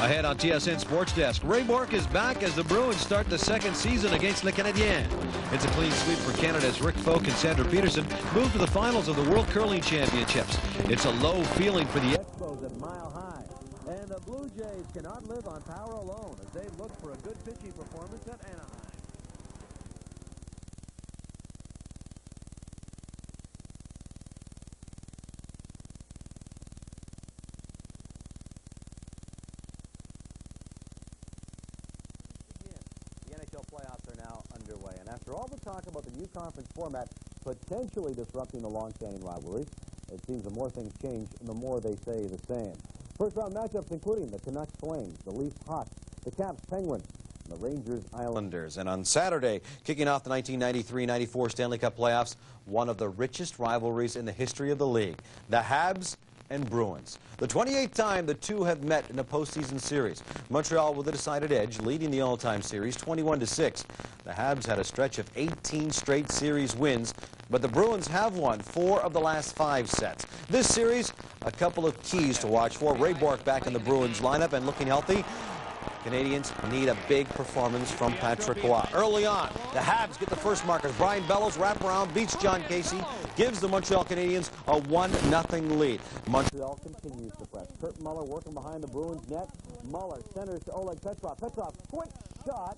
Ahead on TSN Sports Desk, Ray Bourque is back as the Bruins start the second season against Le Canadien. It's a clean sweep for Canada's Rick Folk and Sandra Peterson move to the finals of the World Curling Championships. It's a low feeling for the Expos at Mile High. And the Blue Jays cannot live on power alone as they look for a good pitching performance at Anaheim. Playoffs are now underway, and after all the talk about the new conference format potentially disrupting the long-standing rivalry, it seems the more things change, the more they say the same. First-round matchups including the Canucks Flames, the Leafs Hawks, the Caps Penguins, and the Rangers Islanders. And on Saturday, kicking off the 1993-94 Stanley Cup playoffs, one of the richest rivalries in the history of the league, the Habs and Bruins. The 28th time the two have met in a postseason series. Montreal with a decided edge, leading the all-time series 21-6. The Habs had a stretch of 18 straight series wins, but the Bruins have won 4 of the last 5 sets. This series, a couple of keys to watch for. Ray Bourque back in the Bruins lineup and looking healthy. Canadians need a big performance from Patrick Roy. Early on, the Habs get the first markers. Brian Bellows wraparound, beats John Casey, gives the Montreal Canadiens a 1-0 lead. Montreal continues to press. Kurt Muller working behind the Bruins net. Muller centers to Oleg Petrov. Petrov, quick shot,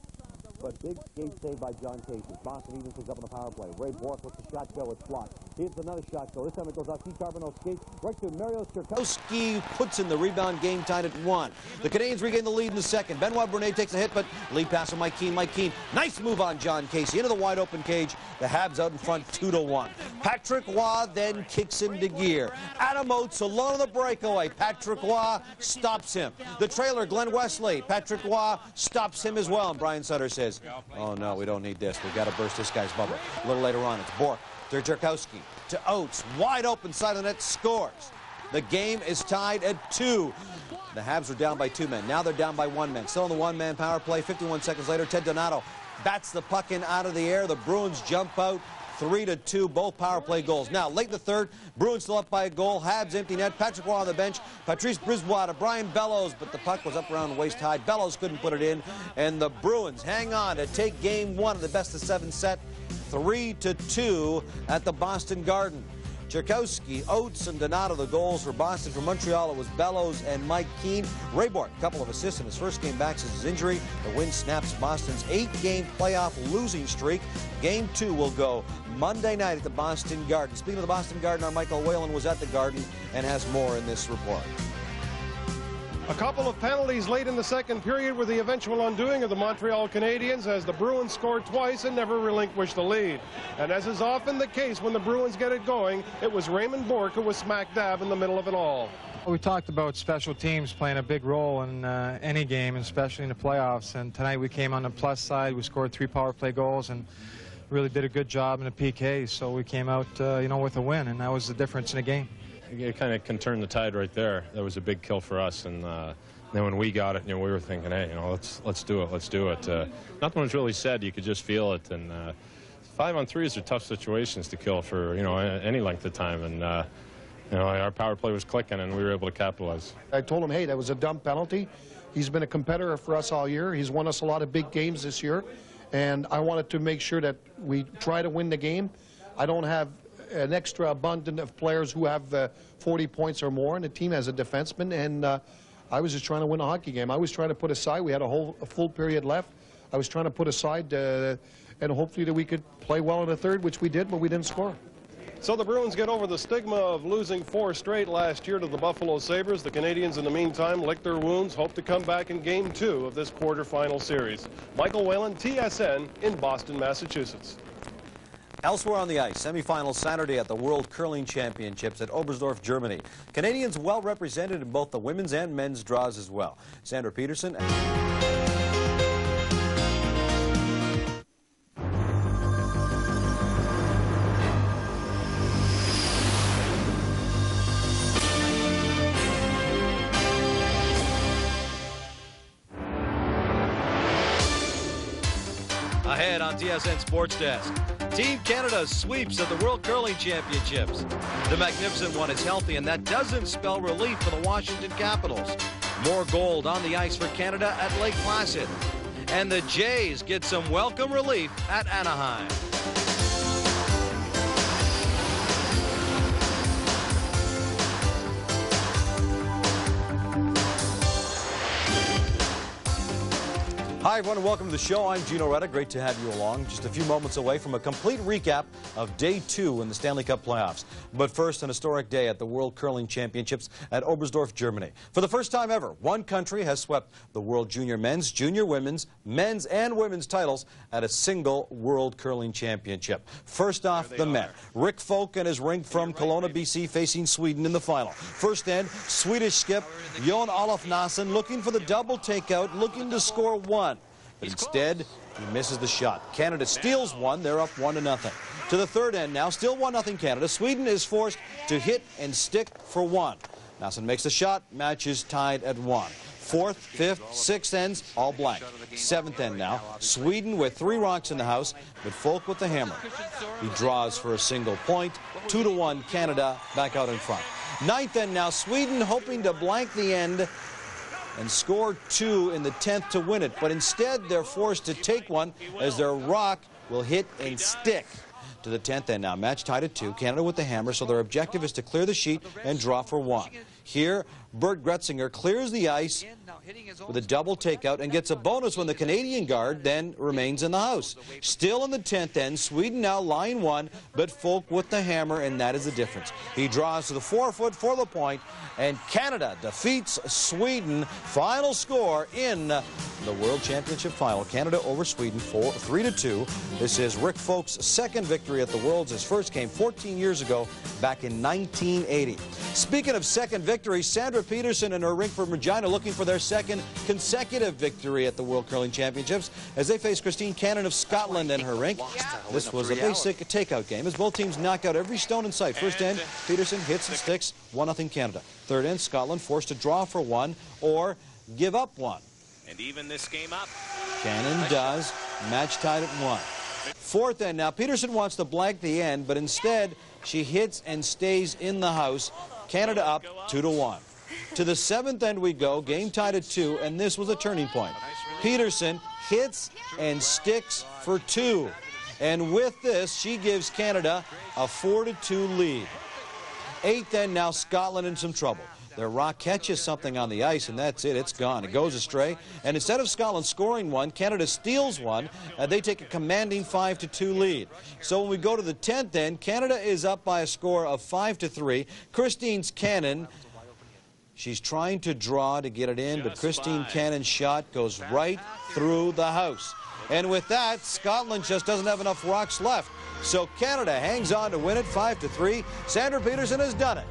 but big skate save by John Casey. Boston even picks up on the power play. Ray Bourque lets the shot go. It's blocked. He hits another shot go. This time it goes off Keith Carboneau's skate right to Mario Sturkowski. Puts in the rebound, game tied at 1. The Canadiens regain the lead in the second. Benoit Brunet takes a hit, but lead pass on Mike Keane. Mike Keane, nice move on John Casey into the wide open cage. The Habs out in front 2-1. Patrick Roy then kicks into gear. Adam Oates alone on the breakaway. Patrick Roy stops him. The trailer, Glenn Wesley. Patrick Roy stops him as well. And Brian Sutter says, oh no, we don't need this. We've got to burst this guy's bubble. A little later on, it's Bourque to Sturkowski to Oates. Wide open side of the net, scores. The game is tied at 2. The Habs are down by 2 men. Now they're down by 1 man. Still on the 1-man power play. 51 seconds later, Ted Donato bats the puck in out of the air. The Bruins jump out 3-2, both power play goals. Now, late in the third, Bruins still up by a goal. Habs empty net. Patrick Roy on the bench. Patrice Brisbois to Brian Bellows, but the puck was up around waist high. Bellows couldn't put it in, and the Bruins hang on to take game 1 of the best-of-7 set, 3-2 at the Boston Garden. Sturkowski, Oates, and Donato the goals for Boston. For Montreal, it was Bellows and Mike Keane. Ray Bourque, a couple of assists in his first game back since his injury. The win snaps Boston's 8-game playoff losing streak. Game 2 will go Monday night at the Boston Garden. Speaking of the Boston Garden, our Michael Whalen was at the Garden and has more in this report. A couple of penalties late in the second period were the eventual undoing of the Montreal Canadiens as the Bruins scored twice and never relinquished the lead. And as is often the case when the Bruins get it going, it was Raymond Bourque who was smack dab in the middle of it all. We talked about special teams playing a big role in any game, especially in the playoffs. And tonight we came on the plus side. We scored 3 power play goals and really did a good job in the PK. So we came out, you know, with a win, and that was the difference in the game. It kind of can turn the tide right there. That was a big kill for us, and then when we got it, you know, we were thinking, hey, you know, let's do it. Nothing was really said. You could just feel it. And 5-on-3s are tough situations to kill for, you know, any length of time. And you know, our power play was clicking, and we were able to capitalize. I told him, hey, that was a dumb penalty. He's been a competitor for us all year. He's won us a lot of big games this year, and I wanted to make sure that we try to win the game. I don't have an extra abundance of players who have 40 points or more, and the team has a defenseman, and I was just trying to win a hockey game. I was trying to put aside, we had a full period left. I was trying to put aside and hopefully that we could play well in the third, which we did, but we didn't score. So the Bruins get over the stigma of losing 4 straight last year to the Buffalo Sabres. The Canadiens, in the meantime, lick their wounds, hope to come back in Game 2 of this quarterfinal series. Michael Whalen, TSN, in Boston, Massachusetts. Elsewhere on the ice, semifinals Saturday at the World Curling Championships at Oberstdorf, Germany. Canadians well represented in both the women's and men's draws as well. Sandra Peterson. Ahead on TSN Sports Desk. Team Canada sweeps at the World Curling Championships. The magnificent one is healthy, and that doesn't spell relief for the Washington Capitals. More gold on the ice for Canada at Lake Placid. And the Jays get some welcome relief at Anaheim. Hi, everyone, and welcome to the show. I'm Gino Retta. Great to have you along. Just a few moments away from a complete recap of Day 2 in the Stanley Cup playoffs. But first, an historic day at the World Curling Championships at Oberstdorf, Germany. For the first time ever, one country has swept the World Junior Men's, Junior Women's, Men's, and Women's titles at a single World Curling Championship. First off, the men. Rick Folk and his rink from Kelowna, BC, facing Sweden in the final. First end, Swedish skip Jon Olof Nassen looking for the double takeout, looking to score one. But instead, he misses the shot. Canada steals one. They're up 1-0. To the third end now, still 1-0 Canada. Sweden is forced to hit and stick for one. Nassen makes the shot. Match is tied at 1. Fourth, fifth, sixth ends, all blank. Seventh end now. Sweden with 3 rocks in the house, but Folk with the hammer. He draws for a single point. 2-1 Canada back out in front. Ninth end now. Sweden hoping to blank the end and score 2 in the 10th to win it. But instead, they're forced to take one as their rock will hit and stick. To the 10th end now. Match tied at 2. Canada with the hammer, so their objective is to clear the sheet and draw for 1. Here, Bert Gretzinger clears the ice with a double takeout and gets a bonus when the Canadian guard then remains in the house. Still in the 10th end, Sweden now line 1, but Folk with the hammer, and that is the difference. He draws to the 4-foot for the point, and Canada defeats Sweden. Final score in the World Championship final. Canada over Sweden 3-2. This is Rick Folk's second victory at the Worlds. His first came 14 years ago, back in 1980. Speaking of second victory, Sandra Peterson and her rink from Regina looking for their second consecutive victory at the World Curling Championships as they face Christine Cannon of Scotland and her rink. This was a basic takeout game as both teams knock out every stone in sight. First end, Peterson hits and sticks, 1-0 Canada. Third end, Scotland forced to draw for 1 or give up 1. And even this game up. Cannon does. Match tied at 1. Fourth end now. Peterson wants to blank the end, but instead she hits and stays in the house. Canada up 2-1. To the 7th end we go. Game tied at 2, and this was a turning point. Peterson hits and sticks for 2. And with this, she gives Canada a 4-2 lead. 8th end now. Scotland in some trouble. Their rock catches something on the ice, and that's it. It's gone. It goes astray. And instead of Scotland scoring 1, Canada steals 1. They take a commanding 5-2 lead. So when we go to the 10th end, Canada is up by a score of 5-3. Christine's Cannon, she's trying to draw to get it in, but Christine Cannon's shot goes right through the house. And with that, Scotland just doesn't have enough rocks left. So Canada hangs on to win it 5-3. Sandra Peterson has done it.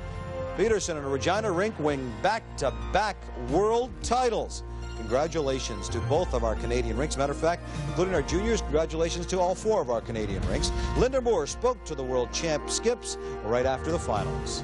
Peterson and Regina rink win back-to-back world titles. Congratulations to both of our Canadian rinks. Matter of fact, including our juniors, congratulations to all 4 of our Canadian rinks. Linda Moore spoke to the world champ skips right after the finals.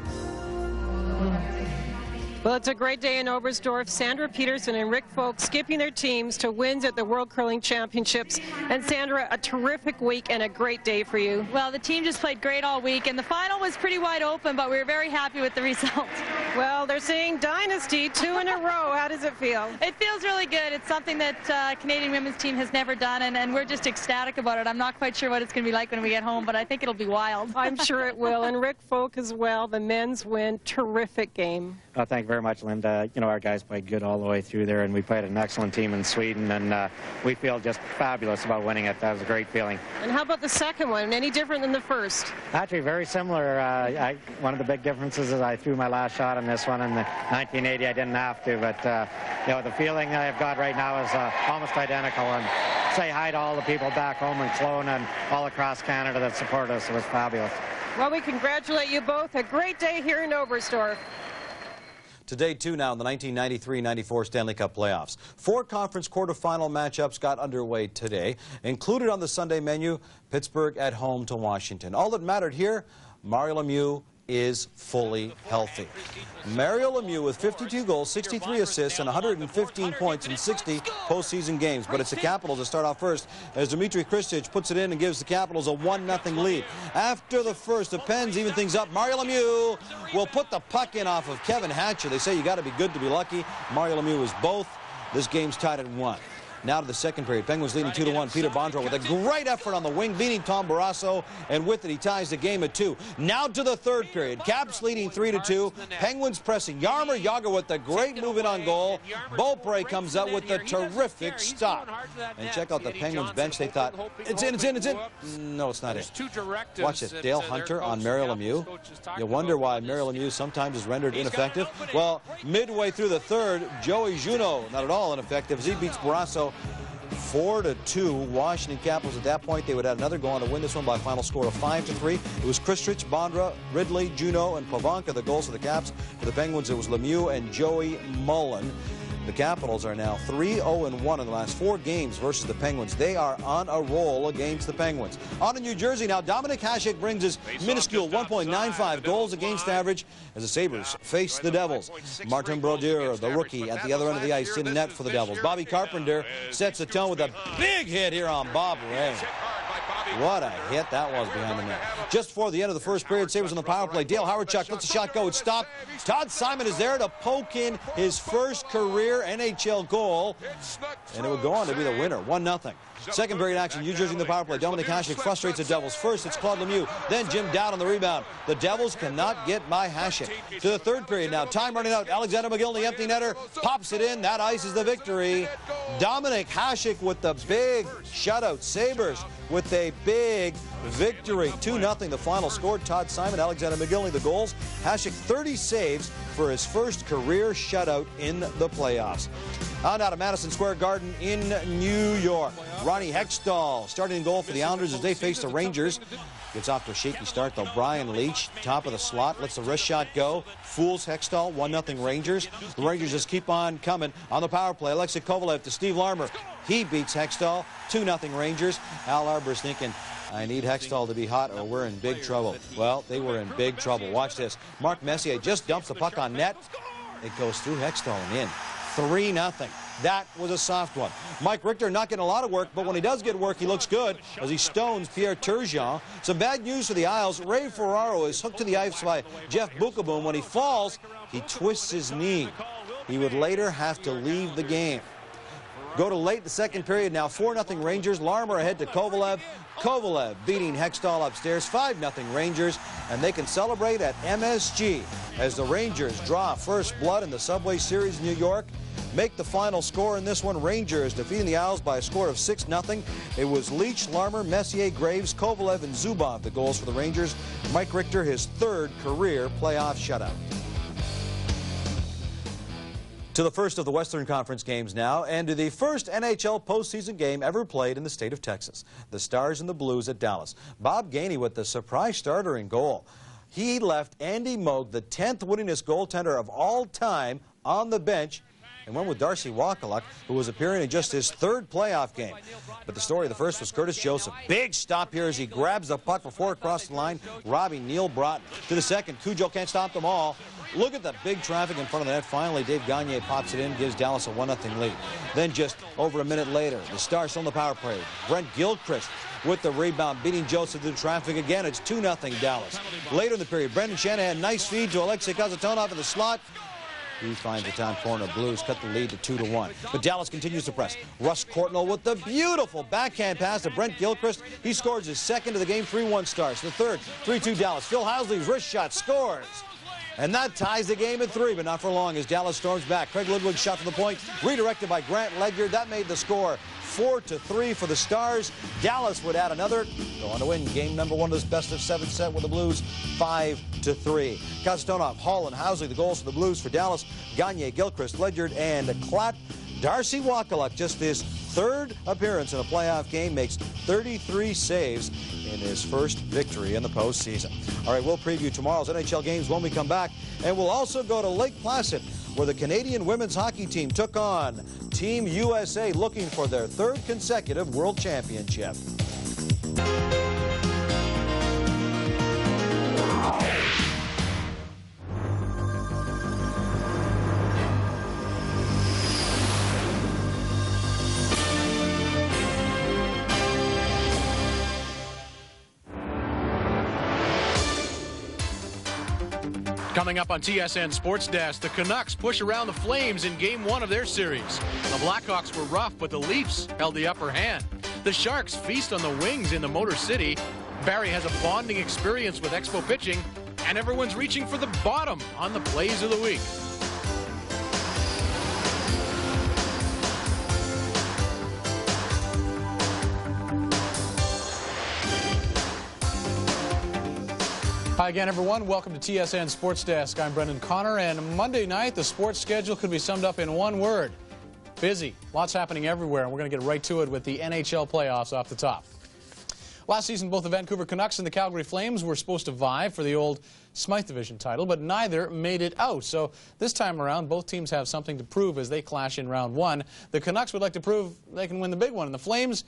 Well, it's a great day in Oberstdorf. Sandra Peterson and Rick Folk skipping their teams to wins at the World Curling Championships. And Sandra, a terrific week and a great day for you. Well, the team just played great all week, and the final was pretty wide open, but we were very happy with the result. Well, they're saying dynasty 2 in a row. How does it feel? It feels really good. It's something that Canadian women's team has never done, and we're just ecstatic about it. I'm not quite sure what it's going to be like when we get home, but I think it'll be wild. I'm sure it will. And Rick Folk as well. The men's win. Terrific game. Thank you very much, Linda. You know, our guys played good all the way through there, and we played an excellent team in Sweden, and we feel just fabulous about winning it. That was a great feeling. And how about the second one? Any different than the first? Actually, very similar. One of the big differences is I threw my last shot on this one. In the 1980, I didn't have to, but you know, the feeling I've got right now is almost identical. And say hi to all the people back home in Kelowna and all across Canada that support us. It was fabulous. Well, we congratulate you both. A great day here in Oberstdorf. To day 2 now in the 1993-94 Stanley Cup playoffs. 4 conference quarterfinal matchups got underway today. Included on the Sunday menu, Pittsburgh at home to Washington. All that mattered here, Mario Lemieux is fully healthy. Mario Lemieux with 52 goals, 63 assists, and 115 points in 60 postseason games. But it's the Capitals that start off first as Dmitry Kristich puts it in and gives the Capitals a 1-0 lead. After the first, the Pens even things up. Mario Lemieux will put the puck in off of Kevin Hatcher. They say you got to be good to be lucky. Mario Lemieux is both. This game's tied at 1. Now to the second period. Penguins leading 2-1. Peter Bondro with a great effort on the wing, beating Tom Barrasso, and with it he ties the game at 2. Now to the third period. Caps leading 3-2. Penguins pressing. Jaromir Jagr with the great move in on goal. Beaupre comes up with the terrific stop. And check out the Penguins bench. They thought, it's in, it's in, it's in. No, it's not in. Watch this. Dale Hunter on Mario Lemieux. You wonder why Mario Lemieux sometimes is rendered ineffective. Well, midway through the third, Joey Juneau, not at all ineffective, as he beats Barrasso 4-2. Washington Capitals at that point, they would add another goal on to win this one by a final score of 5-3. It was Kristich, Bondra, Ridley, Juneau, and Pavanka the goals for the Caps. For the Penguins, it was Lemieux and Joey Mullen. The Capitals are now 3-0-1 in the last 4 games versus the Penguins. They are on a roll against the Penguins. On to New Jersey now. Dominik Hasek brings his minuscule 1.95 goals against average as the Sabres face the Devils. Martin Brodeur, the rookie, at the other end of the ice in net for the Devils. Bobby Carpenter sets the tone with a big hit here on Bob Ray. What a hit that was behind the net. Just before the end of the first period, Sabres on the power play. Dale Howardchuk lets the shot go. It's stopped. Todd Simon is there to poke in his first career NHL goal. And it would go on to be the winner, 1-0. Second period action, New Jersey in the power play. Dominik Hasek frustrates the Devils. First, it's Claude Lemieux. Then Jim Dowd on the rebound. The Devils cannot get by Hasek. To the third period now. Time running out. Alexander McGill, the empty netter, pops it in. That ices the victory. Dominik Hasek with the big shutout. Sabres with a big victory. 2-0 the final score. Todd Simon, Alexander McGill the goals. Hasek 30 saves for his first career shutout in the playoffs. On out of Madison Square Garden in New York. Ronnie Hextall starting in goal for the Islanders as they face the Rangers. Gets off to a shaky start though. Brian Leach, top of the slot, lets the wrist shot go. Fools Hextall, 1-0 Rangers. The Rangers just keep on coming on the power play. Alexei Kovalev to Steve Larmer. He beats Hextall, 2-0 Rangers. Al Arbour's thinking, I need Hextall to be hot or we're in big trouble. Well, they were in big trouble. Watch this. Mark Messier just dumps the puck on net. It goes through Hextall and in. 3-0. That was a soft one. Mike Richter not getting a lot of work, but when he does get work, he looks good as he stones Pierre Turgeon. Some bad news for the Isles. Ray Ferraro is hooked to the ice by Jeff Bukaboom. When he falls, he twists his knee. He would later have to leave the game. Go to late the second period now. 4-0 Rangers. Larmer ahead to Kovalev. Kovalev beating Hextall upstairs. 5-0 Rangers. And they can celebrate at MSG as the Rangers draw first blood in the Subway Series in New York. Make the final score in this one. Rangers defeating the Isles by a score of 6-0. It was Leach, Larmer, Messier, Graves, Kovalev, and Zubov the goals for the Rangers. Mike Richter, his third career playoff shutout. To the first of the Western Conference games now, and to the first NHL postseason game ever played in the state of Texas. The Stars and the Blues at Dallas. Bob Gainey with the surprise starter in goal. He left Andy Moog, the 10th winningest goaltender of all time, on the bench, and went with Darcy Wakaluk, who was appearing in just his third playoff game. But the story of the first was Curtis Joseph. Big stop here as he grabs the puck before it crossed the line, robbing Neil Broughton. To the second, Cujo can't stop them all. Look at the big traffic in front of the net. Finally, Dave Gagne pops it in, gives Dallas a 1-0 lead. Then just over a minute later, the Stars on the power play. Brent Gilchrist with the rebound, beating Joseph to the traffic again. It's 2-0 Dallas. Later in the period, Brendan Shanahan, nice feed to Alexei Kazatonov in the slot. He finds the time corner. Blues cut the lead to 2-1. But Dallas continues to press. Russ Courtnall with the beautiful backhand pass to Brent Gilchrist. He scores his second of the game, 3-1 Stars. The third, 3-2 Dallas. Phil Housley's wrist shot scores. And that ties the game at 3, but not for long as Dallas storms back. Craig Ludwig's shot from the point, redirected by Grant Ledyard. That made the score 4-3 for the Stars. Dallas would add another, go on to win game number 1 of this best-of-7 set with the Blues, 5-3. Kazatonov, Hall, and Housley, the goals for the Blues. For Dallas, Gagne, Gilchrist, Ledyard, and Klatt. Darcy Wakaluk, just his third appearance in a playoff game, makes 33 saves in his first victory in the postseason. All right, we'll preview tomorrow's NHL games when we come back, and we'll also go to Lake Placid, where the Canadian women's hockey team took on Team USA, looking for their third consecutive world championship. Coming up on TSN Sports Desk, the Canucks push around the Flames in Game 1 of their series. The Blackhawks were rough, but the Leafs held the upper hand. The Sharks feast on the Wings in the Motor City. Barrie has a bonding experience with Expo pitching, and everyone's reaching for the bottom on the plays of the week. Hi again, everyone. Welcome to TSN Sports Desk. I'm Brendan Connor, and Monday night, the sports schedule could be summed up in one word: busy. Lots happening everywhere, and we're going to get right to it with the NHL playoffs off the top. Last season, both the Vancouver Canucks and the Calgary Flames were supposed to vie for the old Smythe Division title, but neither made it out. So this time around, both teams have something to prove as they clash in round one. The Canucks would like to prove they can win the big one, and the Flames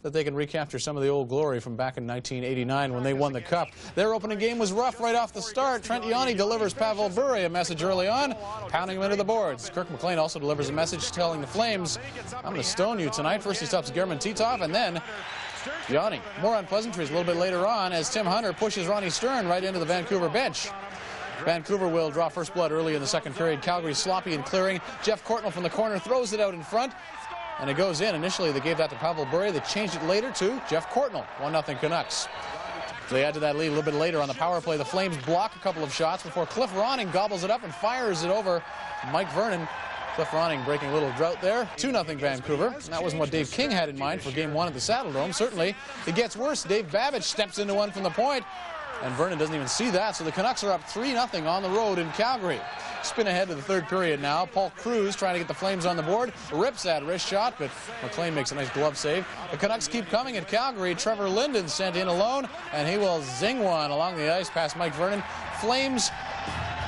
that they can recapture some of the old glory from back in 1989 when they won the Cup. Their opening game was rough right off the start. Trent Yanni delivers Pavel Bure a message early on, pounding him into the boards. Kirk McLean also delivers a message telling the Flames, "I'm going to stone you tonight." First he stops German Titov, and then Yanni. More unpleasantries a little bit later on as Tim Hunter pushes Ronnie Stern right into the Vancouver bench. Vancouver will draw first blood early in the second period. Calgary sloppy in clearing. Jeff Courtnall from the corner throws it out in front, and it goes in. Initially, they gave that to Pavel Bure. They changed it later to Jeff Courtnall. 1-0 Canucks. They add to that lead a little bit later on the power play. The Flames block a couple of shots before Cliff Ronning gobbles it up and fires it over Mike Vernon. Cliff Ronning breaking a little drought there. 2-0 Vancouver. That wasn't what Dave King had in mind for Game 1 at the Saddledome. Certainly, it gets worse. Dave Babbage steps into one from the point, and Vernon doesn't even see that. So the Canucks are up 3-0 on the road in Calgary. Spin ahead to the third period now. Paul Cruz trying to get the Flames on the board. Rips that wrist shot, but McLean makes a nice glove save. The Canucks keep coming at Calgary. Trevor Linden sent in alone, and he will zing one along the ice past Mike Vernon. Flames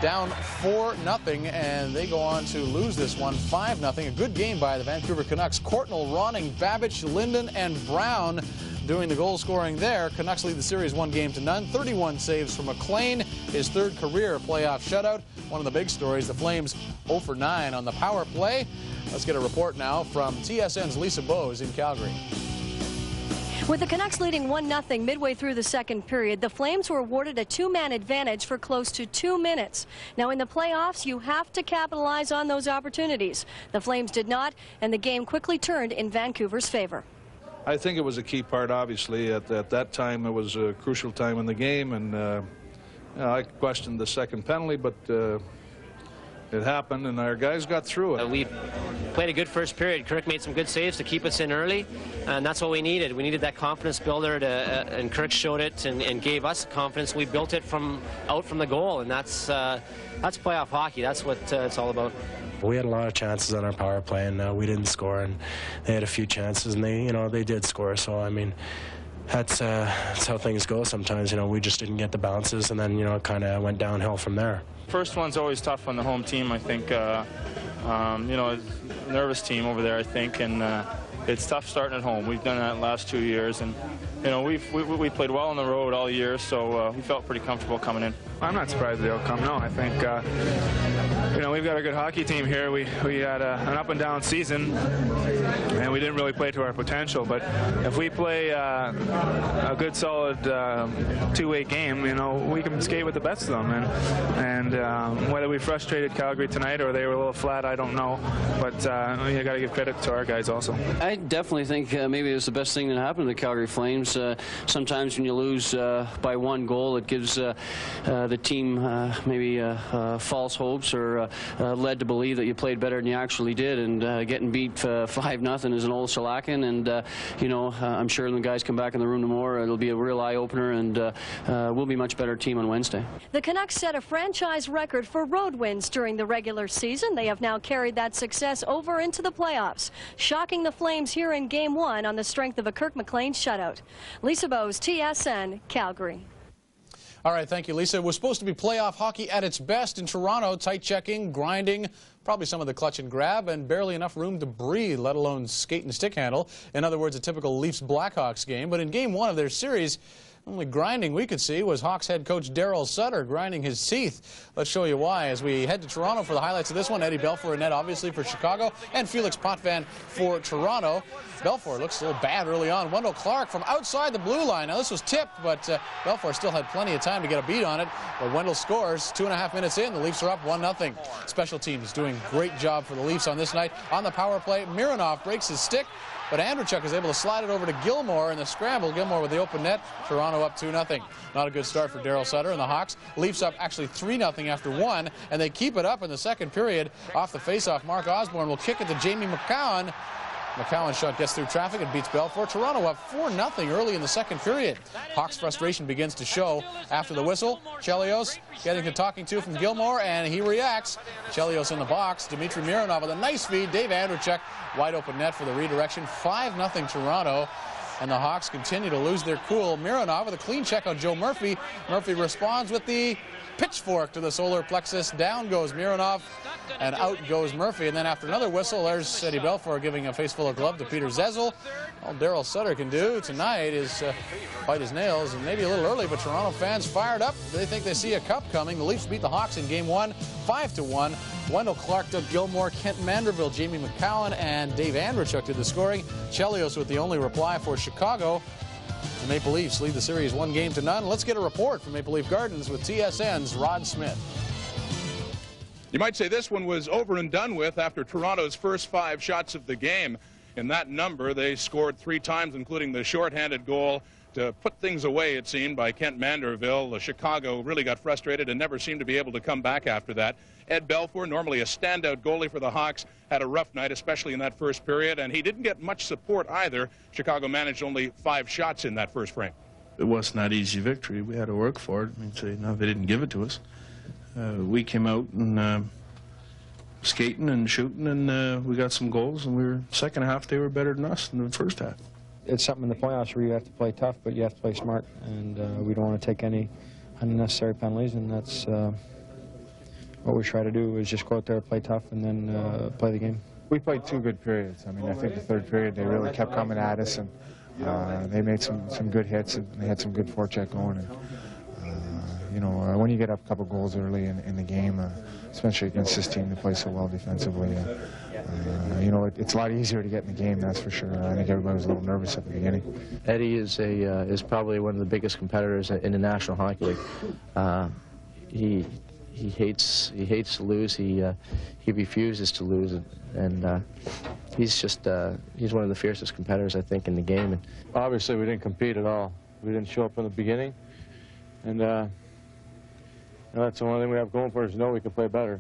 down 4-0, and they go on to lose this one 5-0. A good game by the Vancouver Canucks. Courtnall, Ronning, Babbage, Linden, and Brown doing the goal scoring there. Canucks lead the series 1-0. 31 saves for McLean, his third career playoff shutout. One of the big stories, the Flames 0 for 9 on the power play. Let's get a report now from TSN's Lisa Bowes in Calgary. With the Canucks leading 1-0 midway through the second period, the Flames were awarded a two-man advantage for close to 2 minutes. Now, in the playoffs, you have to capitalize on those opportunities. The Flames did not, and the game quickly turned in Vancouver's favor. I think it was a key part, obviously. At that time, it was a crucial time in the game, and I questioned the second penalty, but it happened, and our guys got through it. We played a good first period. Kirk made some good saves to keep us in early, and that's what we needed. We needed that confidence builder, and Kirk showed it and gave us confidence. We built it out from the goal, and that's playoff hockey. That's what it's all about. We had a lot of chances on our power play, and we didn't score, and they had a few chances, and they did score. So I mean, that's how things go sometimes. We just didn't get the bounces, and then it kind of went downhill from there. First one's always tough on the home team, I think. Nervous team over there, I think, and it's tough starting at home. We've done that the last 2 years, and we played well on the road all year, so we felt pretty comfortable coming in. I'm not surprised at the outcome. No, I think we've got a good hockey team here. We had an up and down season, and we didn't really play to our potential. But if we play a good, solid two-way game, we can skate with the best of them. And whether we frustrated Calgary tonight or they were a little flat, I don't know. But you got to give credit to our guys also. I definitely think maybe it was the best thing that happened to the Calgary Flames. Sometimes when you lose by one goal, it gives the team maybe false hopes or led to believe that you played better than you actually did. And getting beat 5-0 is an old shellacking. And I'm sure when the guys come back in the room tomorrow, it'll be a real eye opener, and we'll be a much better team on Wednesday. The Canucks set a franchise record for road wins during the regular season. They have now carried that success over into the playoffs, shocking the Flames here in Game 1 on the strength of a Kirk McLean shutout. Lisa Bowes, TSN, Calgary. All right, thank you, Lisa. It was supposed to be playoff hockey at its best in Toronto. Tight checking, grinding, probably some of the clutch and grab, and barely enough room to breathe, let alone skate and stick handle. In other words, a typical Leafs-Blackhawks game. But in Game 1 of their series, Only grinding we could see was Hawks head coach Daryl Sutter grinding his teeth. Let's show you why as we head to Toronto for the highlights of this one. Eddie Belfour in net, obviously, for Chicago, and Felix Potvin for Toronto. Belfour looks a little bad early on. Wendell Clark from outside the blue line. Now, this was tipped, but Belfour still had plenty of time to get a beat on it. But Wendell scores 2.5 minutes in. The Leafs are up 1-0. Special teams doing a great job for the Leafs on this night. On the power play, Mironov breaks his stick, but Andrechuk is able to slide it over to Gilmore in the scramble. Gilmore with the open net. Toronto up 2-0. Not a good start for Daryl Sutter and the Hawks. Leafs up actually 3-0 after 1, and they keep it up in the second period. Off the faceoff, Mark Osborne will kick it to Jamie McCowan. McCowan's shot gets through traffic and beats Belfour. Toronto up 4-0 early in the second period. Hawks' frustration begins to show after the whistle. Chelios getting the talking to from Gilmore, and he reacts. Chelios in the box. Dmitry Mironov with a nice feed. Dave Andrechuk wide open net for the redirection. 5-0 Toronto. And the Hawks continue to lose their cool. Mironov with a clean check on Joe Murphy. Murphy responds with the pitchfork to the solar plexus. Down goes Mironov, and out goes Murphy. And then after another whistle, there's Eddie Belfour giving a face full of glove to Peter Zezel. All Daryl Sutter can do tonight is bite his nails, and maybe a little early, but Toronto fans fired up. They think they see a cup coming. The Leafs beat the Hawks in Game 1, 5-1. Wendell Clark, Doug Gilmore, Kent Manderville, Jamie McCowan, and Dave Andrechuk did the scoring. Chelios with the only reply for Chicago. The Maple Leafs lead the series 1-0. Let's get a report from Maple Leaf Gardens with TSN's Rod Smith. You might say this one was over and done with after Toronto's first 5 shots of the game. In that number, they scored 3 times, including the shorthanded goal to put things away, it seemed, by Kent Manderville. Chicago really got frustrated and never seemed to be able to come back after that. Ed Belfour, normally a standout goalie for the Hawks, had a rough night, especially in that first period, and he didn't get much support either. Chicago managed only 5 shots in that first frame. It was not easy victory. We had to work for it. I mean, so, no, they didn't give it to us. We came out and skating and shooting, and we got some goals, and we were second half they were better than us in the first half. It's something in the playoffs where you have to play tough, but you have to play smart, and we don't want to take any unnecessary penalties, and that's what we try to do is just go out there, play tough, and then play the game. We played 2 good periods. I mean, I think the third period they really kept coming at us, and they made some good hits, and they had some good forecheck going. And, you know, when you get up a couple goals early in the game, especially against this team that plays so well defensively, you know, it's a lot easier to get in the game, that's for sure. I think everybody was a little nervous at the beginning. Eddie is probably one of the biggest competitors in the National Hockey League. He hates to lose. He refuses to lose, and he's one of the fiercest competitors, I think, in the game. And obviously, we didn't compete at all. We didn't show up in the beginning, and that's the only thing we have going for us. Know we can play better.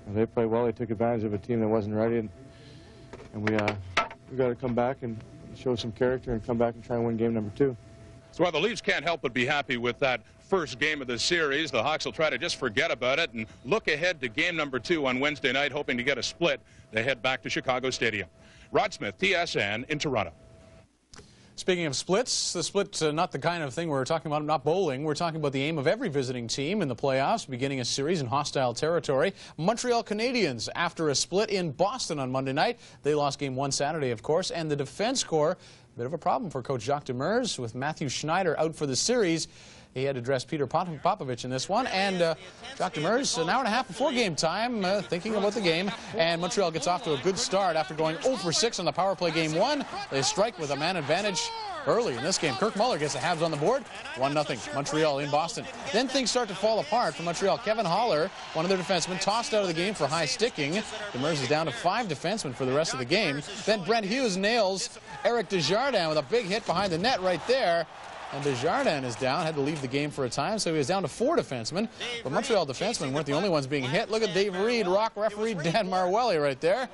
They played well. They took advantage of a team that wasn't ready, and we got to come back and show some character and come back and try and win game number 2. So while the Leafs can't help but be happy with that first game of the series, the Hawks will try to just forget about it and look ahead to game number 2 on Wednesday night, hoping to get a split. They head back to Chicago Stadium. Rod Smith, TSN in Toronto. Speaking of splits, the split, not the kind of thing we're talking about, not bowling. We're talking about the aim of every visiting team in the playoffs, beginning a series in hostile territory. Montreal Canadiens, after a split in Boston on Monday night. They lost game 1 Saturday, of course, and the defense corps, a bit of a problem for Coach Jacques Demers with Matthew Schneider out for the series. He had to dress Peter Popovich in this one, and Jacques Demers, an hour and a half before game time, thinking about the game, and Montreal gets off to a good start after going 0 for 6 on the power play game 1. They strike with a man advantage early in this game. Kirk Muller gets the Habs on the board, 1-0, Montreal in Boston. Then things start to fall apart for Montreal. Kevin Haller, one of their defensemen, tossed out of the game for high sticking. Demers is down to 5 defensemen for the rest of the game. Then Brent Hughes nails Eric Desjardins with a big hit behind the net right there. And Desjardins is down, had to leave the game for a time, so he was down to 4 defensemen. But Montreal defensemen weren't the only ones being hit. Look at Dave Reed, rock referee Dan Marwelli right there.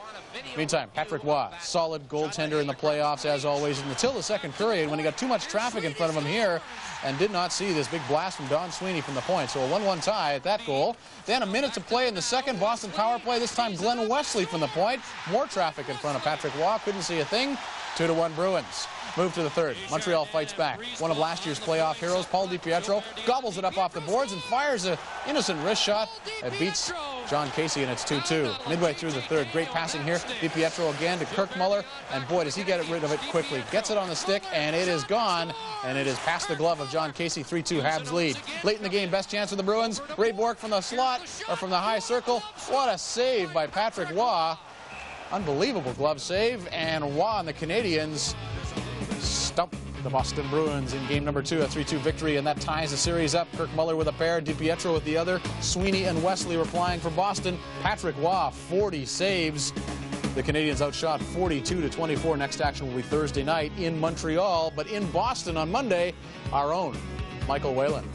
Meantime, Patrick Waugh, solid goaltender in the playoffs as always until the second period when he got too much traffic in front of him here and did not see this big blast from Don Sweeney from the point. So a 1-1 tie at that goal. Then a minute to play in the second Boston power play. This time Glenn Wesley from the point. More traffic in front of Patrick Waugh. Couldn't see a thing. 2-1 Bruins. Move to the third. Montreal fights back. One of last year's playoff heroes, Paul DiPietro, gobbles it up off the boards and fires an innocent wrist shot that beats John Casey, and it's 2-2. Midway through the third, great passing here. DiPietro again to Kirk Muller, and boy, does he get rid of it quickly. Gets it on the stick, and it is gone, and it is past the glove of John Casey. 3-2 Habs lead. Late in the game, best chance for the Bruins. Ray Bourque from the slot, or from the high circle. What a save by Patrick Waugh. Unbelievable glove save, and Waugh and the Canadians stump the Boston Bruins in game number 2, a 3-2 victory, and that ties the series up. Kirk Muller with a pair, DiPietro with the other. Sweeney and Wesley replying for Boston. Patrick Waugh, 40 saves. The Canadians outshot 42-24. Next action will be Thursday night in Montreal, but in Boston on Monday, our own Michael Whalen.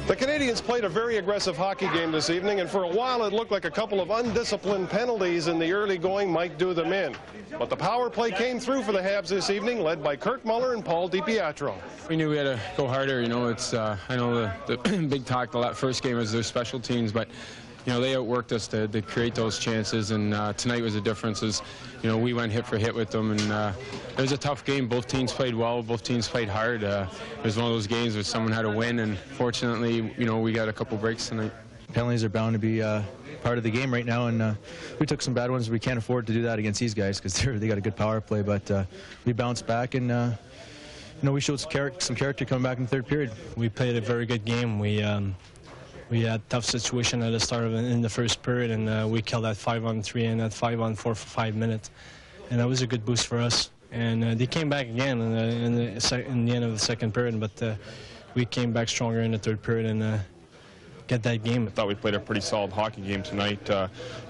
The Canadians played a very aggressive hockey game this evening, and for a while it looked like a couple of undisciplined penalties in the early going might do them in. But the power play came through for the Habs this evening, led by Kirk Muller and Paul DiPietro. We knew we had to go harder. You know, it's I know the big talk the first game was their special teams, but you know, they outworked us to create those chances, and tonight was the difference. Is, you know, we went hit for hit with them, and it was a tough game. Both teams played well. Both teams played hard. It was one of those games where someone had to win, and fortunately, you know, we got a couple breaks tonight. Penalties are bound to be part of the game right now, and we took some bad ones. We can't afford to do that against these guys because they got a good power play, but we bounced back, and you know, we showed some character coming back in the third period. We played a very good game. We had a tough situation at the start of in the first period, and we killed that 5-on-3 and that 5-on-4 for 5 minutes, and that was a good boost for us. And they came back again in the end of the second period, but we came back stronger in the third period and get that game. I thought we played a pretty solid hockey game tonight.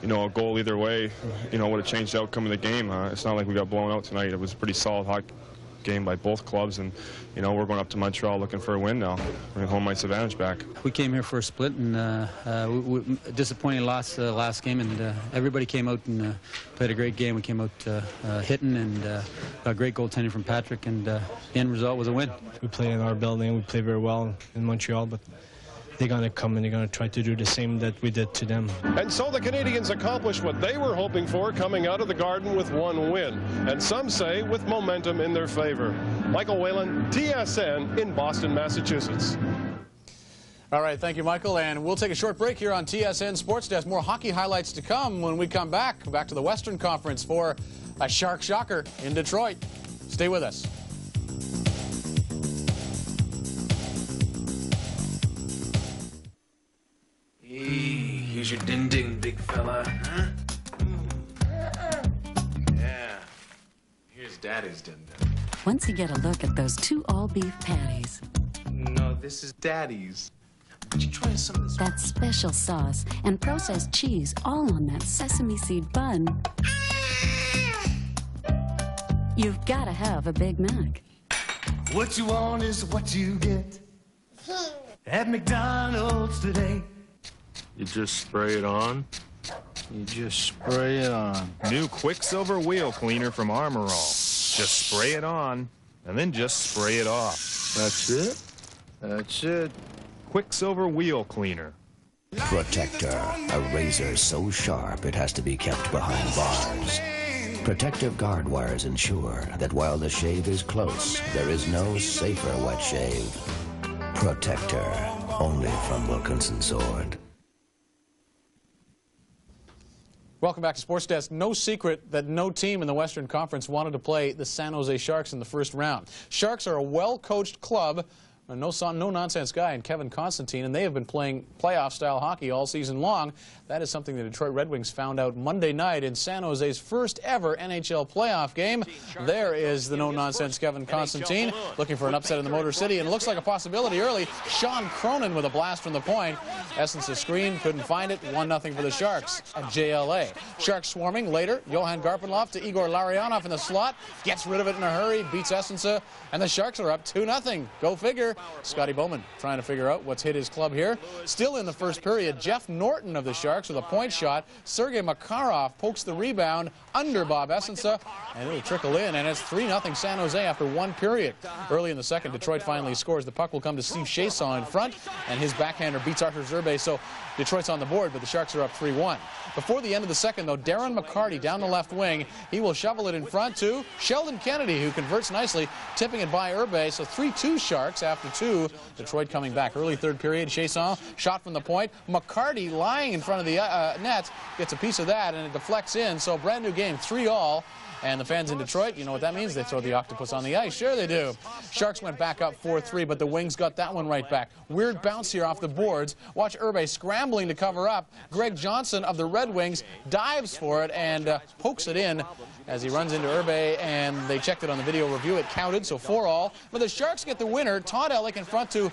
You know, a goal either way, you know, would have changed the outcome of the game. It's not like we got blown out tonight. It was a pretty solid hockey game by both clubs, and you know, we're going up to Montreal looking for a win now. We're home ice advantage back. We came here for a split, and we disappointing loss last game, and everybody came out and played a great game. We came out hitting, and got great goaltending from Patrick, and the end result was a win. We played in our building. We played very well in Montreal, but they're going to come and they're going to try to do the same that we did to them. And so the Canadians accomplished what they were hoping for, coming out of the Garden with one win, and some say with momentum in their favor. Michael Whalen, TSN in Boston, Massachusetts. All right, thank you, Michael, and we'll take a short break here on TSN Sports Desk. More hockey highlights to come when we come back to the Western Conference for a Shark Shocker in Detroit. Stay with us. Here's your ding-ding, big fella, huh? Yeah. Here's Daddy's ding-ding. Once you get a look at those 2 all-beef patties. No, this is Daddy's. Would you try some of this? That special sauce and processed cheese all on that sesame seed bun. You've got to have a Big Mac. What you want is what you get at McDonald's today. You just spray it on. You just spray it on. New Quicksilver Wheel Cleaner from Armor All. Just spray it on, and then just spray it off. That's it? That's it. Quicksilver Wheel Cleaner. Protector, a razor so sharp it has to be kept behind bars. Protective guard wires ensure that while the shave is close, there is no safer wet shave. Protector, only from Wilkinson Sword. Welcome back to Sports Desk. No secret that no team in the Western Conference wanted to play the San Jose Sharks in the first round. Sharks are a well-coached club, a no-nonsense guy in Kevin Constantine, and they have been playing playoff-style hockey all season long. That is something the Detroit Red Wings found out Monday night in San Jose's first-ever NHL playoff game. There is the no-nonsense Kevin Constantine looking for an upset in the Motor City, and it looks like a possibility early. Sean Cronin with a blast from the point. Essence's screen, couldn't find it. 1-0 for the Sharks at JLA. Sharks swarming later. Johan Garpenlov to Igor Larionov in the slot. Gets rid of it in a hurry, beats Essence, and the Sharks are up 2-0. Go figure. Scotty Bowman trying to figure out what's hit his club here. Still in the first period, Jeff Norton of the Sharks with a point shot. Sergei Makarov pokes the rebound under Bob Essensa, and it'll trickle in, and it's 3-0 San Jose after 1 period. Early in the second, Detroit finally scores. The puck will come to Steve Chason in front, and his backhander beats Arthur Zerbe, so Detroit's on the board, but the Sharks are up 3-1. Before the end of the second, though, Darren McCarty down the left wing. He will shovel it in front to Sheldon Kennedy, who converts nicely, tipping it by Urbe. So 3-2 Sharks after 2. Detroit coming back. Early third period, Chason shot from the point. McCarty lying in front of the net gets a piece of that, and it deflects in. So brand new game, 3-all. And the fans in Detroit, you know what that means? They throw the octopus on the ice. Sure they do. Sharks went back up 4-3, but the Wings got that one right back. Weird bounce here off the boards. Watch Urbe scrambling to cover up. Greg Johnson of the Red Wings dives for it and pokes it in as he runs into Urbe, and they checked it on the video review. It counted, so 4-all. But the Sharks get the winner. Todd Ellick in front to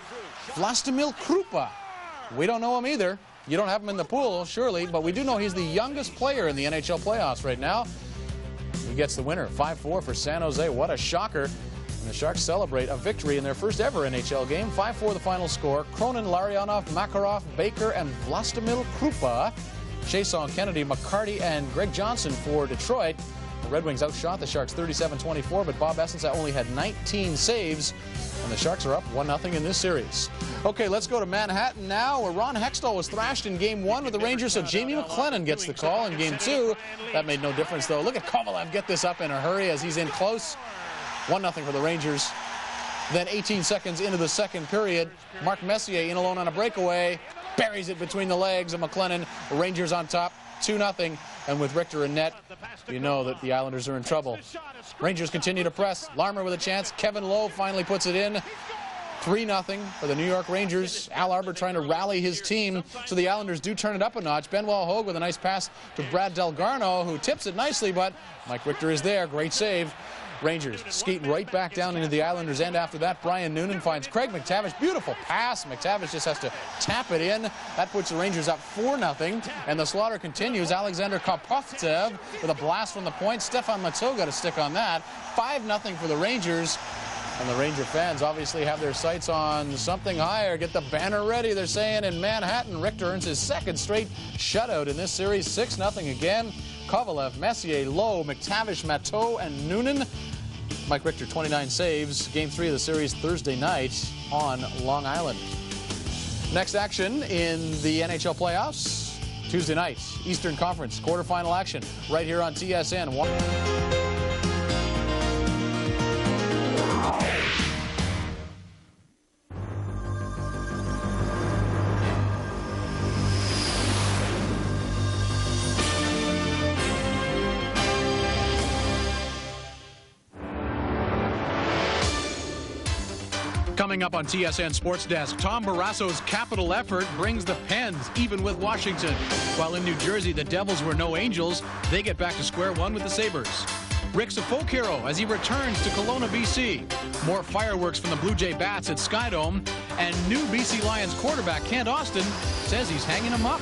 Vlastimil Krupa. We don't know him either. You don't have him in the pool, surely, but we do know he's the youngest player in the NHL playoffs right now. He gets the winner, 5-4 for San Jose. What a shocker. And the Sharks celebrate a victory in their first ever NHL game. 5-4 the final score. Cronin, Larionov, Makarov, Baker, and Vlastimil Krupa. Chason, Kennedy, McCarty, and Greg Johnson for Detroit. The Red Wings outshot the Sharks 37-24, but Bob Essensa only had 19 saves, and the Sharks are up 1-0 in this series. Okay, let's go to Manhattan now, where Ron Hextall was thrashed in Game 1 with the Rangers, so Jamie McLennan gets the call in Game 2. That made no difference, though. Look at Kovalev get this up in a hurry as he's in close. 1-0 for the Rangers. Then 18 seconds into the second period, Mark Messier in alone on a breakaway, buries it between the legs of McLennan. Rangers on top, 2-0. And with Richter in net, you know that the Islanders are in trouble. Rangers continue to press. Larmer with a chance. Kevin Lowe finally puts it in. 3-0 for the New York Rangers. Al Arbour trying to rally his team, so the Islanders do turn it up a notch. Benoit Hogue with a nice pass to Brad Delgarno, who tips it nicely, but Mike Richter is there. Great save. Rangers skate right back down into the Islanders' end after that. Brian Noonan finds Craig McTavish. Beautiful pass. McTavish just has to tap it in. That puts the Rangers up 4-0. And the slaughter continues. Alexander Karpovtsev with a blast from the point. Stefan Matteau got a stick on that. 5-0 for the Rangers. And the Ranger fans obviously have their sights on something higher. Get the banner ready, they're saying, in Manhattan. Richter earns his second straight shutout in this series. 6-0 again. Kovalev, Messier, Lowe, McTavish, Matteau, and Noonan. Mike Richter, 29 saves. Game 3 of the series Thursday night on Long Island. Next action in the NHL playoffs, Tuesday night, Eastern Conference quarterfinal action right here on TSN. Coming up on TSN Sports Desk, Tom Barrasso's capital effort brings the Pens even with Washington. While in New Jersey, the Devils were no angels, they get back to square one with the Sabres. Rick's a folk hero as he returns to Kelowna, BC. More fireworks from the Blue Jay Bats at Skydome. And new BC Lions quarterback Kent Austin says he's hanging him up.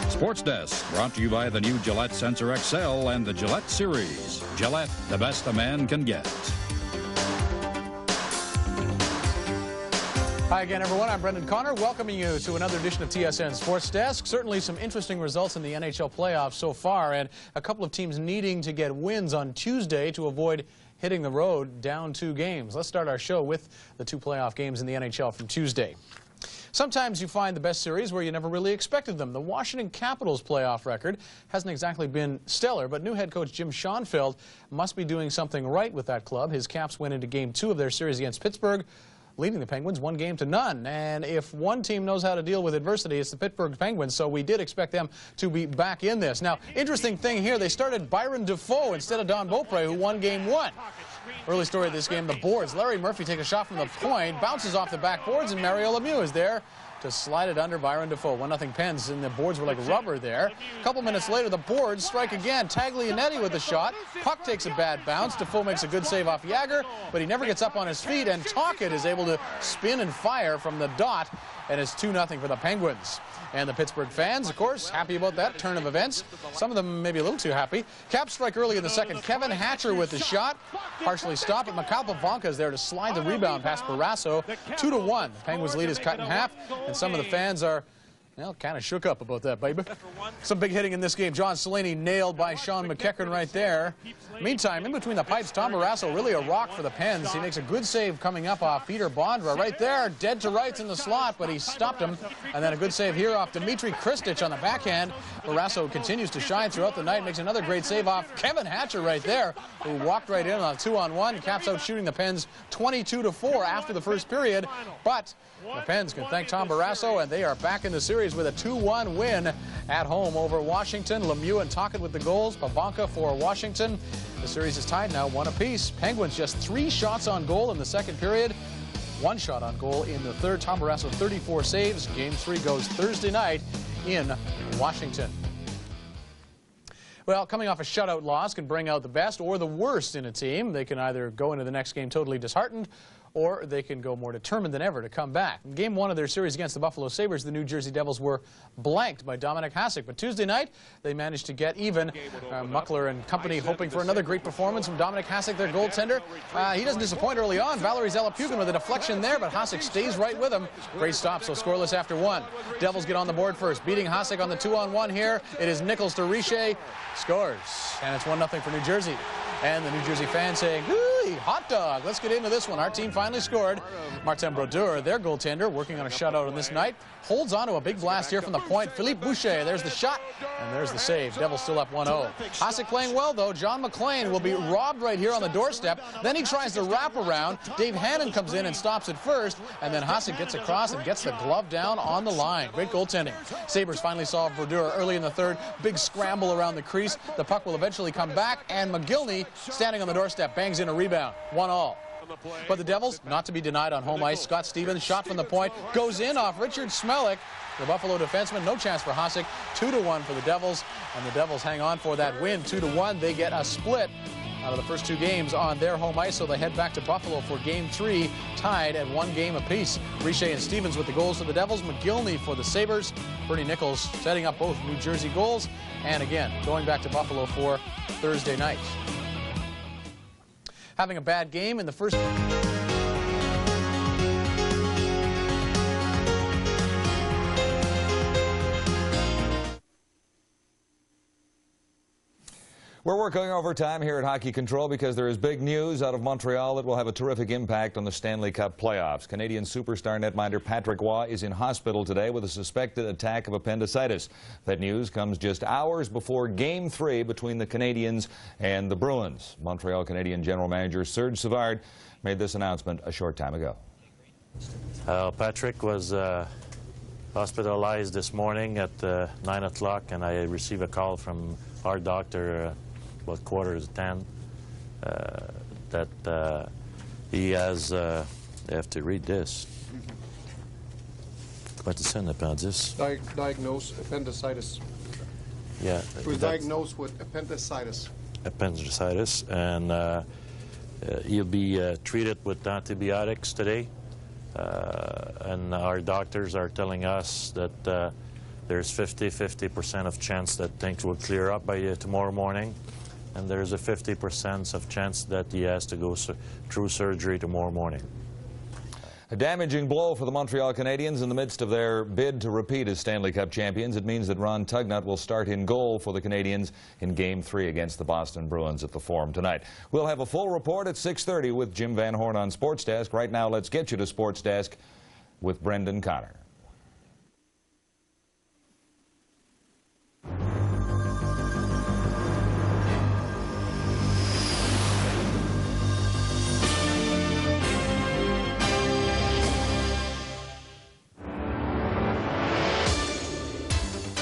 Sports Desk, brought to you by the new Gillette Sensor XL and the Gillette Series. Gillette, the best a man can get. Hi again, everyone. I'm Brendan Connor, welcoming you to another edition of TSN Sports Desk. Certainly some interesting results in the NHL playoffs so far, and a couple of teams needing to get wins on Tuesday to avoid hitting the road down 2 games. Let's start our show with the 2 playoff games in the NHL from Tuesday. Sometimes you find the best series where you never really expected them. The Washington Capitals playoff record hasn't exactly been stellar, but new head coach Jim Schoenfeld must be doing something right with that club. His Caps went into Game 2 of their series against Pittsburgh, leading the Penguins 1-0. And if one team knows how to deal with adversity, it's the Pittsburgh Penguins, so we did expect them to be back in this. Now, interesting thing here, they started Byron Defoe instead of Don Beaupre, who won Game 1. Early story of this game, the boards. Larry Murphy takes a shot from the point, bounces off the backboards, and Mario Lemieux is there to slide it under Byron Defoe. 1-0 Pens, and the boards were like rubber there. A couple minutes later, the boards strike again. Taglianetti with the shot. Puck takes a bad bounce. Defoe makes a good save off Jagger, but he never gets up on his feet, and Tocchet is able to spin and fire from the dot and it's 2-0 for the Penguins. And the Pittsburgh fans, of course, happy about that turn of events. Some of them maybe a little too happy. Cap strike early in the second. Kevin Hatcher with the shot. Partially stopped, but Mikhail Pivonka is there to slide the rebound past Barrasso. 2-1. The Penguins' lead is cut in half, and some of the fans are, well, kind of shook up about that, baby. Some big hitting in this game. John Delaney nailed by Sean McEachern right there. Meantime, in between the pipes, Tom Barrasso, really a rock for the Pens. He makes a good save coming up off Peter Bondra right there, dead to rights in the slot, but he stopped him. And then a good save here off Dmitry Kristich on the backhand. Barrasso continues to shine throughout the night, makes another great save off Kevin Hatcher right there, who walked right in on a 2-on-1, caps out shooting the Pens 22-4 after the first period. But the Pens can thank Tom Barrasso, and they are back in the series with a 2-1 win at home over Washington. Lemieux and Tocchet with the goals. Pivonka for Washington. The series is tied now, 1 apiece. Penguins just 3 shots on goal in the second period. 1 shot on goal in the third. Tom Barrasso 34 saves. Game 3 goes Thursday night in Washington. Well, coming off a shutout loss can bring out the best or the worst in a team. They can either go into the next game totally disheartened, or they can go more determined than ever to come back. In Game 1 of their series against the Buffalo Sabres, the New Jersey Devils were blanked by Dominik Hasek. But Tuesday night, they managed to get even. Muckler and company hoping for another great performance from Dominik Hasek, their goaltender. He doesn't disappoint early on. Valery Zalapugin with a deflection there, but Hasek stays right with him. Great stop, so scoreless after 1. Devils get on the board first, beating Hasek on the 2-on-1 here. It is Nichols to Richer. Scores. And it's 1-0 for New Jersey. And the New Jersey fans saying, "Ooh, hot dog." Let's get into this one. Our team finally scored. Martin Brodeur, their goaltender, working on a shutout on this night, holds on to a big blast here from the point. Philippe Boucher, there's the shot, and there's the save. Devils still up 1-0. Hasek playing well, though. John McLean will be robbed right here on the doorstep. Then he tries to wrap around. Dave Hannon comes in and stops it first, and then Hasek gets across and gets the glove down on the line. Great goaltending. Sabres finally saw Brodeur early in the third. Big scramble around the crease. The puck will eventually come back, and McGillney, standing on the doorstep, bangs in a rebound. 1-1. But the Devils, not to be denied on home ice. Scott Stevens, shot from the point, goes in off Richard Smelik, the Buffalo defenseman. No chance for Hasek. 2-1 for the Devils, and the Devils hang on for that win. 2-1. They get a split out of the first 2 games on their home ice, so they head back to Buffalo for Game 3, tied at 1 game apiece. Richer and Stevens with the goals for the Devils. McGillney for the Sabres. Bernie Nichols setting up both New Jersey goals, and again, going back to Buffalo for Thursday night. Having a bad game in the first... We're working overtime here at Hockey Control because there is big news out of Montreal that will have a terrific impact on the Stanley Cup playoffs. Canadian superstar netminder Patrick Roy is in hospital today with a suspected attack of appendicitis. That news comes just hours before Game 3 between the Canadiens and the Bruins. Montreal Canadian General Manager Serge Savard made this announcement a short time ago. Patrick was hospitalized this morning at 9 o'clock, and I received a call from our doctor about 9:45 that he has, I have to read this. What's it say, appendix? Diagnosed appendicitis. Yeah. He was diagnosed with appendicitis. Appendicitis, and he'll be treated with antibiotics today. And our doctors are telling us that there's 50% of chance that things will clear up by tomorrow morning, and there's a 50% of chance that he has to go through surgery tomorrow morning. A damaging blow for the Montreal Canadiens in the midst of their bid to repeat as Stanley Cup champions. It means that Ron Tugnutt will start in goal for the Canadiens in Game 3 against the Boston Bruins at the Forum tonight. We'll have a full report at 6:30 with Jim Van Horn on Sports Desk. Right now, let's get you to Sports Desk with Brendan Connor.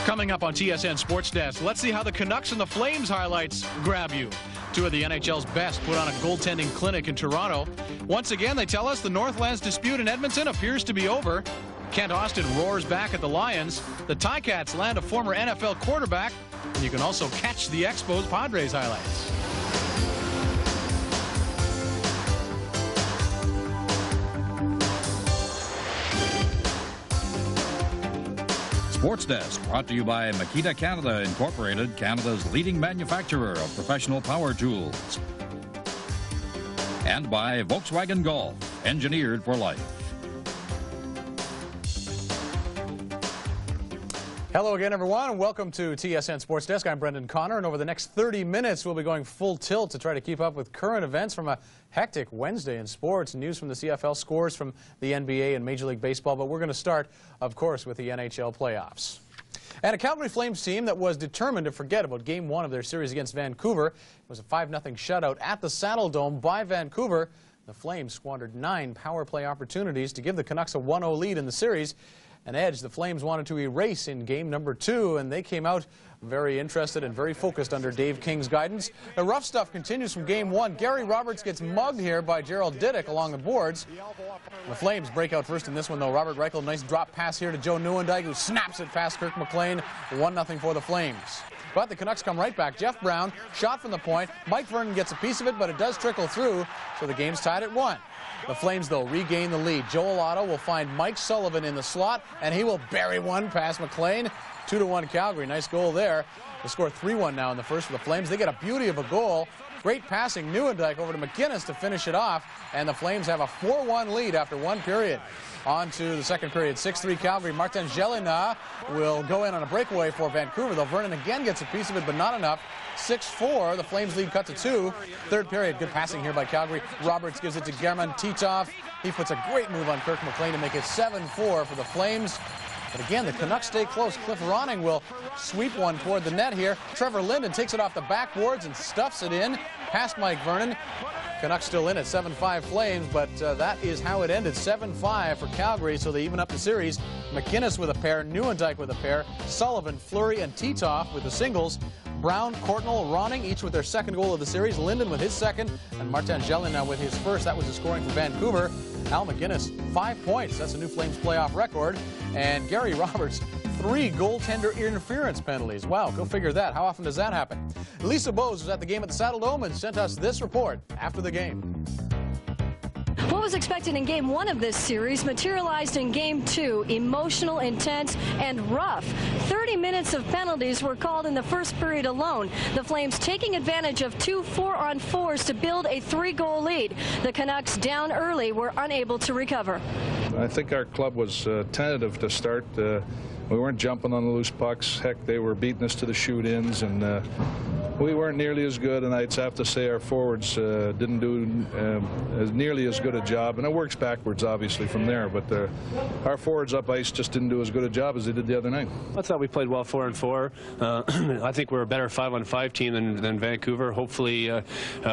Coming up on TSN Sports Desk, let's see how the Canucks and the Flames highlights grab you. 2 of the NHL's best put on a goaltending clinic in Toronto. Once again, they tell us the Northlands dispute in Edmonton appears to be over. Kent Austin roars back at the Lions. The Ticats land a former NFL quarterback. And you can also catch the Expos Padres highlights. Sports Desk brought to you by Makita Canada Incorporated, Canada's leading manufacturer of professional power tools. And by Volkswagen Golf, engineered for life. Hello again, everyone, and welcome to TSN Sports Desk. I'm Brendan Connor, and over the next 30 minutes, we'll be going full tilt to try to keep up with current events from a hectic Wednesday in sports. News from the CFL, scores from the NBA and Major League Baseball, but we're going to start, of course, with the NHL playoffs. And a Calgary Flames team that was determined to forget about Game 1 of their series against Vancouver. It was a 5-0 shutout at the Saddle Dome by Vancouver. The Flames squandered 9 power play opportunities to give the Canucks a 1-0 lead in the series. An edge the Flames wanted to erase in game number 2, and they came out very interested and very focused under Dave King's guidance. The rough stuff continues from game 1. Gary Roberts gets mugged here by Gerald Diduck along the boards. The Flames break out first in this one, though. Robert Reichel, nice drop pass here to Joe Nieuwendyk, who snaps it past Kirk McLean. 1-0 for the Flames. But the Canucks come right back. Jeff Brown, shot from the point. Mike Vernon gets a piece of it, but it does trickle through, so the game's tied at 1. The Flames, though, regain the lead. Joel Otto will find Mike Sullivan in the slot, and he will bury one past McLean. 2-1 Calgary. Nice goal there. They score 3-1 now in the first for the Flames. They get a beauty of a goal. Great passing. Nieuwendyk over to McGinnis to finish it off, and the Flames have a 4-1 lead after 1 period. On to the second period. 6-3 Calgary. Martin Jelena will go in on a breakaway for Vancouver, though Vernon again gets a piece of it, but not enough. 6-4. The Flames lead cut to 2. Third period. Good passing here by Calgary. Roberts gives it to German Titov. He puts a great move on Kirk McLean to make it 7-4 for the Flames. But again, the Canucks stay close. Cliff Ronning will sweep one toward the net here. Trevor Linden takes it off the backboards and stuffs it in past Mike Vernon. Canucks still in at 7-5 Flames, but that is how it ended. 7-5 for Calgary, so they even up the series. McGinnis with a pair, Nieuwendyk with a pair, Sullivan, Fleury, and Titov with the singles. Brown, Courtnall, Ronning, each with their second goal of the series. Linden with his second, and Martin Jelena with his first. That was the scoring for Vancouver. Al McGinnis, 5 points. That's a new Flames playoff record. And Gary Roberts, 3 goaltender interference penalties. Wow, go figure that. How often does that happen? Lisa Bose was at the game at the Saddle Dome and sent us this report after the game. What was expected in Game 1 of this series materialized in Game 2. Emotional, intense, and rough. 30 minutes of penalties were called in the first period alone. The Flames taking advantage of 2 4-on-4s to build a 3-goal lead. The Canucks, down early, were unable to recover. I think our club was tentative to start. We weren't jumping on the loose pucks. Heck, they were beating us to the shoot-ins, and we weren't nearly as good, and I'd have to say our forwards didn't do as nearly as good a job, and it works backwards, obviously, from there, but our forwards up ice just didn't do as good a job as they did the other night. I thought we played well 4-on-4. I think we're a better 5-on-5 team than Vancouver. Hopefully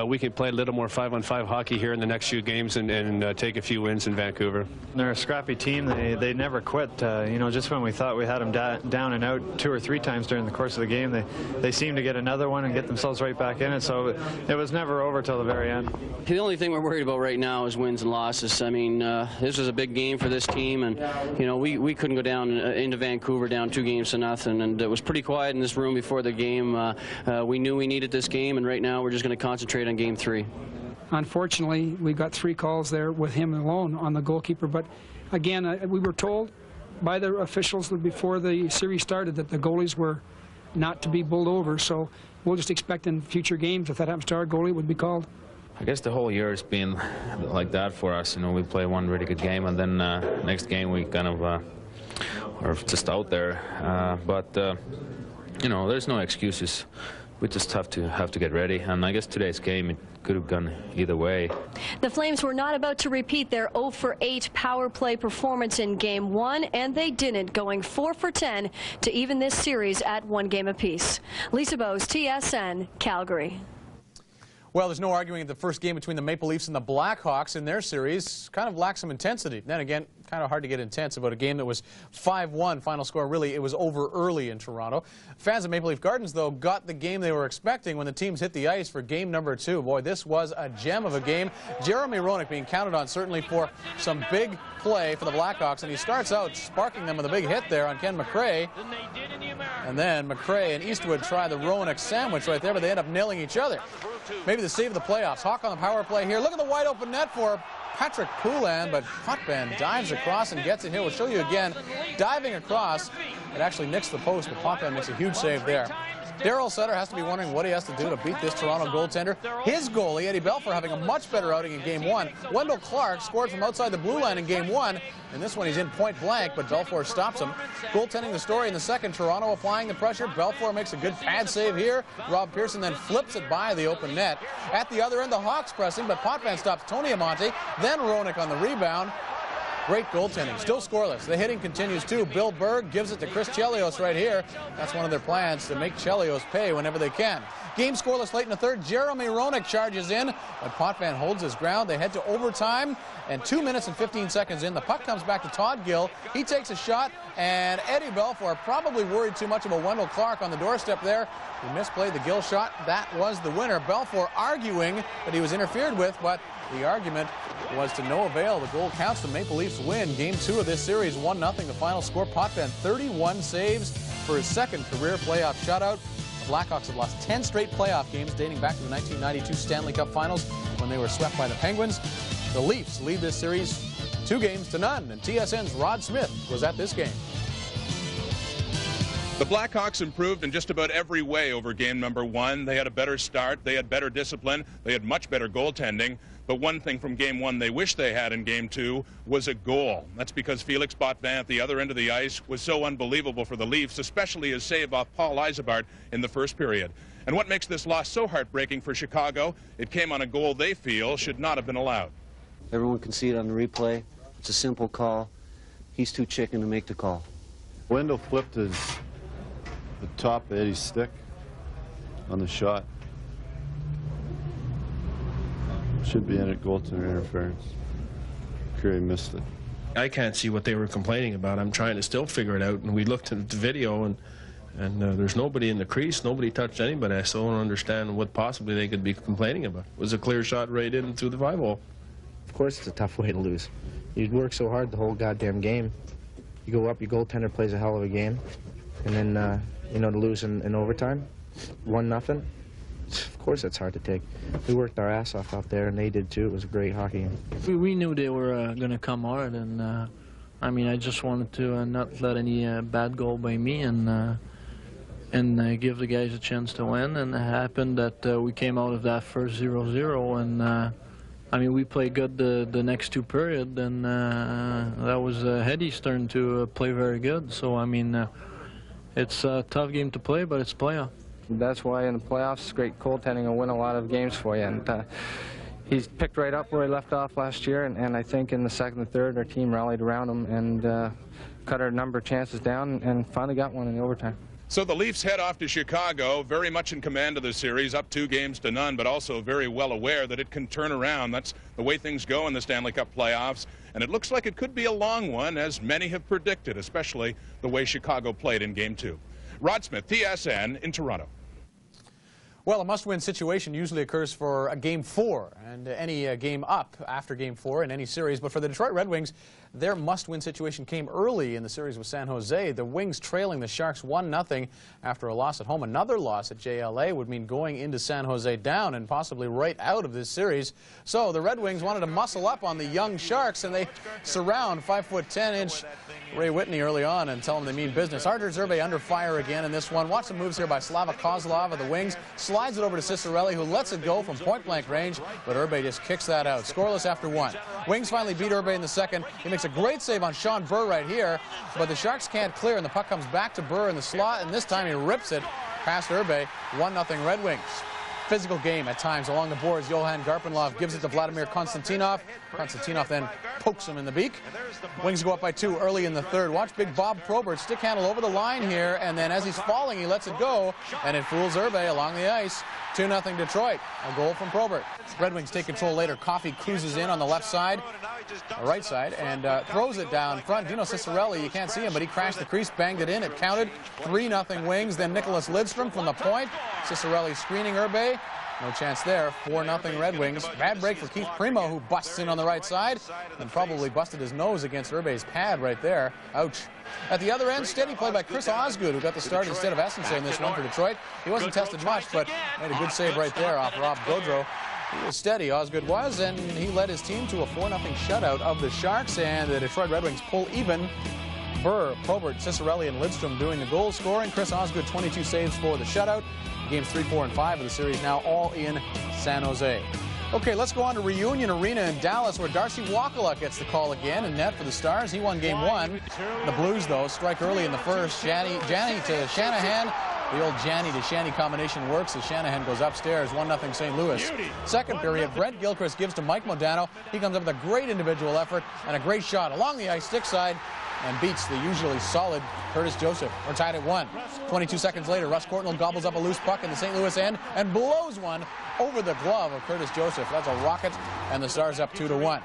we can play a little more 5-on-5 hockey here in the next few games and take a few wins in Vancouver. They're a scrappy team. They never quit. You know, just when we thought we had them down and out 2 or 3 times during the course of the game, they seem to get another one and get themselves right back in it, so it was never over till the very end. The only thing we're worried about right now is wins and losses. I mean, this was a big game for this team, and you know, we couldn't go down into Vancouver down 2-0, and it was pretty quiet in this room before the game. We knew we needed this game, and right now we're just going to concentrate on Game 3. Unfortunately, we got 3 calls there with him alone on the goalkeeper, but again, we were told by the officials before the series started that the goalies were not to be bowled over, so we'll just expect in future games, if that happens to our goalie, it would be called. I guess the whole year has been like that for us. You know, we play one really good game, and then next game we kind of are just out there. But you know, there's no excuses. We just have to get ready, and I guess today's game, it could have gone either way. The Flames were not about to repeat their 0-for-8 power play performance in Game 1, and they didn't, going 4-for-10 to even this series at 1 game apiece. Lisa Bose, TSN, Calgary. Well, there's no arguing the first game between the Maple Leafs and the Blackhawks in their series kind of lacked some intensity. Then again, kind of hard to get intense about a game that was 5-1 final score. Really, it was over early in Toronto. Fans of Maple Leaf Gardens, though, got the game they were expecting when the teams hit the ice for game number 2. Boy, this was a gem of a game. Jeremy Roenick being counted on certainly for some big play for the Blackhawks, and he starts out sparking them with a big hit there on Ken McRae. And then McRae and Eastwood try the Roenick sandwich right there, but they end up nailing each other. Maybe the save of the playoffs. Hawk on the power play here. Look at the wide open net for Patrick Poulin, but Potvin dives across and gets it here. We'll show you again. Diving across, it actually nicks the post, but Potvin makes a huge save there. Darryl Sutter has to be wondering what he has to do to beat this Toronto goaltender. His goalie, Eddie Belfour, having a much better outing in Game 1. Wendell Clark scored from outside the blue line in Game 1. And this one he's in point blank, but Belfour stops him. Goaltending the story in the second, Toronto applying the pressure. Belfour makes a good pad save here. Rob Pearson then flips it by the open net. At the other end, the Hawks pressing, but Potvin stops Tony Amonte. Then Roenick on the rebound. Great goaltending, still scoreless. The hitting continues too. Bill Berg gives it to Chris Chelios right here. That's one of their plans, to make Chelios pay whenever they can. Game scoreless late in the third. Jeremy Roenick charges in, but Potvin holds his ground. They head to overtime, and 2 minutes and 15 seconds in, the puck comes back to Todd Gill. He takes a shot, and Eddie Belfour probably worried too much about Wendell Clark on the doorstep there. He misplayed the Gill shot. That was the winner. Belfour arguing that he was interfered with, but the argument was to no avail. The goal counts. The Maple Leafs win Game 2 of this series, 1-0. The final score. Potvin 31 saves for his second career playoff shutout. The Blackhawks have lost 10 straight playoff games dating back to the 1992 Stanley Cup Finals when they were swept by the Penguins. The Leafs lead this series 2-0, and TSN's Rod Smith was at this game. The Blackhawks improved in just about every way over game number 1. They had a better start, they had better discipline, they had much better goaltending. But one thing from Game 1 they wish they had in Game 2 was a goal. That's because Felix Potvin at the other end of the ice was so unbelievable for the Leafs, especially his save off Paul Yzerbark in the first period. And what makes this loss so heartbreaking for Chicago, it came on a goal they feel should not have been allowed. Everyone can see it on the replay. It's a simple call. He's too chicken to make the call. Wendell flipped the top of Eddie's stick on the shot. Should be in it, goaltender interference. Curry missed it. I can't see what they were complaining about. I'm trying to still figure it out. And we looked at the video, and there's nobody in the crease. Nobody touched anybody. I still don't understand what possibly they could be complaining about. It was a clear shot right in through the 5-hole. Of course, it's a tough way to lose. You work so hard the whole goddamn game. You go up, your goaltender plays a hell of a game, and then to lose in overtime, 1-0. Of course, it's hard to take. We worked our ass off out there, and they did too. It was a great hockey game. We knew they were going to come hard, and I just wanted to not let any bad goal by me, and give the guys a chance to win. And it happened that we came out of that first 0-0, and we played good the next two periods, and that was Heddy's turn to play very good. So it's a tough game to play, but it's playoff. That's why in the playoffs, great goaltending will win a lot of games for you. And he's picked right up where he left off last year, and I think in the second and third, our team rallied around him and cut our number of chances down and finally got one in the overtime. So the Leafs head off to Chicago, very much in command of the series, up 2-0, but also very well aware that it can turn around. That's the way things go in the Stanley Cup playoffs, and it looks like it could be a long one, as many have predicted, especially the way Chicago played in Game 2. Rod Smith, TSN, in Toronto. Well, a must-win situation usually occurs for a Game 4 and any game up after Game 4 in any series. But for the Detroit Red Wings, their must-win situation came early in the series with San Jose. The Wings trailing the Sharks 1-0 after a loss at home. Another loss at JLA would mean going into San Jose down and possibly right out of this series. So the Red Wings wanted to muscle up on the young Sharks, and they surround 5'10" Ray Whitney early on and tell him they mean business. Artur Zerbe under fire again in this one. Watch the moves here by Slava Kozlov of the Wings. Slides it over to Cicerelli, who lets it go from point-blank range, but Urbe just kicks that out. Scoreless after one. Wings finally beat Urbe in the second. He makes a great save on Sean Burr right here, but the Sharks can't clear, and the puck comes back to Burr in the slot, and this time he rips it past Urbe. 1-0 Red Wings. Physical game at times along the boards. Johan Garpenlov gives it to Vladimir Konstantinov. Konstantinov then pokes him in the beak. Wings go up by 2 early in the third. Watch big Bob Probert stick handle over the line here, and then as he's falling, he lets it go, and it fools Urbe along the ice. 2-0 Detroit. A goal from Probert. Red Wings take control later. Coffey cruises in on the left side, right side, and throws it down front. Dino Cicerelli, you can't see him, but he crashed the crease, banged it in. It counted. 3-0 Wings. Then Nicholas Lidstrom from the point. Cicerelli screening Urbe. No chance there. 4-0 Red Wings. Bad break for Keith Primo, who busts in on the right side and probably busted his nose against Urbe's pad right there. Ouch. At the other end, steady play by Chris Osgood, who got the start instead of Estenson in this one for Detroit. He wasn't tested much, but made a good save right there off Rob Gaudreau. He was steady, Osgood was, and he led his team to a 4-0 shutout of the Sharks, and the Detroit Red Wings pull even. Burr, Probert, Cicerelli, and Lidstrom doing the goal scoring. Chris Osgood, 22 saves for the shutout. Games 3, 4, and 5 of the series now all in San Jose. Okay, let's go on to Reunion Arena in Dallas, where Darcy Wakaluk gets the call again in net for the Stars. He won Game 1. The Blues, though, strike early in the first. Janny to Shanahan. The old Janny to Shanny combination works as Shanahan goes upstairs. 1-0 St. Louis. Second period, Brent Gilchrist gives to Mike Modano. He comes up with a great individual effort and a great shot along the ice stick side and beats the usually solid Curtis Joseph. We're tied at 1. 22 seconds later, Russ Courtnall gobbles up a loose puck in the St. Louis end and blows one over the glove of Curtis Joseph. That's a rocket, and the Stars up 2-1.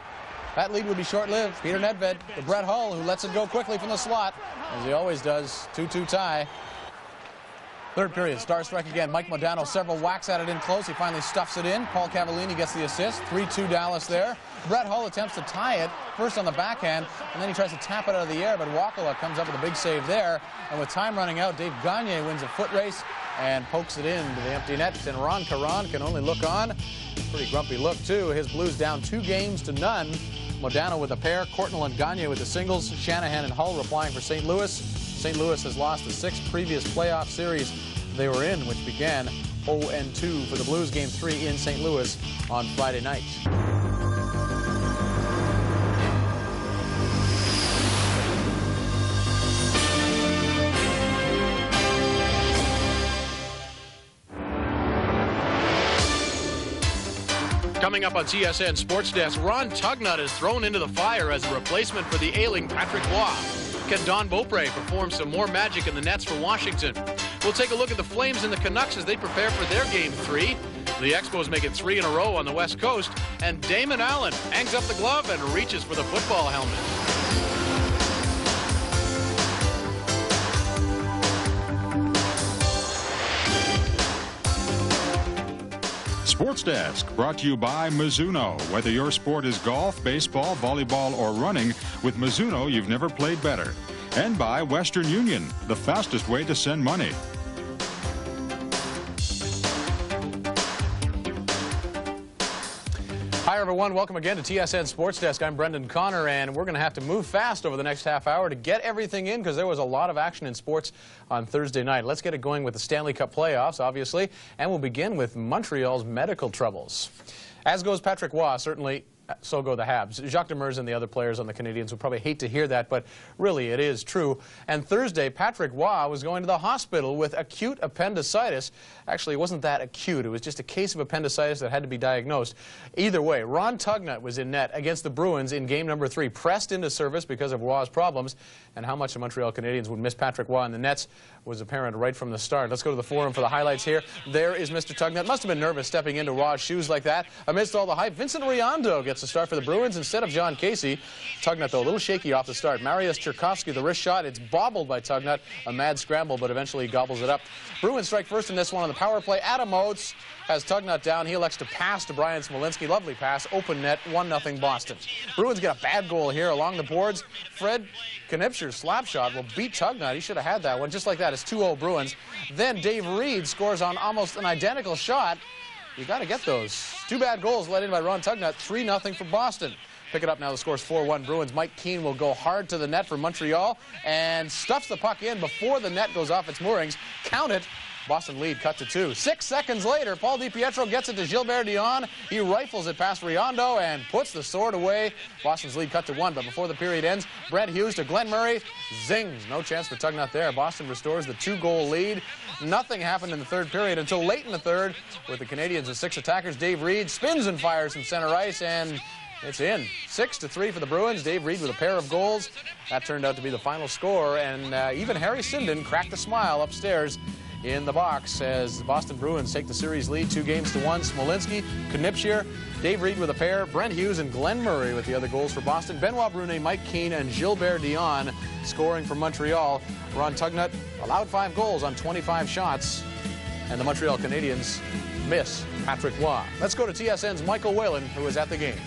That lead would be short-lived. Peter Nedved to Brett Hull, who lets it go quickly from the slot, as he always does. 2-2 tie. Third period, Stars strike again. Mike Modano, several whacks at it in close. He finally stuffs it in. Paul Cavallini gets the assist. 3-2 Dallas there. Brett Hull attempts to tie it, first on the backhand, and then he tries to tap it out of the air, but Wakaluk comes up with a big save there. And with time running out, Dave Gagne wins a foot race and pokes it into the empty net. And Ron Caron can only look on. Pretty grumpy look, too. His Blues down 2-0. Modano with a pair, Courtnall and Gagne with the singles, Shanahan and Hull replying for St. Louis. St. Louis has lost the 6 previous playoff series they were in, which began 0-2 for the Blues. Game 3 in St. Louis on Friday night. Coming up on TSN Sports Desk, Ron Tugnut is thrown into the fire as a replacement for the ailing Patrick Roy. Can Don Beaupre perform some more magic in the nets for Washington? We'll take a look at the Flames and the Canucks as they prepare for their Game 3. The Expos make it 3 in a row on the West Coast, and Damon Allen hangs up the glove and reaches for the football helmet. Sports Desk, brought to you by Mizuno. Whether your sport is golf, baseball, volleyball, or running, with Mizuno you've never played better. And by Western Union, the fastest way to send money. Hi, everyone. Welcome again to TSN Sports Desk. I'm Brendan Connor, and we're going to have to move fast over the next half hour to get everything in because there was a lot of action in sports on Thursday night. Let's get it going with the Stanley Cup playoffs, obviously, and we'll begin with Montreal's medical troubles. As goes Patrick Roy, certainly. So go the Habs. Jacques Demers and the other players on the Canadiens would probably hate to hear that, but really it is true. And Thursday, Patrick Roy was going to the hospital with acute appendicitis. Actually, it wasn't that acute. It was just a case of appendicitis that had to be diagnosed. Either way, Ron Tugnut was in net against the Bruins in game number 3, pressed into service because of Roy's problems. And how much the Montreal Canadiens would miss Patrick Roy in the nets was apparent right from the start. Let's go to the forum for the highlights here. There is Mr. Tugnut. Must have been nervous stepping into Roy's shoes like that. Amidst all the hype, Vincent Riondo gets the start for the Bruins instead of John Casey. Tugnut, though, a little shaky off the start. Mariusz Czerkowski, the wrist shot. It's bobbled by Tugnut. A mad scramble, but eventually he gobbles it up. Bruins strike first in this one on the power play. Adam Oates has Tugnut down. He elects to pass to Brian Smolinski. Lovely pass. Open net. 1-0 Boston. Bruins get a bad goal here along the boards. Fred Knipscher's slap shot will beat Tugnut. He should have had that one. Just like that, it's 2-0 Bruins. Then Dave Reed scores on almost an identical shot. You got to get those. 2 bad goals let in by Ron Tugnut. 3-0 for Boston. Pick it up now. The score's 4-1 Bruins. Mike Keane will go hard to the net for Montreal and stuffs the puck in before the net goes off its moorings. Count it. Boston lead cut to 2. 6 seconds later, Paul DiPietro gets it to Gilbert Dion. He rifles it past Riondo and puts the sword away. Boston's lead cut to 1, but before the period ends, Brent Hughes to Glenn Murray. Zings. No chance for Tugnut there. Boston restores the 2-goal lead. Nothing happened in the third period until late in the third with the Canadiens with 6 attackers. Dave Reed spins and fires from center ice, and it's in. 6-3 for the Bruins. Dave Reed with a pair of goals. That turned out to be the final score, and even Harry Sinden cracked a smile upstairs in the box as the Boston Bruins take the series lead 2-1. Smolinski, Knipscher, Dave Reed with a pair, Brent Hughes and Glenn Murray with the other goals for Boston. Benoit Brunet, Mike Keane, and Gilbert Dion scoring for Montreal. Ron Tugnut allowed 5 goals on 25 shots, and the Montreal Canadiens miss Patrick Roy. Let's go to TSN's Michael Whalen, who was at the game.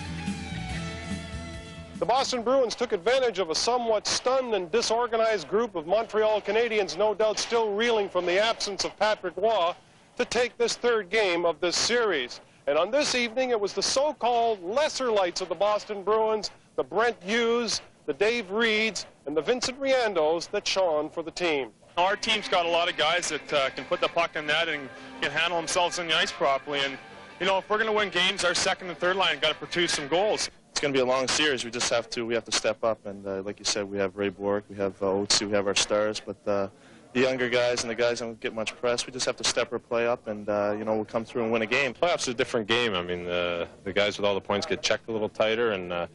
The Boston Bruins took advantage of a somewhat stunned and disorganized group of Montreal Canadiens, no doubt still reeling from the absence of Patrick Roy, to take this third game of this series. And on this evening, it was the so-called lesser lights of the Boston Bruins, the Brent Hughes, the Dave Reeds, and the Vincent Riendos that shone for the team. Our team's got a lot of guys that can put the puck in net and can handle themselves on the ice properly. And, you know, if we're going to win games, our second and third line got to produce some goals. It's going to be a long series. We just have to step up. And like you said, we have Ray Bork, we have Otsu, we have our stars. But the younger guys and the guys that don't get much press, we just have to step our play up and, you know, we'll come through and win a game. Playoffs is a different game. I mean, the guys with all the points get checked a little tighter, and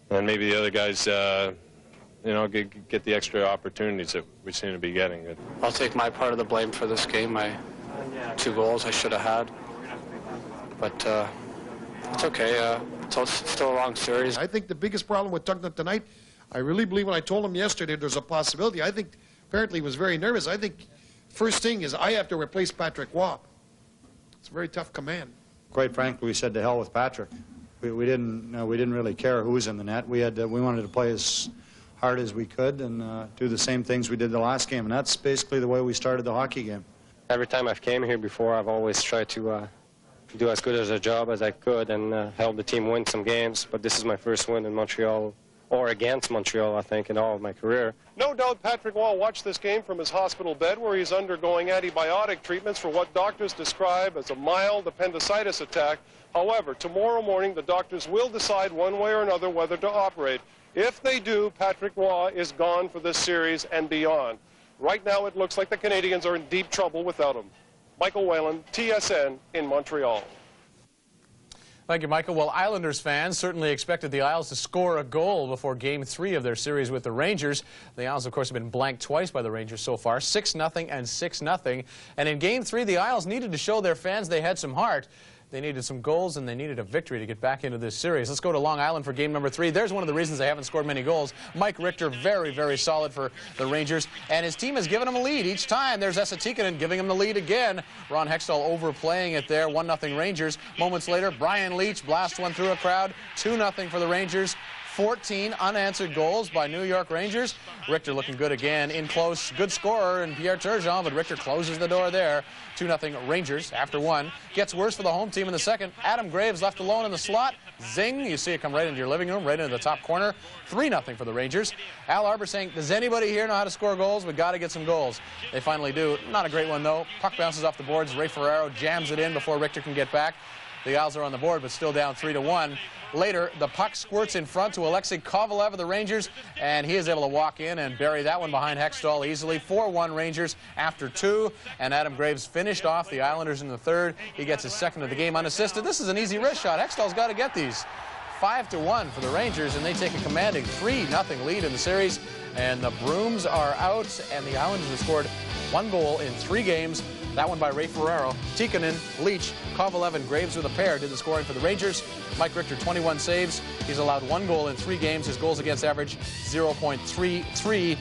maybe the other guys, you know, get the extra opportunities that we seem to be getting. I'll take my part of the blame for this game. My 2 goals I should have had. But it's okay. It's still a long series. I think the biggest problem with Tugnutt tonight, I really believe when I told him yesterday there's a possibility, I think apparently he was very nervous. I think first thing is I have to replace Patrick Waugh. It's a very tough command. Quite frankly, we said to hell with Patrick. We didn't really care who was in the net. We wanted to play as hard as we could and do the same things we did the last game, and that's basically the way we started the hockey game. Every time I've came here before, I've always tried to do as good as a job as I could and help the team win some games, but this is my first win in Montreal, or against Montreal, I think, in all of my career. No doubt Patrick Waugh watched this game from his hospital bed where he's undergoing antibiotic treatments for what doctors describe as a mild appendicitis attack. However, tomorrow morning the doctors will decide one way or another whether to operate. If they do, Patrick Waugh is gone for this series and beyond. Right now it looks like the Canadians are in deep trouble without him. Michael Whalen, TSN in Montreal. Thank you, Michael. Well, Islanders fans certainly expected the Isles to score a goal before Game 3 of their series with the Rangers. The Isles, of course, have been blanked twice by the Rangers so far, 6-0 and 6-0. And in Game 3, the Isles needed to show their fans they had some heart. They needed some goals, and they needed a victory to get back into this series. Let's go to Long Island for game number 3. There's one of the reasons they haven't scored many goals. Mike Richter, very, very solid for the Rangers, and his team has given him a lead each time. There's Esa Tikkanen giving him the lead again. Ron Hextall overplaying it there, 1-0 Rangers. Moments later, Brian Leetch blasts one through a crowd, 2-0 for the Rangers. 14 unanswered goals by New York Rangers. Richter looking good again, in close, good scorer in Pierre Turgeon, but Richter closes the door there. 2-0 Rangers after 1. Gets worse for the home team in the second. Adam Graves left alone in the slot. Zing, you see it come right into your living room, right into the top corner. 3-0 for the Rangers. Al Arbor saying, does anybody here know how to score goals? We got to get some goals. They finally do. Not a great one, though. Puck bounces off the boards. Ray Ferraro jams it in before Richter can get back. The Isles are on the board, but still down 3-1. Later, the puck squirts in front to Alexei Kovalev of the Rangers, and he is able to walk in and bury that one behind Hextall easily. 4-1 Rangers after 2, and Adam Graves finished off the Islanders in the third. He gets his second of the game unassisted. This is an easy wrist shot. Hextall's got to get these. 5-1 for the Rangers, and they take a commanding 3-0 lead in the series. And the Brooms are out, and the Islanders have scored 1 goal in 3 games. That one by Ray Ferraro. Tikkanen, Leetch, Kovalev, and Graves with a pair did the scoring for the Rangers. Mike Richter, 21 saves. He's allowed 1 goal in 3 games. His goals against average, 0.33.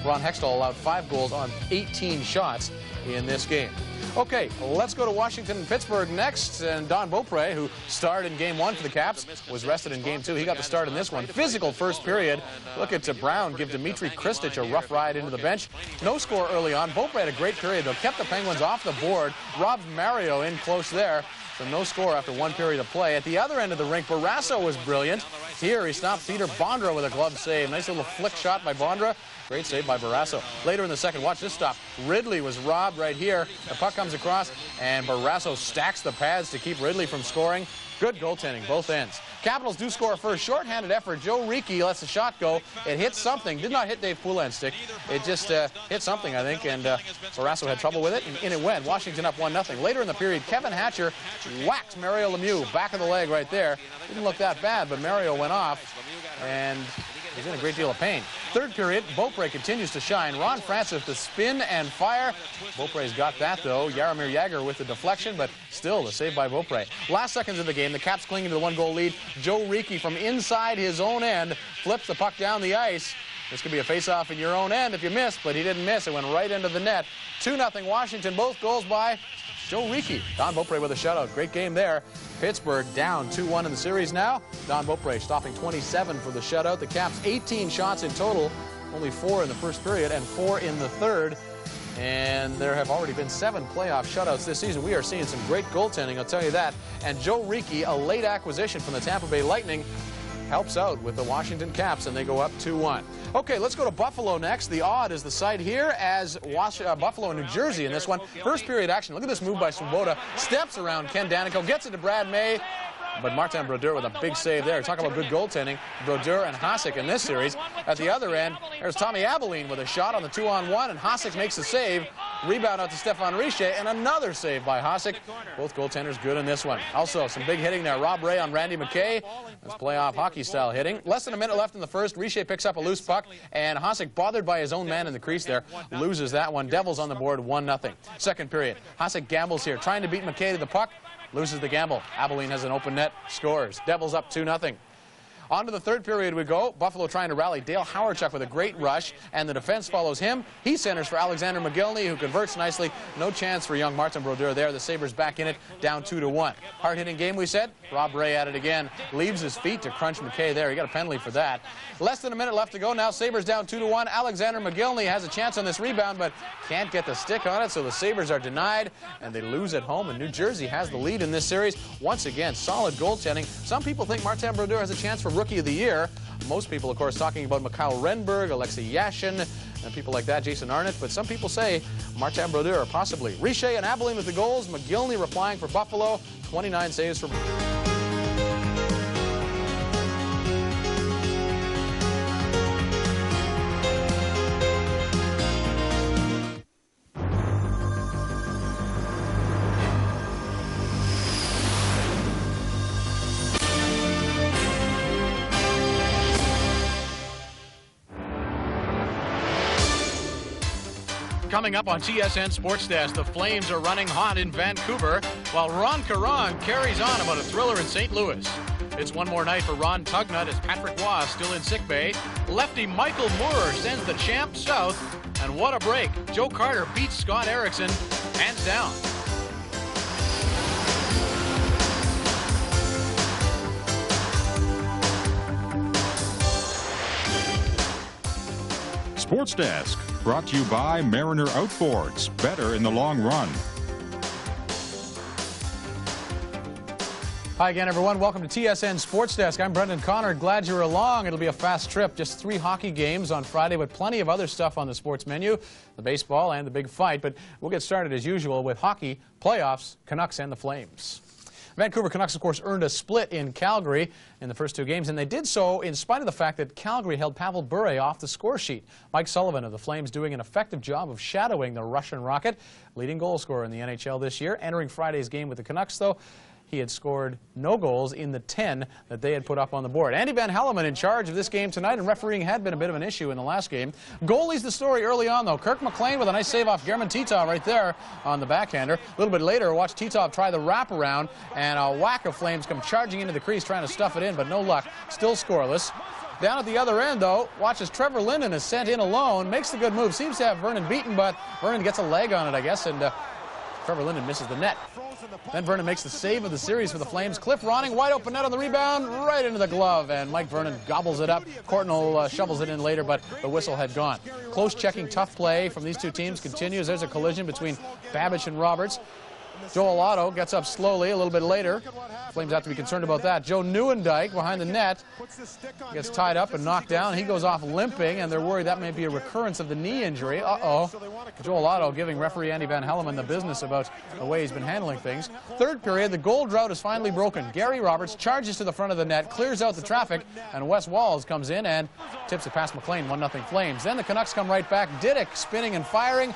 Ron Hextall allowed 5 goals on 18 shots in this game. Okay, let's go to Washington and Pittsburgh next. And Don Beaupre, who starred in Game 1 for the Caps, was rested in Game 2. He got the start in this one. Physical first period. Look at Brown give Dmitry Kristich a rough ride into the bench. No score early on. Beaupre had a great period, though. Kept the Penguins off the board. Robbed Mario in close there. So no score after 1 period of play. At the other end of the rink, Barrasso was brilliant. Here he stopped Peter Bondra with a glove save. Nice little flick shot by Bondra. Great save by Barrasso. Later in the second, watch this stop. Ridley was robbed right here. The puck comes across, and Barrasso stacks the pads to keep Ridley from scoring. Good goaltending, both ends. Capitals do score first. Shorthanded effort. Joe Ricci lets the shot go. It hit something. Did not hit Dave Poulin's stick. It just hit something, I think, and Barrasso had trouble with it, and in it went. Washington up 1-0. Later in the period, Kevin Hatcher whacked Mario Lemieux. Back of the leg right there. Didn't look that bad, but Mario went off, and he's in a great deal of pain. Third period, Beaupre continues to shine. Ron Francis the spin and fire. Beaupre's got that, though. Jaromir Jagr with the deflection, but still the save by Beaupre. Last seconds of the game, the Caps clinging to the 1-goal lead. Joe Ricci from inside his own end flips the puck down the ice. This could be a face-off in your own end if you miss, but he didn't miss. It went right into the net. 2-0 Washington, both goals by Joe Ricci. Don Beaupre with a shutout. Great game there. Pittsburgh down 2-1 in the series now. Don Beaupre stopping 27 for the shutout. The Caps 18 shots in total, only 4 in the first period and 4 in the third. And there have already been 7 playoff shutouts this season. We are seeing some great goaltending, I'll tell you that. And Joe Ricci, a late acquisition from the Tampa Bay Lightning, helps out with the Washington Caps, and they go up 2-1. Okay, let's go to Buffalo next. The odd is the site here as Buffalo and New Jersey in this one. First period action. Look at this move by Swoboda. Steps around Ken Danico, gets it to Brad May. But Martin Brodeur with a big save there. Talk about good goaltending. Brodeur and Hasek in this series. At the other end, there's Tommy Abilene with a shot on the 2-on-1, and Hasek makes the save. Rebound out to Stéphane Richer, and another save by Hasek. Both goaltenders good in this one. Also, some big hitting there. Rob Ray on Randy McKay. That's playoff hockey-style hitting. Less than a minute left in the first. Richer picks up a loose puck, and Hasek, bothered by his own man in the crease there, loses that one. Devils on the board, 1-0. Second period. Hasek gambles here, trying to beat McKay to the puck. Loses the gamble. Abilene has an open net, scores. Devils up 2-0. On to the third period we go. Buffalo trying to rally Dale Hawerchuk with a great rush, and the defense follows him. He centers for Alexander McGillney, who converts nicely. No chance for young Martin Brodeur there. The Sabres back in it, down 2-1. Hard-hitting game, we said. Rob Ray at it again. Leaves his feet to crunch McKay there. He got a penalty for that. Less than a minute left to go now. Sabres down 2-1. Alexander McGillney has a chance on this rebound, but can't get the stick on it, so the Sabres are denied, and they lose at home, and New Jersey has the lead in this series. Once again, solid goaltending. Some people think Martin Brodeur has a chance for Rookie of the Year. Most people, of course, talking about Mikhail Renberg, Alexei Yashin, and people like that, Jason Arnott. But some people say Martin Brodeur, possibly. Richer and Abilene with the goals. McGillney replying for Buffalo. 29 saves for... Coming up on TSN Sports Desk, the Flames are running hot in Vancouver, while Ron Caron carries on about a thriller in St. Louis. It's one more night for Ron Tugnut as Patrick Waugh still in sickbay. Lefty Michael Moore sends the champ south, and what a break. Joe Carter beats Scott Erickson, hands down. Sports Desk, brought to you by Mariner Outboards. Better in the long run. Hi again, everyone. Welcome to TSN Sports Desk. I'm Brendan Connor. Glad you're along. It'll be a fast trip. Just 3 hockey games on Friday, but plenty of other stuff on the sports menu, the baseball and the big fight. But we'll get started, as usual, with hockey, playoffs, Canucks and the Flames. Vancouver Canucks, of course, earned a split in Calgary in the first 2 games, and they did so in spite of the fact that Calgary held Pavel Bure off the score sheet. Mike Sullivan of the Flames doing an effective job of shadowing the Russian Rocket, leading goal scorer in the NHL this year. Entering Friday's game with the Canucks, though, he had scored no goals in the 10 that they had put up on the board. Andy Van Hellemond in charge of this game tonight, and refereeing had been a bit of an issue in the last game. Goalie's the story early on, though. Kirk McLean with a nice save off German Titov right there on the backhander. A little bit later, watch Titov try the wraparound, and a whack of Flames come charging into the crease trying to stuff it in, but no luck. Still scoreless. Down at the other end, though, watch as Trevor Linden is sent in alone, makes the good move, seems to have Vernon beaten, but Vernon gets a leg on it, I guess, and Trevor Linden misses the net. Then Vernon makes the save of the series for the Flames. Cliff Ronning, wide open net on the rebound, right into the glove, and Mike Vernon gobbles it up. Courtnall shovels it in later, but the whistle had gone. Close checking, tough play from these 2 teams continues. There's a collision between Babbage and Roberts. Joel Otto gets up slowly a little bit later. Flames have to be concerned about that. Joe Nieuwendyk behind the net gets tied up and knocked down. He goes off limping, and they're worried that may be a recurrence of the knee injury. Joel Otto giving referee Andy Van Hellemond the business about the way he's been handling things. Third period, the goal drought is finally broken. Gary Roberts charges to the front of the net, clears out the traffic, and Wes Walls comes in and tips it past McLean. 1-0 Flames. Then the Canucks come right back. Diddick spinning and firing.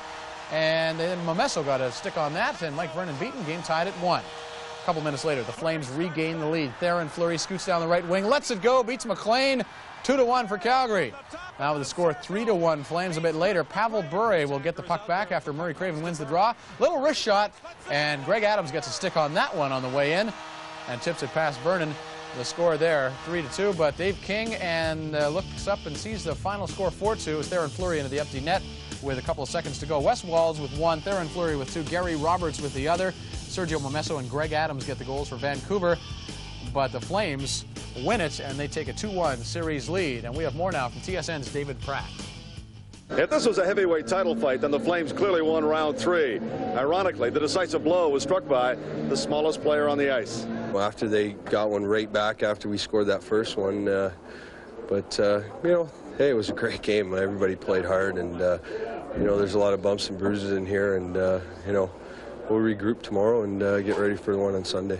And then Momesso got a stick on that, and Mike Vernon beaten. Game tied at 1. A couple minutes later, the Flames regain the lead. Theron Fleury scoots down the right wing, lets it go, beats McLean. 2-1 for Calgary. Now with the score 3-1 Flames a bit later, Pavel Bure will get the puck back after Murray Craven wins the draw. Little wrist shot, and Greg Adams gets a stick on that one on the way in and tips it past Vernon. The score there, 3-2, but Dave King and looks up and sees the final score 4-2 as Theron Fleury into the empty net with a couple of seconds to go. Wes Walls with 1, Theron Fleury with 2, Gary Roberts with the other. Sergio Momesso and Greg Adams get the goals for Vancouver, but the Flames win it, and they take a 2-1 series lead. And we have more now from TSN's David Pratt. If this was a heavyweight title fight, then the Flames clearly won round 3. Ironically, the decisive blow was struck by the smallest player on the ice. Well, after they got one right back after we scored that first one, you know, hey, it was a great game. Everybody played hard, and you know, there's a lot of bumps and bruises in here, and you know, we'll regroup tomorrow and get ready for the one on Sunday.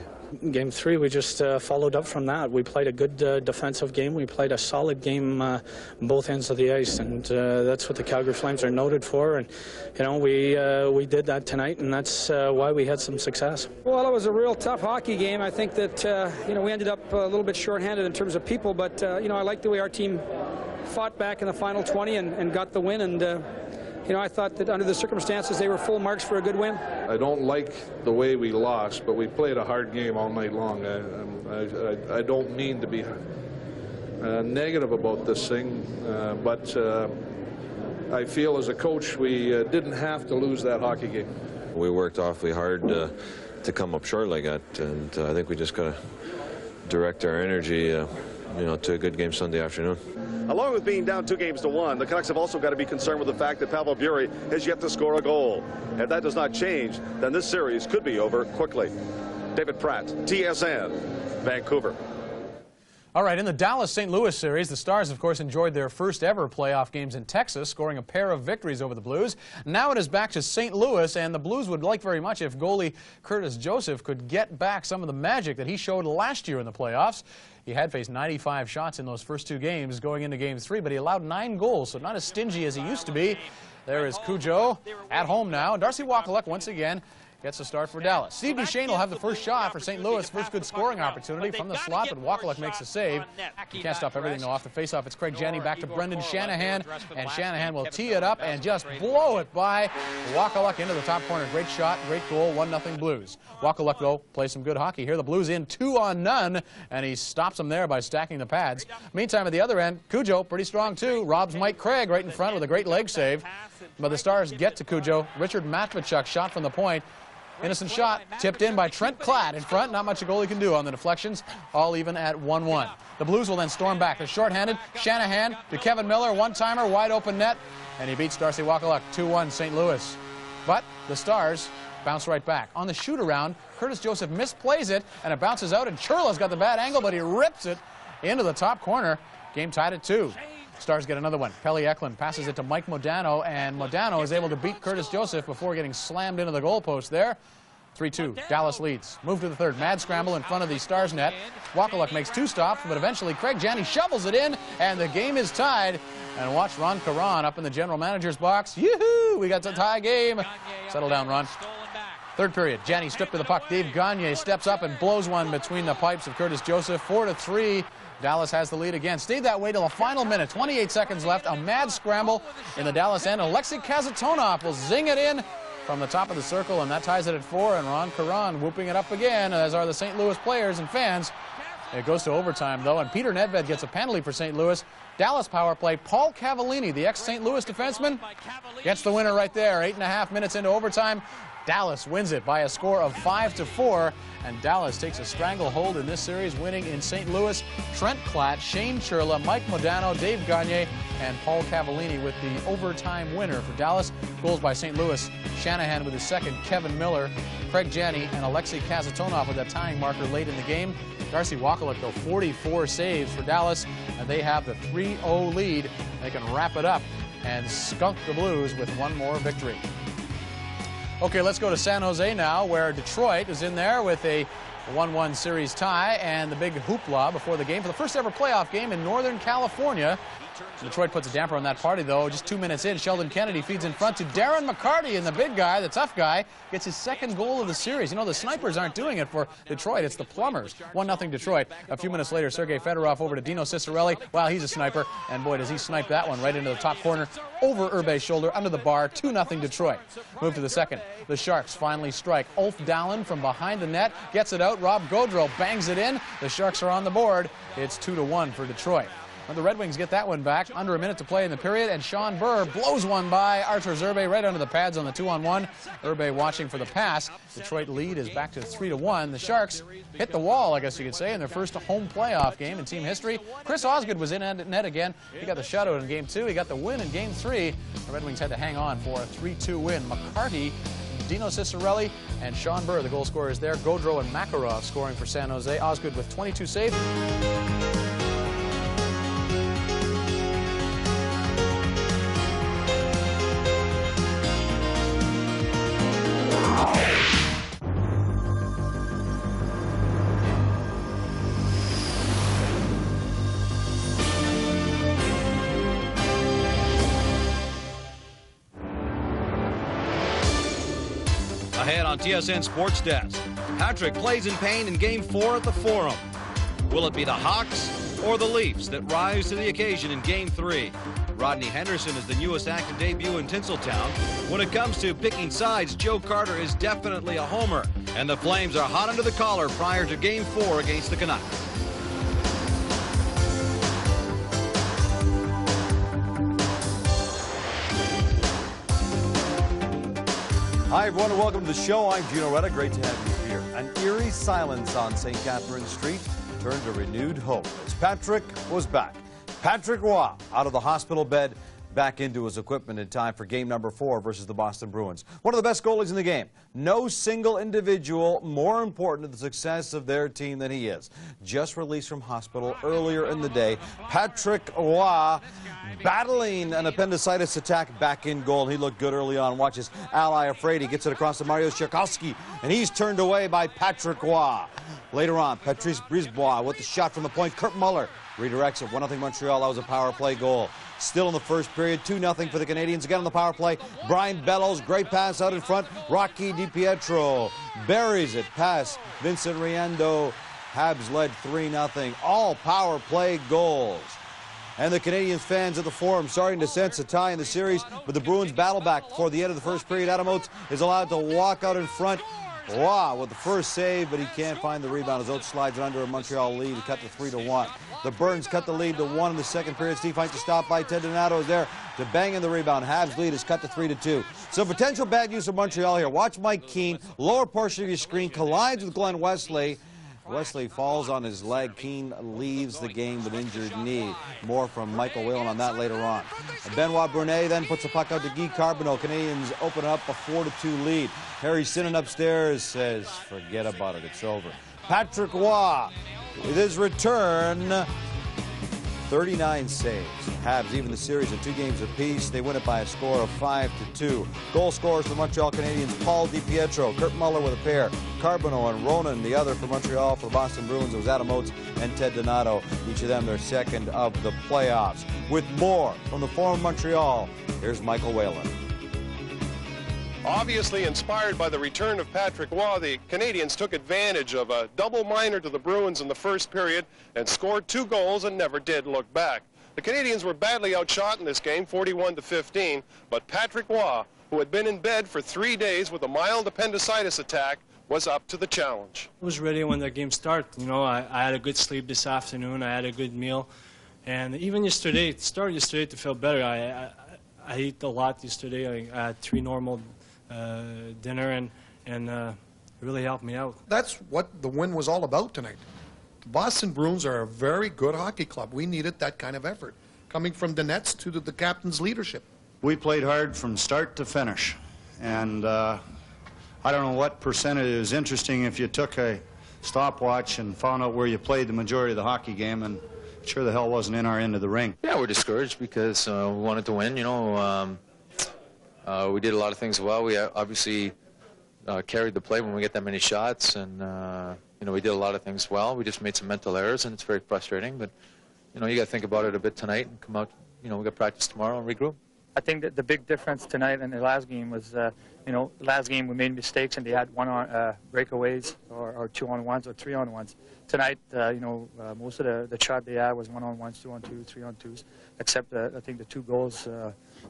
Game 3, we just followed up from that. We played a good defensive game. We played a solid game both ends of the ice, and that's what the Calgary Flames are noted for. And you know, we did that tonight, and that's why we had some success. Well, it was a real tough hockey game. I think that you know, we ended up a little bit shorthanded in terms of people, but you know, I like the way our team fought back in the final 20 and got the win. And you know, I thought that under the circumstances, they were full marks for a good win. I don't like the way we lost, but we played a hard game all night long. I don't mean to be negative about this thing, but I feel as a coach we didn't have to lose that hockey game. We worked awfully hard to come up short like that, and I think we just got to direct our energy you know, to a good game Sunday afternoon. Along with being down 2-1, the Canucks have also got to be concerned with the fact that Pavel Bure has yet to score a goal. If that does not change, then this series could be over quickly. David Pratt, TSN, Vancouver. All right, in the Dallas-St. Louis series, the Stars, of course, enjoyed their first ever playoff games in Texas, scoring a pair of victories over the Blues. Now it is back to St. Louis, and the Blues would like very much if goalie Curtis Joseph could get back some of the magic that he showed last year in the playoffs. He had faced 95 shots in those first 2 games going into Game 3, but he allowed 9 goals, so not as stingy as he used to be. There is Cujo at home now. Darcy Wakaluk once again gets a start for Dallas. Steve Duchesne will have the first shot for St. Louis. First good scoring opportunity from the slot, but Wakaluk makes a save. He can't stop everything, though, off the faceoff. It's Craig Janney back to Brendan Shanahan, and Shanahan will tee it up and just blow it by Wakaluk into the top corner. Great shot, great goal, 1-0 Blues. Wakaluk, though, plays some good hockey here. The Blues in 2-on-none, and he stops them there by stacking the pads. Meantime, at the other end, Cujo, pretty strong, too. Robs Mike Craig right in front with a great leg save. But the Stars get to Cujo. Richard Matvechuk shot from the point. Innocent shot, tipped in by Trent Klatt in front. Not much a goalie can do on the deflections, all even at 1-1. The Blues will then storm back. They're shorthanded. Shanahan to Kevin Miller, one-timer, wide open net, and he beats Darcy Wakaluk 2-1 St. Louis. But the Stars bounce right back. On the shoot-around, Curtis Joseph misplays it, and it bounces out, and Churla's got the bad angle, but he rips it into the top corner. Game tied at 2. Stars get another one. Pelle Eklund passes it to Mike Modano, and Modano is able to beat Curtis Joseph before getting slammed into the goalpost there. 3-2. Dallas leads. Move to the third. Mad scramble in front of the Stars net. Wakaluk makes 2 stops, but eventually Craig Janney shovels it in, and the game is tied. And watch Ron Caron up in the general manager's box. Yoo-hoo! We got a tie game. Settle down, Ron. Third period. Janney stripped to the puck. Dave Gagne steps up and blows one between the pipes of Curtis Joseph. 4-3. Dallas has the lead again. Stayed that way till the final minute. 28 seconds left. A mad scramble in the Dallas end. Alexei Kazatonov will zing it in from the top of the circle, and that ties it at 4. And Ron Caron whooping it up again, as are the St. Louis players and fans. It goes to overtime, though, and Peter Nedved gets a penalty for St. Louis. Dallas power play. Paul Cavallini, the ex-St. Louis defenseman, gets the winner right there. 8.5 minutes into overtime. Dallas wins it by a score of 5-4, and Dallas takes a stranglehold in this series, winning in St. Louis. Trent Klatt, Shane Churla, Mike Modano, Dave Gagne, and Paul Cavallini with the overtime winner for Dallas. Goals by St. Louis. Shanahan with his second, Kevin Miller, Craig Janney, and Alexei Kazatonov with that tying marker late in the game. Darcy Wakaluk, though, 44 saves for Dallas, and they have the 3-0 lead. They can wrap it up and skunk the Blues with one more victory. Okay, let's go to San Jose now, where Detroit is in there with a 1-1 series tie, and the big hoopla before the game for the first ever playoff game in Northern California. Detroit puts a damper on that party, though. Just 2 minutes in, Sheldon Kennedy feeds in front to Darren McCarty, and the big guy, the tough guy, gets his second goal of the series. You know, the snipers aren't doing it for Detroit. It's the plumbers. 1-0 Detroit. A few minutes later, Sergei Fedorov over to Dino Cicerelli. Wow, he's a sniper, and boy, does he snipe that one right into the top corner, over Urbe's shoulder, under the bar. 2-0 Detroit. Move to the second. The Sharks finally strike. Ulf Dahlen from behind the net gets it out. Rob Gaudreau bangs it in. The Sharks are on the board. It's 2-1 for Detroit. When the Red Wings get that one back, under a minute to play in the period, and Sean Burr blows one by Artur Zerbe right under the pads on the 2-on-1. Zerbe watching for the pass. Detroit lead is back to 3-1. The Sharks hit the wall, I guess you could say, in their first home playoff game in team history. Chris Osgood was in net again. He got the shutout in Game 2. He got the win in Game 3. The Red Wings had to hang on for a 3-2 win. McCarty, Dino Ciccarelli, and Sean Burr, the goal scorers there. Gaudreau and Makarov scoring for San Jose. Osgood with 22 saves. Ahead on TSN Sports Desk, Patrick plays in pain in Game 4 at the Forum. Will it be the Hawks or the Leafs that rise to the occasion in Game 3? Rodney Henderson is the newest active debut in Tinseltown. When it comes to picking sides, Joe Carter is definitely a homer, and the Flames are hot under the collar prior to Game 4 against the Canucks. Hi, everyone, and welcome to the show. I'm Gino Retta. Great to have you here. An eerie silence on St. Catherine Street turned to renewed hope as Patrick was back. Patrick Roy out of the hospital bed, back into his equipment in time for game number 4 versus the Boston Bruins. One of the best goalies in the game. No single individual more important to the success of their team than he is. Just released from hospital earlier in the day, Patrick Roy battling an appendicitis attack, back in goal. He looked good early on. Watch his ally afraid. He gets it across to Mario Tchaikovsky, and he's turned away by Patrick Roy. Later on, Patrice Brisebois with the shot from the point. Kurt Muller redirects it. 1-0 Montreal. That was a power play goal. Still in the first period, 2-0 for the Canadians. Again on the power play, Brian Bellows, great pass out in front. Rocky DiPietro buries it past Vincent Riendo. Habs led 3-0. All power play goals. And the Canadians fans at the Forum starting to sense a tie in the series, but the Bruins battle back before the end of the first period. Adam Oates is allowed to walk out in front. Wow, with the first save, but he can't find the rebound as Oates slides it under a Montreal lead to cut to 3-1. The Burns cut the lead to 1 in the second period. Steve Heinz to stop by. Ted Donato is there to bang in the rebound. Habs lead is cut to 3-2. So potential bad news of Montreal here. Watch Mike Keane, lower portion of your screen, collides with Glenn Wesley. Wesley falls on his leg. Keane leaves the game with injured knee. More from Michael Whalen on that later on. Benoit Brunet then puts the puck out to Guy Carbonneau. Canadians open up a 4-2 lead. Harry Sinnen upstairs says, forget about it, it's over. Patrick Roy, with his return, 39 saves. Habs even the series at 2 games apiece. They win it by a score of 5-2. Goal scorers for the Montreal Canadiens, Paul DiPietro, Kurt Muller with a pair, Carbonneau and Ronan, the other for Montreal. For the Boston Bruins, it was Adam Oates and Ted Donato. Each of them their second of the playoffs. With more from the Forum Montreal, here's Michael Whalen. Obviously inspired by the return of Patrick Roy, the Canadians took advantage of a double minor to the Bruins in the first period and scored 2 goals and never did look back. The Canadians were badly outshot in this game, 41-15, but Patrick Roy, who had been in bed for 3 days with a mild appendicitis attack, was up to the challenge. I was ready when the game started. You know, I had a good sleep this afternoon. I had a good meal. And even yesterday, it started yesterday to feel better. I ate a lot yesterday. I had 3 normal dinner, and it really helped me out. That's what the win was all about tonight. The Boston Bruins are a very good hockey club. We needed that kind of effort, coming from the nets to the captain's leadership. We played hard from start to finish, and I don't know what percentage. It was interesting if you took a stopwatch and found out where you played the majority of the hockey game, and sure the hell wasn't in our end of the ring. Yeah, we're discouraged because we wanted to win, you know. We did a lot of things well. We obviously carried the play when we get that many shots, and you know, we did a lot of things well. We just made some mental errors, and it's very frustrating. But you know, you got to think about it a bit tonight and come out. You know, we got practice tomorrow and regroup. I think that the big difference tonight and the last game was, you know, last game we made mistakes and they had breakaways or 2-on-1s or 3-on-1s. Tonight, you know, most of the shot they had was 1-on-1s, 2-on-2s, 3-on-2s, except I think the 2 goals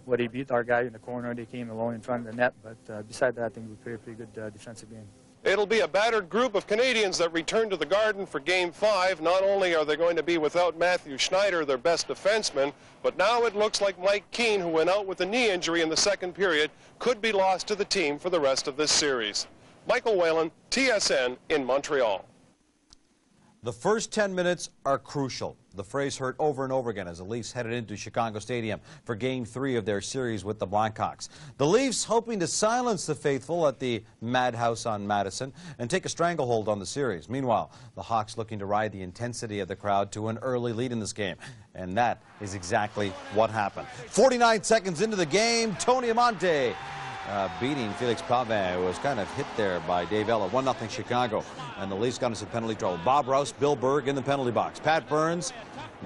where they beat our guy in the corner. They came alone in front of the net, but beside that, I think we played a pretty good defensive game. It'll be a battered group of Canadians that return to the Garden for Game 5. Not only are they going to be without Matthew Schneider, their best defenseman, but now it looks like Mike Keane, who went out with a knee injury in the second period, could be lost to the team for the rest of this series. Michael Whalen, TSN in Montreal. The first 10 minutes are crucial. The phrase heard over and over again as the Leafs headed into Chicago Stadium for Game 3 of their series with the Blackhawks. The Leafs hoping to silence the faithful at the Madhouse on Madison and take a stranglehold on the series. Meanwhile, the Hawks looking to ride the intensity of the crowd to an early lead in this game. And that is exactly what happened. 49 seconds into the game, Tony Amonte beating Felix Pavin, who was kind of hit there by Dave Ella. 1-0 Chicago. And the Leafs got into some penalty trouble. Bob Rouse, Bill Berg in the penalty box. Pat Burns,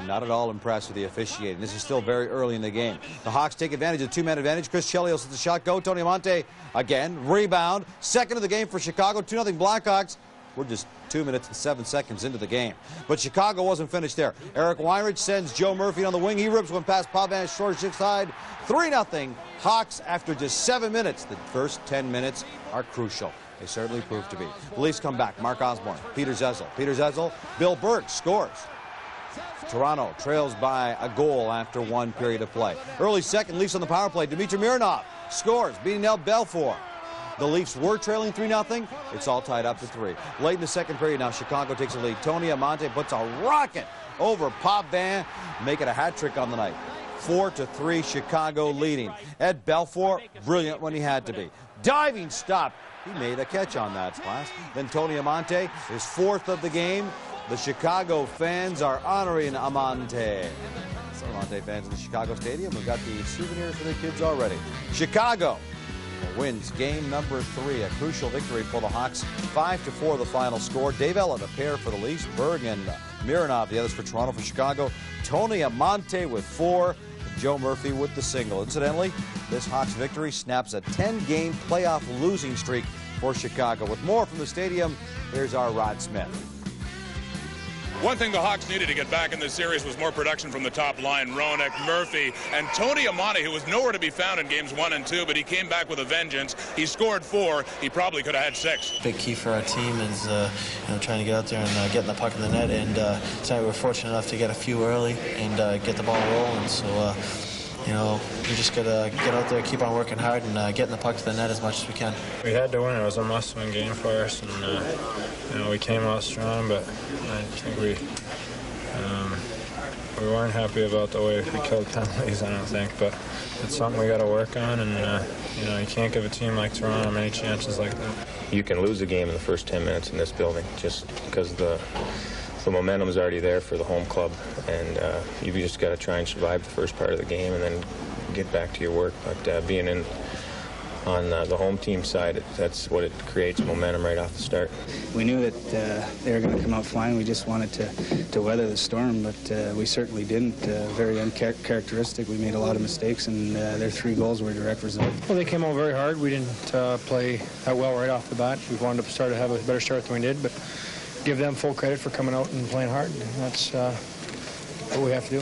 not at all impressed with the officiating. This is still very early in the game. The Hawks take advantage of the two-man advantage. Chris Chelios lets the shot go. Tony Amonte again, rebound. Second of the game for Chicago. 2-0 Blackhawks. We're just 2 minutes and 7 seconds into the game. But Chicago wasn't finished there. Eric Weinrich sends Joe Murphy on the wing. He rips one past Pavin's short stick side. 3-0 Hawks after just 7 minutes. The first 10 minutes are crucial. They certainly proved to be. The Leafs come back. Mark Osborne, Peter Zezel, Bill Burke scores. Toronto trails by a goal after one period of play. Early second, Leafs on the power play. Dmitry Mironov scores, beating El Belfour. The Leafs were trailing 3-0. It's all tied up to 3. Late in the second period now, Chicago takes a lead. Tony Amonte puts a rocket over Pavin, make it a hat trick on the night. 4-3 Chicago leading. Ed Belfour, brilliant when he had to be. Diving stop. He made a catch on that pass. Then Tony Amonte, his 4th of the game. The Chicago fans are honoring Amonte. Some Amonte fans in the Chicago Stadium have got the souvenirs for their kids already. Chicago wins game number 3, a crucial victory for the Hawks. 5-4 the final score. Dave Ella, the pair for the Leafs. Berg and Mironov, the others for Toronto. For Chicago, Tony Amonte with 4. Joe Murphy with the single. Incidentally, this Hawks victory snaps a 10-game playoff losing streak for Chicago. With more from the stadium, here's our Rod Smith. One thing the Hawks needed to get back in this series was more production from the top line. Roenick, Murphy, and Tony Amonte, who was nowhere to be found in games 1 and 2, but he came back with a vengeance. He scored 4. He probably could have had 6. Big key for our team is trying to get out there and get in the puck in the net. And tonight we were fortunate enough to get a few early and get the ball rolling. So we just got to get out there, keep on working hard, and get in the puck to the net as much as we can. We had to win. It was a must-win game for us, and we came out strong. But I think we weren't happy about the way we killed penalties. I don't think, but it's something we got to work on. And you can't give a team like Toronto many chances like that. You can lose a game in the first 10 minutes in this building just because the momentum is already there for the home club, and you just got to try and survive the first part of the game and then get back to your work. But being on the home team side, that's what it creates, momentum right off the start. We knew that they were going to come out flying. We just wanted to weather the storm, but we certainly didn't. Very uncharacteristic. We made a lot of mistakes, and their 3 goals were a direct result. Well, they came out very hard. We didn't play that well right off the bat. We wanted to have a better start than we did, but give them full credit for coming out and playing hard. That's what we have to do.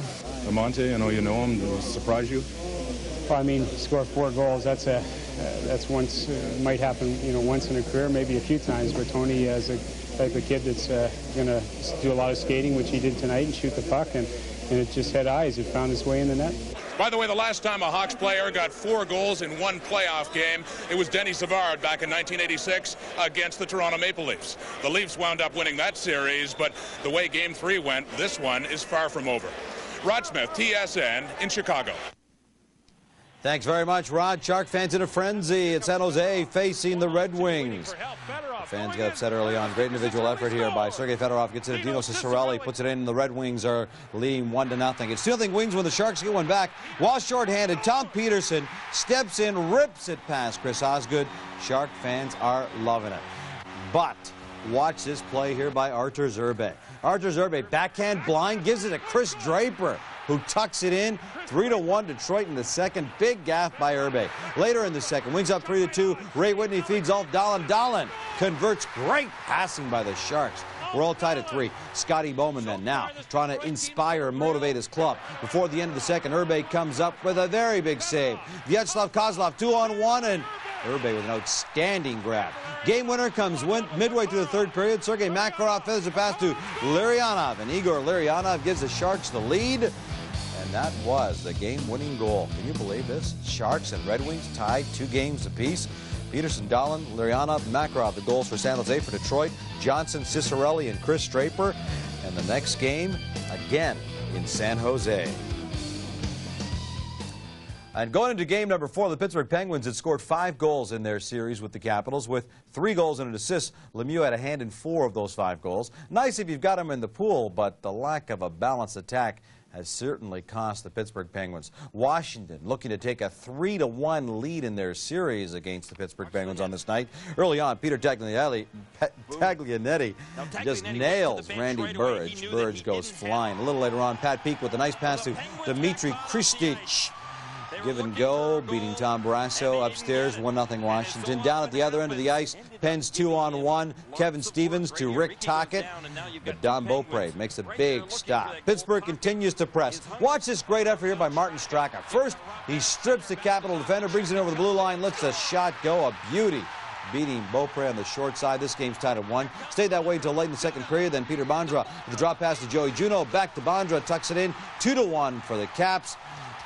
Amonte, I know you know him. Did it surprise you? Well, I mean, score 4 goals. That's once might happen, once in a career, maybe a few times. But Tony is a type of kid that's going to do a lot of skating, which he did tonight, and shoot the puck, and it just had eyes. It found its way in the net. By the way, the last time a Hawks player got 4 goals in one playoff game, it was Denny Savard back in 1986 against the Toronto Maple Leafs. The Leafs wound up winning that series, but the way Game 3 went, this one is far from over. Rod Smith, TSN in Chicago. Thanks very much, Rod. Shark fans in a frenzy at San Jose facing the Red Wings. The fans get upset early on. Great individual effort here by Sergei Fedorov. Gets it to Dino Ciccarelli, puts it in. The Red Wings are leading 1-0. It's 2-0 Wings when the Sharks get one back. While shorthanded, Tom Peterson steps in, rips it past Chris Osgood. Shark fans are loving it. But watch this play here by Artur Zerbe. Artur Zerbe, backhand blind, gives it to Chris Draper, who tucks it in. 3-1 Detroit in the second. Big gaff by Irbe. Later in the second, Wings up 3-2. Ray Whitney feeds off Dallin. Dallin converts. Great passing by the Sharks. We're all tied at 3. Scotty Bowman then now trying to inspire and motivate his club. Before the end of the second, Irbe comes up with a very big save. Vyacheslav Kozlov 2-on-1, and Urbe with an outstanding grab. Game winner comes midway through the third period. Sergei Makarov feathers a pass to Larionov, and Igor Larionov gives the Sharks the lead. And that was the game-winning goal. Can you believe this? Sharks and Red Wings tied 2 games apiece. Peterson, Dahlin, Larionov, Makarov, the goals for San Jose. For Detroit, Johnson, Cicerelli, and Chris Draper. And the next game, again, in San Jose. And going into game number 4, the Pittsburgh Penguins had scored 5 goals in their series with the Capitals, with 3 goals and an assist. Lemieux had a hand in 4 of those 5 goals. Nice if you've got him in the pool, but the lack of a balanced attack has certainly cost the Pittsburgh Penguins. Washington looking to take a 3-1 lead in their series against the Pittsburgh Penguins on this night. Early on, Peter Taglianetti just nails Randy Burridge. Burridge goes flying. A little later on, Pat Peake with a nice pass to Dmitry Kristich. Give and go, beating Tom Barrasso upstairs, 1-0 Washington. Down at the other end of the ice, Penn's 2-on-1. Kevin Stevens to Rick Tocchet, but Don Beaupre makes a big stop. Pittsburgh continues to press. Watch this great effort here by Martin Straka. First, he strips the Capital defender, brings it over the blue line, lets the shot go, a beauty. Beating Beaupre on the short side. This game's tied at 1. Stayed that way until late in the second period. Then Peter Bondra with the drop pass to Joey Juneau. Back to Bondra, tucks it in. 2-1 for the Caps.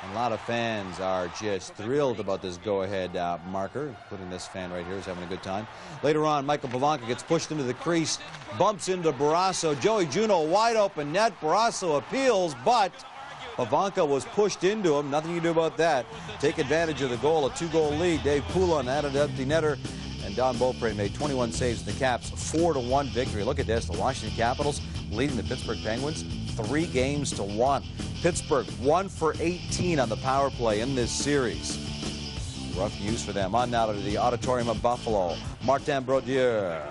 And a lot of fans are just thrilled about this go-ahead marker, including this fan right here who's having a good time. Later on, Michael Pavanka gets pushed into the crease, bumps into Barrasso. Joey Juneau wide open net. Barrasso appeals, but Pavanka was pushed into him. Nothing you can do about that. Take advantage of the goal, a 2-goal lead. Dave Poulin added empty netter. And Don Beaupre made 21 saves in the Caps, 4-1 victory. Look at this, the Washington Capitals leading the Pittsburgh Penguins 3-1. Pittsburgh 1 for 18 on the power play in this series. Rough news for them. On now to the Auditorium of Buffalo. Martin Brodeur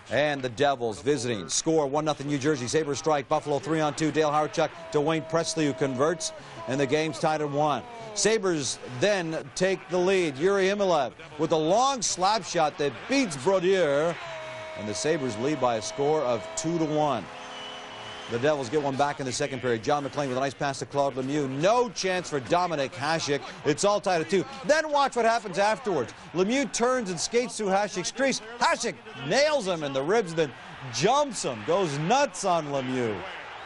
and the Devils visiting. Score 1-0 New Jersey. Sabres strike. Buffalo 3-on-2. Dale Harchuk to Wayne Presley, who converts, and the game's tied at 1. Sabres then take the lead. Yuri Himilev with a long slap shot that beats Brodeur, and the Sabres lead by a score of 2-1. The Devils get one back in the second period. John McLean with a nice pass to Claude Lemieux. No chance for Dominic Hasek. It's all tied at 2. Then watch what happens afterwards. Lemieux turns and skates through Hasek's crease. Hasek nails him in the ribs, then jumps him. Goes nuts on Lemieux.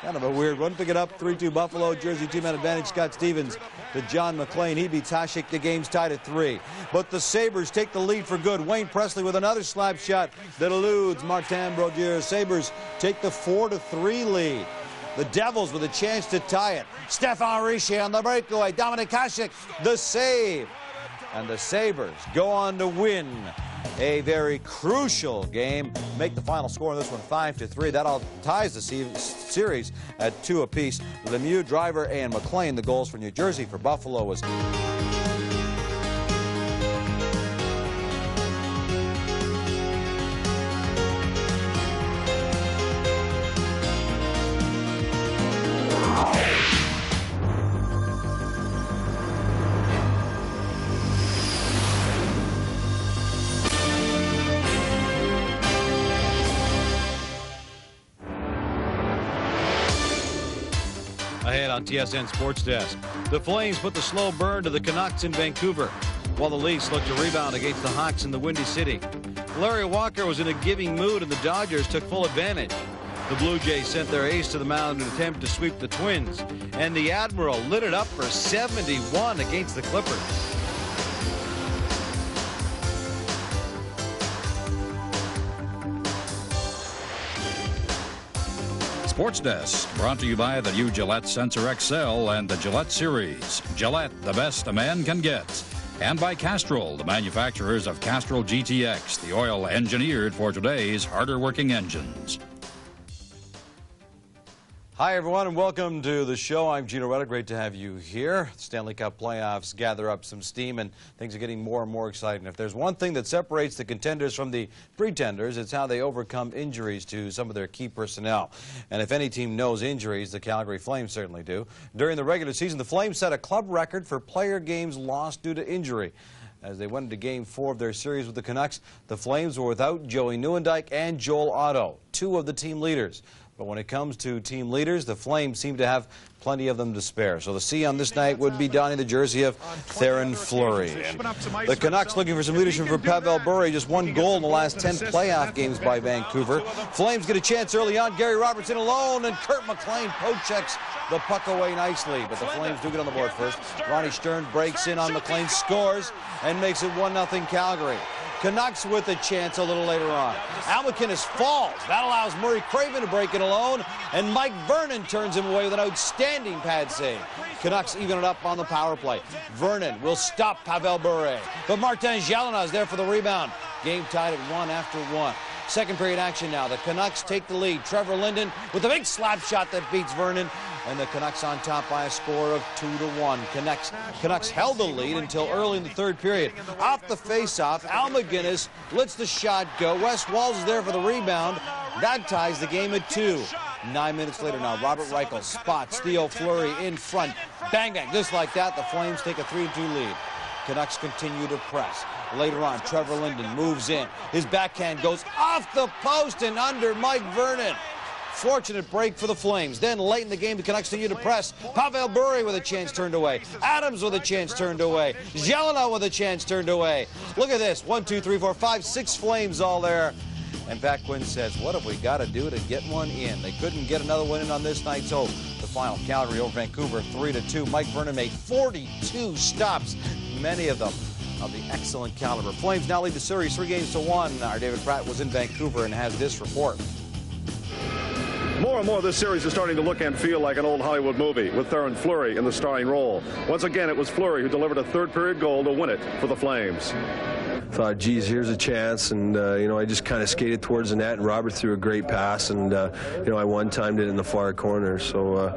Kind of a weird one. Pick it up, 3-2 Buffalo. Jersey 2-man advantage. Scott Stevens to John McLean. He beats Hasek. The game's tied at 3. But the Sabres take the lead for good. Wayne Presley with another slap shot that eludes Martin Brodeur. Sabres take the 4-3 lead. The Devils with a chance to tie it. Stéphane Richer on the breakaway. Dominic Hasek, the save. And the Sabres go on to win a very crucial game. Make the final score on this one 5-3. That all ties the series at 2 apiece. Lemieux, Driver, and McLean, the goals for New Jersey. For Buffalo was... Ahead on TSN Sports Desk, the Flames put the slow burn to the Canucks in Vancouver, while the Leafs look to rebound against the Hawks in the Windy City. Larry Walker was in a giving mood, and the Dodgers took full advantage. The Blue Jays sent their ace to the mound in an attempt to sweep the Twins, and the Admiral lit it up for 71 against the Clippers. Sports Desk, brought to you by the new Gillette Sensor XL and the Gillette Series. Gillette, the best a man can get. And by Castrol, the manufacturers of Castrol GTX, the oil engineered for today's harder working engines. Hi, everyone, and welcome to the show. I'm Gino Retta. Great to have you here. Stanley Cup playoffs gather up some steam, and things are getting more and more exciting. If there's one thing that separates the contenders from the pretenders, it's how they overcome injuries to some of their key personnel. And if any team knows injuries, the Calgary Flames certainly do. During the regular season, the Flames set a club record for player games lost due to injury. As they went into Game 4 of their series with the Canucks, the Flames were without Joey Nieuwendyk and Joel Otto, 2 of the team leaders. But when it comes to team leaders, the Flames seem to have plenty of them to spare. So the C on this night would be donning the jersey of Theoren Fleury. The Canucks looking for some leadership for Pavel Bure. Just one goal in the last 10 playoff games by Vancouver. Flames get a chance early on. Gary Robertson alone, and Kurt McLean poke-checks the puck away nicely. But the Flames do get on the board first. Ronnie Stern breaks in on McLean, scores, and makes it 1-0 Calgary. Canucks with a chance a little later on. Al MacInnis falls. That allows Murray Craven to break it alone, and Mike Vernon turns him away with an outstanding pad save. Canucks even it up on the power play. Vernon will stop Pavel Bure, but Martin Gelinas is there for the rebound. Game tied at 1 after 1. Second period action now. The Canucks take the lead. Trevor Linden with a big slap shot that beats Vernon, and the Canucks on top by a score of 2-1. Canucks held the lead until early in the third period. Off the face-off, Al MacInnis lets the shot go. Wes Walz is there for the rebound. That ties the game at 2. 9 minutes later now, Robert Reichel spots Theo Fleury in front. Bang, bang, just like that, the Flames take a 3-2 lead. Canucks continue to press. Later on, Trevor Linden moves in. His backhand goes off the post and under Mike Vernon. Fortunate break for the Flames. Then late in the game, the Canucks continue to press. Pavel Bure with a chance turned away. Adams with a chance turned away. Gelinas with a chance turned away. Look at this. 1, 2, 3, 4, 5, 6 Flames all there. And Pat Quinn says, what have we got to do to get one in? They couldn't get another one in on this night, so the final Calgary over Vancouver, 3-2. Mike Vernon made 42 stops, many of them of the excellent caliber. Flames now lead the series 3-1. Our David Pratt was in Vancouver and has this report. More and more, this series is starting to look and feel like an old Hollywood movie with Theoren Fleury in the starring role. Once again, it was Fleury who delivered a third-period goal to win it for the Flames. Thought, geez, here's a chance, and I just kind of skated towards the net, and Robert threw a great pass, and I one-timed it in the far corner. So,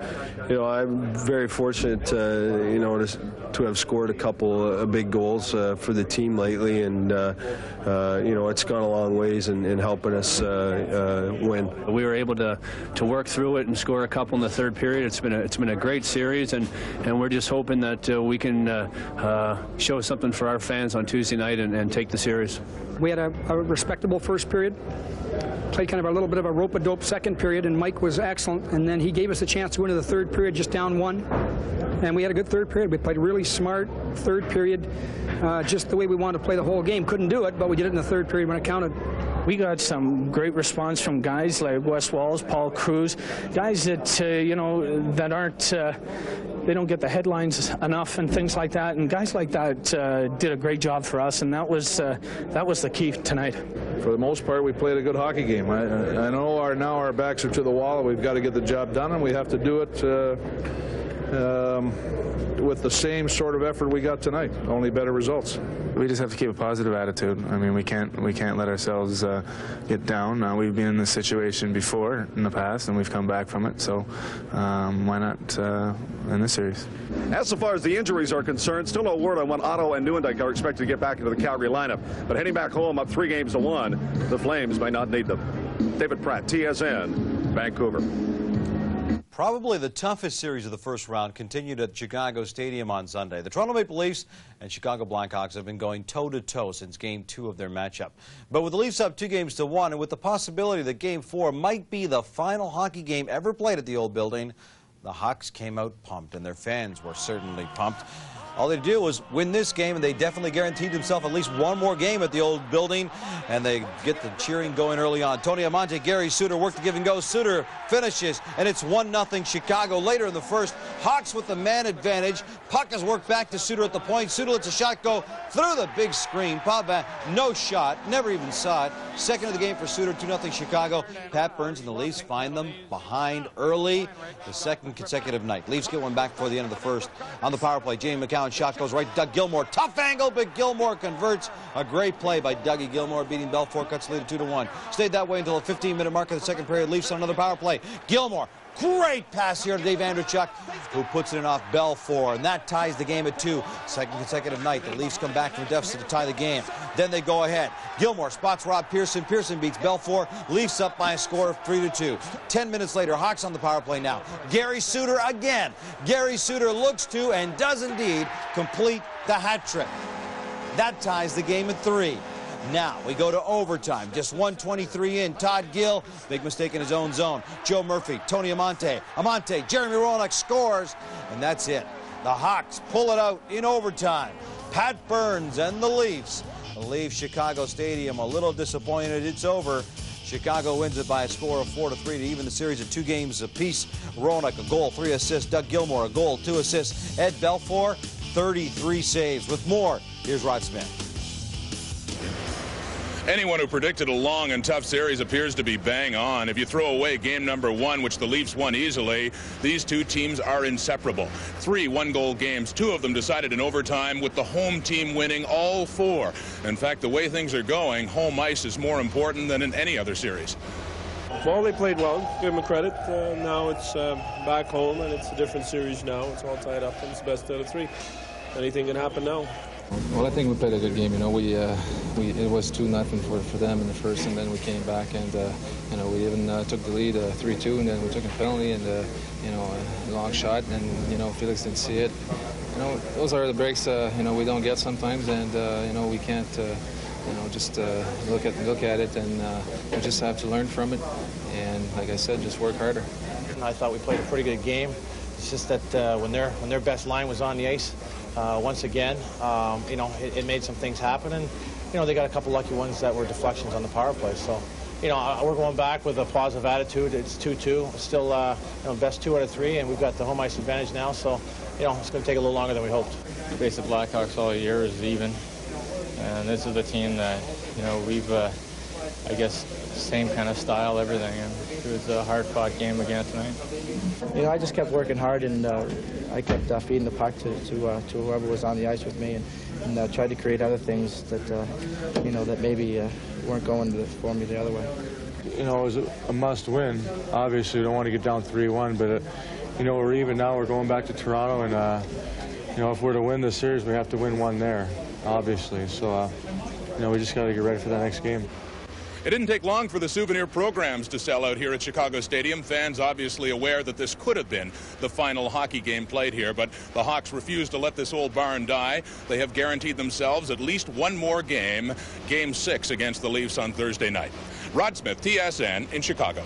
I'm very fortunate, to have scored a couple of big goals for the team lately, and it's gone a long ways in helping us win. We were able to work through it and score a couple in the third period. It's been a great series, and we're just hoping that we can show something for our fans on Tuesday night and take the series. We had a respectable first period, played kind of a little bit of a rope-a-dope second period, and Mike was excellent, and then he gave us a chance to go into the third period just down 1, and we had a good third period. We played really smart third period, just the way we wanted to play the whole game. Couldn't do it, but we did it in the third period when it counted. We got some great response from guys like Wes Walz, Paul Cruz, guys that that aren't they don't get the headlines enough and things like that, and guys like that did a great job for us, and that was the key tonight. For the most part, we played a good hockey game. I know now our backs are to the wall, and we've got to get the job done, and we have to do it with the same sort of effort we got tonight, only better results. We just have to keep a positive attitude. I mean, we can't let ourselves get down. We've been in this situation before in the past, and we've come back from it. So why not in this series? As far as the injuries are concerned, still no word on when Otto and Nieuwendyk are expected to get back into the Calgary lineup. But heading back home up 3-1, the Flames may not need them. David Pratt, TSN, Vancouver. Probably the toughest series of the first round continued at Chicago Stadium on Sunday. The Toronto Maple Leafs and Chicago Blackhawks have been going toe-to-toe since Game 2 of their matchup. But with the Leafs up 2-1 and with the possibility that Game 4 might be the final hockey game ever played at the old building, the Hawks came out pumped, and their fans were certainly pumped. All they do was win this game, and they definitely guaranteed themselves at least one more game at the old building, and they get the cheering going early on. Tony Amonte, Gary Suter work the give and go. Suter finishes, and it's 1-0 Chicago. Later in the first, Hawks with the man advantage. Puck is worked back to Suter at the point. Suter lets a shot go through the big screen. Pavin, no shot, never even saw it. Second of the game for Suter, 2-0 Chicago. Pat Burns and the Leafs find them behind early, the second consecutive night. Leafs get one back before the end of the first. On the power play, Jamie McCown shot goes right to Doug Gilmour. Tough angle, but Gilmour converts. A great play by Dougie Gilmour, beating Belfour, cuts the lead to 2-1. Stayed that way until the 15-minute mark of the second period. Leafs on another power play. Gilmour, great pass here to Dave Andrechuk, who puts it in off Belfour, and that ties the game at 2. Second consecutive night. The Leafs come back from deficit to tie the game. Then they go ahead. Gilmour spots Rob Pearson. Pearson beats Belfour. Leafs up by a score of 3-2. 10 minutes later, Hawks on the power play now. Gary Suter again. Gary Suter looks to and does indeed complete the hat trick. That ties the game at 3. Now we go to overtime. Just 1:23 in. Todd Gill, big mistake in his own zone. Joe Murphy, Tony Amante. Amante, Jeremy Roenick scores, and that's it. The Hawks pull it out in overtime. Pat Burns and the Leafs leave Chicago Stadium a little disappointed. It's over. Chicago wins it by a score of 4-3 to even the series at 2 games apiece. Roenick, a goal, 3 assists. Doug Gilmour, a goal, 2 assists. Ed Belfour, 33 saves. With more, here's Rod Smith. Anyone who predicted a long and tough series appears to be bang on. If you throw away game number 1, which the Leafs won easily, these two teams are inseparable. 3 one-goal games, 2 of them decided in overtime, with the home team winning all 4. In fact, the way things are going, home ice is more important than in any other series. Well, they played well. Give them credit. Now it's back home, and it's a different series now. It's all tied up, and it's best out of 3. Anything can happen now. Well, I think we played a good game. You know, it was 2-0 for them in the first, and then we came back and you know, we even took the lead 3-2, and then we took a penalty and you know, a long shot, and you know, Felix didn't see it. You know, those are the breaks you know, we don't get sometimes, and you know, we can't you know, just look at it, and we just have to learn from it, and like I said, just work harder. I thought we played a pretty good game. It's just that when their best line was on the ice, once again, you know, it made some things happen, and you know, they got a couple lucky ones that were deflections on the power play. So, you know, we're going back with a positive attitude. It's 2-2, still, you know, best 2 out of 3, and we've got the home ice advantage now. So, you know, it's going to take a little longer than we hoped. Face the Blackhawks all year is even, and this is the team that, you know, we've, I guess, same kind of style, everything, and it was a hard-fought game again tonight. You know, I just kept working hard, and I kept feeding the puck to whoever was on the ice with me, and tried to create other things that, you know, that maybe weren't going for me the other way. You know, it was a must-win. Obviously, we don't want to get down 3-1, but, you know, we're even now. We're going back to Toronto, and, you know, if we're to win this series, we have to win 1 there, obviously. So, you know, we just got to get ready for that next game. It didn't take long for the souvenir programs to sell out here at Chicago Stadium. Fans obviously aware that this could have been the final hockey game played here, but the Hawks refused to let this old barn die. They have guaranteed themselves at least 1 more game, Game 6 against the Leafs on Thursday night. Rod Smith, TSN in Chicago.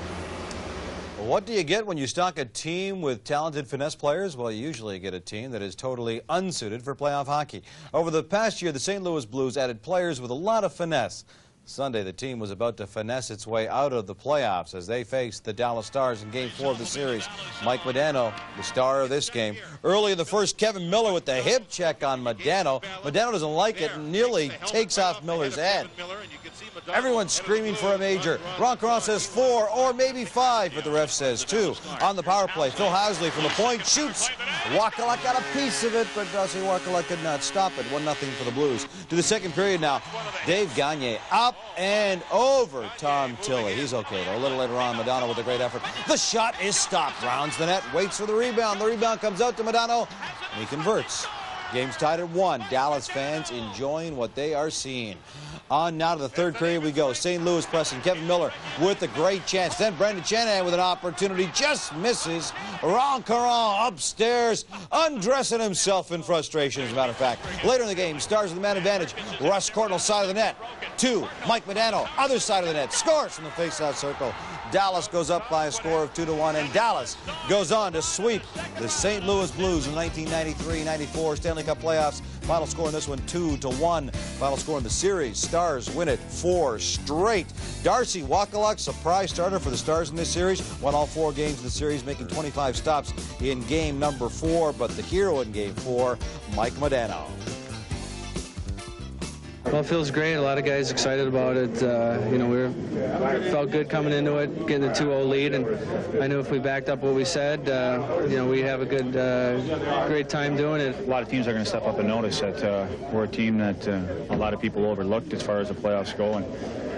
What do you get when you stock a team with talented finesse players? Well, you usually get a team that is totally unsuited for playoff hockey. Over the past year, the St. Louis Blues added players with a lot of finesse. Sunday, the team was about to finesse its way out of the playoffs as they faced the Dallas Stars in Game 4 of the series. Mike Modano, the star of this game. Early in the first, Kevin Miller with the hip check on Modano. Modano doesn't like it and nearly takes off Miller's head. Everyone's screaming for a major. Ron Caron says 4 or maybe 5, but the ref says 2. On the power play, Phil Housley from the point shoots. Wakalek got a piece of it, but Darcy Wakalek could not stop it. 1-0 for the Blues. To the second period now. Dave Gagne up and over Tom Tilley. He's okay, though. A little later on, Modano with a great effort. The shot is stopped. Rounds the net, waits for the rebound. The rebound comes out to Modano, and he converts. Game's tied at 1. Dallas fans enjoying what they are seeing. On now to the third period we go. St. Louis pressing. Kevin Miller with a great chance. Then Brendan Shanahan with an opportunity. Just misses. Ron Caron upstairs, undressing himself in frustration, as a matter of fact. Later in the game, Stars with the man advantage. Russ Cortnell, side of the net. 2. Mike Modano, other side of the net. Scores from the faceout circle. Dallas goes up by a score of 2-1, and Dallas goes on to sweep the St. Louis Blues in the 1993-94 Stanley Cup playoffs. Final score in this one, 2-1. Final score in the series, Stars win it 4 straight. Darcy Wakalek, surprise starter for the Stars in this series, won all 4 games in the series, making 25 stops in game number 4, but the hero in game 4, Mike Modano. Well, it feels great. A lot of guys excited about it. You know, we felt good coming into it, getting a 2-0 lead, and I knew if we backed up what we said, you know, we'd have a good, great time doing it. A lot of teams are going to step up and notice that we're a team that a lot of people overlooked as far as the playoffs go. And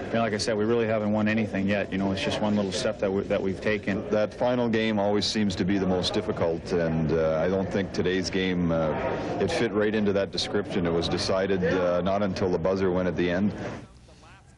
you know, like I said, we really haven't won anything yet. You know, it's just one little step that we've taken. That final game always seems to be the most difficult, and I don't think today's game, it fit right into that description. It was decided not until the buzzer went at the end.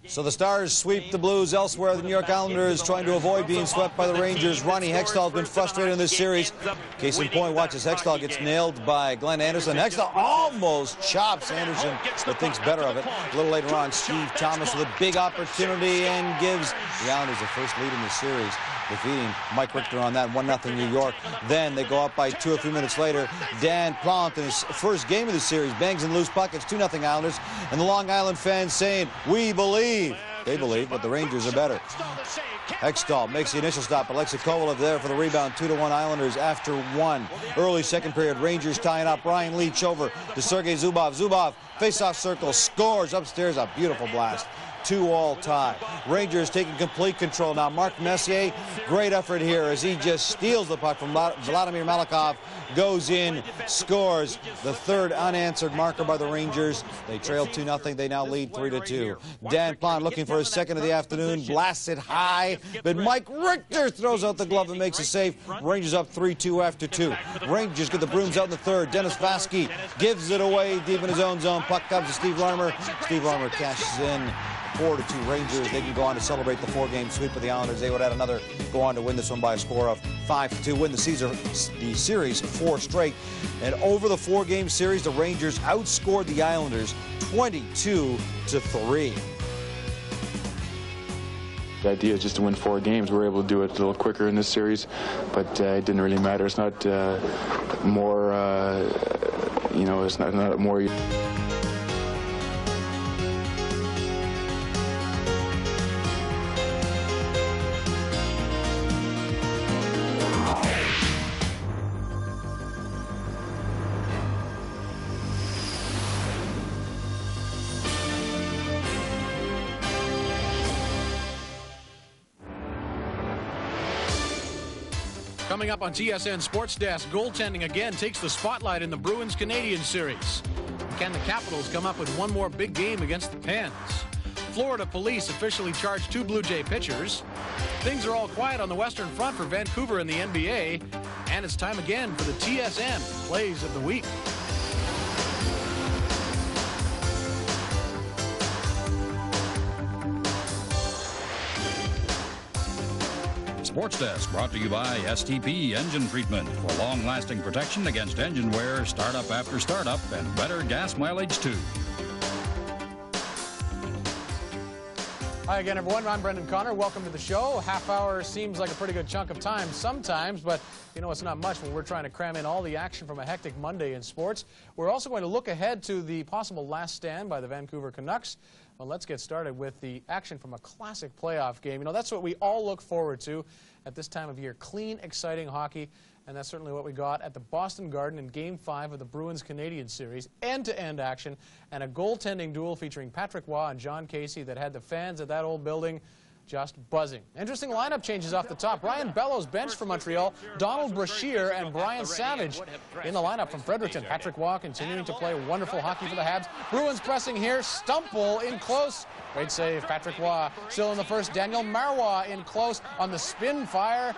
So the Stars sweep the Blues elsewhere. The New York Islanders trying to avoid being swept by the Rangers. Ronnie Hextall has been frustrated in this series. Case in point, watch as Hextall gets nailed by Glenn Anderson. Hextall almost chops Anderson, but thinks better of it. A little later on, Steve Thomas with a big opportunity and gives the Islanders the first lead in the series, defeating Mike Richter on that 1-0 New York. Then they go up by 2 or 3 minutes later. Dan Plante, in his first game of the series, bangs in loose puck. It's 2-0 Islanders. And the Long Island fans saying, we believe. They believe, but the Rangers are better. Hextall makes the initial stop. Alexei Kovalev there for the rebound. 2-1 Islanders after 1. Early second period. Rangers tying up. Brian Leach over to Sergei Zubov. Zubov, face-off circle, scores upstairs. A beautiful blast. 2-all tie. Rangers taking complete control now. Mark Messier, great effort here as he just steals the puck from Vladimir Malakov, goes in, scores the third unanswered marker by the Rangers. They trail 2-0. They now lead 3-2. Dan Plante looking for his second of the afternoon, blasts it high, but Mike Richter throws out the glove and makes a save. Rangers up 3-2 after 2. Rangers get the brooms out in the third. Dennis Vasky gives it away deep in his own zone. Puck comes to Steve Larmer. Steve Larmer cashes in. 4-2 Rangers. They can go on to celebrate the 4-game sweep of the Islanders. They would add another, go on to win this one by a score of 5-2, win the series 4 straight. And over the 4-game series, the Rangers outscored the Islanders 22-3. The idea is just to win 4 games. We were able to do it a little quicker in this series, but it didn't really matter. It's not more, it's not more. Coming up on TSN Sports Desk, goaltending again takes the spotlight in the Bruins-Canadiens series. Can the Capitals come up with one more big game against the Pens? Florida police officially charged 2 Blue Jay pitchers. Things are all quiet on the Western Front for Vancouver in the NBA. And it's time again for the TSN Plays of the Week. Sports Desk brought to you by STP Engine Treatment for long-lasting protection against engine wear, startup after startup, and better gas mileage too. Hi again, everyone. I'm Brendan Connor. Welcome to the show. Half hour seems like a pretty good chunk of time sometimes, but you know it's not much when we're trying to cram in all the action from a hectic Monday in sports. We're also going to look ahead to the possible last stand by the Vancouver Canucks. Well, let's get started with the action from a classic playoff game. You know, that's what we all look forward to at this time of year. Clean, exciting hockey, and that's certainly what we got at the Boston Garden in Game 5 of the Bruins-Canadiens series. End-to-end action and a goaltending duel featuring Patrick Waugh and John Casey that had the fans at that old building just buzzing. Interesting lineup changes off the top. Ryan Bellows benched for Montreal. Donald Brashear and Brian Savage in the lineup from Fredericton. Patrick Waugh continuing to play wonderful hockey for the Habs. Bruins pressing here. Stumple in close. Great save. Patrick Waugh still in the first. Daniel Marois in close on the spin fire.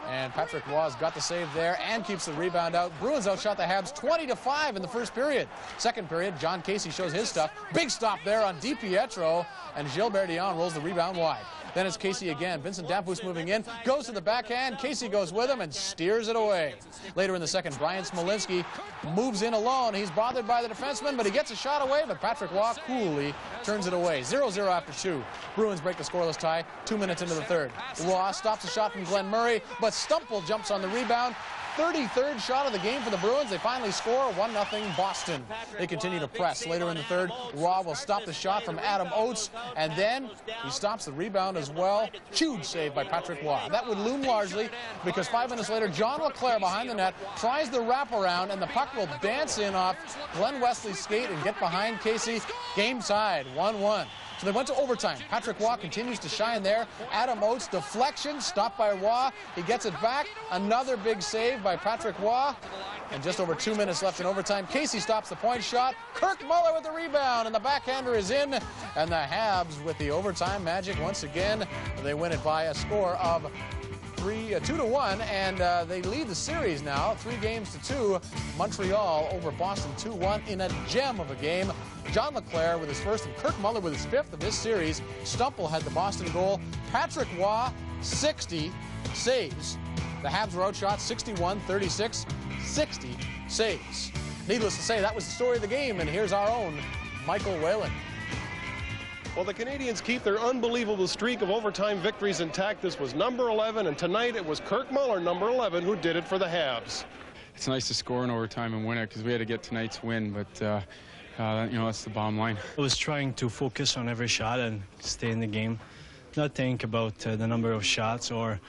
And Patrick Waugh's got the save there and keeps the rebound out. Bruins outshot the Habs 20-5 in the first period. Second period, John Casey shows his stuff. Big stop there on DiPietro, and Gilbert Dion rolls the rebound wide. Then it's Casey again. Vincent Damphousse moving in, goes to the backhand. Casey goes with him and steers it away. Later in the second, Brian Smolinski moves in alone. He's bothered by the defenseman, but he gets a shot away, but Patrick Waugh coolly turns it away. 0-0 after 2. Bruins break the scoreless tie 2 minutes into the third. Waugh stops a shot from Glenn Murray, but Stumple jumps on the rebound. 33rd shot of the game for the Bruins. They finally score 1-0 Boston. They continue to press. Later in the third, Waugh will stop the shot from Adam Oates, and then he stops the rebound as well. Huge save by Patrick Waugh. That would loom largely because 5 minutes later, John LeClaire behind the net tries the wraparound, and the puck will dance in off Glenn Wesley's skate and get behind Casey. Game tied, 1-1. So they went to overtime. Patrick Waugh continues to shine there. Adam Oates, deflection, stopped by Waugh. He gets it back. Another big save by Patrick Waugh. And just over 2 minutes left in overtime. Casey stops the point shot. Kirk Muller with the rebound, and the backhander is in. And the Habs with the overtime magic once again. They win it by a score of 2-1, and they lead the series now, 3-2. Montreal over Boston 2-1 in a gem of a game. John LeClair with his first, and Kirk Muller with his fifth of this series. Stumple had the Boston goal. Patrick Waugh, 60 saves. The Habs were outshot 61-36, 60 saves. Needless to say, that was the story of the game, and here's our own Michael Whalen. Well, the Canadiens keep their unbelievable streak of overtime victories intact. This was number 11, and tonight it was Kirk Muller, number 11, who did it for the Habs. It's nice to score in overtime and win it because we had to get tonight's win, but you know, that's the bottom line. I was trying to focus on every shot and stay in the game, not think about the number of shots or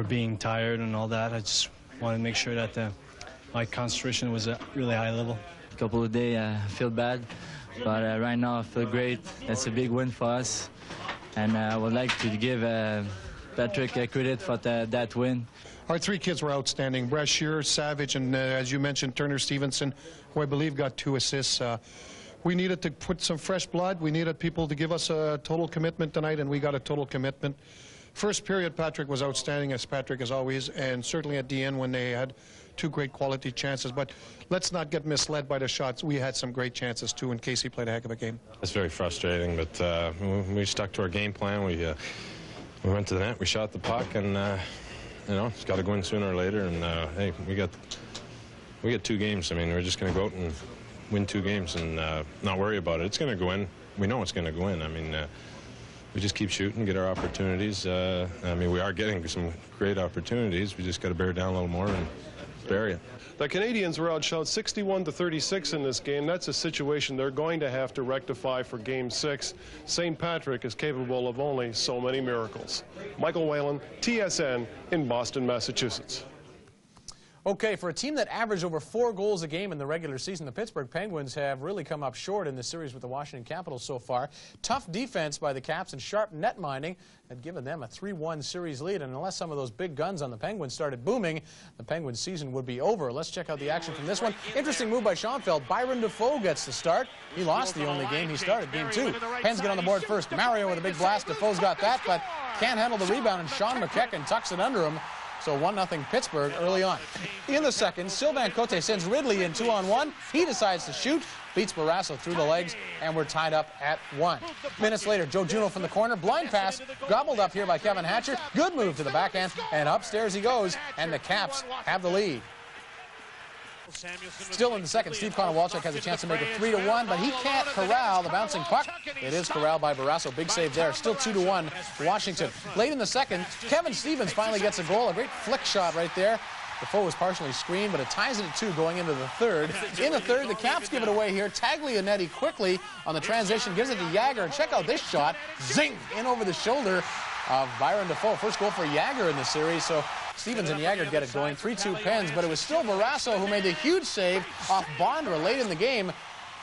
being tired and all that. I just wanted to make sure that my concentration was at a really high level. A couple of days I feel bad, but right now I feel great. That's a big win for us, and I would like to give Patrick credit for that win. Our three kids were outstanding. Brashear, Savage, and as you mentioned, Turner Stevenson, who I believe got 2 assists. We needed to put some fresh blood. We needed people to give us a total commitment tonight, and we got a total commitment. First period, Patrick was outstanding, as Patrick is always, and certainly at the end when they had 2 great quality chances. But let's not get misled by the shots. We had some great chances, too, and Casey played a heck of a game. It's very frustrating, but we stuck to our game plan. We went to the net, we shot the puck, and you know, it's got to go in sooner or later. And hey, we got 2 games. I mean, we're just going to go out and win 2 games and not worry about it. It's going to go in. We know it's going to go in. I mean, we just keep shooting, get our opportunities. I mean, we are getting some great opportunities. We just got to bear down a little more and bury it. The Canadiens were outshot 61-36 in this game. That's a situation they're going to have to rectify for Game 6. St. Patrick is capable of only so many miracles. Michael Whalen, TSN in Boston, Massachusetts. Okay, for a team that averaged over 4 goals a game in the regular season, the Pittsburgh Penguins have really come up short in this series with the Washington Capitals so far. Tough defense by the Caps and sharp net minding had given them a 3-1 series lead, and unless some of those big guns on the Penguins started booming, the Penguins season would be over. Let's check out the action from this one. Interesting move by Schoenfeld. Byron Defoe gets the start. He lost the only game he started, Game 2. Pens get on the board first. Mario with a big blast. Defoe's got that, but can't handle the rebound, and Sean McEachern tucks it under him. So 1-0 Pittsburgh early on. In the second, Sylvain Cote sends Ridley in 2-on-1. He decides to shoot, beats Barrasso through the legs, and we're tied up at 1. Minutes later, Joe Juneau from the corner, blind pass, gobbled up here by Kevin Hatcher. Good move to the backhand, and upstairs he goes, and the Caps have the lead. Still in the second, Steve Konowalchuk has a chance to make it 3-1, but he can't corral the bouncing puck. It is corralled by Barrasso. Big save there. Still 2-1 Washington. Late in the second, Kevin Stevens finally gets a goal. A great flick shot right there. Defoe was partially screened, but it ties it at 2 going into the third. In the third, the Caps give it away here. Taglianetti quickly on the transition, gives it to Jagger. Check out this shot. Zing! In over the shoulder of Byron Defoe. First goal for Jagger in the series, so Stevens and Jagger get it going. 3-2 Pens, but it was still Barrasso who made the huge save off Bondra late in the game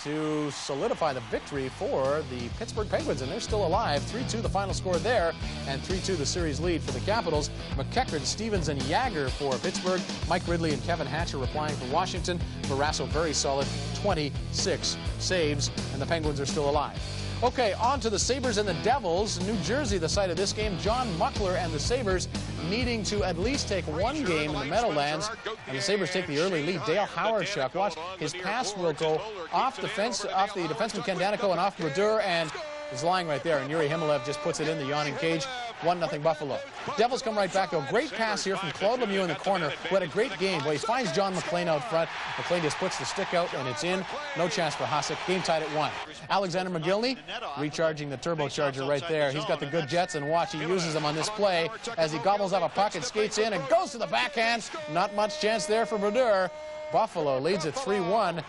to solidify the victory for the Pittsburgh Penguins, and they're still alive. 3-2 the final score there, and 3-2 the series lead for the Capitals. McEachern, Stevens, and Jagger for Pittsburgh. Mike Ridley and Kevin Hatcher replying for Washington. Barrasso very solid, 26 saves, and the Penguins are still alive. Okay, on to the Sabres and the Devils. New Jersey, the site of this game. John Muckler and the Sabres needing to at least take 1 game in the Meadowlands. And the Sabres take the early lead. Dale Hawerchuk, watch, his pass will go off the defenseman Ken Danico and off Brodeur, and is lying right there. And Yuri Himalev just puts it in the yawning cage. 1-0 Buffalo. Devils come right back, though. Great pass here from Claude Lemieux in the corner, who had a great game. Well, he finds John McLean out front. McLean just puts the stick out, and it's in. No chance for Hasek. Game tied at 1. Alexander McGillney recharging the turbocharger right there. He's got the good jets, and watch, he uses them on this play as he gobbles up a puck and skates in and goes to the backhand. Not much chance there for Brodeur. Buffalo leads at 3-1.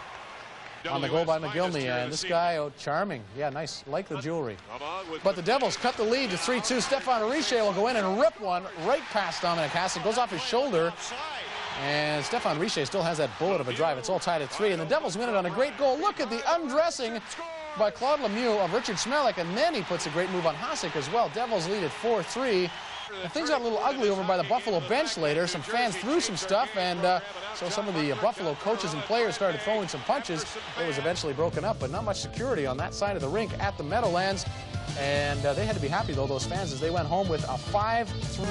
On the goal by McGillney, and this guy, oh, charming. Yeah, nice, like the jewelry. But the Devils cut the lead to 3-2. Stefan Richer will go in and rip one right past Dominic Hasek. Goes off his shoulder, and Stefan Richer still has that bullet of a drive. It's all tied at 3, and the Devils win it on a great goal. Look at the undressing by Claude Lemieux of Richard Smellick, and then he puts a great move on Hasek as well. Devils lead at 4-3. And things got a little ugly over by the Buffalo bench later. Some fans threw some stuff, and so some of the Buffalo coaches and players started throwing some punches. It was eventually broken up, but not much security on that side of the rink at the Meadowlands. And they had to be happy, though, those fans, as they went home with a 5-3.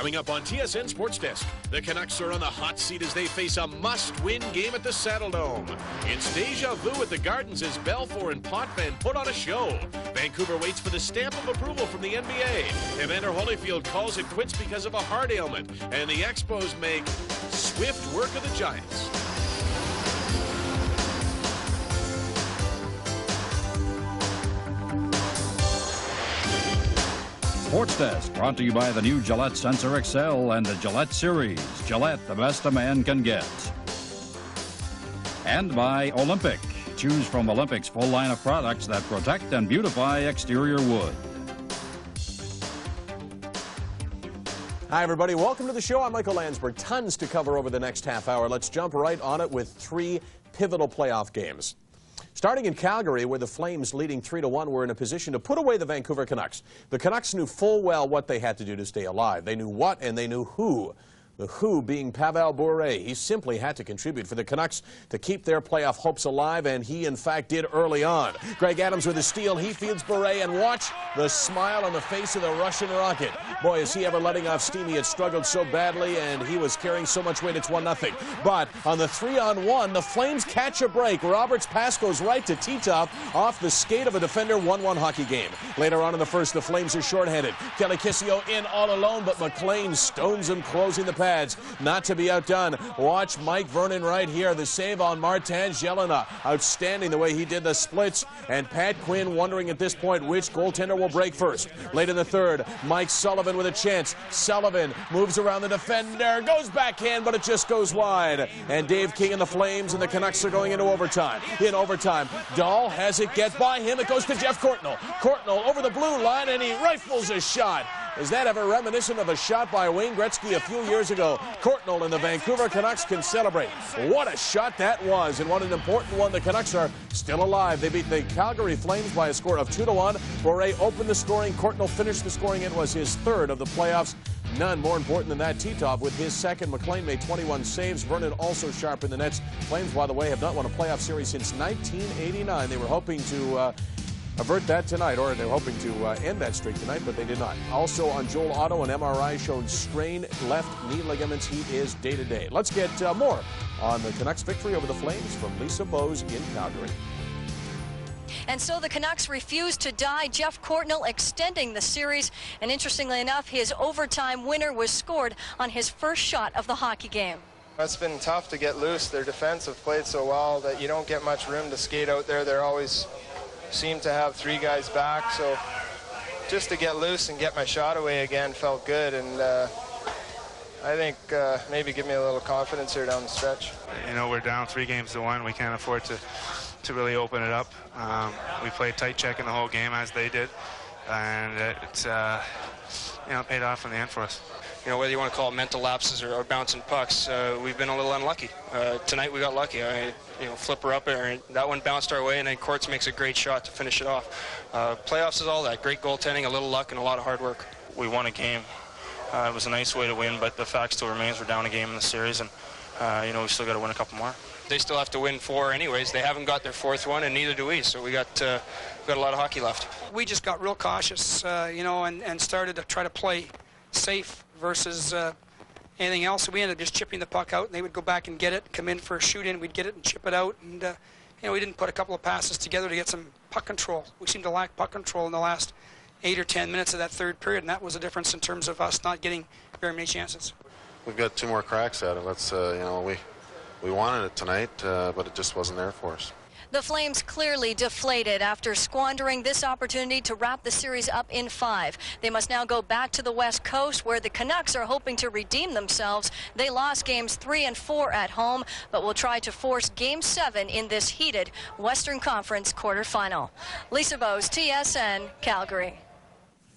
Coming up on TSN Sports Desk, the Canucks are on the hot seat as they face a must-win game at the Saddledome. It's deja vu at the Gardens as Belfour and Potvin put on a show. Vancouver waits for the stamp of approval from the NBA. Evander Holyfield calls it quits because of a heart ailment. And the Expos make swift work of the Giants. Sports Desk brought to you by the new Gillette Sensor XL and the Gillette Series. Gillette, the best a man can get. And by Olympic. Choose from Olympic's full line of products that protect and beautify exterior wood. Hi, everybody. Welcome to the show. I'm Michael Landsberg. Tons to cover over the next half hour. Let's jump right on it with 3 pivotal playoff games. Starting in Calgary, where the Flames, leading 3-1, were in a position to put away the Vancouver Canucks. The Canucks knew full well what they had to do to stay alive. They knew what and they knew who. The who being Pavel Bure. He simply had to contribute for the Canucks to keep their playoff hopes alive, and he, in fact, did early on. Greg Adams with a steal. He fields Bure, and watch the smile on the face of the Russian Rocket. Boy, is he ever letting off steam. He had struggled so badly, and he was carrying so much weight. It's 1-0. But on the 3-on-1, the Flames catch a break. Roberts' pass goes right to Titov off the skate of a defender. 1-1 hockey game. Later on in the first, the Flames are shorthanded. Kelly Kissio in all alone, but McLean stones him, closing the pads. Not to be outdone. Watch Mike Vernon right here. The save on Martin Jelena. Outstanding the way he did the splits. And Pat Quinn wondering at this point which goaltender will break first. Late in the third, Mike Sullivan with a chance. Sullivan moves around the defender. Goes backhand, but it just goes wide. And Dave King and the Flames and the Canucks are going into overtime. In overtime, Dahl has it get by him. It goes to Jeff Courtnall. Courtnall over the blue line, and he rifles a shot. Is that ever reminiscent of a shot by Wayne Gretzky a few years ago? Courtnall and the Vancouver Canucks can celebrate. What a shot that was, and what an important one. The Canucks are still alive. They beat the Calgary Flames by a score of 2-1. Bure opened the scoring. Courtnall finished the scoring. It was his third of the playoffs. None more important than that. Titov with his second. McLean made 21 saves. Vernon also sharp in the nets. Flames, by the way, have not won a playoff series since 1989. They were hoping to avert that tonight, or they're hoping to end that streak tonight, but they did not. Also on Joel Otto, an MRI showed strained left knee ligaments. He is day-to-day. Let's get more on the Canucks' victory over the Flames from Lisa Bose in Calgary. And so the Canucks refused to die. Jeff Courtnall extending the series. And interestingly enough, his overtime winner was scored on his first shot of the hockey game. It's been tough to get loose. Their defense have played so well that you don't get much room to skate out there. They're always seem to have 3 guys back, so just to get loose and get my shot away again felt good, and I think maybe give me a little confidence here down the stretch. You know, we're down 3-1. We can't afford to really open it up. We played tight checking the whole game as they did, and it's paid off in the end for us. You know, whether you want to call it mental lapses or bouncing pucks, we've been a little unlucky. Tonight we got lucky. Flipper up, and that one bounced our way, and then Courts makes a great shot to finish it off. Playoffs is all that. Great goaltending, a little luck, and a lot of hard work. We won a game. It was a nice way to win, but the fact still remains we're down a game in the series, and we still got to win a couple more. They still have to win 4 anyways. They haven't got their 4th one, and neither do we. So we got a lot of hockey left. We just got real cautious, and started to try to play safe versus anything else. So we ended up just chipping the puck out, and they would go back and get it, come in for a shoot-in, we'd get it and chip it out. And, we didn't put a couple of passes together to get some puck control. We seemed to lack puck control in the last 8 or 10 minutes of that third period, and that was the difference in terms of us not getting very many chances. We've got 2 more cracks at it. Let's, we wanted it tonight, but it just wasn't there for us. The Flames clearly deflated after squandering this opportunity to wrap the series up in 5. They must now go back to the West Coast, where the Canucks are hoping to redeem themselves. They lost games 3 and 4 at home, but will try to force Game 7 in this heated Western Conference quarterfinal. Lisa Bose, TSN, Calgary.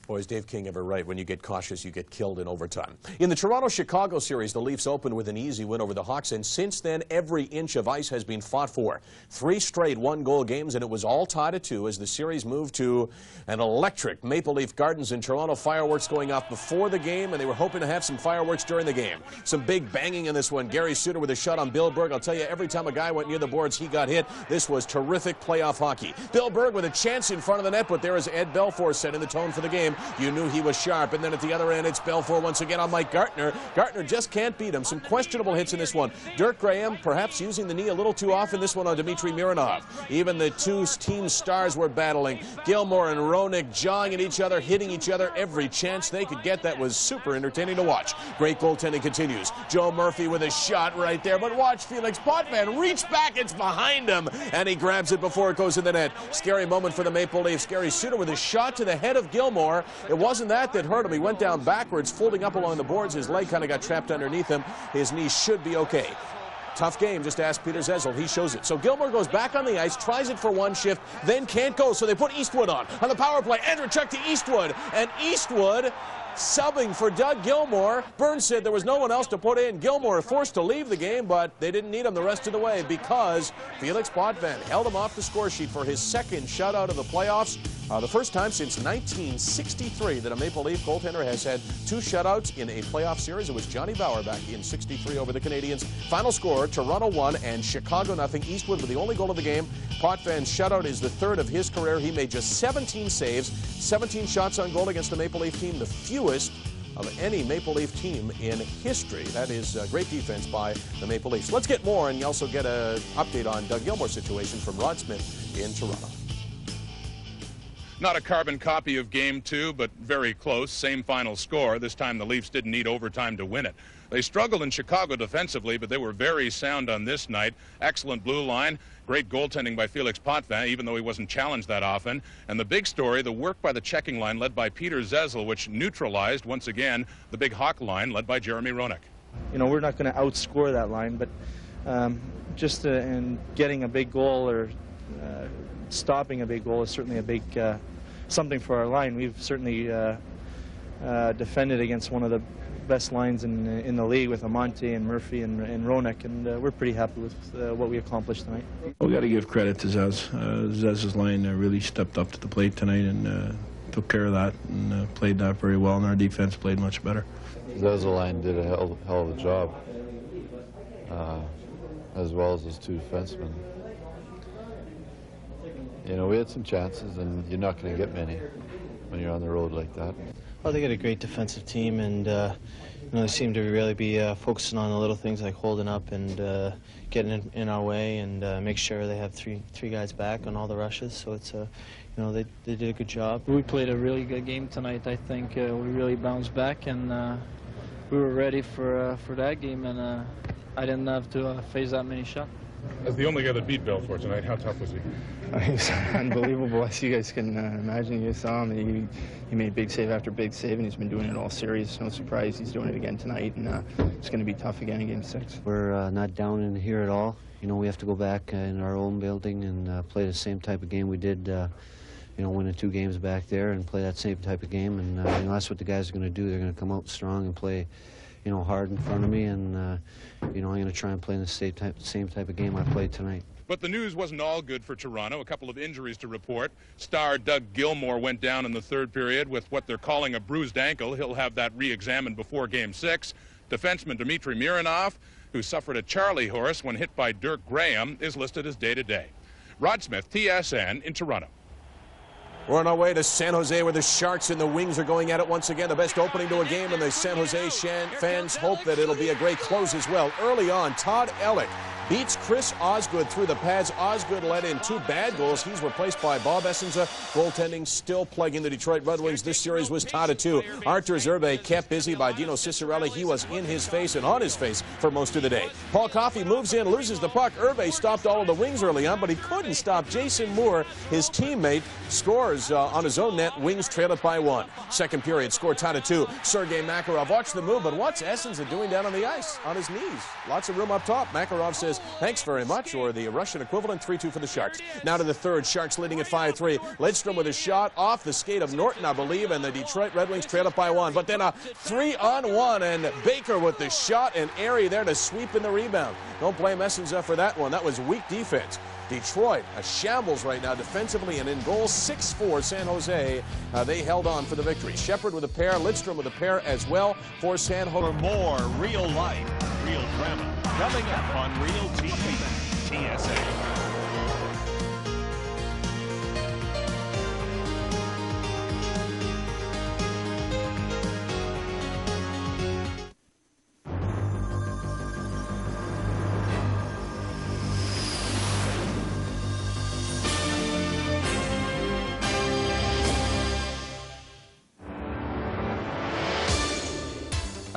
Boy, is Dave King ever right. When you get cautious, you get killed in overtime. In the Toronto-Chicago series, the Leafs opened with an easy win over the Hawks, and since then, every inch of ice has been fought for. 3 straight one-goal games, and it was all tied at 2 as the series moved to an electric Maple Leaf Gardens in Toronto. Fireworks going off before the game, and they were hoping to have some fireworks during the game. Some big banging in this one. Gary Suter with a shot on Bill Berg. I'll tell you, every time a guy went near the boards, he got hit. This was terrific playoff hockey. Bill Berg with a chance in front of the net, but there is Ed Belfour setting the tone for the game. You knew he was sharp. And then at the other end, it's Belfour once again on Mike Gartner. Gartner just can't beat him. Some questionable hits in this one. Dirk Graham perhaps using the knee a little too often. This one on Dmitry Mironov. Even the two team stars were battling. Gilmore and Roenick jawing at each other, hitting each other every chance they could get. That was super entertaining to watch. Great goaltending continues. Joe Murphy with a shot right there. But watch Felix Potvin reach back. It's behind him. And he grabs it before it goes in the net. Scary moment for the Maple Leafs. Gary Suter with a shot to the head of Gilmore. It wasn't that hurt him. He went down backwards, folding up along the boards. His leg kind of got trapped underneath him. His knee should be okay. Tough game, just ask Peter Zezel. He shows it. So Gilmore goes back on the ice, tries it for one shift, then can't go. So they put Eastwood on the power play. Andrew Chuck to Eastwood. And Eastwood subbing for Doug Gilmore. Burns said there was no one else to put in. Gilmore forced to leave the game, but they didn't need him the rest of the way because Felix Potvin held him off the score sheet for his second shutout of the playoffs. The first time since 1963 that a Maple Leaf goaltender has had two shutouts in a playoff series. It was Johnny Bauer back in '63 over the Canadiens. Final score, Toronto 1 and Chicago 0. Eastwood with the only goal of the game. Potvin's shutout is the third of his career. He made just 17 saves, 17 shots on goal against the Maple Leaf team, the fewest of any Maple Leaf team in history. That is great defense by the Maple Leafs. Let's get more, and you also get an update on Doug Gilmore's situation from Rod Smith in Toronto. Not a carbon copy of Game 2, but very close. Same final score. This time the Leafs didn't need overtime to win it. They struggled in Chicago defensively, but they were very sound on this night. Excellent blue line. Great goaltending by Felix Potvin, even though he wasn't challenged that often. And the big story, the work by the checking line led by Peter Zezel, which neutralized, once again, the big Hawk line led by Jeremy Roenick. You know, we're not going to outscore that line, but just in getting a big goal or stopping a big goal is certainly a big something for our line. We've certainly defended against one of the best lines in the league with Amante and Murphy and Roenick, and we're pretty happy with what we accomplished tonight. We got to give credit to Zez. Zez's line really stepped up to the plate tonight and took care of that and played that very well, and our defense played much better. Zez's line did a hell of a job, as well as his two defensemen. You know, we had some chances, and you're not going to get many when you're on the road like that. Well, they got a great defensive team, and you know, they seem to really be focusing on the little things like holding up and getting in our way, and make sure they have three guys back on all the rushes. So it's you know, they did a good job. We played a really good game tonight. I think we really bounced back, and we were ready for that game, and I didn't have to face that many shots. As the only guy that beat Belfour tonight, how tough was he? He was unbelievable, as you guys can imagine. You saw him. He made big save after big save, and he's been doing it all series. No surprise he's doing it again tonight, and it's going to be tough again in Game 6. We're not down in here at all. You know, we have to go back in our own building and play the same type of game we did, you know, winning 2 games back there and play that same type of game. And, you know, that's what the guys are going to do. They're going to come out strong and play, you know, hard in front of me, and you know, I'm going to try and play in the same type of game I played tonight. But the news wasn't all good for Toronto. A couple of injuries to report. Star Doug Gilmore went down in the third period with what they're calling a bruised ankle. He'll have that re-examined before Game 6. Defenseman Dmitry Mironov, who suffered a Charlie horse when hit by Dirk Graham, is listed as day-to-day. Rod Smith, TSN, in Toronto. We're on our way to San Jose, where the Sharks and the Wings are going at it once again. The best opening to a game, and the San Jose fans hope that it'll be a great close as well. Early on, Todd Ellick beats Chris Osgood through the pads. Osgood let in 2 bad goals. He's replaced by Bob Essenza. Goaltending still plaguing the Detroit Red Wings. This series was tied at 2. Artur Zerbe kept busy by Dino Cicerelli. He was in his face and on his face for most of the day. Paul Coffey moves in, loses the puck. Irbe stopped all of the Wings early on, but he couldn't stop Jason Moore. His teammate scores on his own net. Wings trail it by 1. Second period, score tied at 2. Sergei Makarov, watch the move, but what's Essenza doing down on the ice? On his knees. Lots of room up top. Makarov says, thanks very much, or the Russian equivalent, 3-2 for the Sharks. Now to the third, Sharks leading at 5-3. Lidstrom with a shot off the skate of Norton, I believe, and the Detroit Red Wings trail it by 1. But then a 3-on-1, and Baker with the shot, and Airy there to sweep in the rebound. Don't blame Essenza for that one. That was weak defense. Detroit, a shambles right now defensively, and in goal, 6-4 San Jose. They held on for the victory. Shepard with a pair, Lidstrom with a pair as well for San Jose. For more real life, real drama, coming up on Real TV, TSN.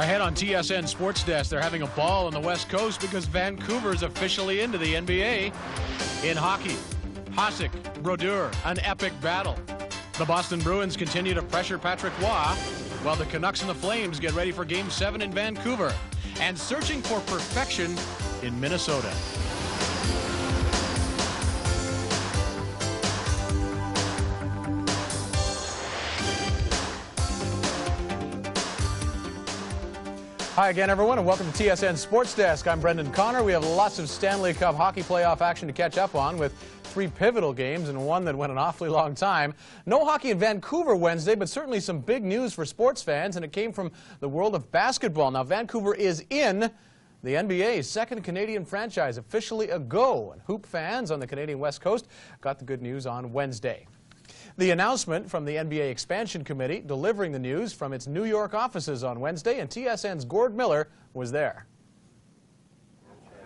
Ahead on TSN Sports Desk, they're having a ball on the West Coast because Vancouver's officially into the NBA. In hockey, Hasek, Brodeur, an epic battle. The Boston Bruins continue to pressure Patrick Roy, while the Canucks and the Flames get ready for Game 7 in Vancouver. And searching for perfection in Minnesota. Hi again, everyone, and welcome to TSN Sports Desk. I'm Brendan Connor. We have lots of Stanley Cup hockey playoff action to catch up on, with 3 pivotal games and one that went an awfully long time. No hockey in Vancouver Wednesday, but certainly some big news for sports fans, and it came from the world of basketball. Now, Vancouver is in the NBA's second Canadian franchise, officially a go, and hoop fans on the Canadian West Coast got the good news on Wednesday. The announcement from the NBA Expansion Committee delivering the news from its New York offices on Wednesday, and TSN's Gord Miller was there.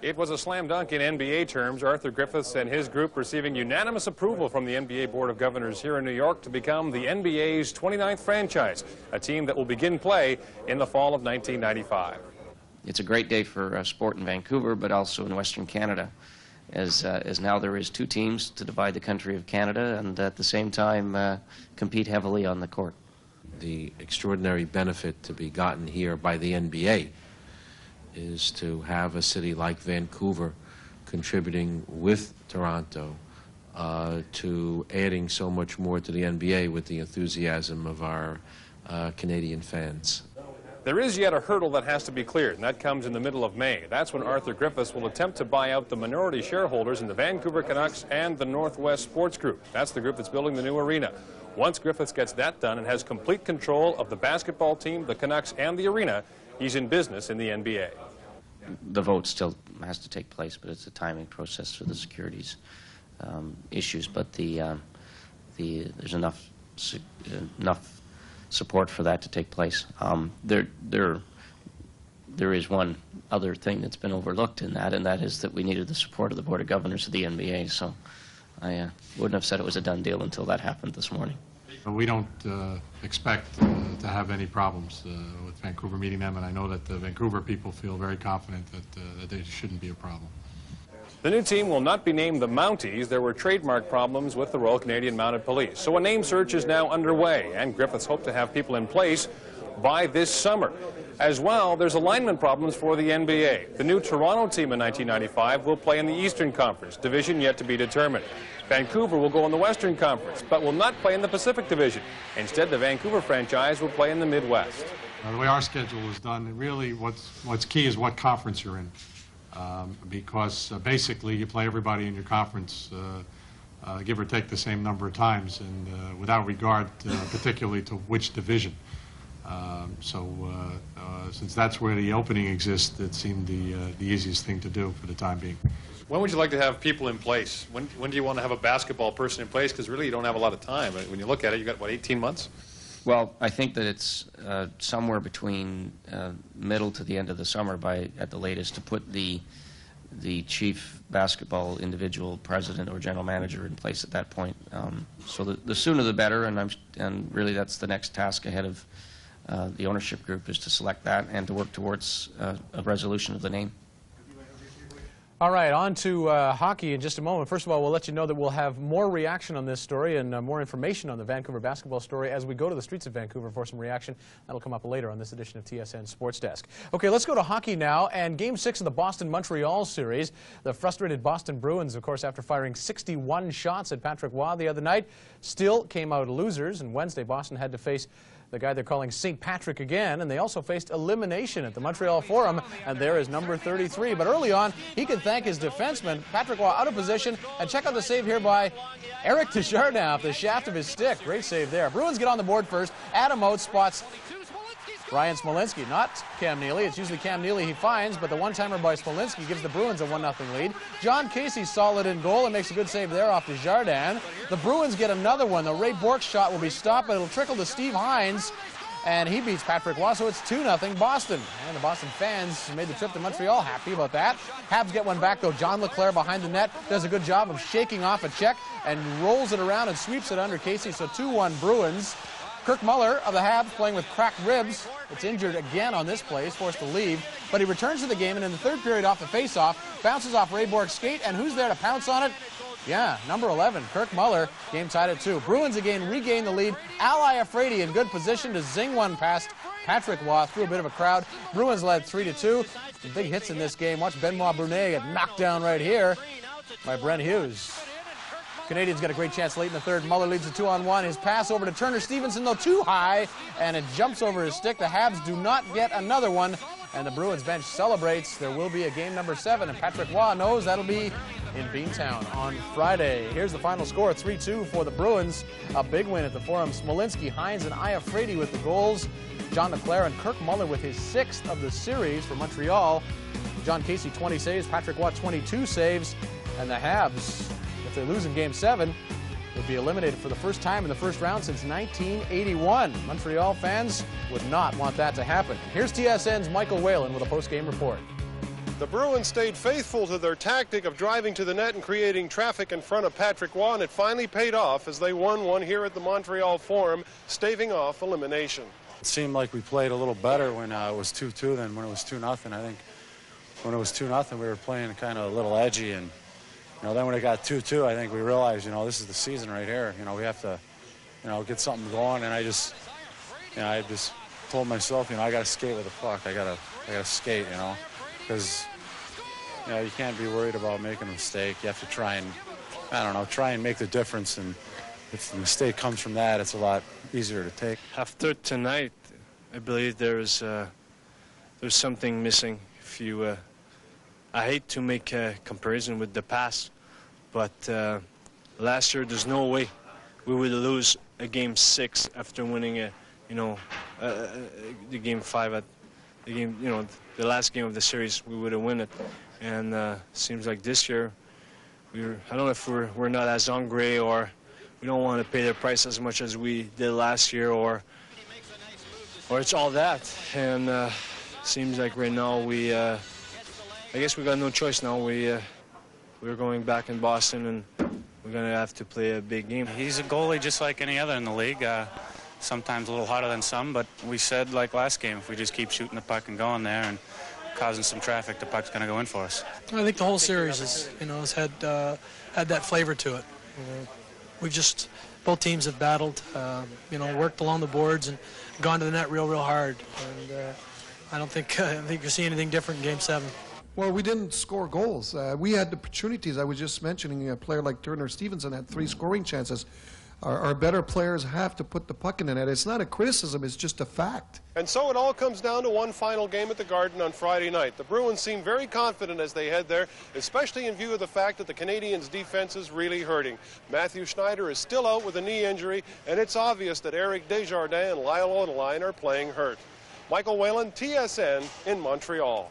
It was a slam dunk in NBA terms. Arthur Griffiths and his group receiving unanimous approval from the NBA Board of Governors here in New York to become the NBA's 29th franchise, a team that will begin play in the fall of 1995. It's a great day for sport in Vancouver, but also in Western Canada, as now there is 2 teams to divide the country of Canada and at the same time compete heavily on the court. The extraordinary benefit to be gotten here by the NBA is to have a city like Vancouver contributing with Toronto to adding so much more to the NBA with the enthusiasm of our Canadian fans. There is yet a hurdle that has to be cleared, and that comes in the middle of May. That's when Arthur Griffiths will attempt to buy out the minority shareholders in the Vancouver Canucks and the Northwest Sports Group. That's the group that's building the new arena. Once Griffiths gets that done and has complete control of the basketball team, the Canucks, and the arena, he's in business in the NBA. The vote still has to take place, but it's a timing process for the securities issues. But there's enough support for that to take place. There is one other thing that's been overlooked in that, and that is that we needed the support of the Board of Governors of the NBA. So I wouldn't have said it was a done deal until that happened this morning. We don't expect to have any problems with Vancouver meeting them, and I know that the Vancouver people feel very confident that there shouldn't be a problem. The new team will not be named the Mounties. There were trademark problems with the Royal Canadian Mounted Police. So a name search is now underway, and Griffiths hope to have people in place by this summer. As well, there's alignment problems for the NBA. The new Toronto team in 1995 will play in the Eastern Conference, division yet to be determined. Vancouver will go in the Western Conference, but will not play in the Pacific Division. Instead, the Vancouver franchise will play in the Midwest. The way our schedule is done, really what's key is what conference you're in. Because basically you play everybody in your conference, give or take the same number of times, and without regard particularly to which division. Since that's where the opening exists, it seemed the easiest thing to do for the time being. When would you like to have people in place? When do you want to have a basketball person in place? Because really you don't have a lot of time. When you look at it, you've got, what, 18 months? Well, I think that it's somewhere between middle to the end of the summer, at the latest, to put the chief basketball individual president or general manager in place at that point. So the sooner the better, and really that's the next task ahead of the ownership group, is to select that and to work towards a resolution of the name. All right, on to hockey in just a moment. First of all, we'll let you know that we'll have more reaction on this story and more information on the Vancouver basketball story as we go to the streets of Vancouver for some reaction. That'll come up later on this edition of TSN Sports Desk. Okay, let's go to hockey now, and Game 6 of the Boston-Montreal series. The frustrated Boston Bruins, of course, after firing 61 shots at Patrick Roy the other night, still came out losers, and Wednesday Boston had to face the guy they're calling St. Patrick again, and they also faced elimination at the Montreal Forum, and there is number 33. But early on, he could thank his defenseman, Patrick Roy, out of position, and check out the save here by Eric Desjardins off the shaft of his stick. Great save there. Bruins get on the board first. Adam Oates spots Ryan Smolinski, not Cam Neely. It's usually Cam Neely he finds, but the one-timer by Smolinski gives the Bruins a 1-0 lead. John Casey's solid in goal and makes a good save there off Desjardins. The Bruins get another one. The Ray Bourque shot will be stopped, but it'll trickle to Steve Hines, and he beats Patrick Roy, so it's 2-0 Boston. And the Boston fans made the trip to Montreal happy about that. Habs get one back, though. John LeClaire behind the net does a good job of shaking off a check and rolls it around and sweeps it under Casey, so 2-1 Bruins. Kirk Muller of the Habs playing with cracked ribs. It's injured again on this play. He's forced to leave. But he returns to the game, and in the third period off the face-off, bounces off Ray Bork's skate, and who's there to pounce on it? Yeah, number 11, Kirk Muller. Game tied at 2. Bruins again regain the lead. Ally Afraidy in good position to zing one past Patrick Waugh through a bit of a crowd. Bruins led 3-2. Some big hits in this game. Watch Benoit Brunet get knocked down right here by Brent Hughes. Canadians got a great chance late in the third. Muller leads the 2-on-1. His pass over to Turner Stevenson, though, too high, and it jumps over his stick. The Habs do not get another one, and the Bruins bench celebrates. There will be a game number 7, and Patrick Waugh knows that'll be in Beantown on Friday. Here's the final score, 3-2 for the Bruins. A big win at the Forum. Smolinski, Hines, and Iafraidy with the goals. John LeClaire and Kirk Muller with his 6th of the series for Montreal. John Casey, 20 saves. Patrick Waugh, 22 saves. And the Habs, if they lose in Game 7, would be eliminated for the first time in the first round since 1981. Montreal fans would not want that to happen. Here's TSN's Michael Whalen with a post-game report. The Bruins stayed faithful to their tactic of driving to the net and creating traffic in front of Patrick Waugh, and it finally paid off as they won one here at the Montreal Forum, staving off elimination. It seemed like we played a little better when it was 2-2 than when it was 2-0. I think when it was 2-0, we were playing kind of a little edgy, and then when it got 2-2, I think we realized, this is the season right here. We have to, get something going, and I just told myself, I got to skate with the puck. I got to skate, because you can't be worried about making a mistake. You have to try and make the difference, and if the mistake comes from that, it's a lot easier to take. After tonight, I believe there's something missing. I hate to make a comparison with the past, but last year there's no way we would lose a Game 6 after winning the Game 5 at the game, the last game of the series. We would have won it, and seems like this year I don't know if we're not as hungry, or we don't want to pay the price as much as we did last year, or it's all that. And seems like right now I guess we got no choice now. We're going back in Boston, and we're going to have to play a big game. He's a goalie just like any other in the league. Sometimes a little harder than some, but we said, like last game, if we just keep shooting the puck and going there and causing some traffic, the puck's going to go in for us. I think the whole series has had that flavor to it. We've just, both teams have battled, worked along the boards and gone to the net real hard. And I don't think you're seeing anything different in Game 7. Well, we didn't score goals. We had opportunities. I was just mentioning a player like Turner Stevenson had 3 scoring chances. Our better players have to put the puck in the net. It's not a criticism, it's just a fact. And so it all comes down to one final game at the Garden on Friday night. The Bruins seem very confident as they head there, especially in view of the fact that the Canadiens' defense is really hurting. Matthew Schneider is still out with a knee injury, and it's obvious that Eric Desjardins and Lyle Odeline are playing hurt. Michael Whalen, TSN in Montreal.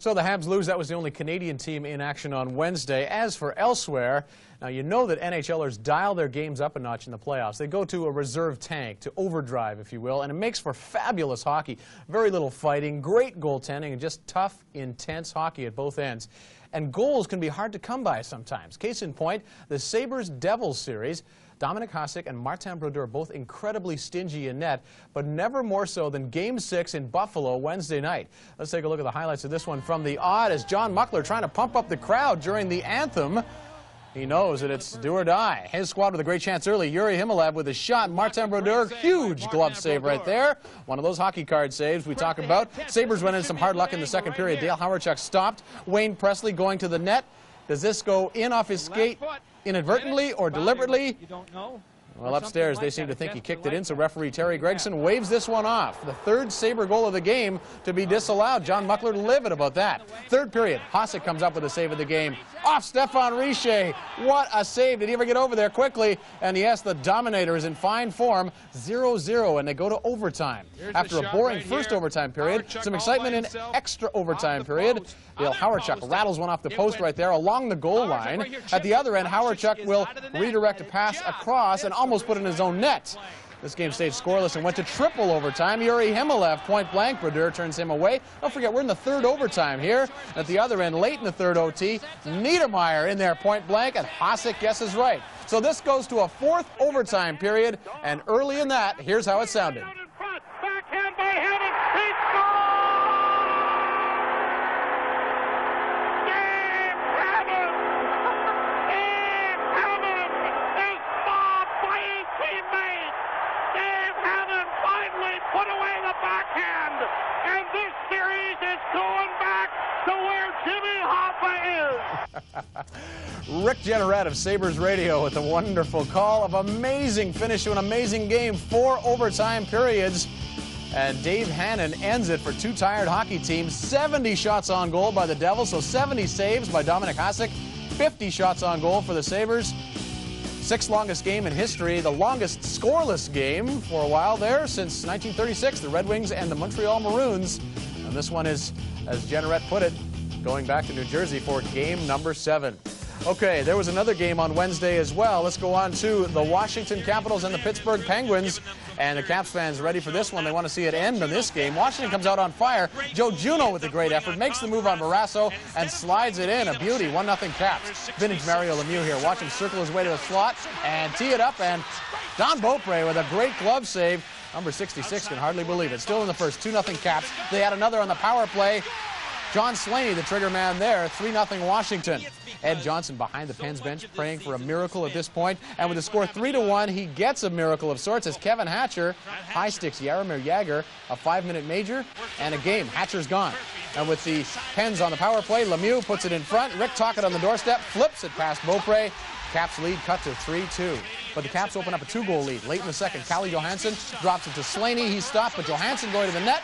So the Habs lose. That was the only Canadian team in action on Wednesday. As for elsewhere, now you know that NHLers dial their games up a notch in the playoffs. They go to a reserve tank, to overdrive, if you will, and it makes for fabulous hockey. Very little fighting, great goaltending, and just tough, intense hockey at both ends. And goals can be hard to come by sometimes. Case in point, the Sabres-Devils series. Dominic Hasek and Martin Brodeur both incredibly stingy in net, but never more so than Game 6 in Buffalo Wednesday night. Let's take a look at the highlights of this one from the odd as John Muckler trying to pump up the crowd during the anthem. He knows that it's do or die. His squad with a great chance early. Yuri Himalev with a shot. Martin Brodeur, huge glove save right there. One of those hockey card saves we talk about. Sabres went in some hard luck in the second period. Dale Hawerchuk stopped. Wayne Presley going to the net. Does this go in off his skate inadvertently or deliberately? You don't know. Well, upstairs they seem to think he kicked it in, so referee Terry Gregson waves this one off. The third Sabre goal of the game to be disallowed. John Muckler livid about that. Third period, Hasek comes up with a save of the game. Off Stefan Richer. What a save. Did he ever get over there quickly? And yes, the Dominator is in fine form. 0-0, and they go to overtime. After a boring first overtime period, some excitement in extra overtime period. Dale Hawerchuk rattles one off the post right there along the goal line. At the other end, Hawerchuk will redirect a pass across and almost put it in his own net. This game stayed scoreless and went to triple overtime. Yuri Himalev, point blank. Brodeur turns him away. Don't forget, we're in the third overtime here. At the other end, late in the third OT, Niedermeyer in there, point blank, and Hasek guesses right. So this goes to a fourth overtime period, and early in that, here's how it sounded. Backhand by Hammond. He scores! Dave Hammond! Dave Hammond is mobbed by his teammates. Dave Hammond finally put away the backhand, and this series is going back to where Jimmy Hoffa is. Rick Jeanneret of Sabres Radio with a wonderful call of amazing finish to an amazing game. 4 overtime periods. And Dave Hannon ends it for two tired hockey teams. 70 shots on goal by the Devils, so 70 saves by Dominik Hasek. 50 shots on goal for the Sabres. 6th longest game in history, the longest scoreless game for a while there since 1936, the Red Wings and the Montreal Maroons. And this one is, as Jeanneret put it, going back to New Jersey for game number 7. Okay, there was another game on Wednesday as well. Let's go on to the Washington Capitals and the Pittsburgh Penguins. And the Caps fans ready for this one. They want to see it end in this game. Washington comes out on fire. Joe Juneau with a great effort, makes the move on Barrasso and slides it in. A beauty, 1-0 Caps. Vintage Mario Lemieux here. Watch him circle his way to the slot and tee it up. And Don Beaupre with a great glove save. Number 66 can hardly believe it. Still in the first, 2-0 Caps. They had another on the power play. John Slaney, the trigger man there, 3-0 Washington. Ed Johnson behind the Pens bench praying for a miracle at this point. And with the score 3-1, he gets a miracle of sorts as Kevin Hatcher high sticks Jaromir Jagr, a 5-minute major, and a game. Hatcher's gone. And with the Pens on the power play, Lemieux puts it in front. Rick Tocchet on the doorstep, flips it past Beaupre. Caps lead cut to 3-2. But the Caps open up a 2-goal lead. Late in the second, Calle Johansson drops it to Slaney. He's stopped, but Johansson going to the net.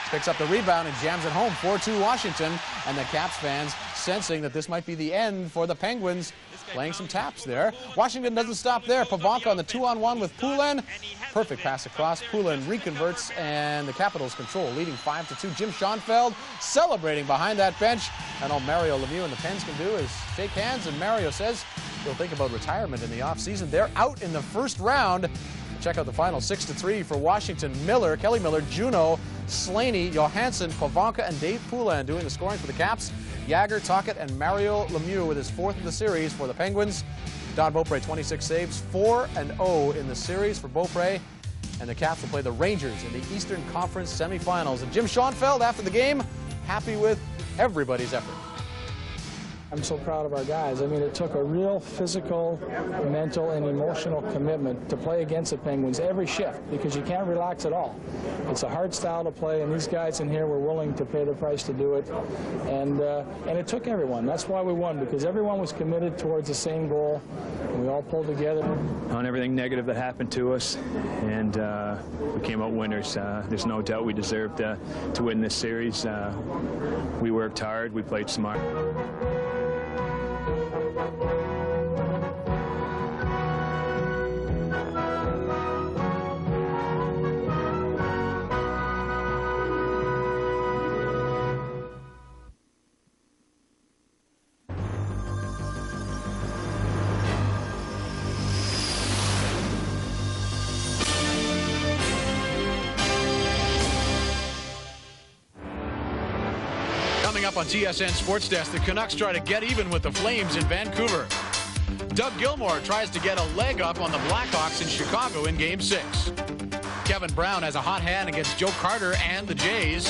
Picks up the rebound and jams it home, 4-2 Washington. And the Caps fans sensing that this might be the end for the Penguins, playing some taps there. Washington doesn't stop there. Pavanka on the 2-on-1 with Poulin. Perfect pass across. Poulin reconverts, and the Capitals control, leading 5-2. Jim Schoenfeld celebrating behind that bench. And all Mario Lemieux and the Pens can do is shake hands, and Mario says he'll think about retirement in the offseason. They're out in the first round. Check out the final 6-3 for Washington. Miller, Kelly Miller, Juneau, Slaney, Johansson, Pavanka, and Dave Poulin doing the scoring for the Caps. Jagr, Tocchet, and Mario Lemieux with his 4th of the series for the Penguins. Don Beaupre, 26 saves, 4-0 in the series for Beaupre. And the Caps will play the Rangers in the Eastern Conference semifinals. And Jim Schoenfeld, after the game, happy with everybody's effort. I'm so proud of our guys. I mean, it took a real physical, mental, and emotional commitment to play against the Penguins every shift because you can't relax at all. It's a hard style to play, and these guys in here were willing to pay the price to do it. And it took everyone. That's why we won, because everyone was committed towards the same goal, and we all pulled together. On everything negative that happened to us, and we came out winners. There's no doubt we deserved to win this series. We worked hard. We played smart. Coming up on TSN Sports Desk, the Canucks try to get even with the Flames in Vancouver. Doug Gilmour tries to get a leg up on the Blackhawks in Chicago in Game 6. Kevin Brown has a hot hand against Joe Carter and the Jays.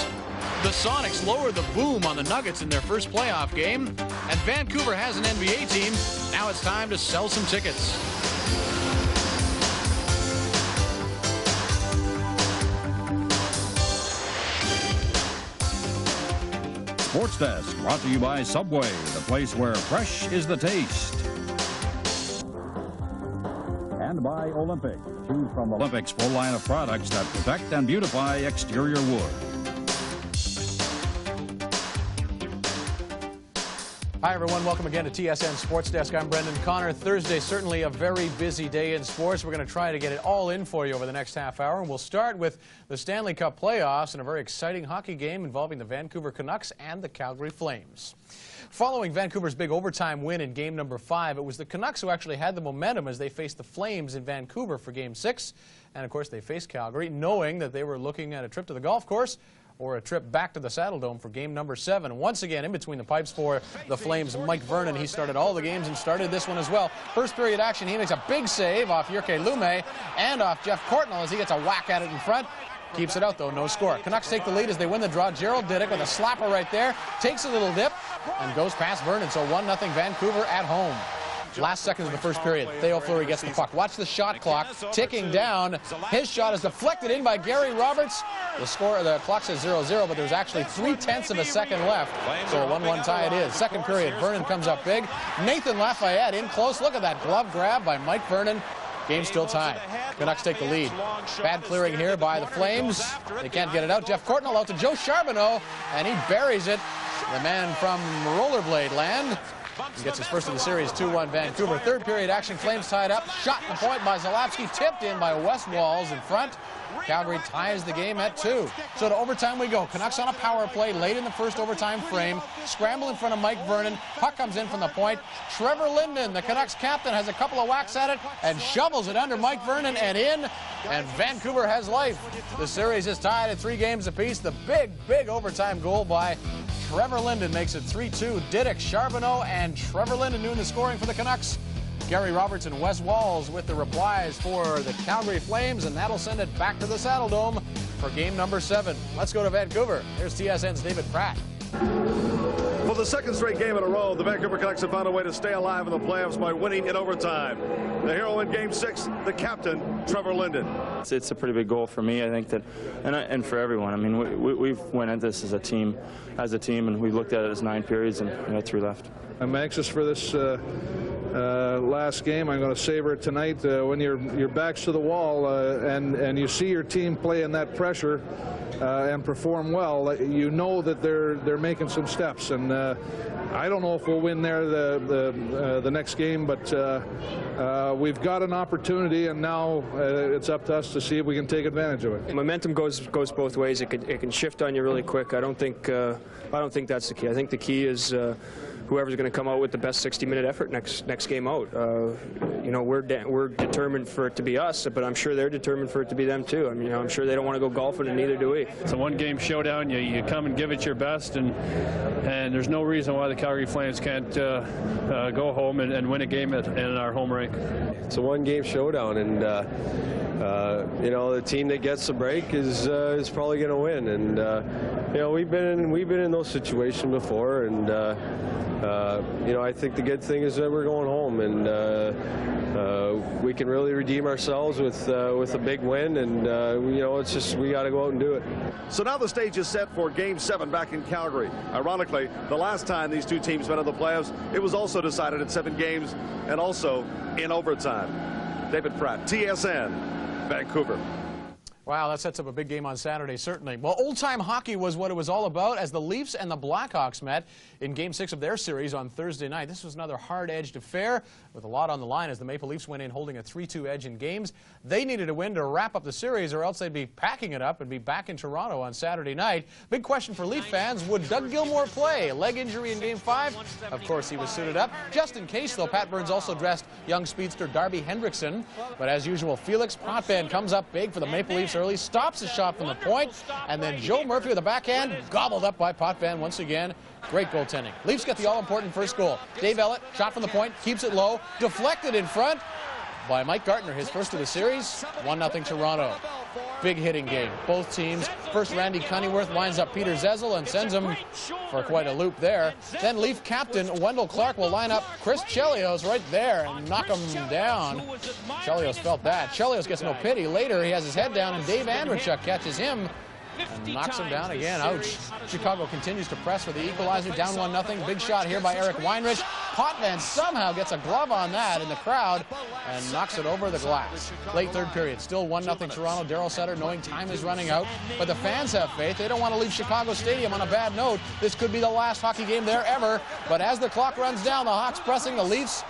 The Sonics lower the boom on the Nuggets in their first playoff game. And Vancouver has an NBA team. Now it's time to sell some tickets. Sports Desk, brought to you by Subway, the place where fresh is the taste. And by Olympic. Choose from Olympic's full line of products that protect and beautify exterior wood. Hi, everyone. Welcome again to TSN Sports Desk. I'm Brendan Connor. Thursday, certainly a very busy day in sports. We're going to try to get it all in for you over the next half hour. And we'll start with the Stanley Cup playoffs and a very exciting hockey game involving the Vancouver Canucks and the Calgary Flames. Following Vancouver's big overtime win in game number 5, it was the Canucks who actually had the momentum as they faced the Flames in Vancouver for game 6. And, of course, they faced Calgary knowing that they were looking at a trip to the golf course or a trip back to the Saddle Dome for game number 7. Once again, in between the pipes for the Flames, Mike Vernon. He started all the games and started this one as well. First period action, he makes a big save off Jyrke Lume and off Jeff Courtnall as he gets a whack at it in front. Keeps it out, though, no score. Canucks take the lead as they win the draw. Gerald Didick with a slapper right there, takes a little dip, and goes past Vernon. So 1-0 Vancouver at home. Last seconds of the first period, Theo Fleury gets the puck. Watch the shot clock ticking down. His shot is deflected in by Gary Roberts. The clock says 0-0, but there's actually 0.3 of a second left. So a 1-1 tie it is. Second period, Vernon comes up big. Nathan Lafayette in close. Look at that glove grab by Mike Vernon. Game still tied. Canucks take the lead. Bad clearing here by the Flames. They can't get it out. Jeff Courtnall out to Joe Charbonneau, and he buries it. The man from rollerblade land. He gets his first of the series, 2-1 Vancouver. Third period action, Flames tied up. Shot in the point by Zalapsky, tipped in by Wes Walls in front. Calgary ties the game at 2. So to overtime we go. Canucks on a power play late in the first overtime frame. Scramble in front of Mike Vernon. Puck comes in from the point. Trevor Linden, the Canucks captain, has a couple of whacks at it and shovels it under Mike Vernon and in. And Vancouver has life. The series is tied at 3 games apiece. The big overtime goal by Trevor Linden makes it 3-2. Didick, Charbonneau, and Trevor Linden doing the scoring for the Canucks. Gary Roberts and Wes Walls with the replies for the Calgary Flames, and that'll send it back to the Saddle Dome for game number 7. Let's go to Vancouver. Here's TSN's David Pratt. For the second straight game in a row, the Vancouver Canucks have found a way to stay alive in the playoffs by winning in overtime. The hero in Game 6, the captain, Trevor Linden. It's a pretty big goal for me, I think, that, and for everyone. I mean, we've went at this as a team, and we looked at it as 9 periods, and we had 3 left. I'm anxious for this last game. I'm going to savor it tonight. When your back's to the wall and you see your team play in that pressure and perform well, you know that they're making some steps. And I don't know if we'll win there the next game, but we've got an opportunity, and now it's up to us to see if we can take advantage of it. Momentum goes both ways. It can shift on you really quick. I don't think that's the key. I think the key is whoever's going to come out with the best 60-minute effort next game out. You know, we're determined for it to be us, but I'm sure they're determined for it to be them too. I mean, I'm sure they don't want to go golfing, and neither do we. It's a one-game showdown. You come and give it your best, and there's no reason why the Calgary Flames can't go home and win a game in our home rink. It's a one-game showdown, and you know, the team that gets the break is probably going to win. And you know, we've been in those situations before, and you know, I think the good thing is that we're going home, and we can really redeem ourselves with a big win, and you know, it's just we got to go out and do it. So now the stage is set for Game 7 back in Calgary. Ironically, the last time these two teams met in the playoffs, it was also decided in 7 games and also in overtime. David Pratt, TSN, Vancouver. Wow, that sets up a big game on Saturday, certainly. Well, old-time hockey was what it was all about as the Leafs and the Blackhawks met in Game 6 of their series on Thursday night. This was another hard-edged affair with a lot on the line as the Maple Leafs went in holding a 3-2 edge in games. They needed a win to wrap up the series, or else they'd be packing it up and be back in Toronto on Saturday night. Big question for Leaf fans, would Doug Gilmour play? A leg injury in Game 5? Of course, he was suited up. Just in case, though, Pat Burns also dressed young speedster Darby Hendrickson. But as usual, Felix Potvin comes up big for the Maple Leafs early, stops a shot from the point, and then Joe Murphy with a backhand, gobbled up by Potvin once again. Great goaltending. Leafs get the all-important first goal. Dave Ellett, shot from the point, keeps it low, deflected in front by Mike Gartner, his first of the series. 1-0 Toronto. Big hitting game. Both teams. First, Randy Cunneyworth winds up Peter Zezel and sends him for quite a loop there. Then Leaf captain Wendell Clark will line up Chris Chelios right there and knock him down. Chelios felt that. Chelios gets no pity. Later, he has his head down, and Dave Andreychuk catches him and knocks him down again. Ouch. Chicago continues to press for the equalizer. Down 1-0. Big shot here by Eric Weinrich. Potvin somehow gets a glove on that in the crowd and knocks it over the glass. Late third period. Still 1-0 Toronto. Darryl Sutter knowing time is running out. But the fans have faith. They don't want to leave Chicago Stadium on a bad note. This could be the last hockey game there ever. But as the clock runs down, the Hawks pressing, the Leafs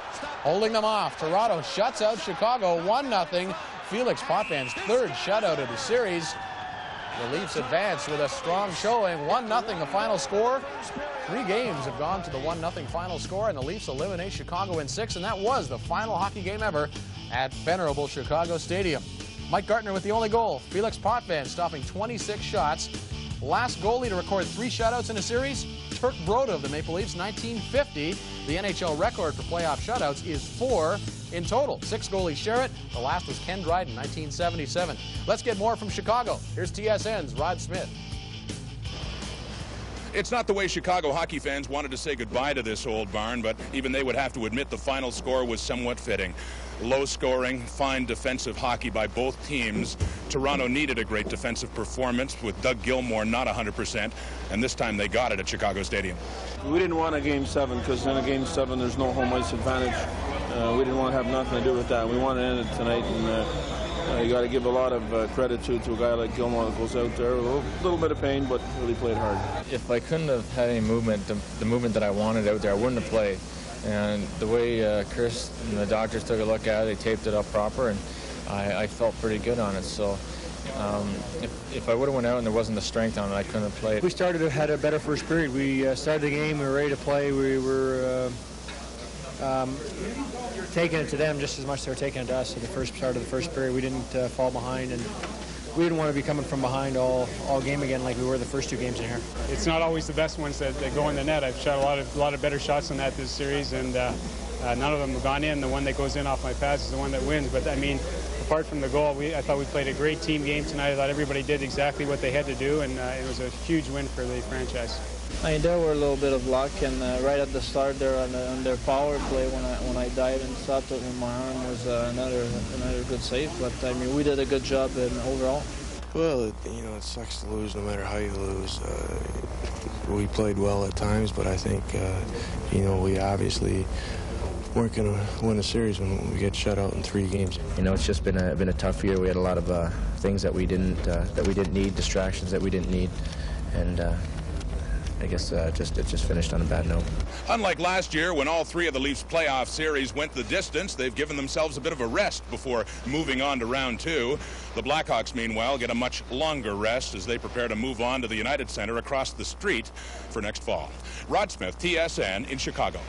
holding them off. Toronto shuts out Chicago 1-0. Felix Potvin's third shutout of the series. The Leafs advance with a strong showing. 1-0 the final score. 3 games have gone to the 1-0 final score, and the Leafs eliminate Chicago in 6, and that was the final hockey game ever at venerable Chicago Stadium. Mike Gartner with the only goal. Felix Potvin stopping 26 shots. Last goalie to record 3 shutouts in a series, Turk Broda of the Maple Leafs, 1950. The NHL record for playoff shutouts is 4 in total. 6 goalies share it. The last was Ken Dryden, 1977. Let's get more from Chicago. Here's TSN's Rod Smith. It's not the way Chicago hockey fans wanted to say goodbye to this old barn, but even they would have to admit the final score was somewhat fitting. Low scoring, fine defensive hockey by both teams. Toronto needed a great defensive performance with Doug Gilmour not 100%, and this time they got it at Chicago Stadium. We didn't want a Game 7 because in a Game 7 there's no home ice advantage. We didn't want to have nothing to do with that. We wanted to end it tonight, and you got to give a lot of credit to a guy like Gilmour that goes out there with a little bit of pain, but really played hard. If I couldn't have had any movement, the movement that I wanted out there, I wouldn't have played. And the way Chris and the doctors took a look at it, they taped it up proper, and I felt pretty good on it. So if I would have went out and there wasn't the strength on it, I couldn't have played. We had a better first period. We started the game, we were ready to play. We were taking it to them just as much as they were taking it to us. At the first start of the first period, we didn't fall behind, and we didn't want to be coming from behind all game again like we were the first 2 games in here. It's not always the best ones that go in the net. I've shot a lot of better shots than that this series, and none of them have gone in. The one that goes in off my pads is the one that wins. But I mean, apart from the goal, I thought we played a great team game tonight. I thought everybody did exactly what they had to do, and it was a huge win for the franchise. I mean, there were a little bit of luck, and right at the start there on their power play, when I dived and stopped it with my arm, was another good save. But I mean, we did a good job overall. Well, it sucks to lose no matter how you lose. We played well at times, but I think we obviously weren't going to win a series when we get shut out in 3 games. It's just been a tough year. We had a lot of things that we didn't need, distractions that we didn't need, and I guess it just finished on a bad note. Unlike last year, when all 3 of the Leafs' playoff series went the distance, they've given themselves a bit of a rest before moving on to round 2. The Blackhawks, meanwhile, get a much longer rest as they prepare to move on to the United Center across the street for next fall. Rod Smith, TSN in Chicago.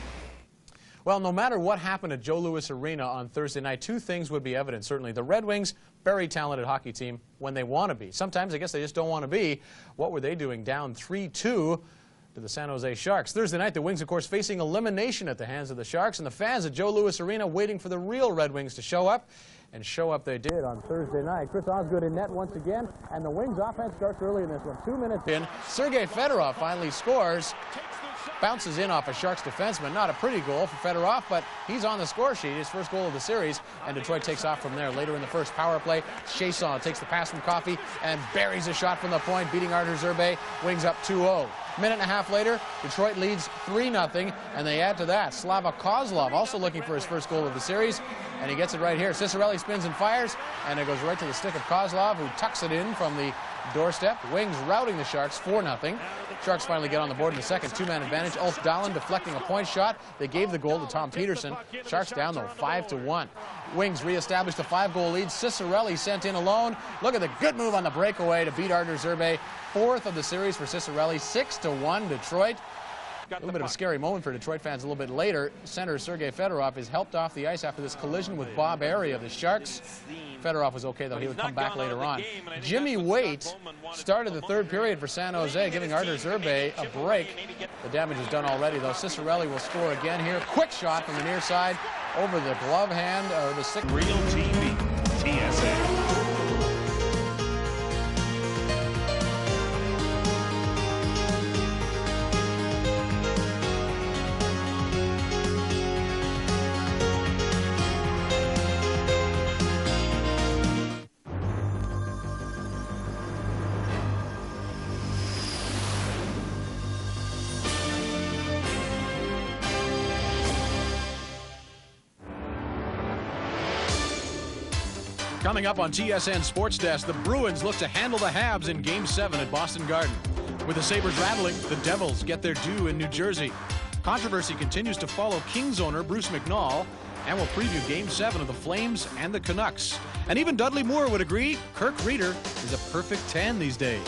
Well, no matter what happened at Joe Louis Arena on Thursday night, 2 things would be evident. Certainly the Red Wings, very talented hockey team when they want to be. Sometimes I guess they just don't want to be. What were they doing down 3-2? To the San Jose Sharks. Thursday night, the Wings, of course, facing elimination at the hands of the Sharks, and the fans at Joe Louis Arena waiting for the real Red Wings to show up, and show up they did on Thursday night. Chris Osgood in net once again, and the Wings offense starts early in this one. 2 minutes in, Sergei Fedorov finally scores. Bounces in off a Sharks defenseman. Not a pretty goal for Fedorov, but he's on the score sheet. His first goal of the series, and Detroit takes off from there. Later in the first power play, Chiasson takes the pass from Coffey and buries a shot from the point, beating Artur Zerbe. Wings up 2-0. Minute and a half later, Detroit leads 3-0, and they add to that. Slava Kozlov also looking for his first goal of the series, and he gets it right here. Cicarelli spins and fires, and it goes right to the stick of Kozlov, who tucks it in from the doorstep. Wings routing the Sharks 4-0. Sharks finally get on the board in the second. 2-man advantage. Ulf Dahlen deflecting a point shot. They gave the goal to Tom Peterson. Sharks down, though, 5-1. Wings reestablished a 5-goal lead. Cicarelli sent in alone. Look at the good move on the breakaway to beat Artur Zerbe. 4th of the series for Cicarelli. 6-1 Detroit. A little bit of a scary moment for Detroit fans a little bit later. Center Sergei Fedorov is helped off the ice after this collision with Bob Airey of the Sharks. Fedorov was okay, though. He would come back later on. Jimmy Waite started the 3rd period for San Jose, giving Artur Zerbe a break. The damage is done already, though. Cicarelli will score again here. Quick shot from the near side over the glove hand or the stick. Real TV, TSN. Coming up on TSN Sports Desk, the Bruins look to handle the Habs in Game 7 at Boston Garden. With the Sabres rattling, the Devils get their due in New Jersey. Controversy continues to follow Kings owner Bruce McNall, and we'll preview Game 7 of the Flames and the Canucks. And even Dudley Moore would agree Kirk Reeder is a perfect 10 these days.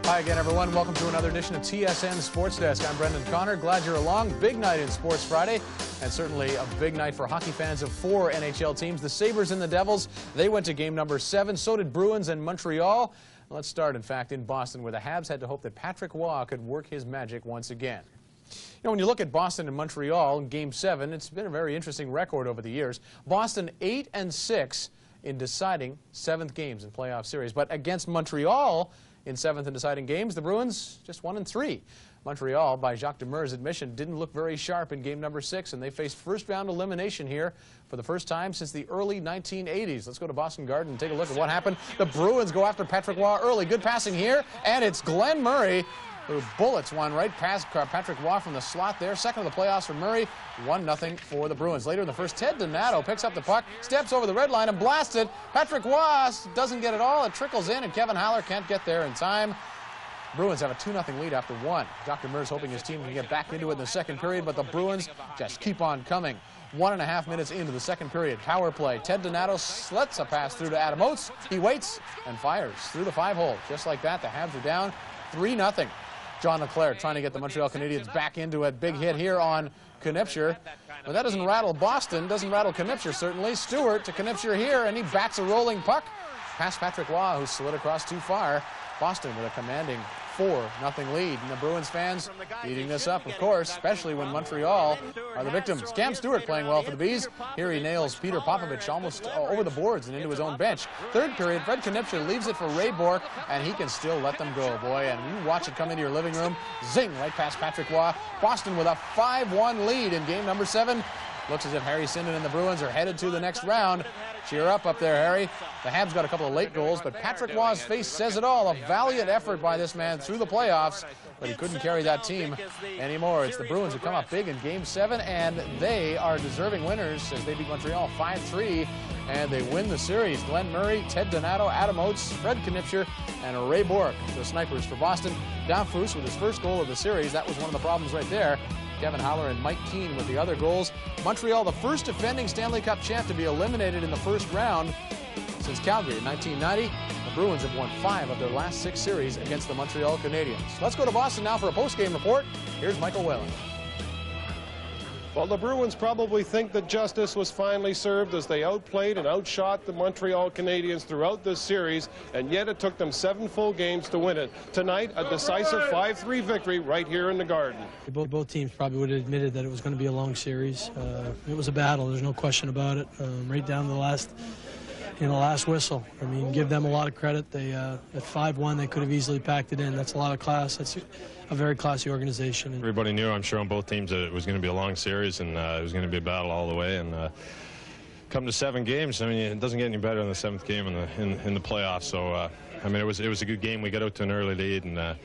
Hi again, everyone. Welcome to another edition of TSN Sports Desk. I'm Brendan Connor. Glad you're along. Big night in Sports Friday. and certainly a big night for hockey fans of 4 NHL teams. The Sabres and the Devils, they went to game number 7. So did Bruins and Montreal. Let's start, in fact, in Boston, where the Habs had to hope that Patrick Roy could work his magic once again. You know, when you look at Boston and Montreal in Game 7, it's been a very interesting record over the years. Boston 8-6 in deciding 7th games in playoff series. But against Montreal in 7th and deciding games, the Bruins just 1-3. Montreal, by Jacques Demers' admission, didn't look very sharp in game number 6, and they faced first-round elimination here for the first time since the early 1980s. Let's go to Boston Garden and take a look at what happened. The Bruins go after Patrick Roy early. Good passing here, and it's Glenn Murray who bullets one right past Patrick Roy from the slot there. Second of the playoffs for Murray. 1-0 for the Bruins. Later in the first, Ted Donato picks up the puck, steps over the red line and blasts it. Patrick Roy doesn't get it all. It trickles in, and Kevin Haller can't get there in time. Bruins have a 2-0 lead after 1. Dr. Demers hoping his team can get back into it in the second period, but the Bruins just keep on coming. 1.5 minutes into the second period. Power play. Ted Donato slits a pass through to Adam Oates. He waits and fires through the 5-hole. Just like that, the Habs are down 3-0. John Leclerc trying to get the Montreal Canadiens back into it. Big hit here on Knipscher. But that doesn't rattle Boston, doesn't rattle Knipscher certainly. Stewart to Knipscher here, and he bats a rolling puck past Patrick Roy, who slid across too far. Boston with a commanding 4-0 lead. And the Bruins fans eating this up, of course, especially when Montreal are the victims. Cam Stewart playing well for the Bees. Here he nails Peter Popovich almost over the boards and into his own bench. Third period, Fred Knipscher leaves it for Ray Bourque, and he can still let them go, boy. And you watch it come into your living room. Zing, right past Patrick Roy. Boston with a 5-1 lead in game number 7. Looks as if Harry Sinden and the Bruins are headed to the next round. Cheer up there, Harry. The Habs got a couple of late goals, but Patrick Roy's face says it all. A valiant effort by this man through the playoffs, but he couldn't carry that team anymore. It's the Bruins who come up big in Game 7, and they are deserving winners as they beat Montreal 5-3, and they win the series. Glenn Murray, Ted Donato, Adam Oates, Fred Knipscher, and Ray Bourque, the snipers for Boston. Danfus with his first goal of the series. That was one of the problems right there. Kevin Haller and Mike Keane with the other goals. Montreal, the first defending Stanley Cup champ to be eliminated in the first round since Calgary in 1990. The Bruins have won 5 of their last 6 series against the Montreal Canadiens. Let's go to Boston now for a post-game report. Here's Michael Whalen. Well, the Bruins probably think that justice was finally served as they outplayed and outshot the Montreal Canadiens throughout this series, and yet it took them 7 full games to win it. Tonight, a decisive 5-3 victory right here in the Garden. Both teams probably would have admitted that it was going to be a long series. It was a battle, there's no question about it, right down to the last whistle. I mean, give them a lot of credit. They at 5-1, they could have easily packed it in. That's a lot of class. That's a very classy organization. Everybody knew, I'm sure, on both teams that it was going to be a long series, and it was going to be a battle all the way. And come to 7 games, I mean, it doesn't get any better than the 7th game in the playoffs. So, I mean, it was a good game. We got out to an early lead, and I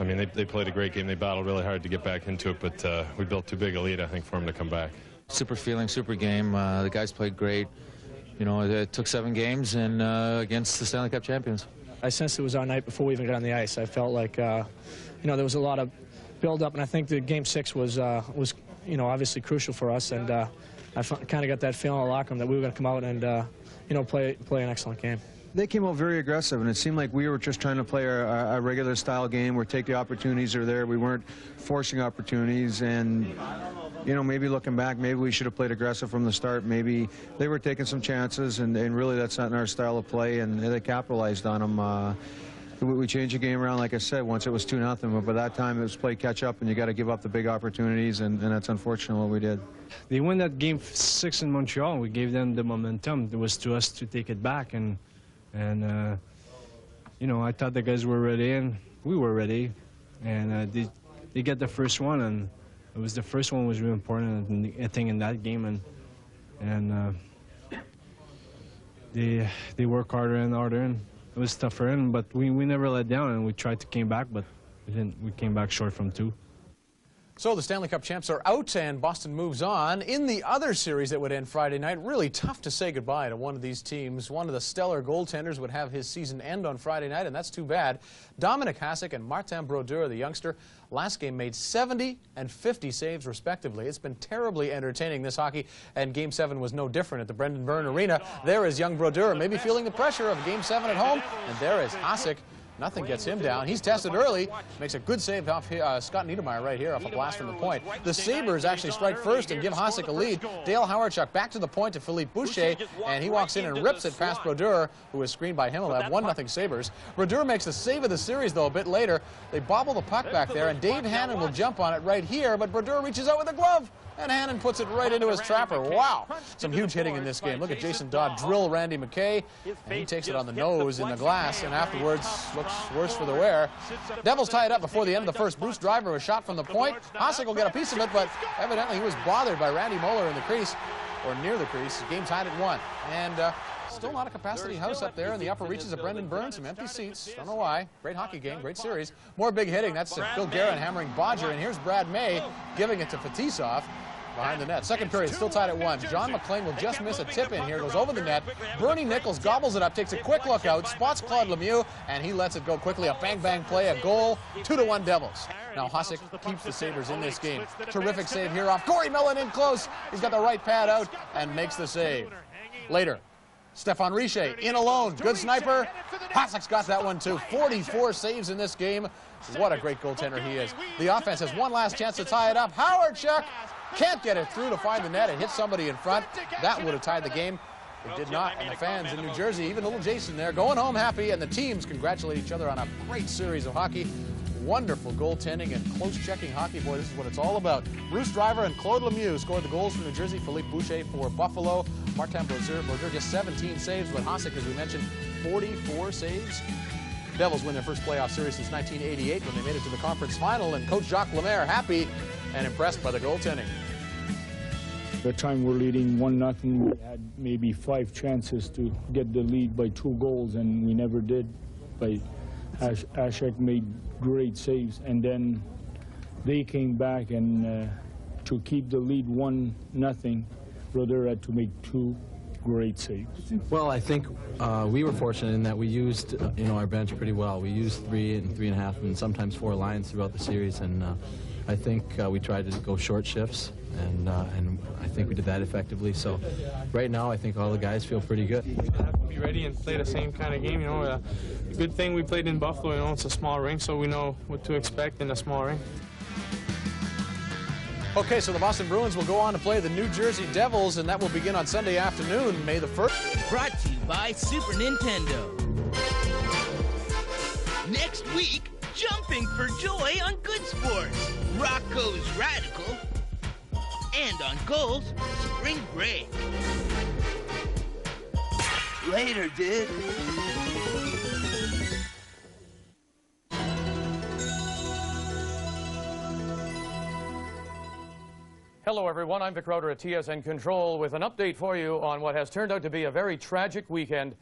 mean, they played a great game. They battled really hard to get back into it, but we built too big a lead, I think, for them to come back. Super feeling, super game. The guys played great. You know, it took 7 games and against the Stanley Cup champions. I sensed it was our night before we even got on the ice. I felt like, you know, there was a lot of build-up, and I think the Game 6 was you know, obviously crucial for us. And I kind of got that feeling in the locker room that we were going to come out and, you know, play an excellent game. They came out very aggressive, and it seemed like we were just trying to play our regular style game where take the opportunities are there. We weren't forcing opportunities, and you know, maybe looking back, maybe we should have played aggressive from the start. Maybe they were taking some chances, and really that's not in our style of play, and they capitalized on them. We changed the game around, like I said, once it was 2-0, but by that time it was play catch up, and you got to give up the big opportunities, and that's unfortunate what we did. They won that Game 6 in Montreal. We gave them the momentum. It was to us to take it back, and you know, I thought the guys were ready, and we were ready, and they get the first one, and it was the first one was really important, I think, in that game, and they work harder and harder, and it was tougher, but we never let down, and we tried to came back, but we came back short from 2. So the Stanley Cup champs are out, and Boston moves on. In the other series that would end Friday night, really tough to say goodbye to one of these teams. One of the stellar goaltenders would have his season end on Friday night, and that's too bad. Dominic Hasek and Martin Brodeur, the youngster, last game made 70 and 50 saves respectively. It's been terribly entertaining, this hockey, and Game 7 was no different at the Brendan Byrne Arena. There is young Brodeur, maybe feeling the pressure of Game 7 at home, and there is Hasek Nothing gets him down. He's tested early. Makes a good save off Scott Niedermeyer right here off a blast from the point. The Sabres actually strike first and give Hasek a lead. Dale Howardchuk back to the point to Philippe Boucher, and he walks in and rips it past Brodeur, who is screened by Himmelab. 1-0 Sabres. Brodeur makes the save of the series, though, a bit later. They bobble the puck back there, and Dave Hannon will jump on it right here, but Brodeur reaches out with a glove, and Hannon puts it right into his trapper. Wow. Some huge hitting in this game. Look at Jason Dodd drill Randy McKay, and he takes it on the nose in the glass, and afterwards looks worse for the wear. Devils tie it up before the end of the first. Bruce Driver was shot from the point. Hasek will get a piece of it, but evidently he was bothered by Randy Moeller in the crease, or near the crease. Game tied at 1. And still not a capacity house up there in the upper reaches of Brendan Burns. Some empty seats. Don't know why. Great hockey game. Great series. More big hitting. That's Phil Guerin hammering Bodger. And here's Brad May giving it to Fetisov behind the net. Second period, still tied at 1. John McLean will just miss a tip in here. Goes over the net. Bernie Nichols gobbles it up, takes a quick look out, spots Claude Lemieux, and he lets it go quickly. A bang-bang play, a goal. 2-1 Devils. Now Hasek keeps the Sabres in this game. Terrific save here off Corey Millen in close. He's got the right pad out and makes the save. Later, Stefan Richer in alone. Good sniper. Hasek's got that one too. 44 saves in this game. What a great goaltender he is. The offense has one last chance to tie it up. Howardchuk can't get it through to find the net. It hit somebody in front. That would have tied the game. It did not, and the fans in New Jersey, even little Jason there, going home happy, and the teams congratulate each other on a great series of hockey. Wonderful goaltending and close-checking hockey. Boy, this is what it's all about. Bruce Driver and Claude Lemieux scored the goals for New Jersey. Philippe Boucher for Buffalo. Martin Brodeur just 17 saves, but Hasek, as we mentioned, 44 saves. Devils win their first playoff series since 1988 when they made it to the conference final, and Coach Jacques Lemaire happy and impressed by the goaltending. The time we're leading 1-0, we had maybe 5 chances to get the lead by 2 goals, and we never did. Hasek made great saves, and then they came back, and to keep the lead 1-0, Brodeur had to make 2 great saves. Well, I think we were fortunate in that we used our bench pretty well. We used 3 and 3.5 and sometimes 4 lines throughout the series, and I think we tried to go short shifts, and I think we did that effectively. So right now I think all the guys feel pretty good. We have to be ready and play the same kind of game. The good thing we played in Buffalo, it's a small rink, so we know what to expect in a small rink. Okay, so the Boston Bruins will go on to play the New Jersey Devils, and that will begin on Sunday afternoon, May the 1st. Brought to you by Super Nintendo. Next week, jumping for joy on Good Sports, Rocco's Radical, and on Goals, Spring Break. Later, dude. Hello, everyone. I'm Vic Roeder at TSN Control with an update for you on what has turned out to be a very tragic weekend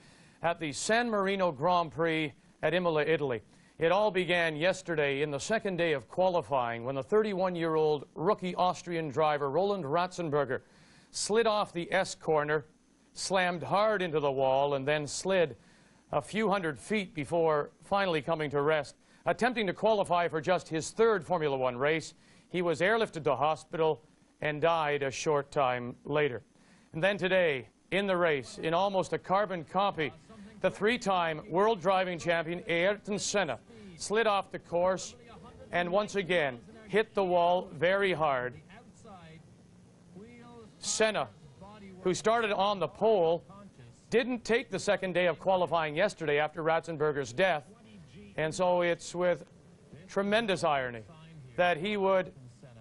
at the San Marino Grand Prix at Imola, Italy. It all began yesterday in the second day of qualifying when the 31-year-old rookie Austrian driver Roland Ratzenberger slid off the S corner, slammed hard into the wall, and then slid a few hundred feet before finally coming to rest. Attempting to qualify for just his 3rd Formula One race, he was airlifted to hospital and died a short time later. And then today, in the race, in almost a carbon copy, the 3-time world driving champion Ayrton Senna slid off the course and once again hit the wall very hard. Senna, who started on the pole, didn't take the second day of qualifying yesterday after Ratzenberger's death, and so it's with tremendous irony that he would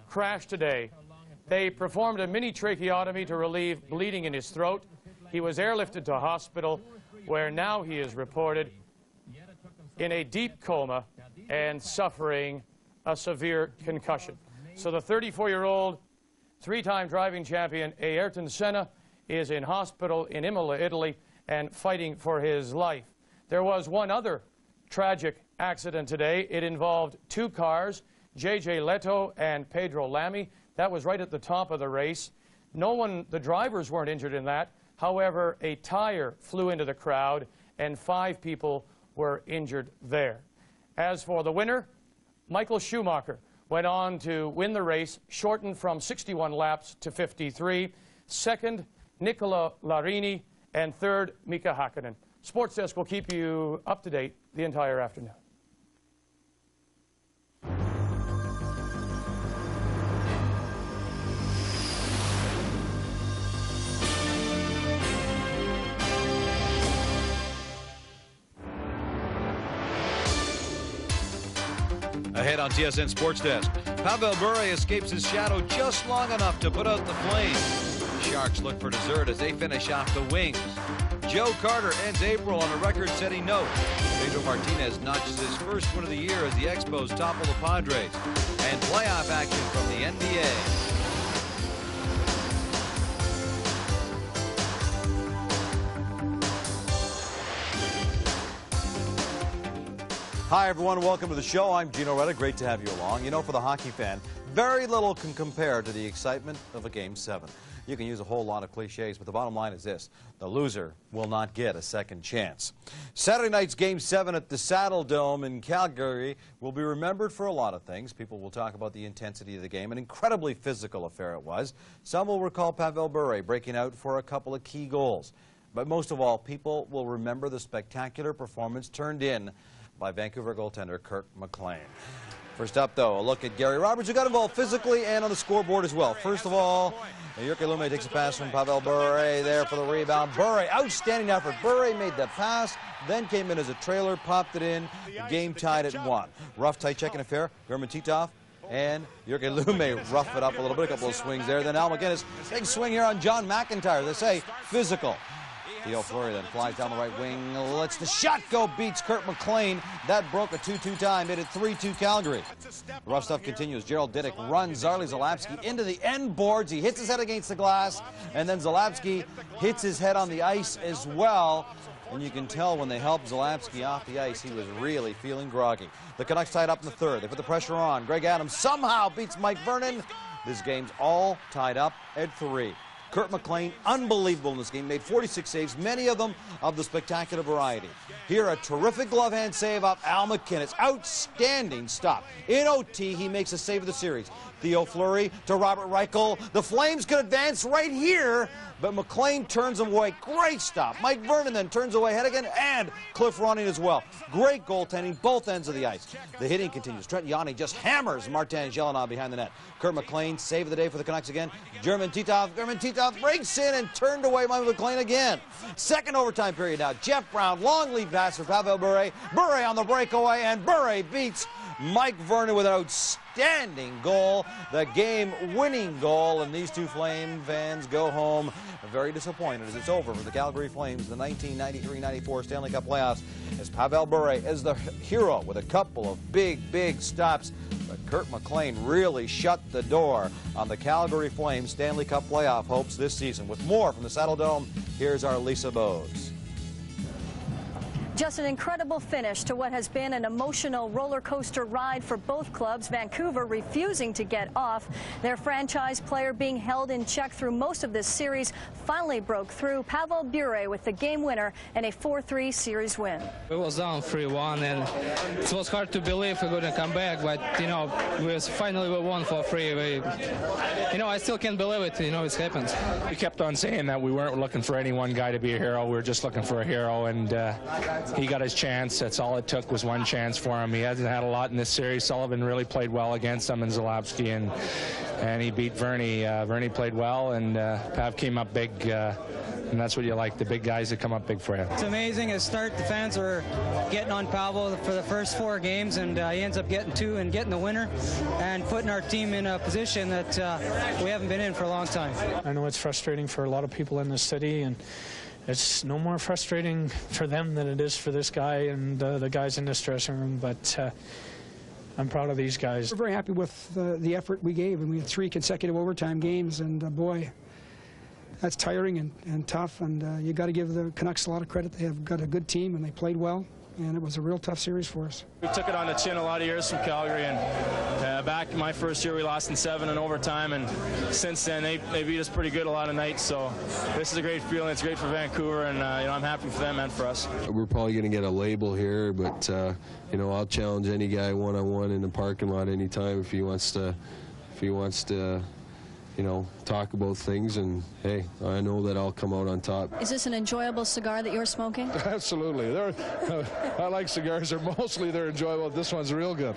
crash today. They performed a mini tracheotomy to relieve bleeding in his throat. He was airlifted to hospital, where now he is reported in a deep coma and suffering a severe concussion. So the 34-year-old 3-time driving champion Ayrton Senna is in hospital in Imola, Italy, and fighting for his life. There was one other tragic accident today. It involved 2 cars, J.J. Leto and Pedro Lamy. That was right at the top of the race. The drivers weren't injured in that. However, a tire flew into the crowd, and 5 people were injured there. As for the winner, Michael Schumacher went on to win the race, shortened from 61 laps to 53. Second, Nicola Larini, and third, Mika Hakkinen. Sports Desk will keep you up to date the entire afternoon. Ahead on TSN Sports Desk, Pavel Bure escapes his shadow just long enough to put out the flames. Sharks look for dessert as they finish off the Wings. Joe Carter ends April on a record-setting note. Pedro Martinez notches his first win of the year as the Expos topple the Padres. And playoff action from the NBA. Hi, everyone. Welcome to the show. I'm Gino Reda. Great to have you along. You know, for the hockey fan, very little can compare to the excitement of a Game 7. You can use a whole lot of cliches, but the bottom line is this. The loser will not get a second chance. Saturday night's Game 7 at the Saddle Dome in Calgary will be remembered for a lot of things. People will talk about the intensity of the game. An incredibly physical affair it was. Some will recall Pavel Bure breaking out for a couple of key goals. But most of all, people will remember the spectacular performance turned in by Vancouver goaltender Kirk McLean. First up, though, a look at Gary Roberts, who got involved physically and on the scoreboard as well. First of all, Jyrki Lumme takes a pass from Pavel Bure there for the rebound. Bure, outstanding effort. Bure made the pass, then came in as a trailer, popped it in. The game tied at 1. Rough, tight checking affair. German Titov and Jyrki Lumme rough it up a little bit. A couple of swings there. Then Al McGinnis, big swing here on John McIntyre. They say physical. Theo Fleury then flies down the right wing, lets the shot go, beats Kirk McLean. That broke a 2-2 tie, made it 3-2 Calgary. The rough stuff continues. Gerald Didick runs Zarley Zalapski into the end boards. He hits his head against the glass, and then Zalapski hits his head on the ice as well. And you can tell when they helped Zalapski off the ice, he was really feeling groggy. The Canucks tied up in the third. They put the pressure on. Greg Adams somehow beats Mike Vernon. This game's all tied up at 3. Kirk McLean, unbelievable in this game, made 46 saves, many of them of the spectacular variety. Here, a terrific glove hand save off Al McInnis. Outstanding stop. In OT, he makes a save of the series. Theo Fleury to Robert Reichel. The Flames could advance right here, but McLean turns them away. Great stop. Mike Vernon then turns away Hennigan and Cliff Ronning as well. Great goaltending, both ends of the ice. The hitting continues. Trent Yanni just hammers Martin Gelinas behind the net. Kurt McLean, save of the day for the Canucks again. German Titov breaks in and turned away by McLean again. Second overtime period now. Jeff Brown, long lead pass for Pavel Bure. Bure on the breakaway, and Bure beats Mike Vernon with an outstanding goal, the game-winning goal, and these two Flame fans go home very disappointed as it's over for the Calgary Flames, the 1993-94 Stanley Cup playoffs, as Pavel Bure is the hero with a couple of big stops. But Kurt McLean really shut the door on the Calgary Flames Stanley Cup playoff hopes this season. With more from the Saddle Dome, here's our Lisa Bowes. Just an incredible finish to what has been an emotional roller coaster ride for both clubs. Vancouver refusing to get off. Their franchise player being held in check through most of this series finally broke through. Pavel Bure with the game winner and a 4-3 series win. We was down 3-1 and it was hard to believe we couldn't come back, but you know, finally we won for free. You know, I still can't believe it. You know, it's happened. We kept on saying that we weren't looking for any one guy to be a hero. We were just looking for a hero, and he got his chance. That's all it took, was one chance for him. He hasn't had a lot in this series. Sullivan really played well against him, and Zalapski, and he beat Verney. Verney played well, and Pav came up big, and that's what you like, the big guys that come up big for you. It's amazing. At start, the fans were getting on Pavel for the first 4 games, and he ends up getting 2 and getting the winner and putting our team in a position that we haven't been in for a long time. I know it's frustrating for a lot of people in the city, and it's no more frustrating for them than it is for this guy and the guys in this dressing room, but I'm proud of these guys. We're very happy with the effort we gave, and we had 3 consecutive overtime games, and boy, that's tiring and tough, and you got to give the Canucks a lot of credit. They have got a good team, and they played well, and it was a real tough series for us. We took it on the chin a lot of years from Calgary, and back my first year we lost in 7 in overtime, and since then they beat us pretty good a lot of nights, so this is a great feeling. It's great for Vancouver, and you know, I'm happy for them and for us. We're probably going to get a label here, but you know, I'll challenge any guy one-on-one in the parking lot anytime if he wants to talk about things, and hey, I know that I'll come out on top. Is this an enjoyable cigar that you're smoking? Absolutely. I like cigars. They're enjoyable. This one's real good.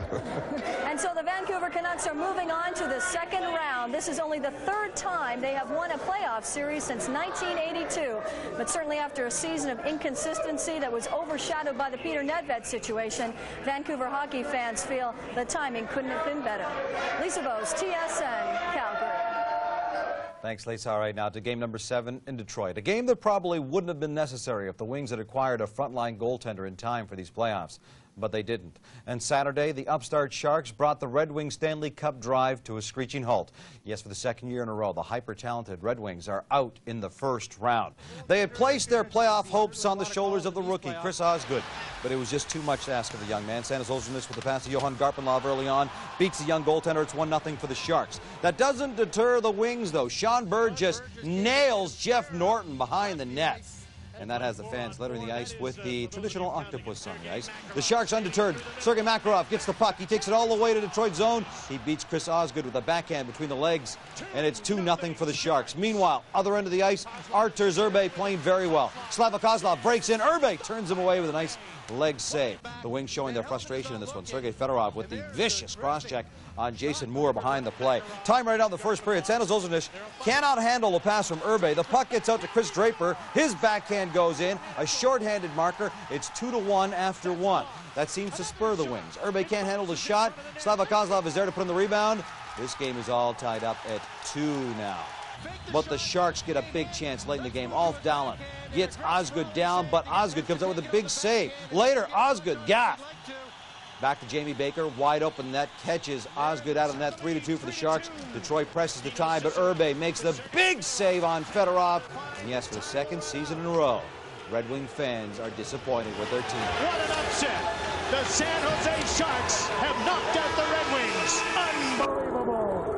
And so the Vancouver Canucks are moving on to the second round. This is only the third time they have won a playoff series since 1982. But certainly after a season of inconsistency that was overshadowed by the Peter Nedved situation, Vancouver hockey fans feel the timing couldn't have been better. Lisa Bose, TSN, Calgary. Thanks, Lisa. All right, now to game number 7 in Detroit. A game that probably wouldn't have been necessary if the Wings had acquired a frontline goaltender in time for these playoffs. But they didn't. And Saturday, the upstart Sharks brought the Red Wings Stanley Cup drive to a screeching halt. Yes, for the second year in a row, the hyper-talented Red Wings are out in the first round. They had placed their playoff hopes on the shoulders of the rookie, Chris Osgood, but it was just too much to ask of the young man. Santa's Olseness with the pass to Johan Garpenlov early on, beats the young goaltender. It's 1-0 for the Sharks. That doesn't deter the Wings, though. Sean Bird just nails Jeff Norton behind the net. And that has the fans littering the ice with the traditional octopus on the ice. The Sharks undeterred. Sergei Makarov gets the puck. He takes it all the way to Detroit zone. He beats Chris Osgood with a backhand between the legs, and it's 2-0 for the Sharks. Meanwhile, other end of the ice, Artur Zerbe playing very well. Slava Kozlov breaks in. Urbe turns him away with a nice leg save. The Wings showing their frustration in this one. Sergei Fedorov with the vicious cross-check on Jason Moore behind the play. Time right out in the first period. Santa's Olseness cannot handle the pass from Urbe. The puck gets out to Chris Draper. His backhand goes in. A short-handed marker. It's 2-1 after 1. That seems to spur the Wings. Urbe can't handle the shot. Slava Kozlov is there to put in the rebound. This game is all tied up at 2 now. But the Sharks get a big chance late in the game. Alf Dallin gets Osgood down, but Osgood comes out with a big save. Later, Osgood got. Back to Jamie Baker, wide open net, catches Osgood out of the net, 3-2 for the Sharks. Detroit presses the tie, but Urbe makes the big save on Fedorov. And yes, for the second season in a row, Red Wing fans are disappointed with their team. What an upset! The San Jose Sharks have knocked out the Red Wings. Unbelievable!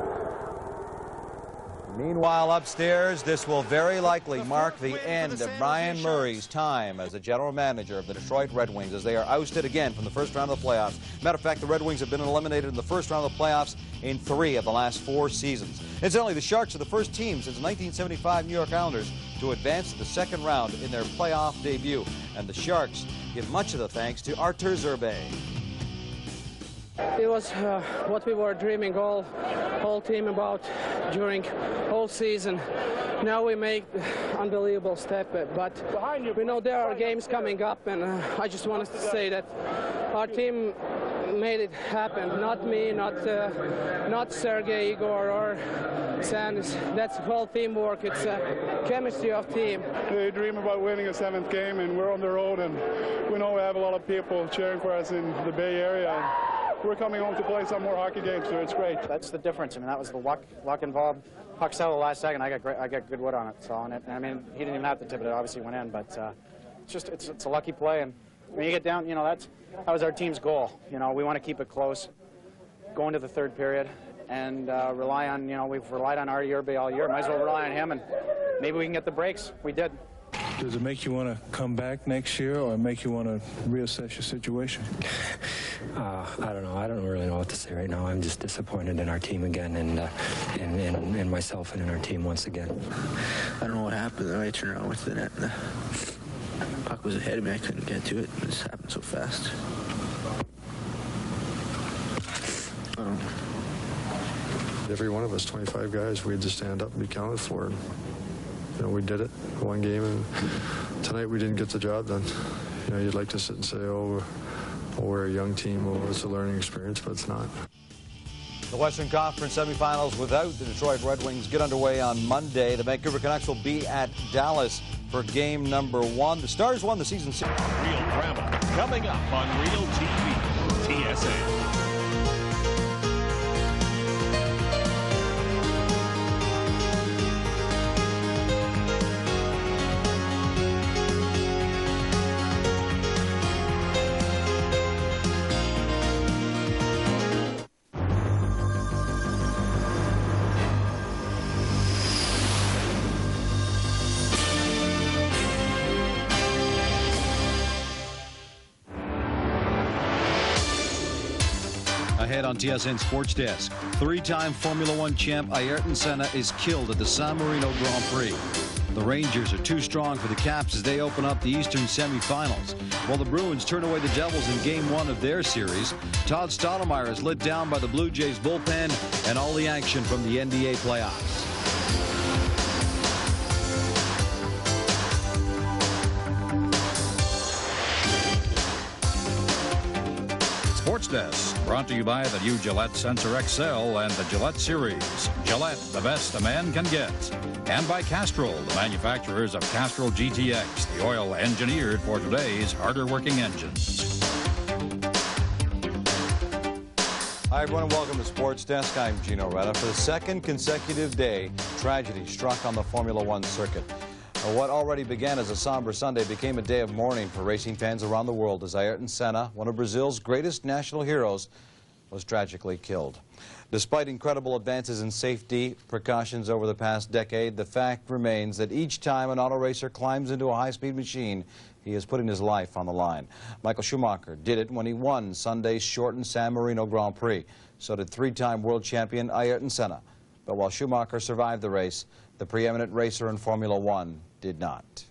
Meanwhile, upstairs, this will very likely mark the end of Brian Murray's time as the general manager of the Detroit Red Wings as they are ousted again from the first round of the playoffs. Matter of fact, the Red Wings have been eliminated in the first round of the playoffs in 3 of the last 4 seasons. Incidentally, the Sharks are the first team since 1975 New York Islanders to advance to the second round in their playoff debut. And the Sharks give much of the thanks to Artur Zerbe. It was what we were dreaming whole team about during whole season. Now we make unbelievable step, but we know there are games coming up, and I just wanted to say that our team made it happen. Not me, not Sergei, Igor, or Sanders. That's whole teamwork. It's a chemistry of team. We dream about winning a 7th game, and we're on the road, and we know we have a lot of people cheering for us in the Bay Area. We're coming home to play some more hockey games, so it's great. That's the difference. I mean, that was the luck involved. Puck settled the last second. I got good wood on it. So, and I mean, he didn't even have to tip it. It obviously went in, but it's a lucky play. And when you get down, that was our team's goal. We want to keep it close, go into the third period, and rely on. We've relied on Artur Urbe all year. Might as well rely on him, and maybe we can get the breaks. We did. Does it make you want to come back next year, or make you want to reassess your situation? I don't know. I don't really know what to say right now. I'm just disappointed in our team again, and in myself and in our team once again. I don't know what happened. I turned around with the net. The puck was ahead of me. I couldn't get to it. It just happened so fast. Every one of us, 25 guys, we had to stand up and be counted for. And, we did it one game, and tonight we didn't get the job done. You'd like to sit and say, oh, we're a young team, it's a learning experience, but it's not. The Western Conference semifinals without the Detroit Red Wings get underway on Monday. The Vancouver Canucks will be at Dallas for game number 1. The Stars won the season. Real drama coming up on Real TV, TSN. Ahead on TSN Sports Desk, three-time Formula One champ Ayrton Senna is killed at the San Marino Grand Prix. The Rangers are too strong for the Caps as they open up the Eastern semifinals. While the Bruins turn away the Devils in Game 1 of their series, Todd Stottlemyre is let down by the Blue Jays bullpen and all the action from the NBA playoffs. Sports Desk, brought to you by the new Gillette Sensor XL and the Gillette Series. Gillette, the best a man can get. And by Castrol, the manufacturers of Castrol GTX, the oil engineered for today's harder working engines. Hi, everyone, and welcome to Sports Desk. I'm Gino Retta. For the second consecutive day, tragedy struck on the Formula One circuit. What already began as a somber Sunday became a day of mourning for racing fans around the world as Ayrton Senna, one of Brazil's greatest national heroes, was tragically killed. Despite incredible advances in safety precautions over the past decade, the fact remains that each time an auto racer climbs into a high-speed machine, he is putting his life on the line. Michael Schumacher did it when he won Sunday's shortened San Marino Grand Prix. So did three-time world champion Ayrton Senna. But while Schumacher survived the race, the preeminent racer in Formula One did not.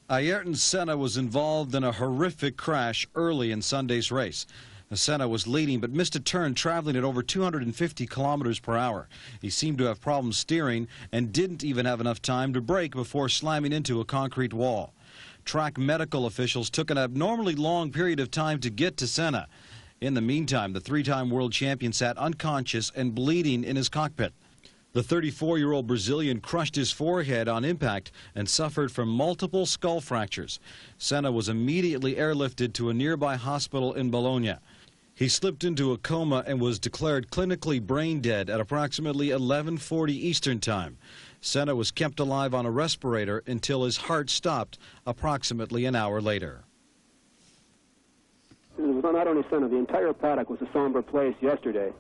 Ayrton Senna was involved in a horrific crash early in Sunday's race. Senna was leading but missed a turn traveling at over 250 kilometers per hour. He seemed to have problems steering and didn't even have enough time to brake before slamming into a concrete wall. Track medical officials took an abnormally long period of time to get to Senna. In the meantime, the three-time world champion sat unconscious and bleeding in his cockpit. The 34-year-old Brazilian crushed his forehead on impact and suffered from multiple skull fractures. Senna was immediately airlifted to a nearby hospital in Bologna. He slipped into a coma and was declared clinically brain dead at approximately 11:40 Eastern Time. Senna was kept alive on a respirator until his heart stopped approximately an hour later. It was not only Senna, the entire paddock was a somber place yesterday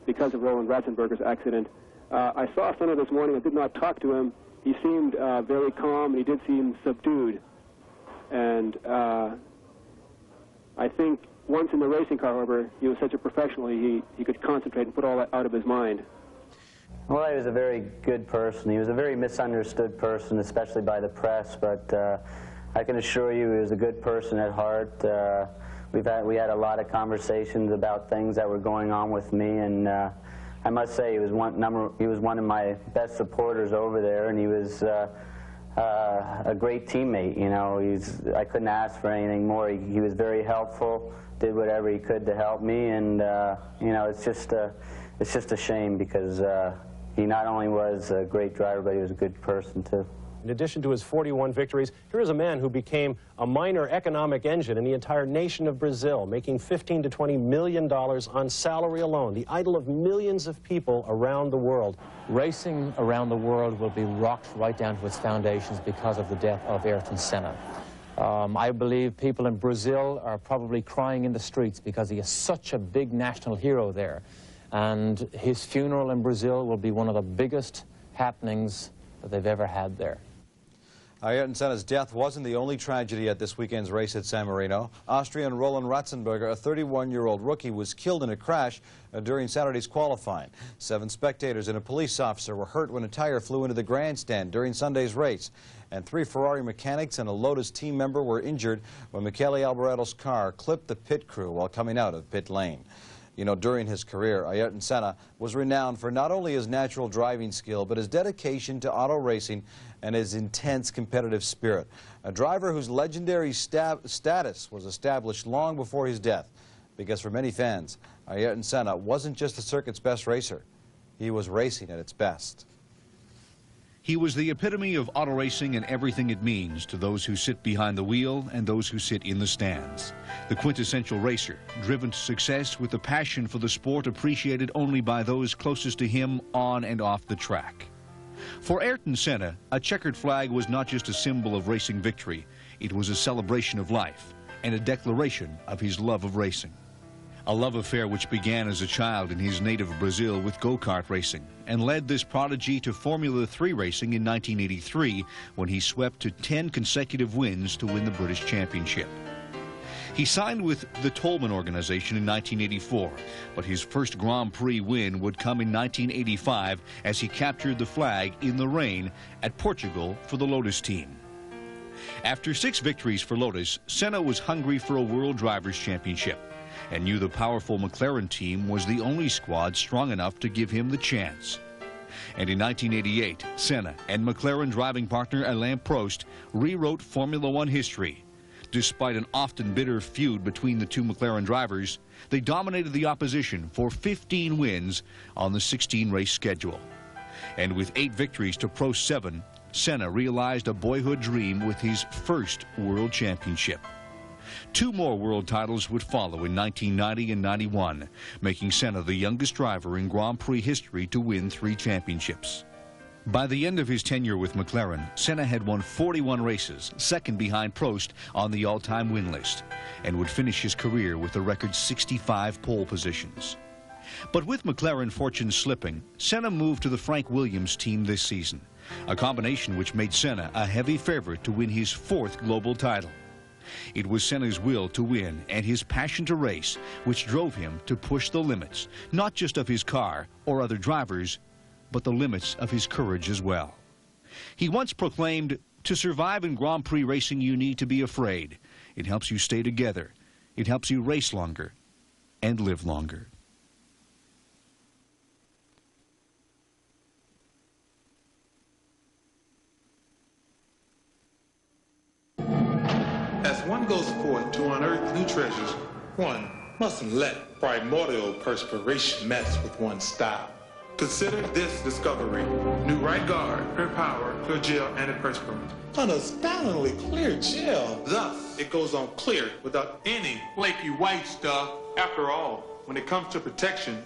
because of Roland Ratzenberger's accident. I saw Senna this morning. I did not talk to him. He seemed very calm, and he did seem subdued. And I think once in the racing car, however, he was such a professional, he could concentrate and put all that out of his mind. Well, he was a very good person. He was a very misunderstood person, especially by the press, but I can assure you he was a good person at heart. We had a lot of conversations about things that were going on with me, and I must say he was one of my best supporters over there, and he was a great teammate. You know, I couldn't ask for anything more. He was very helpful, did whatever he could to help me, and you know, it's just a shame because he not only was a great driver, but he was a good person too. In addition to his 41 victories, here is a man who became a minor economic engine in the entire nation of Brazil, making $15 to $20 million on salary alone, the idol of millions of people around the world. Racing around the world will be rocked right down to its foundations because of the death of Ayrton Senna. I believe people in Brazil are probably crying in the streets because he is such a big national hero there. And his funeral in Brazil will be one of the biggest happenings that they've ever had there. Ayrton Senna's death wasn't the only tragedy at this weekend's race at San Marino. Austrian Roland Ratzenberger, a 31-year-old rookie, was killed in a crash during Saturday's qualifying. 7 spectators and a police officer were hurt when a tire flew into the grandstand during Sunday's race. And 3 Ferrari mechanics and a Lotus team member were injured when Michele Alboretto's car clipped the pit crew while coming out of pit lane. You know, during his career, Ayrton Senna was renowned for not only his natural driving skill, but his dedication to auto racing and his intense competitive spirit. A driver whose legendary status was established long before his death, because for many fans, Ayrton Senna wasn't just the circuit's best racer. He was racing at its best. He was the epitome of auto racing and everything it means to those who sit behind the wheel and those who sit in the stands. The quintessential racer, driven to success with a passion for the sport appreciated only by those closest to him on and off the track. For Ayrton Senna, a checkered flag was not just a symbol of racing victory. It was a celebration of life and a declaration of his love of racing. A love affair which began as a child in his native Brazil with go-kart racing and led this prodigy to Formula 3 racing in 1983 when he swept to 10 consecutive wins to win the British Championship. He signed with the Tolman organization in 1984, but his first Grand Prix win would come in 1985 as he captured the flag in the rain at Portugal for the Lotus team. After 6 victories for Lotus, Senna was hungry for a World Drivers' Championship and knew the powerful McLaren team was the only squad strong enough to give him the chance. And in 1988, Senna and McLaren driving partner Alain Prost rewrote Formula One history. Despite an often bitter feud between the two McLaren drivers, they dominated the opposition for 15 wins on the 16-race schedule. And with 8 victories to Prost's 7, Senna realized a boyhood dream with his first World Championship. 2 more world titles would follow in 1990 and 91, making Senna the youngest driver in Grand Prix history to win 3 championships. By the end of his tenure with McLaren, Senna had won 41 races, second behind Prost on the all-time win list, and would finish his career with a record 65 pole positions. But with McLaren fortunes slipping, Senna moved to the Frank Williams team this season, a combination which made Senna a heavy favorite to win his 4th global title. It was Senna's will to win and his passion to race which drove him to push the limits, not just of his car or other drivers, but the limits of his courage as well. He once proclaimed, "To survive in Grand Prix racing, you need to be afraid. It helps you stay together. It helps you race longer and live longer." As one goes forth to unearth new treasures, one mustn't let primordial perspiration mess with one's style. Consider this discovery. New right guard, clear power, clear gel, antiperspirant. An astoundingly clear gel. Thus, it goes on clear without any flaky white stuff. After all, when it comes to protection,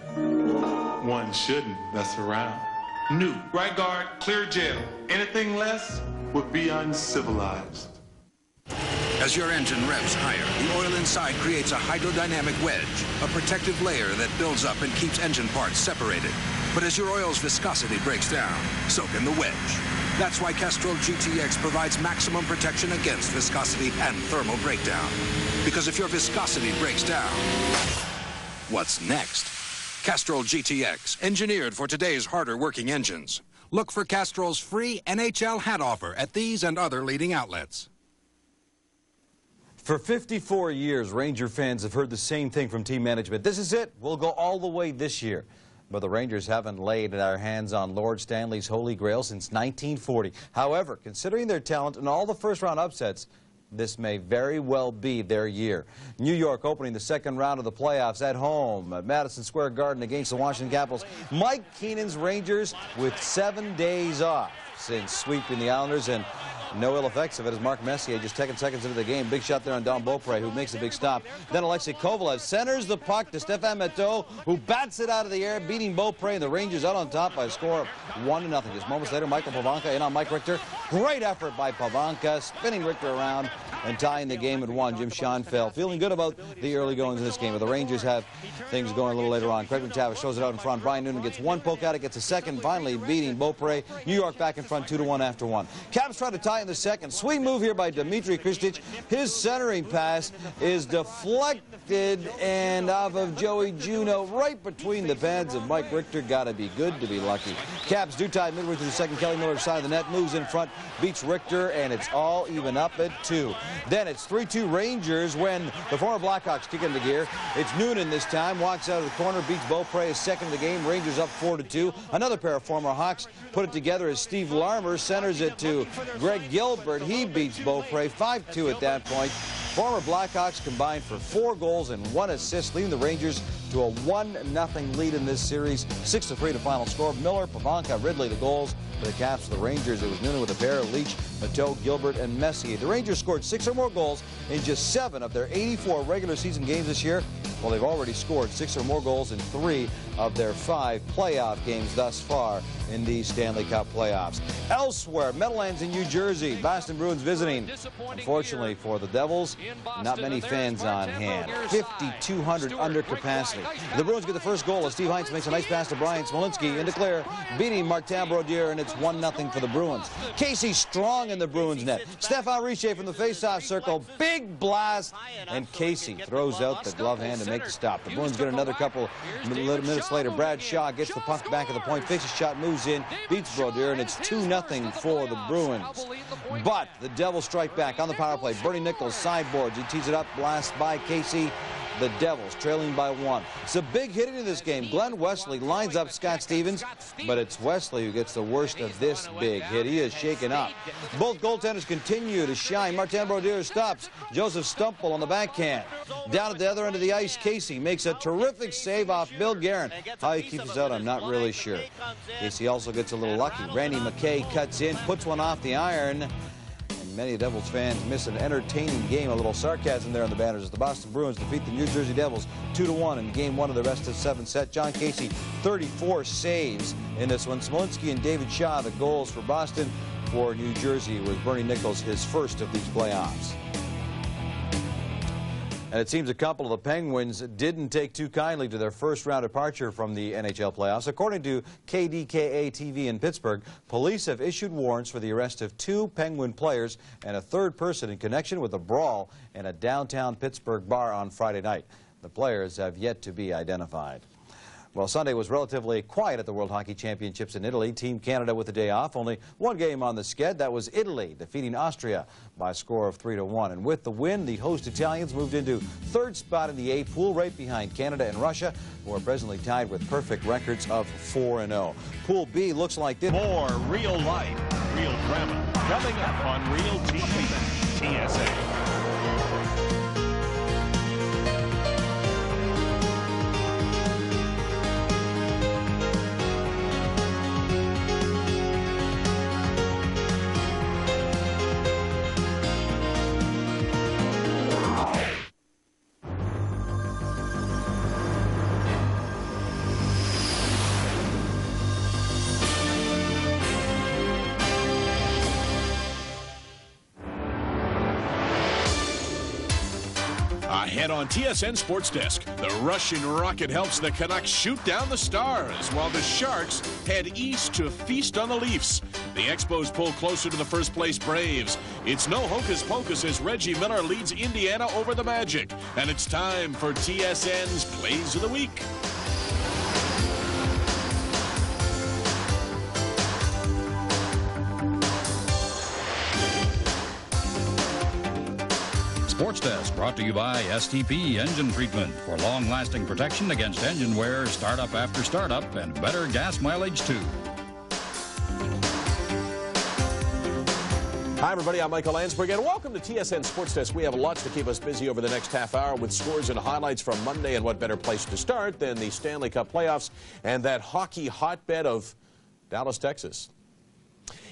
one shouldn't mess around. New right guard, clear gel. Anything less would be uncivilized. As your engine revs higher, the oil inside creates a hydrodynamic wedge, a protective layer that builds up and keeps engine parts separated. But as your oil's viscosity breaks down, so can the wedge. That's why Castrol GTX provides maximum protection against viscosity and thermal breakdown. Because if your viscosity breaks down, what's next? Castrol GTX, engineered for today's harder working engines. Look for Castrol's free NHL hat offer at these and other leading outlets. For 54 years, Ranger fans have heard the same thing from team management. This is it. We'll go all the way this year. But the Rangers haven't laid their hands on Lord Stanley's Holy Grail since 1940. However, considering their talent and all the first-round upsets, this may very well be their year. New York opening the 2nd round of the playoffs at home at Madison Square Garden against the Washington Capitals. Mike Keenan's Rangers with 7 days off since sweeping the Islanders, and no ill effects of it as Mark Messier just taking seconds into the game. Big shot there on Don Beaupre, who makes a big stop. Then Alexei Kovalev centers the puck to Stéphane Matteau, who bats it out of the air, beating Beaupre, and the Rangers out on top by a score of 1-0. Just moments later, Michael Pavanka in on Mike Richter. Great effort by Pavanka, spinning Richter around and tying the game at 1. Jim Schoenfeld feeling good about the early goings in this game. But the Rangers have things going a little later on. Craig McTavish shows it out in front. Brian Noonan gets 1 poke at it, gets a second, finally beating Beaupre. New York back in front 2-1 after 1. Caps try to tie in the second. Sweet move here by Dmitry Kristich. His centering pass is deflected and off of Joey Juneau right between the pads of Mike Richter. Got to be good to be lucky. Caps do tie midway through the second. Kelly Miller side of the net, moves in front, beats Richter, and it's all even up at 2. Then it's 3-2 Rangers when the former Blackhawks kick into gear. It's Noonan this time, walks out of the corner, beats Beaupre, his second of the game. Rangers up 4-2. Another pair of former Hawks put it together as Steve Larmer centers it to Greg Gilbert. He beats Beaupre 5-2 at that point. Former Blackhawks combined for 4 goals and 1 assist, leading the Rangers to a 1-0 lead in this series. 6-3 to final score. Miller, Pavanka, Ridley the goals for the Caps. For the Rangers, it was Noonan with a pair, Leach, Matteau, Gilbert, and Messier. The Rangers scored 6 or more goals in just 7 of their 84 regular season games this year, Well, they've already scored 6 or more goals in 3 of their 5 playoff games thus far in these Stanley Cup playoffs. Elsewhere, Meadowlands in New Jersey, Boston Bruins visiting. Unfortunately for the Devils, not many fans on hand. 5,200 under capacity. The Bruins get the first goal as Steve Heinz makes a nice pass to Brian Smolinski into clear, beating Martin Brodeur, and it's 1-0 for the Bruins. Casey Strong in the Bruins net. Stefan Richer from the face-off circle, big blast, and Casey throws out the glove hand to make the stop. The Bruins get another couple minutes later. Brad Shaw gets the puck back at the point, fakes a shot, moves in, beats Brodeur, and it's 2-0 for the Bruins. But the Devils strike back on the power play. Bernie Nichols sideboards. He tees it up, blast by Casey. The Devils trailing by 1. It's a big hit into this game. Glenn Wesley lines up Scott Stevens, but it's Wesley who gets the worst of this big hit. He is shaken up. Both goaltenders continue to shine. Martin Brodeur stops. Joseph Stumple on the backhand. Down at the other end of the ice, Casey makes a terrific save off Bill Guerin. How he keeps us out, I'm not really sure. Casey also gets a little lucky. Randy McKay cuts in, puts one off the iron. Many Devils fans miss an entertaining game. A little sarcasm there on the banners as the Boston Bruins defeat the New Jersey Devils 2-1 in Game 1 of the best of 7 set. John Casey, 34 saves in this one. Smolinski and David Shaw, the goals for Boston. For New Jersey was Bernie Nichols, his first of these playoffs. And it seems a couple of the Penguins didn't take too kindly to their first-round departure from the NHL playoffs. According to KDKA-TV in Pittsburgh, police have issued warrants for the arrest of 2 Penguin players and a third person in connection with a brawl in a downtown Pittsburgh bar on Friday night. The players have yet to be identified. Well, Sunday was relatively quiet at the World Hockey Championships in Italy. Team Canada with the day off. Only one game on the sked. That was Italy defeating Austria by a score of 3-1. And with the win, the host Italians moved into 3rd spot in the A pool, right behind Canada and Russia, who are presently tied with perfect records of 4-0. Pool B looks like this. More real life, real drama coming up on Real TV. TSA. Ahead on TSN Sports Desk, the Russian rocket helps the Canucks shoot down the Stars, while the Sharks head east to feast on the Leafs. The Expos pull closer to the first-place Braves. It's no hocus-pocus as Reggie Miller leads Indiana over the Magic. And it's time for TSN's Plays of the Week. Sports Desk brought to you by STP Engine Treatment for long-lasting protection against engine wear, startup after startup, and better gas mileage too. Hi, everybody. I'm Michael Landsberg, and welcome to TSN Sports Desk. We have lots to keep us busy over the next half hour with scores and highlights from Monday, and what better place to start than the Stanley Cup playoffs and that hockey hotbed of Dallas, Texas.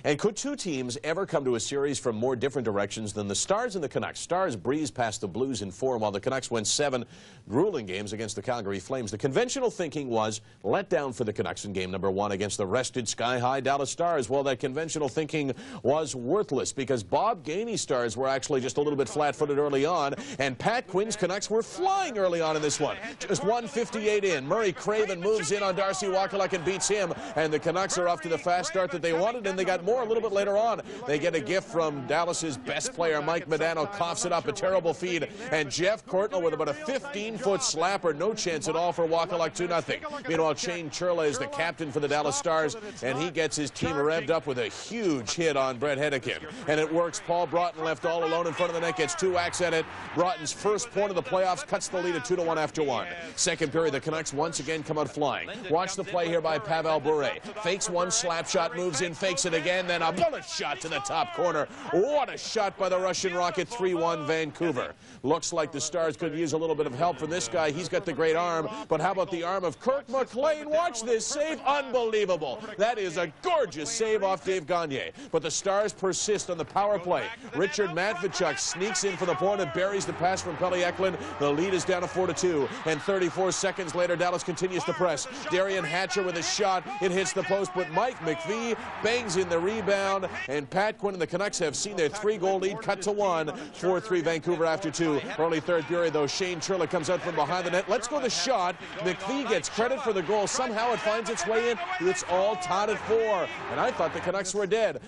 And could 2 teams ever come to a series from more different directions than the Stars and the Canucks? Stars breezed past the Blues in 4, while the Canucks went 7 grueling games against the Calgary Flames. The conventional thinking was let down for the Canucks in game number 1 against the rested sky-high Dallas Stars. Well, that conventional thinking was worthless because Bob Gainey's Stars were actually just a little bit flat-footed early on, and Pat Quinn's Canucks were flying early on in this one. Just 1:58 in. Murray Craven moves in on Darcy Wakaluk and beats him, and the Canucks are off to the fast start that they wanted, and they got more a little bit later on. They get a gift from Dallas's best player, Mike Modano, coughs it up, a terrible feed, and Jeff Courtnall with about a 15-foot slapper, no chance at all for Wakaluk, 2-0. Meanwhile, Shane Churla is the captain for the Dallas Stars, and he gets his team revved up with a huge hit on Brett Hedekin. And it works. Paul Broughton left all alone in front of the net, gets 2 whacks at it. Broughton's first point of the playoffs cuts the lead at 2-1 after 1. Second period, the Canucks once again come out flying. Watch the play here by Pavel Bure. Fakes one slap shot, moves in, fakes it again, and then a bullet shot to the top corner. What a shot by the Russian Rocket. 3-1 Vancouver. Looks like the Stars could use a little bit of help from this guy. He's got the great arm, but how about the arm of Kirk McLean? Watch this save. Unbelievable. That is a gorgeous save off Dave Gagne. But the Stars persist on the power play. Richard Matvichuk sneaks in for the point and buries the pass from Pelle Eklund. The lead is down to 4-2. And 34 seconds later, Dallas continues to press. Darian Hatcher with a shot. It hits the post, but Mike McPhee bangs in the rebound. And Pat Quinn and the Canucks have seen their 3-goal lead cut to 1. 4-3 Vancouver after 2. Early third period, though, Shane Churla comes out from behind the net. Let's go the shot. McPhee gets credit for the goal. Somehow it finds its way in. It's all tied at 4. And I thought the Canucks were dead.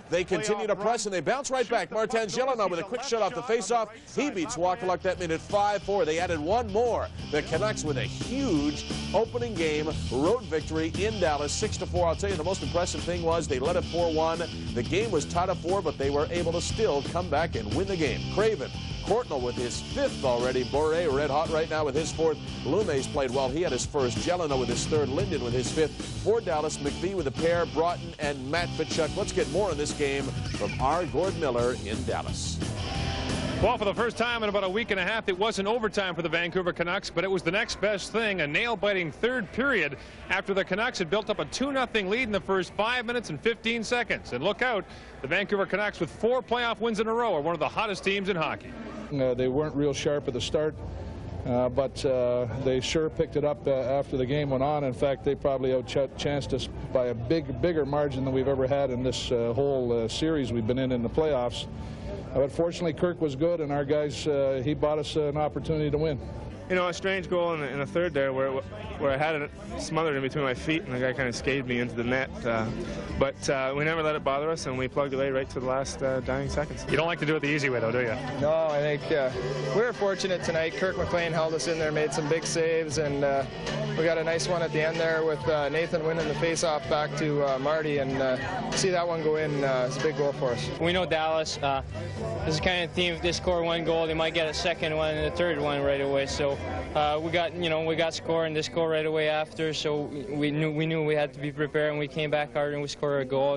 They continue to press, and they bounce right back. Martin Gelinas with a quick shot off the faceoff. He beats Wakaluk that minute 5-4. They added one more. The Canucks with a huge opening game road victory in Dallas, 6-4. I'll tell you, the most impressive thing was they led it 4-1. The game was tied at 4, but they were able to still come back and win the game. Craven, Courtnall with his 5th already. Boré red hot right now with his 4th. Lume's played well. He had his 1st. Gelinas with his 3rd. Linden with his 5th. For Dallas, McPhee with a pair. Broughton and Matvichuk. Let's get more on this game from our Gord Miller in Dallas. Well, for the first time in about a week and a half, it wasn't overtime for the Vancouver Canucks, but it was the next best thing, a nail-biting third period after the Canucks had built up a 2-0 lead in the first 5 minutes and 15 seconds. And look out, the Vancouver Canucks with 4 playoff wins in a row are one of the hottest teams in hockey. They weren't real sharp at the start, but they sure picked it up after the game went on. In fact, they probably outchanced us by a bigger margin than we've ever had in this whole series we've been in the playoffs. But fortunately, Kirk was good, and our guys, he bought us an opportunity to win. You know, a strange goal in the third there where I had it smothered in between my feet, and the guy kind of skated me into the net. But we never let it bother us, and we plugged away right to the last dying seconds. You don't like to do it the easy way, though, do you? No, I think we were fortunate tonight. Kirk McLean held us in there, made some big saves, and we got a nice one at the end there with Nathan winning the face-off back to Marty, and see that one go in is a big goal for us. We know Dallas. This is kind of the theme. If they score one goal, they might get a second one and a third one right away. So we got scoring this goal right away after. So we knew we had to be prepared, and we came back hard and we scored a goal,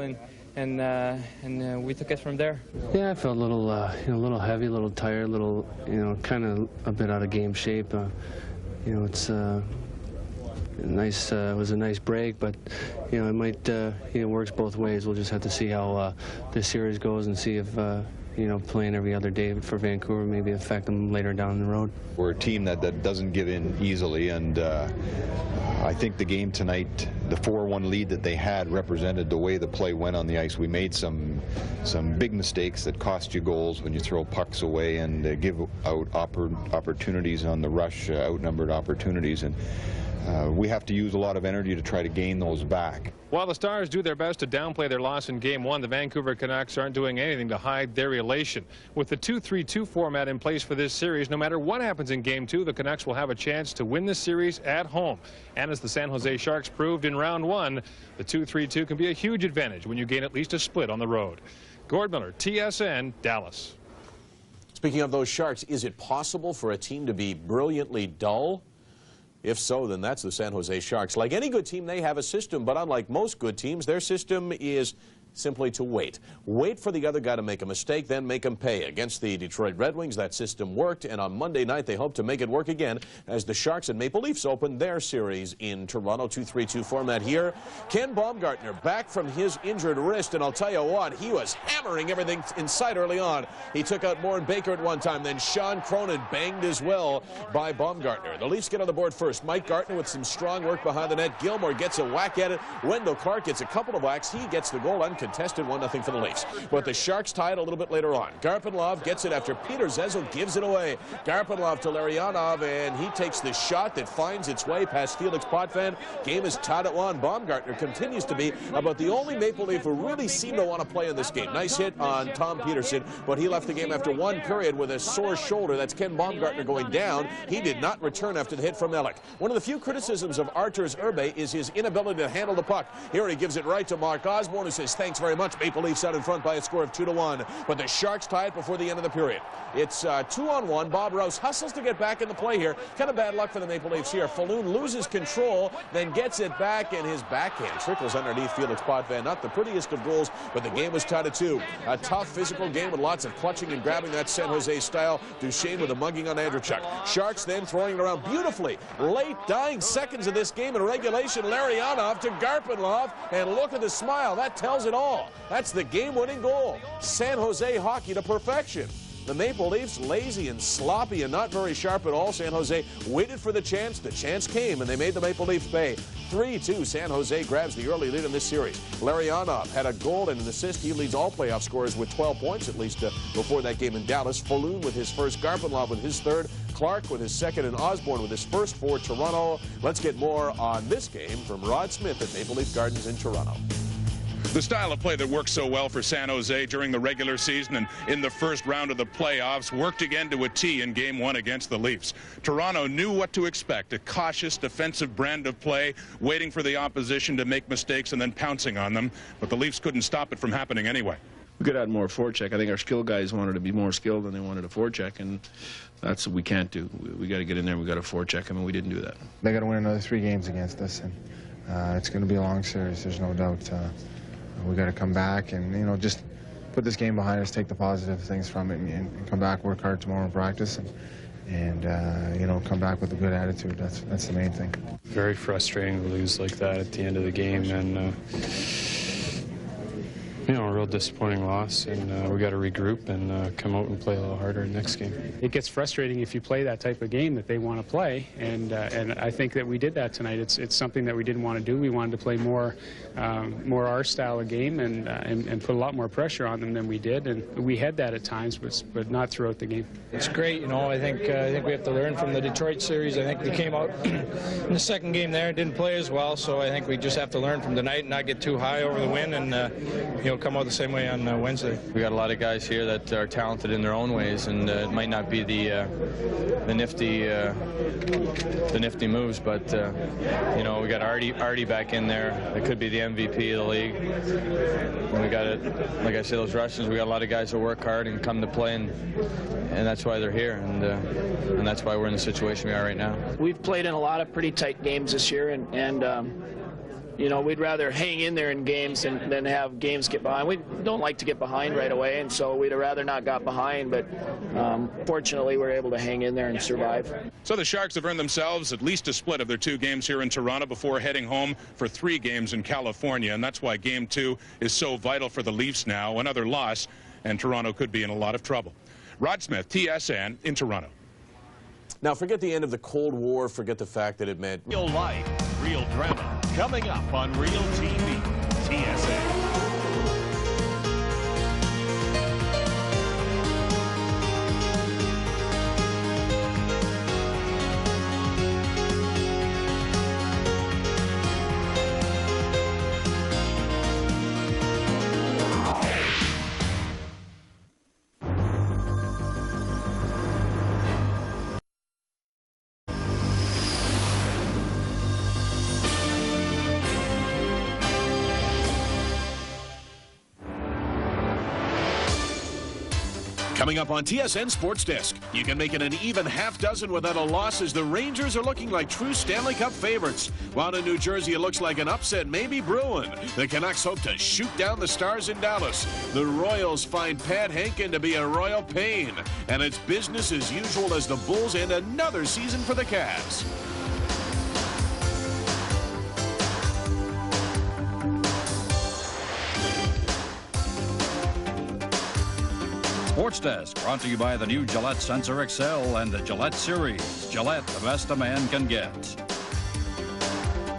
and we took it from there. Yeah, I felt a little little heavy, a little tired, a little kind of a bit out of game shape. It's nice. It was a nice break, but it might works both ways. We'll just have to see how this series goes and see if playing every other day for Vancouver maybe affect them later down the road. We're a team that doesn't give in easily, and I think the game tonight, the 4-1 lead that they had, represented the way the play went on the ice. We made some big mistakes that cost you goals when you throw pucks away and give out opportunities on the rush, outnumbered opportunities, and we have to use a lot of energy to try to gain those back. While the Stars do their best to downplay their loss in Game 1, the Vancouver Canucks aren't doing anything to hide their elation. With the 2-3-2 format in place for this series, no matter what happens in Game 2, the Canucks will have a chance to win the series at home. And as the San Jose Sharks proved in Round 1, the 2-3-2 can be a huge advantage when you gain at least a split on the road. Gord Miller, TSN, Dallas. Speaking of those Sharks, is it possible for a team to be brilliantly dull? If so, then that's the San Jose Sharks. Like any good team, they have a system, but unlike most good teams, their system is simply to wait. Wait for the other guy to make a mistake, then make him pay. Against the Detroit Red Wings, that system worked, and on Monday night they hope to make it work again as the Sharks and Maple Leafs open their series in Toronto. 2-3-2 format here. Ken Baumgartner back from his injured wrist, and I'll tell you what, he was hammering everything in sight early on. He took out Morin Baker at one time, then Sean Cronin banged as well by Baumgartner. The Leafs get on the board first. Mike Gartner with some strong work behind the net. Gilmore gets a whack at it. Wendell Clark gets a couple of whacks. He gets the goal uncontested. 1-0 for the Leafs. But the Sharks tie it a little bit later on. Garpenlov gets it after Peter Zezel gives it away. Garpenlov to Larionov, and he takes the shot that finds its way past Felix Potvin. Game is tied at 1. Baumgartner continues to be about the only Maple Leaf who really seemed to want to play in this game. Nice hit on Tom Peterson, but he left the game after one period with a sore shoulder. That's Ken Baumgartner going down. He did not return after the hit from Ellick. One of the few criticisms of Arturs Urbe is his inability to handle the puck. Here he gives it right to Mark Osborne, who says, "Thank Thanks very much. Maple Leafs out in front by a score of 2-1. But the Sharks tie it before the end of the period. It's 2-on-1. Bob Rouse hustles to get back in the play here. Kind of bad luck for the Maple Leafs here. Falloon loses control, then gets it back, and his backhand trickles underneath Felix Potvin. Not the prettiest of goals, but the game was tied at 2. A tough physical game with lots of clutching and grabbing, that San Jose style. Duchesne with a mugging on Andrechuk. Sharks then throwing it around beautifully. Late dying seconds of this game in regulation. Larionov to Garpenlov, and look at the smile. That tells it all. That's the game-winning goal. San Jose hockey to perfection. The Maple Leafs lazy and sloppy and not very sharp at all. San Jose waited for the chance. The chance came, and they made the Maple Leafs pay. 3-2, San Jose grabs the early lead in this series. Larionov had a goal and an assist. He leads all playoff scorers with 12 points, at least before that game in Dallas. Falloon with his first, Garpenlov with his third, Clark with his second, and Osborne with his first for Toronto. Let's get more on this game from Rod Smith at Maple Leaf Gardens in Toronto. The style of play that worked so well for San Jose during the regular season and in the first round of the playoffs worked again to a T in Game 1 against the Leafs. Toronto knew what to expect, a cautious defensive brand of play, waiting for the opposition to make mistakes and then pouncing on them, but the Leafs couldn't stop it from happening anyway. We could add more forecheck. I think our skill guys wanted to be more skilled than they wanted a forecheck, and that's what we can't do. We got to get in there. We got to forecheck them, and we didn't do that. They got to win another 3 games against us, and it's going to be a long series. There's no doubt. We got to come back and, you know, just put this game behind us, take the positive things from it, and come back, work hard tomorrow in practice, and you know, come back with a good attitude. That's the main thing. Very frustrating to lose like that at the end of the game, and you know, a real disappointing loss, and we got to regroup and come out and play a little harder next game. It gets frustrating if you play that type of game that they want to play, and I think that we did that tonight. It's something that we didn't want to do. We wanted to play more our style of game and put a lot more pressure on them than we did, and we had that at times, but not throughout the game. It's great, you know. I think we have to learn from the Detroit series. I think we came out in the second game there and didn't play as well, so I think we just have to learn from tonight and not get too high over the win, and you know, come out the same way on Wednesday. We got a lot of guys here that are talented in their own ways, and it might not be the nifty moves, but you know, we got Artie back in there. It could be the MVP of the league. And we got it, like I said, those Russians. We got a lot of guys that work hard and come to play, and that's why they're here, and that's why we're in the situation we are right now. We've played in a lot of pretty tight games this year, and you know, we'd rather hang in there in games than have games get behind. We don't like to get behind right away, and so we'd have rather not got behind, but fortunately we're able to hang in there and survive. So the Sharks have earned themselves at least a split of their 2 games here in Toronto before heading home for 3 games in California, and that's why Game 2 is so vital for the Leafs now. Another loss, and Toronto could be in a lot of trouble. Rod Smith, TSN, in Toronto. Now, forget the end of the Cold War. Forget the fact that it meant real life, real drama, coming up on Real TV, TSN. Coming up on TSN Sports Desk, you can make it an even half dozen without a loss as the Rangers are looking like true Stanley Cup favorites. While in New Jersey it looks like an upset may be brewing. The Canucks hope to shoot down the Stars in Dallas. The Royals find Pat Henkin to be a royal pain. And it's business as usual as the Bulls end another season for the Cavs. Sports Desk, brought to you by the new Gillette Sensor XL and the Gillette Series. Gillette, the best a man can get.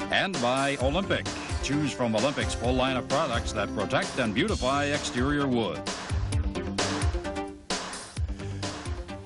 And by Olympic. Choose from Olympic's full line of products that protect and beautify exterior wood.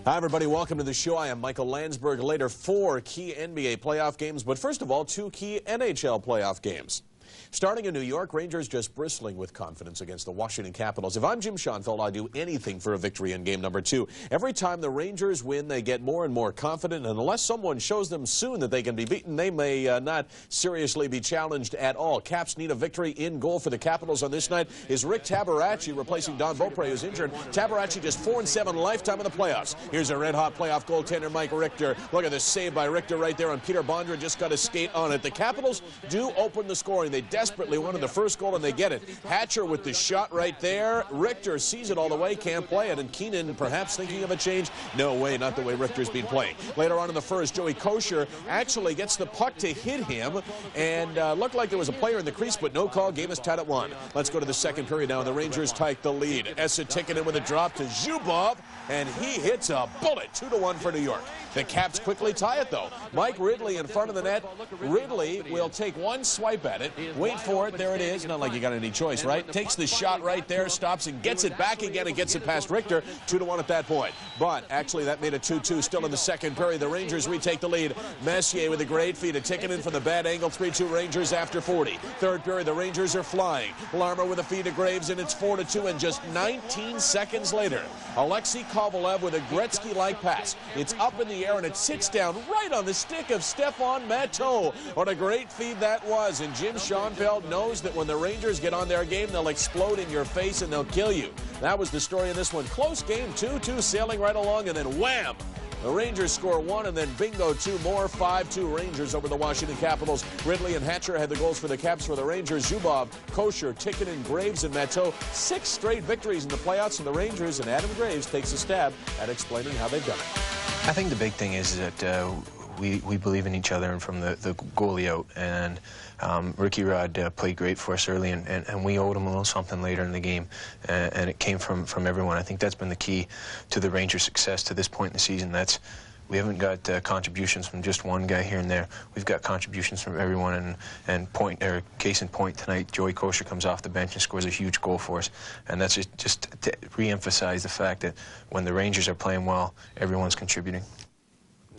Hi, everybody. Welcome to the show. I am Michael Landsberg. Later, 4 key NBA playoff games, but first of all, 2 key NHL playoff games. Starting in New York, Rangers just bristling with confidence against the Washington Capitals. If I'm Jim Schoenfeld, I'd do anything for a victory in game number 2. Every time the Rangers win, they get more and more confident, and unless someone shows them soon that they can be beaten, they may not seriously be challenged at all. Caps need a victory. In goal for the Capitals on this night is Rick Tabaracci, replacing Don Beaupre, who's injured. Tabaracci just 4-7 lifetime in the playoffs. Here's a red-hot playoff goaltender, Mike Richter. Look at this save by Richter right there on Peter Bondra. Just got to skate on it. The Capitals do open the scoring. They desperately wanted the first goal, and they get it. Hatcher with the shot right there. Richter sees it all the way, can't play it. And Keenan perhaps thinking of a change. No way, not the way Richter's been playing. Later on in the first, Joey Kosher actually gets the puck to hit him, and looked like there was a player in the crease, but no call. Game is tied at 1. Let's go to the second period now, and the Rangers take the lead. Essa Tikkanen with a drop to Zubov, and he hits a bullet. 2-1 for New York. The Caps quickly tie it, though. Mike Ridley in front of the net. Ridley will take one swipe at it. Wait for it. There it is. Not like you got any choice, right? Takes the shot right there, stops and gets it back again and gets it past Richter. 2-1 at that point. But actually, that made it 2-2. Still in the second period, the Rangers retake the lead. Messier with a great feed. A Tikkanen from the bad angle. 3-2 Rangers after 40. Third period, the Rangers are flying. Larmer with a feed to Graves, and it's 4-2. And just 19 seconds later, Alexei Kovalev with a Gretzky-like pass. It's up in the air, and it sits down right on the stick of Stefan Matteau. What a great feed that was. And Jim Schoenfeld knows that when the Rangers get on their game, they'll explode in your face and they'll kill you. That was the story in this one. Close game, 2-2, sailing right along, and then wham! The Rangers score 1, and then bingo, 2 more. 5-2 Rangers over the Washington Capitals. Ridley and Hatcher had the goals for the Caps. For the Rangers, Zubov, Kosher, Tikkanen, Graves, and Matteau. 6 straight victories in the playoffs for the Rangers, and Adam Graves takes a stab at explaining how they've done it. I think the big thing is that we believe in each other, and from the goalie out. And Ricky Rod played great for us early, and we owed him a little something later in the game, and it came from everyone. I think that's been the key to the Rangers' success to this point in the season. We haven't got contributions from just one guy here and there. We've got contributions from everyone, and case in point tonight, Joey Kosher comes off the bench and scores a huge goal for us. And that's just to re-emphasize the fact that when the Rangers are playing well, everyone's contributing.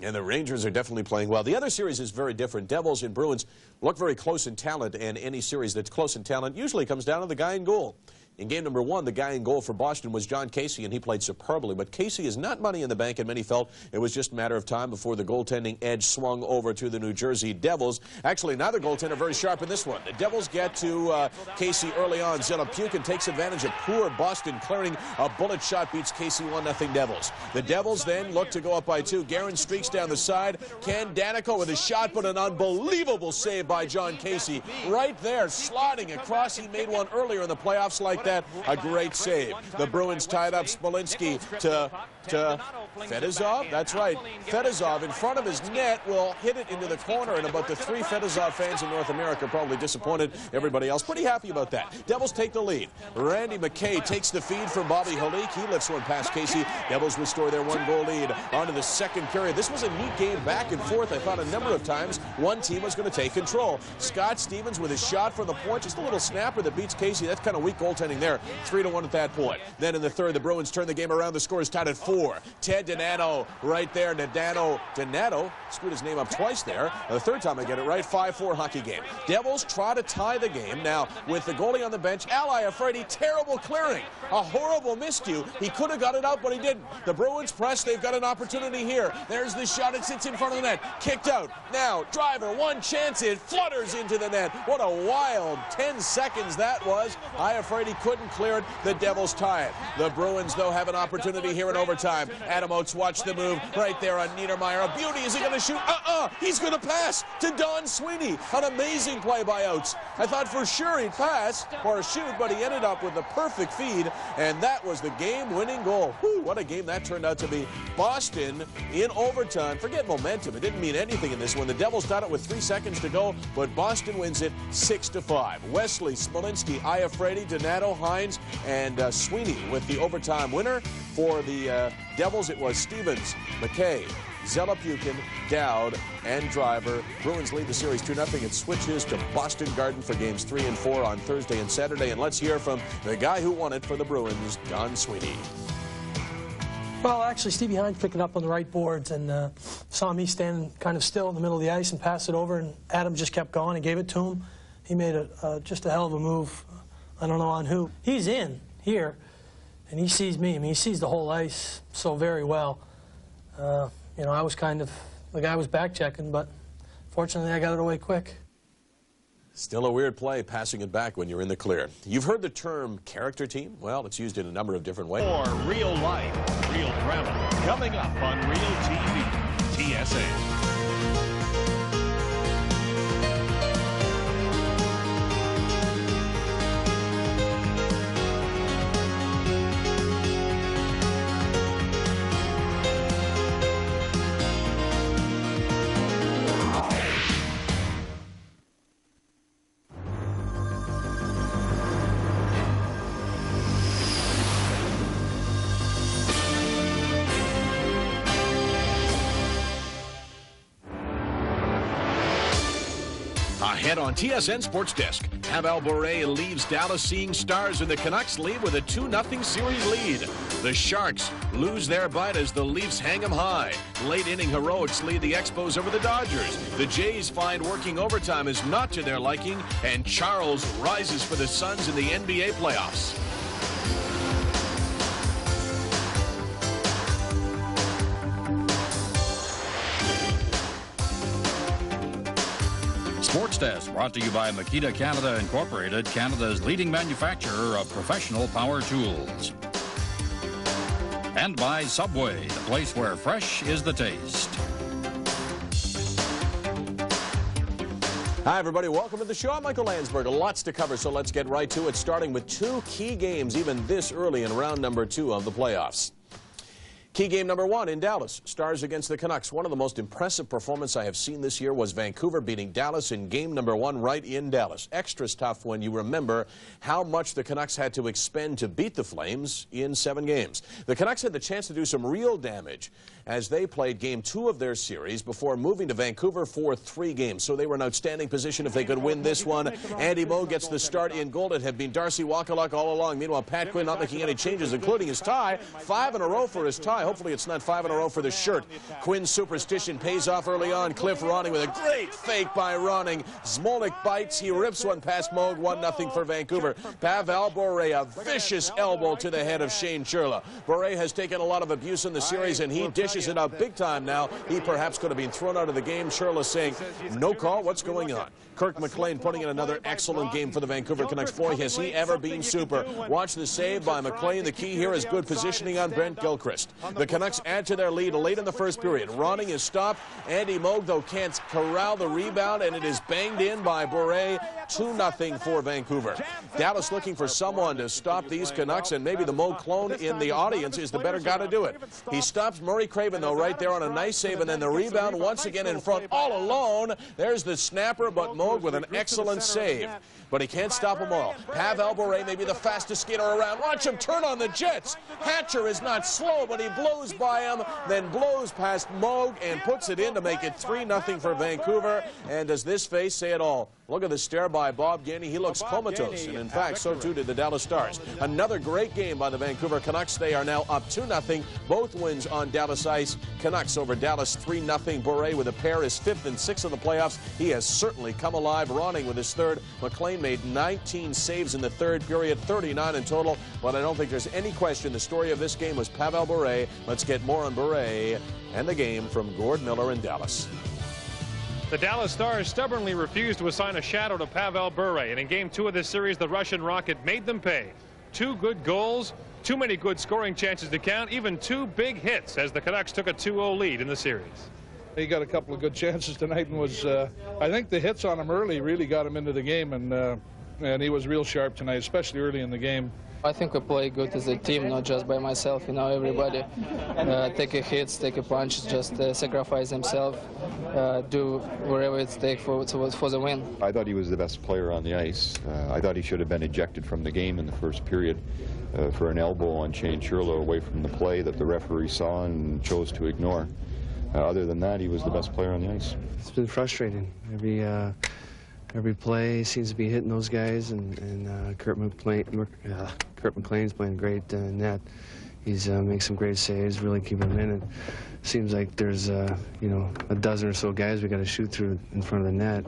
And the Rangers are definitely playing well. The other series is very different. Devils and Bruins look very close in talent, and any series that's close in talent usually comes down to the guy in goal. In game number 1, the guy in goal for Boston was John Casey, and he played superbly. But Casey is not money in the bank, and many felt it was just a matter of time before the goaltending edge swung over to the New Jersey Devils. Actually, neither goaltender very sharp in this one. The Devils get to Casey early on. Zelepukin takes advantage of poor Boston clearing. A bullet shot beats Casey 1-0 Devils. The Devils then look to go up by 2. Guerin streaks down the side. Ken Danico with a shot, but an unbelievable save by John Casey. Right there, sliding across. He made one earlier in the playoffs like that. A great save. The Bruins tied up Smolinski to Fedosov. That's right. Fedosov in front of his net will hit it into the corner, and about the 3 Fedosov fans in North America probably disappointed. Everybody else pretty happy about that. Devils take the lead. Randy McKay takes the feed from Bobby Holik. He lifts one past Casey. Devils restore their 1-goal lead. On to the second period. This was a neat game, back and forth. I thought a number of times one team was going to take control. Scott Stevens with his shot from the point. Just a little snapper that beats Casey. That's kind of weak goaltending there. 3-1 at that point. Then in the third, the Bruins turn the game around. The score is tied at 4. Ted Donato right there. Donato screwed his name up twice there. The third time I get it right. 5-4 hockey game. Devils try to tie the game. Now, with the goalie on the bench, Ally Afraidy, terrible clearing. A horrible miscue. He could have got it out, but he didn't. The Bruins press. They've got an opportunity here. There's the shot. It sits in front of the net. Kicked out. Now, driver, one chance. It flutters into the net. What a wild 10 seconds that was. Afraidy couldn't clear it. The Devils tie it. The Bruins, though, have an opportunity here in overtime. Adam Oates watched the move right there on Niedermeyer. A beauty. Is he going to shoot? He's going to pass to Don Sweeney. An amazing play by Oates. I thought for sure he'd pass or shoot, but he ended up with the perfect feed, and that was the game-winning goal. Whew, what a game that turned out to be. Boston in overtime. Forget momentum. It didn't mean anything in this one. The Devils tied it with 3 seconds to go, but Boston wins it 6-5. Wesley, Smolinski, Afraidy, Donato, Hines, and Sweeney with the overtime winner. For the Devils, it was Stevens, McKay, Zelepukin, Dowd, and Driver. Bruins lead the series 2-0. It switches to Boston Garden for games 3 and 4 on Thursday and Saturday. And let's hear from the guy who won it for the Bruins, Don Sweeney. Well, actually, Stevie Hines picked it up on the right boards and saw me standing kind of still in the middle of the ice and passed it over, and Adam just kept going and gave it to him. he made just a hell of a move. I don't know on who. He's in here, and he sees me. I mean, he sees the whole ice so very well. You know, I was kind of, the guy was back checking, but fortunately I got it away quick. Still a weird play, passing it back when you're in the clear. You've heard the term character team? Well, it's used in a number of different ways. More real life, real drama, coming up on Real TV, TSN. Ahead on TSN Sports Desk, Pavel Bure leaves Dallas seeing stars, and the Canucks lead with a 2-0 series lead. The Sharks lose their bite as the Leafs hang them high. Late inning heroics lead the Expos over the Dodgers. The Jays find working overtime is not to their liking, and Charles rises for the Suns in the NBA playoffs. Sports Desk brought to you by Makita Canada Incorporated, Canada's leading manufacturer of professional power tools. And by Subway, the place where fresh is the taste. Hi, everybody. Welcome to the show. I'm Michael Landsberg. Lots to cover, so let's get right to it, starting with two key games even this early in round number 2 of the playoffs. Key game number 1 in Dallas, Stars against the Canucks. One of the most impressive performances I have seen this year was Vancouver beating Dallas in game number 1 right in Dallas. Extra tough when you remember how much the Canucks had to expend to beat the Flames in 7 games. The Canucks had the chance to do some real damage as they played game 2 of their series before moving to Vancouver for 3 games. So they were in outstanding position if they could win this one. Andy Moe gets the start in goal. It had been Darcy Wakaluk all along. Meanwhile, Pat Quinn not making any changes, including his tie. 5 in a row for his tie. Hopefully it's not 5 in a row for the shirt. Quinn's superstition pays off early on. Cliff Ronning with a great fake by Ronning. Smolnik bites. He rips one past Moog. 1-0 for Vancouver. Pavel Bure, a vicious elbow to the head of Shane Churla. Bure has taken a lot of abuse in the series, and he dishes it out big time now. He perhaps could have been thrown out of the game. Churla saying, no call, what's going on? Kirk McLean putting in another excellent game for the Vancouver Canucks. Boy, has he ever been super. Watch the save by McLean. The key here is good positioning on Brent Gilchrist. The Canucks add to their lead late in the first period. Ronning is stopped. Andy Moog, though, can't corral the rebound, and it is banged in by Bure. 2-0 for Vancouver. Dallas looking for someone to stop these Canucks, and maybe the Moog clone in the audience is the better guy to do it. He stops Murray Craven, though, right there on a nice save, and then the rebound once again in front all alone. There's the snapper, but Moog with an excellent save. But he can't stop them all. Pavel Bure may be the fastest skater around. Watch him turn on the Jets. Hatcher is not slow, but he blows by him, then blows past Moog and puts it in to make it 3-0 for Vancouver. And does this face say it all? Look at the stare by Bob Gainey. He looks comatose, and in fact, so too did the Dallas Stars. Another great game by the Vancouver Canucks. They are now up 2-0. Both wins on Dallas ice. Canucks over Dallas 3-0. Bure with a pair is 5th and 6th in the playoffs. He has certainly come alive. Ronning with his 3rd. McLean made 19 saves in the 3rd period, 39 in total. But I don't think there's any question the story of this game was Pavel Bure. Let's get more on Bure and the game from Gord Miller in Dallas. The Dallas Stars stubbornly refused to assign a shadow to Pavel Bure, and in game 2 of this series, the Russian Rocket made them pay. 2 good goals, too many good scoring chances to count, even 2 big hits as the Canucks took a 2-0 lead in the series. He got a couple of good chances tonight and was, I think the hits on him early really got him into the game, and he was real sharp tonight, especially early in the game. I think we play good as a team, not just by myself. You know, everybody take a hits, take a punch, just sacrifice himself, do whatever it takes for the win. I thought he was the best player on the ice. I thought he should have been ejected from the game in the first period for an elbow on Shane Churla away from the play that the referee saw and chose to ignore. Other than that, he was the best player on the ice. It's been frustrating. Every play seems to be hitting those guys, and Kurt McLean's playing great net. He's making some great saves, really keeping them in. And seems like there's you know, a dozen or so guys we got to shoot through in front of the net.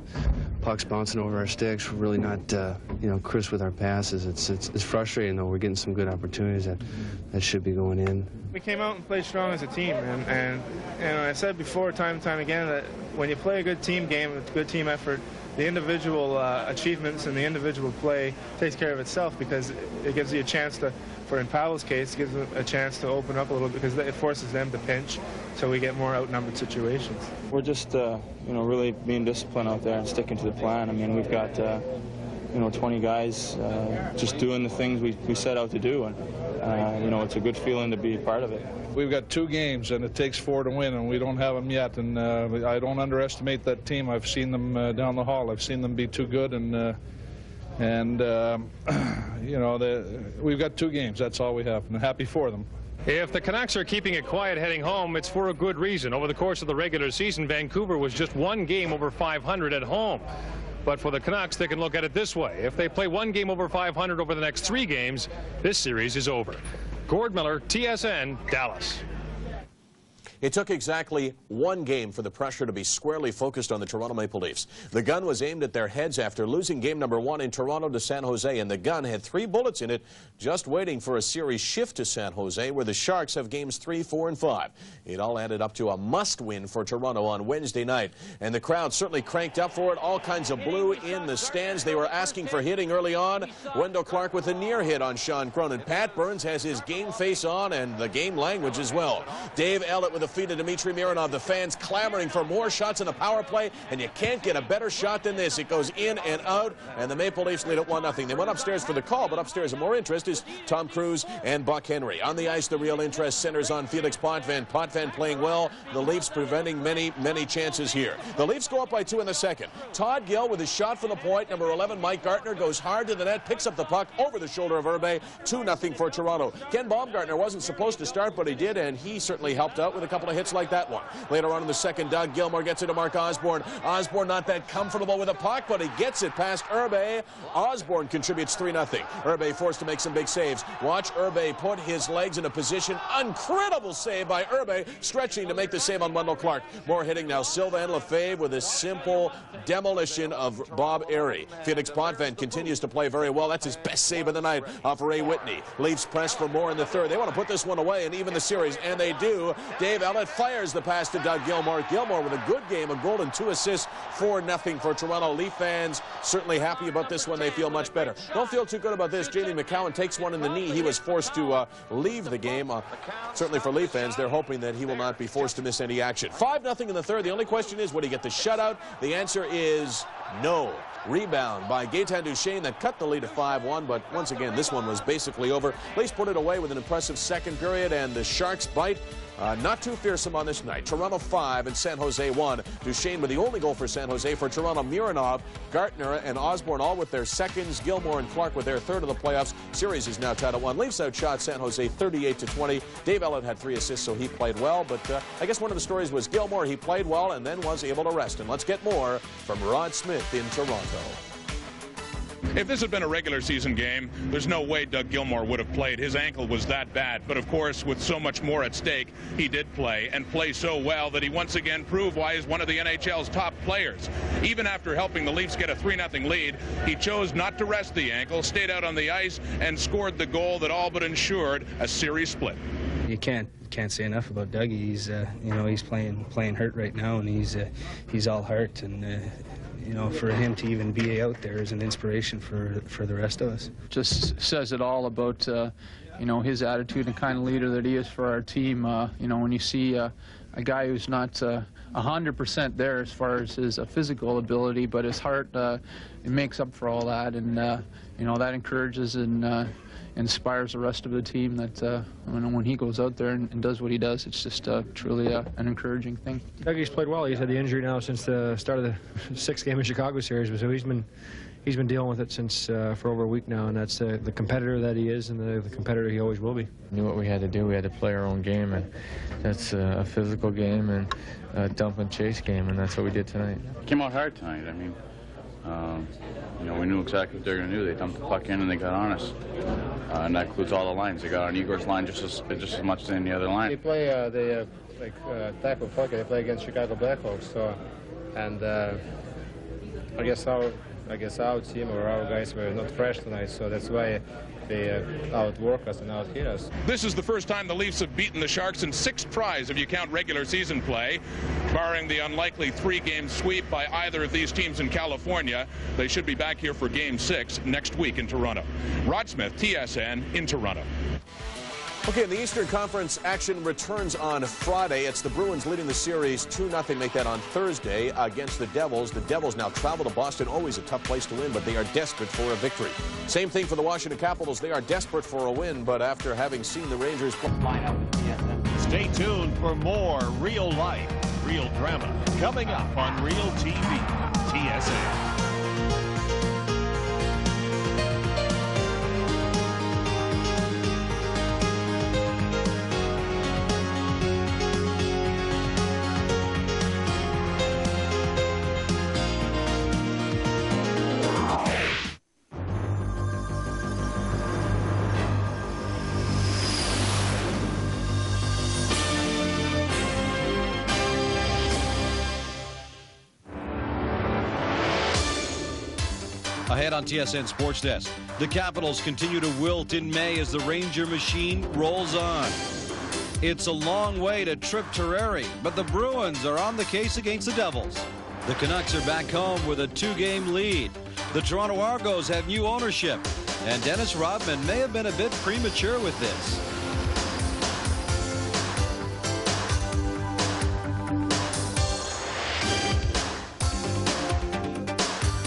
Pucks bouncing over our sticks. We're really not you know, crisp with our passes. It's frustrating though. We're getting some good opportunities that should be going in. We came out and played strong as a team, and I said before, time and time again, that when you play a good team game with good team effort, the individual achievements and the individual play takes care of itself, because it gives you a chance to, for in Pavel's case, it gives them a chance to open up a little bit, because it forces them to pinch, so we get more outnumbered situations. We're just, you know, really being disciplined out there and sticking to the plan. I mean, we've got, you know, 20 guys just doing the things we set out to do, and you know, it's a good feeling to be part of it. We've got 2 games, and it takes 4 to win, and we don't have them yet. And I don't underestimate that team. I've seen them down the hall. I've seen them be too good, and you know, we've got 2 games. That's all we have, and I'm happy for them. If the Canucks are keeping it quiet heading home, it's for a good reason. Over the course of the regular season, Vancouver was just 1 game over 500 at home. But for the Canucks, they can look at it this way. If they play 1 game over 500 over the next 3 games, this series is over. Gord Miller, TSN, Dallas. It took exactly 1 game for the pressure to be squarely focused on the Toronto Maple Leafs. The gun was aimed at their heads after losing game number 1 in Toronto to San Jose, and the gun had 3 bullets in it, just waiting for a series shift to San Jose, where the Sharks have games 3, 4, and 5. It all added up to a must-win for Toronto on Wednesday night, and the crowd certainly cranked up for it. All kinds of blue in the stands. They were asking for hitting early on. Wendell Clark with a near hit on Sean Cronin. Pat Burns has his game face on and the game language as well. Dave Ellett with a feed to Dmitry Mironov. The fans clamoring for more shots in the power play, and you can't get a better shot than this. It goes in and out, and the Maple Leafs lead at 1-0. They went upstairs for the call, but upstairs of more interest is Tom Cruise and Buck Henry. On the ice, the real interest centers on Felix Potvin. Potvin playing well. The Leafs preventing many chances here. The Leafs go up by 2 in the second. Todd Gill with his shot from the point. Number 11, Mike Gartner, goes hard to the net, picks up the puck over the shoulder of Herbe. 2-0 for Toronto. Ken Baumgartner wasn't supposed to start, but he did, and he certainly helped out with a couple of hits like that one. Later on in the second, Doug Gilmour gets it to Mark Osborne. Osborne not that comfortable with a puck, but he gets it past Herbe. Osborne contributes 3-0. Herbe forced to make some big saves. Watch Herbe put his legs in a position. Incredible save by Herbe, stretching to make the save on Wendell Clark. More hitting now. Silva and Lefebvre with a simple demolition of Bob Airy. Felix Potvin continues to play very well. That's his best save of the night off Ray Whitney. Leafs press for more in the third. They want to put this one away and even the series, and they do. Dave Ellett fires the pass to Doug Gilmour. Gilmour with a good game, a goal and 2 assists, 4-0 for Toronto. Leaf fans certainly happy about this one. They feel much better. Don't feel too good about this. Jamie McCowan takes one in the knee. He was forced to leave the game. Certainly for Leaf fans, they're hoping that he will not be forced to miss any action. 5-0 in the third. The only question is, would he get the shutout? The answer is no. Rebound by Gaetan Duchesne that cut the lead to 5-1, but once again, this one was basically over. Leafs put it away with an impressive second period, and the Sharks bite. Not too fearsome on this night. Toronto 5 and San Jose 1. Duchesne with the only goal for San Jose. For Toronto, Mironov, Gartner, and Osborne all with their seconds. Gilmour and Clark with their third of the playoffs. Series is now tied at 1. Leafs outshot San Jose 38-20. Dave Ellett had 3 assists, so he played well. But I guess one of the stories was Gilmour. He played well and then was able to rest. And let's get more from Rod Smith in Toronto. If this had been a regular season game, there's no way Doug Gilmour would have played. His ankle was that bad. But of course, with so much more at stake, he did play, and play so well that he once again proved why he's one of the NHL's top players. Even after helping the Leafs get a 3-0 lead, he chose not to rest the ankle, stayed out on the ice, and scored the goal that all but ensured a series split. You can't say enough about Dougie. He's you know, he's playing hurt right now, and he's all heart, and you know, for him to even be out there is an inspiration for the rest of us. Just says it all about you know, his attitude and kind of leader that he is for our team. You know, when you see a guy who's not 100% there as far as his physical ability, but his heart, it makes up for all that, and you know, that encourages and inspires the rest of the team. That you know, when he goes out there and does what he does, it's just truly an encouraging thing. Dougie's played well. He's had the injury now since the start of the 6th game in Chicago series, so he's been dealing with it since for over a week now, and that's the competitor that he is, and the competitor he always will be. We knew what we had to do. We had to play our own game, and that's a physical game and a dump and chase game, and that's what we did tonight. Came out hard tonight. I mean, you know, we knew exactly what they were going to do. They dumped the puck in and they got on us, and that includes all the lines. They got on Igor's line just as much as any other line. They play type of hockey they play against Chicago Blackhawks. So, and I guess our team or our guys were not fresh tonight, so that's why they outwork us and out-hit us. This is the first time the Leafs have beaten the Sharks in 6 tries if you count regular season play. Barring the unlikely 3-game sweep by either of these teams in California, they should be back here for Game 6 next week in Toronto. Rod Smith, TSN, in Toronto. Okay, the Eastern Conference action returns on Friday. It's the Bruins leading the series 2-0. Make that on Thursday against the Devils. The Devils now travel to Boston. Always a tough place to win, but they are desperate for a victory. Same thing for the Washington Capitals. They are desperate for a win, but after having seen the Rangers line up. Stay tuned for more real life, real drama coming up on Real TV, TSN. Ahead on TSN Sports Desk, the Capitals continue to wilt in May as the Ranger machine rolls on. It's a long way to Trip Terreri, but the Bruins are on the case against the Devils. The Canucks are back home with a 2-game lead. The Toronto Argos have new ownership, and Dennis Rodman may have been a bit premature with this.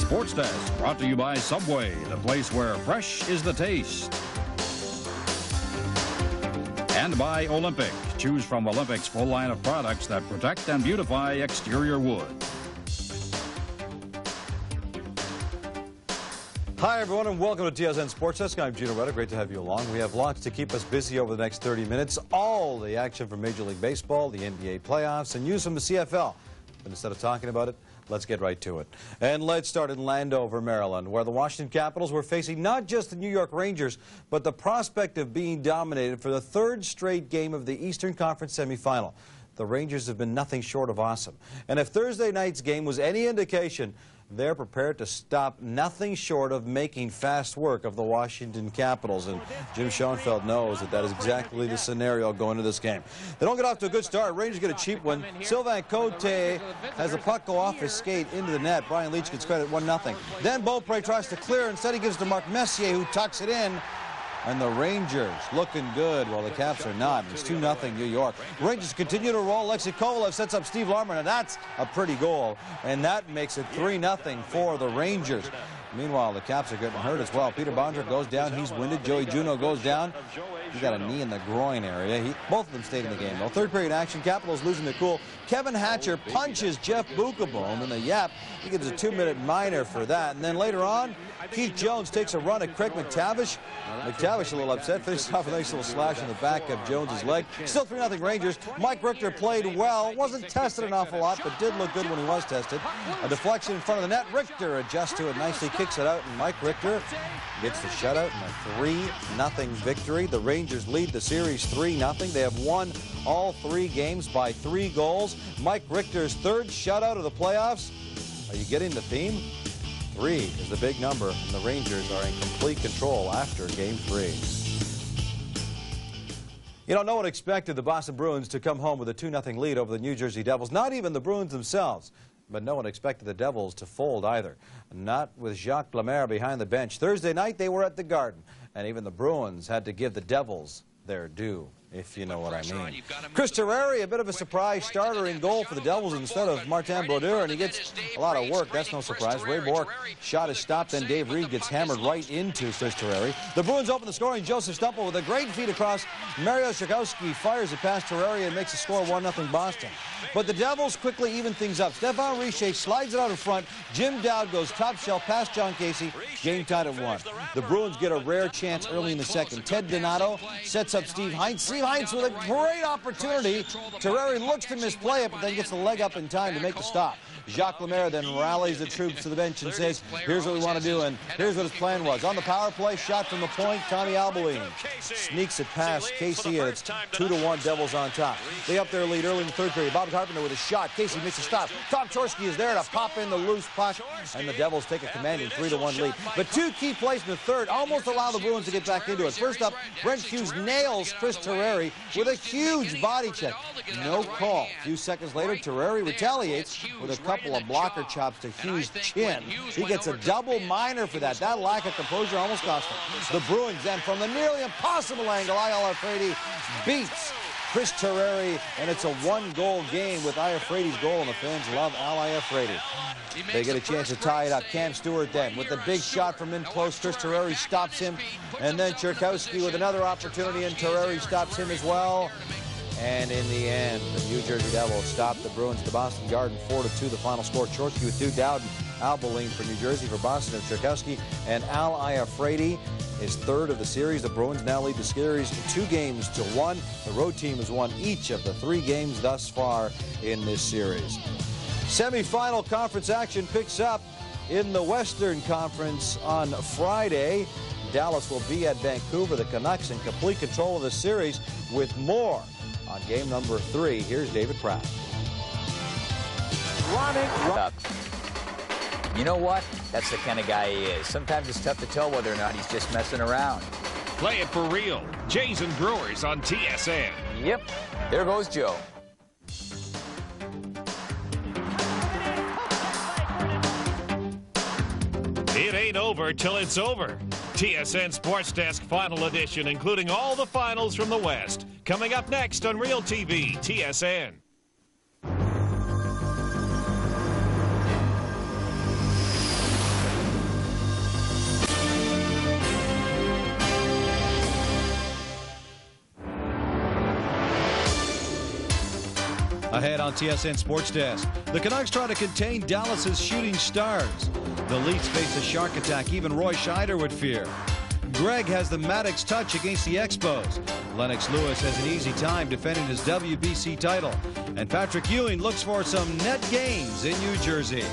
Sports Desk brought to you by Subway, the place where fresh is the taste. And by Olympic. Choose from Olympic's full line of products that protect and beautify exterior wood. Hi, everyone, and welcome to TSN Sports Desk. I'm Gino Reda. Great to have you along. We have lots to keep us busy over the next 30 minutes. All the action from Major League Baseball, the NBA playoffs, and news from the CFL. But instead of talking about it, let's get right to it. And let's start in Landover, Maryland, where the Washington Capitals were facing not just the New York Rangers, but the prospect of being dominated for the 3rd straight game of the Eastern Conference semifinal. The Rangers have been nothing short of awesome. And if Thursday night's game was any indication, they're prepared to stop nothing short of making fast work of the Washington Capitals. And Jim Schoenfeld knows that that is exactly the scenario going into this game. They don't get off to a good start. Rangers get a cheap one. Sylvain Cote has the puck go off his skate into the net. Brian Leetch gets credit 1-0. Then Beaupre tries to clear. Instead he gives to Mark Messier, who tucks it in. And the Rangers looking good while the Caps are not. It's 2-0 New York. Rangers continue to roll. Alexei Kovalev sets up Steve Larmer, and that's a pretty goal. And that makes it 3-0 for the Rangers. Meanwhile, the Caps are getting hurt as well. Peter Bondra goes down. He's winded. Joey Juneau goes down. He's got a knee in the groin area. Both of them stayed in the game, though. 3rd period action. Capitals losing their cool. Kevin Hatcher punches Jeff Bukaboom in the yap. He gives a 2-minute minor for that. And then later on, Keith Jones takes a run at Craig McTavish. McTavish a little upset. Finishes off a nice little slash in the back of Jones's leg. Still 3-0 Rangers. Mike Richter played well. Wasn't tested an awful lot, but did look good when he was tested. A deflection in front of the net. Richter adjusts to it nicely, kicks it out, and Mike Richter gets the shutout and a 3-0 victory. The Rangers lead the series 3-0. They have won all 3 games by 3 goals. Mike Richter's 3rd shutout of the playoffs. Are you getting the theme? 3 is the big number, and the Rangers are in complete control after Game 3. You know, no one expected the Boston Bruins to come home with a 2-0 lead over the New Jersey Devils, not even the Bruins themselves. But no one expected the Devils to fold either. Not with Jacques Lemaire behind the bench. Thursday night, they were at the Garden, and even the Bruins had to give the Devils their due, if you know what I mean. Chris Terreri, a bit of a surprise starter in goal for the Devils instead of Martin Brodeur, and he gets a lot of work. That's no surprise. Ray Bourque shot is stopped, then Dave Reed gets hammered right into Chris Terreri. The Bruins open the scoring. Joseph Stumple with a great feed across. Mario Shagowski fires it past Terreri and makes the score 1-0 Boston. But the Devils quickly even things up. Stefan Richer slides it out in front. Jim Dowd goes top shelf past John Casey. Game tied at 1. The Bruins get a rare chance early in the second. Ted Donato sets up Steve Heinze. Steve Heinz with a great opportunity. Terreri looks to misplay it, but then gets the leg up in time to make the stop. Jacques Lemaire then rallies the troops to the bench and says, here's what we want to do, and here's what his plan was. On the power play, shot from the point, Tommy Albeline sneaks it past Casey, and it's 2-1, Devils on top. They up their lead early in the third period. Bob Carpenter with a shot. Casey makes a stop. Tom Chorski is there to pop in the loose puck, and the Devils take a commanding 3-1 lead. But two key plays in the third almost allow the Bruins to get back into it. First up, Brent Hughes nails Chris Terreri with a huge body check. No call. A few seconds later, Terreri retaliates with a couple of blocker chops to Hughes' chin. He gets a double minor for that. That lack of composure almost cost him. The Bruins then, from the nearly impossible angle, Iafrate beats Chris Terreri, and it's a one-goal game with Iafrate's goal, and the fans love Al Iafrate. They get a chance to tie it up. Cam Stewart then with the big shot from in close. Chris Terreri stops him, and then Cherkowski with another opportunity, and Terreri stops him as well. And in the end, the New Jersey Devils stopped the Bruins to Boston Garden 4-2. The final score, Chorski with 2, Dowden, Albeline for New Jersey, for Boston of Cherkowski, and Al Iafrate is third of the series. The Bruins now lead the series 2-1. The road team has won each of the 3 games thus far in this series. Semi-final conference action picks up in the Western Conference on Friday. Dallas will be at Vancouver. The Canucks in complete control of the series with more on game number 3. Here's David Pratt. Running. You know what? That's the kind of guy he is. Sometimes it's tough to tell whether or not he's just messing around. Play it for real. Jays and Brewers on TSN. Yep. There goes Joe. It ain't over till it's over. TSN Sports Desk Final Edition, including all the finals from the West. Coming up next on Real TV, TSN. Ahead on TSN Sports Desk, the Canucks try to contain Dallas's shooting stars. The Leafs face a shark attack even Roy Scheider would fear. Greg has the Maddox touch against the Expos. Lennox Lewis has an easy time defending his WBC title. And Patrick Ewing looks for some net gains in New Jersey.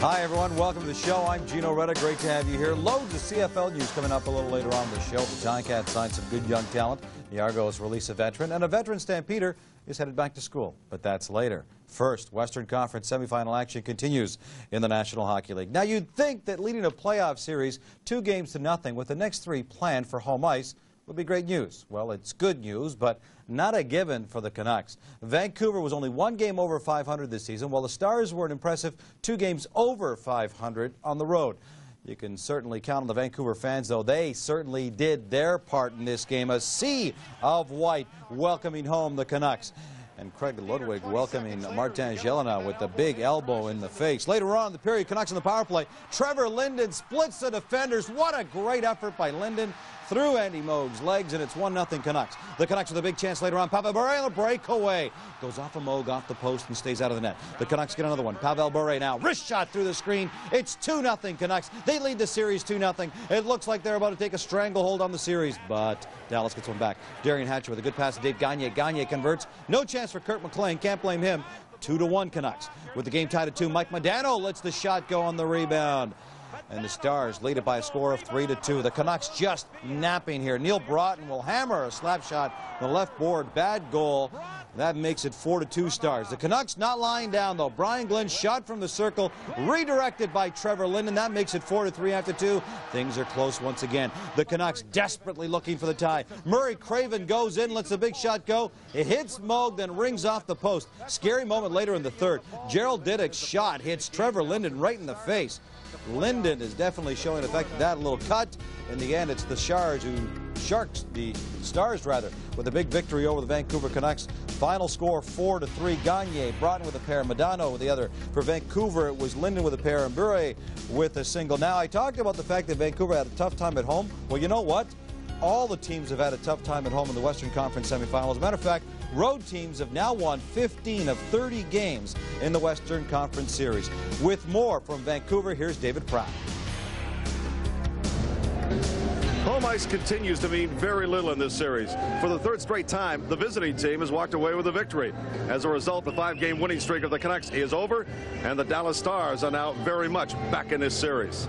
Hi, everyone. Welcome to the show. I'm Gino Reda. Great to have you here. Loads of CFL news coming up a little later on in the show. The Ticats signed some good young talent. The Argos release a veteran, and a veteran Stampeder is headed back to school. But that's later. First, Western Conference semifinal action continues in the National Hockey League. Now, you'd think that leading a playoff series 2-0 with the next 3 planned for home ice would be great news. Well, it's good news, but not a given for the Canucks. Vancouver was only 1 game over 500 this season, while the Stars were an impressive 2 games over 500 on the road. You can certainly count on the Vancouver fans, though. They certainly did their part in this game. A sea of white welcoming home the Canucks. And Craig Ludwig welcoming Martin Gélina with the big elbow in the face. Later on in the period, Canucks on the power play. Trevor Linden splits the defenders. What a great effort by Linden through Andy Moog's legs, and it's 1-0 Canucks. The Canucks with a big chance later on. Pavel Bure on a breakaway. Goes off of Moog, off the post, and stays out of the net. The Canucks get another one. Pavel Bure now. Wrist shot through the screen. It's 2-0 Canucks. They lead the series 2-0. It looks like they're about to take a stranglehold on the series, but Dallas gets one back. Darian Hatcher with a good pass to Dave Gagne. Gagne converts. No chance for Kurt McLean. Can't blame him. 2-1 Canucks. With the game tied at 2, Mike Modano lets the shot go on the rebound. And the Stars lead it by a score of 3-2. The Canucks just napping here. Neil Broughton will hammer a slap shot on the left board. Bad goal. That makes it 4-2 Stars. The Canucks not lying down, though. Brian Glenn shot from the circle, redirected by Trevor Linden. That makes it 4-3 after 2. Things are close once again. The Canucks desperately looking for the tie. Murray Craven goes in, lets the big shot go. It hits Moog, then rings off the post. Scary moment later in the third. Gerald Diddick's shot hits Trevor Linden right in the face. Linden is definitely showing effect of that. A little cut. In the end, it's the Stars with a big victory over the Vancouver Canucks. Final score 4-3. Gagne, Broughton with a pair, Modano with the other. For Vancouver, it was Linden with a pair and Bure with a single. Now, I talked about the fact that Vancouver had a tough time at home. Well, you know what? All the teams have had a tough time at home in the Western Conference semifinals. As a matter of fact, road teams have now won 15 of 30 games in the Western Conference Series. With more from Vancouver, here's David Pratt. Home ice continues to mean very little in this series. For the third straight time, the visiting team has walked away with a victory. As a result, the 5-game winning streak of the Canucks is over, and the Dallas Stars are now very much back in this series.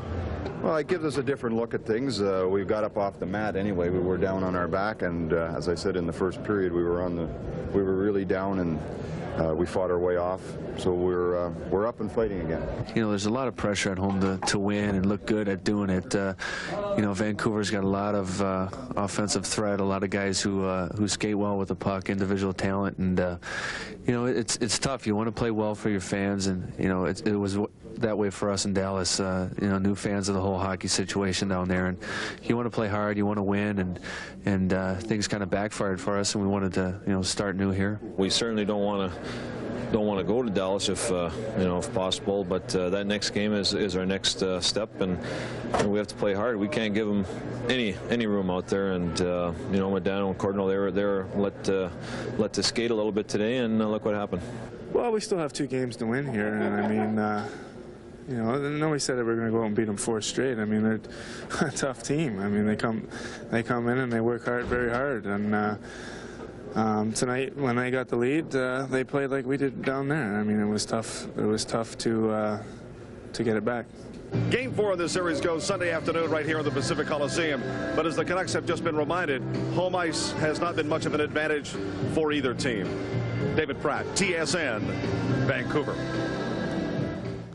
Well, it gives us a different look at things. We got up off the mat anyway. We were down on our back, and as I said in the first period, we were really down, and we fought our way off. So we're up and fighting again. You know, there's a lot of pressure at home to win and look good at doing it. You know, Vancouver's got a lot of offensive threat, a lot of guys who skate well with the puck, individual talent, and you know, it's tough. You want to play well for your fans, and you know, it was that way for us in Dallas. You know, new fans of the whole hockey situation down there, and you want to play hard, you want to win, and things kind of backfired for us, and we wanted to, you know, start new here. We certainly don't want to go to Dallas if you know, if possible, but that next game is our next step, and we have to play hard. We can't give them any room out there, and you know, Medano and Cardinal, they were let to skate a little bit today, and look what happened. Well, we still have 2 games to win here, and I mean, you know, nobody said that we're going to go out and beat them 4 straight. I mean, they're a tough team. I mean, they come in and they work hard, very hard, and tonight, when they got the lead, they played like we did down there. I mean, it was tough. It was tough to get it back. Game 4 of this series goes Sunday afternoon right here in the Pacific Coliseum. But as the Canucks have just been reminded, home ice has not been much of an advantage for either team. David Pratt, TSN, Vancouver.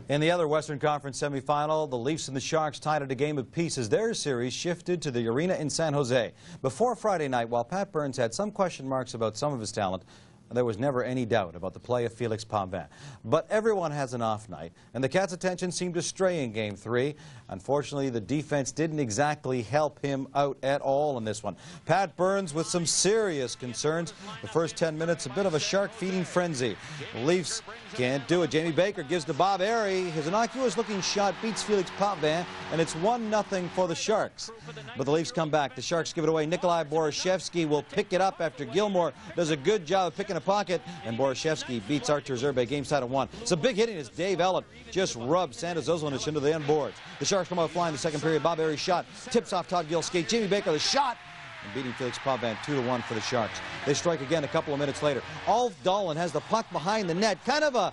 In the other Western Conference semifinal, the Leafs and the Sharks tied at a game apiece as their series shifted to the arena in San Jose. Before Friday night, while Pat Burns had some question marks about some of his talent, there was never any doubt about the play of Felix Potvin. But everyone has an off night, and the Cats' attention seemed to stray in Game 3. Unfortunately, the defense didn't exactly help him out at all in this one. Pat Burns with some serious concerns. The first 10 minutes, a bit of a shark-feeding frenzy. The Leafs can't do it. Jamie Baker gives to Bob Airy. His innocuous-looking shot beats Felix Potvin, and it's 1-0 for the Sharks. But the Leafs come back. The Sharks give it away. Nikolai Borishevsky will pick it up after Gilmore does a good job of picking a pocket, and Borishevsky beats Artur Zerbe. Game side of 1. Some big hitting as Dave Ellett just rubs Sandis Ozlanic into the end boards. The Sharks come out flying in the second period. Bob Airy's shot tips off Todd Gill's skate. Jamie Baker the shot, and beating Felix Potvin 2-1 for the Sharks. They strike again a couple of minutes later. Ulf Dahlin has the puck behind the net. Kind of a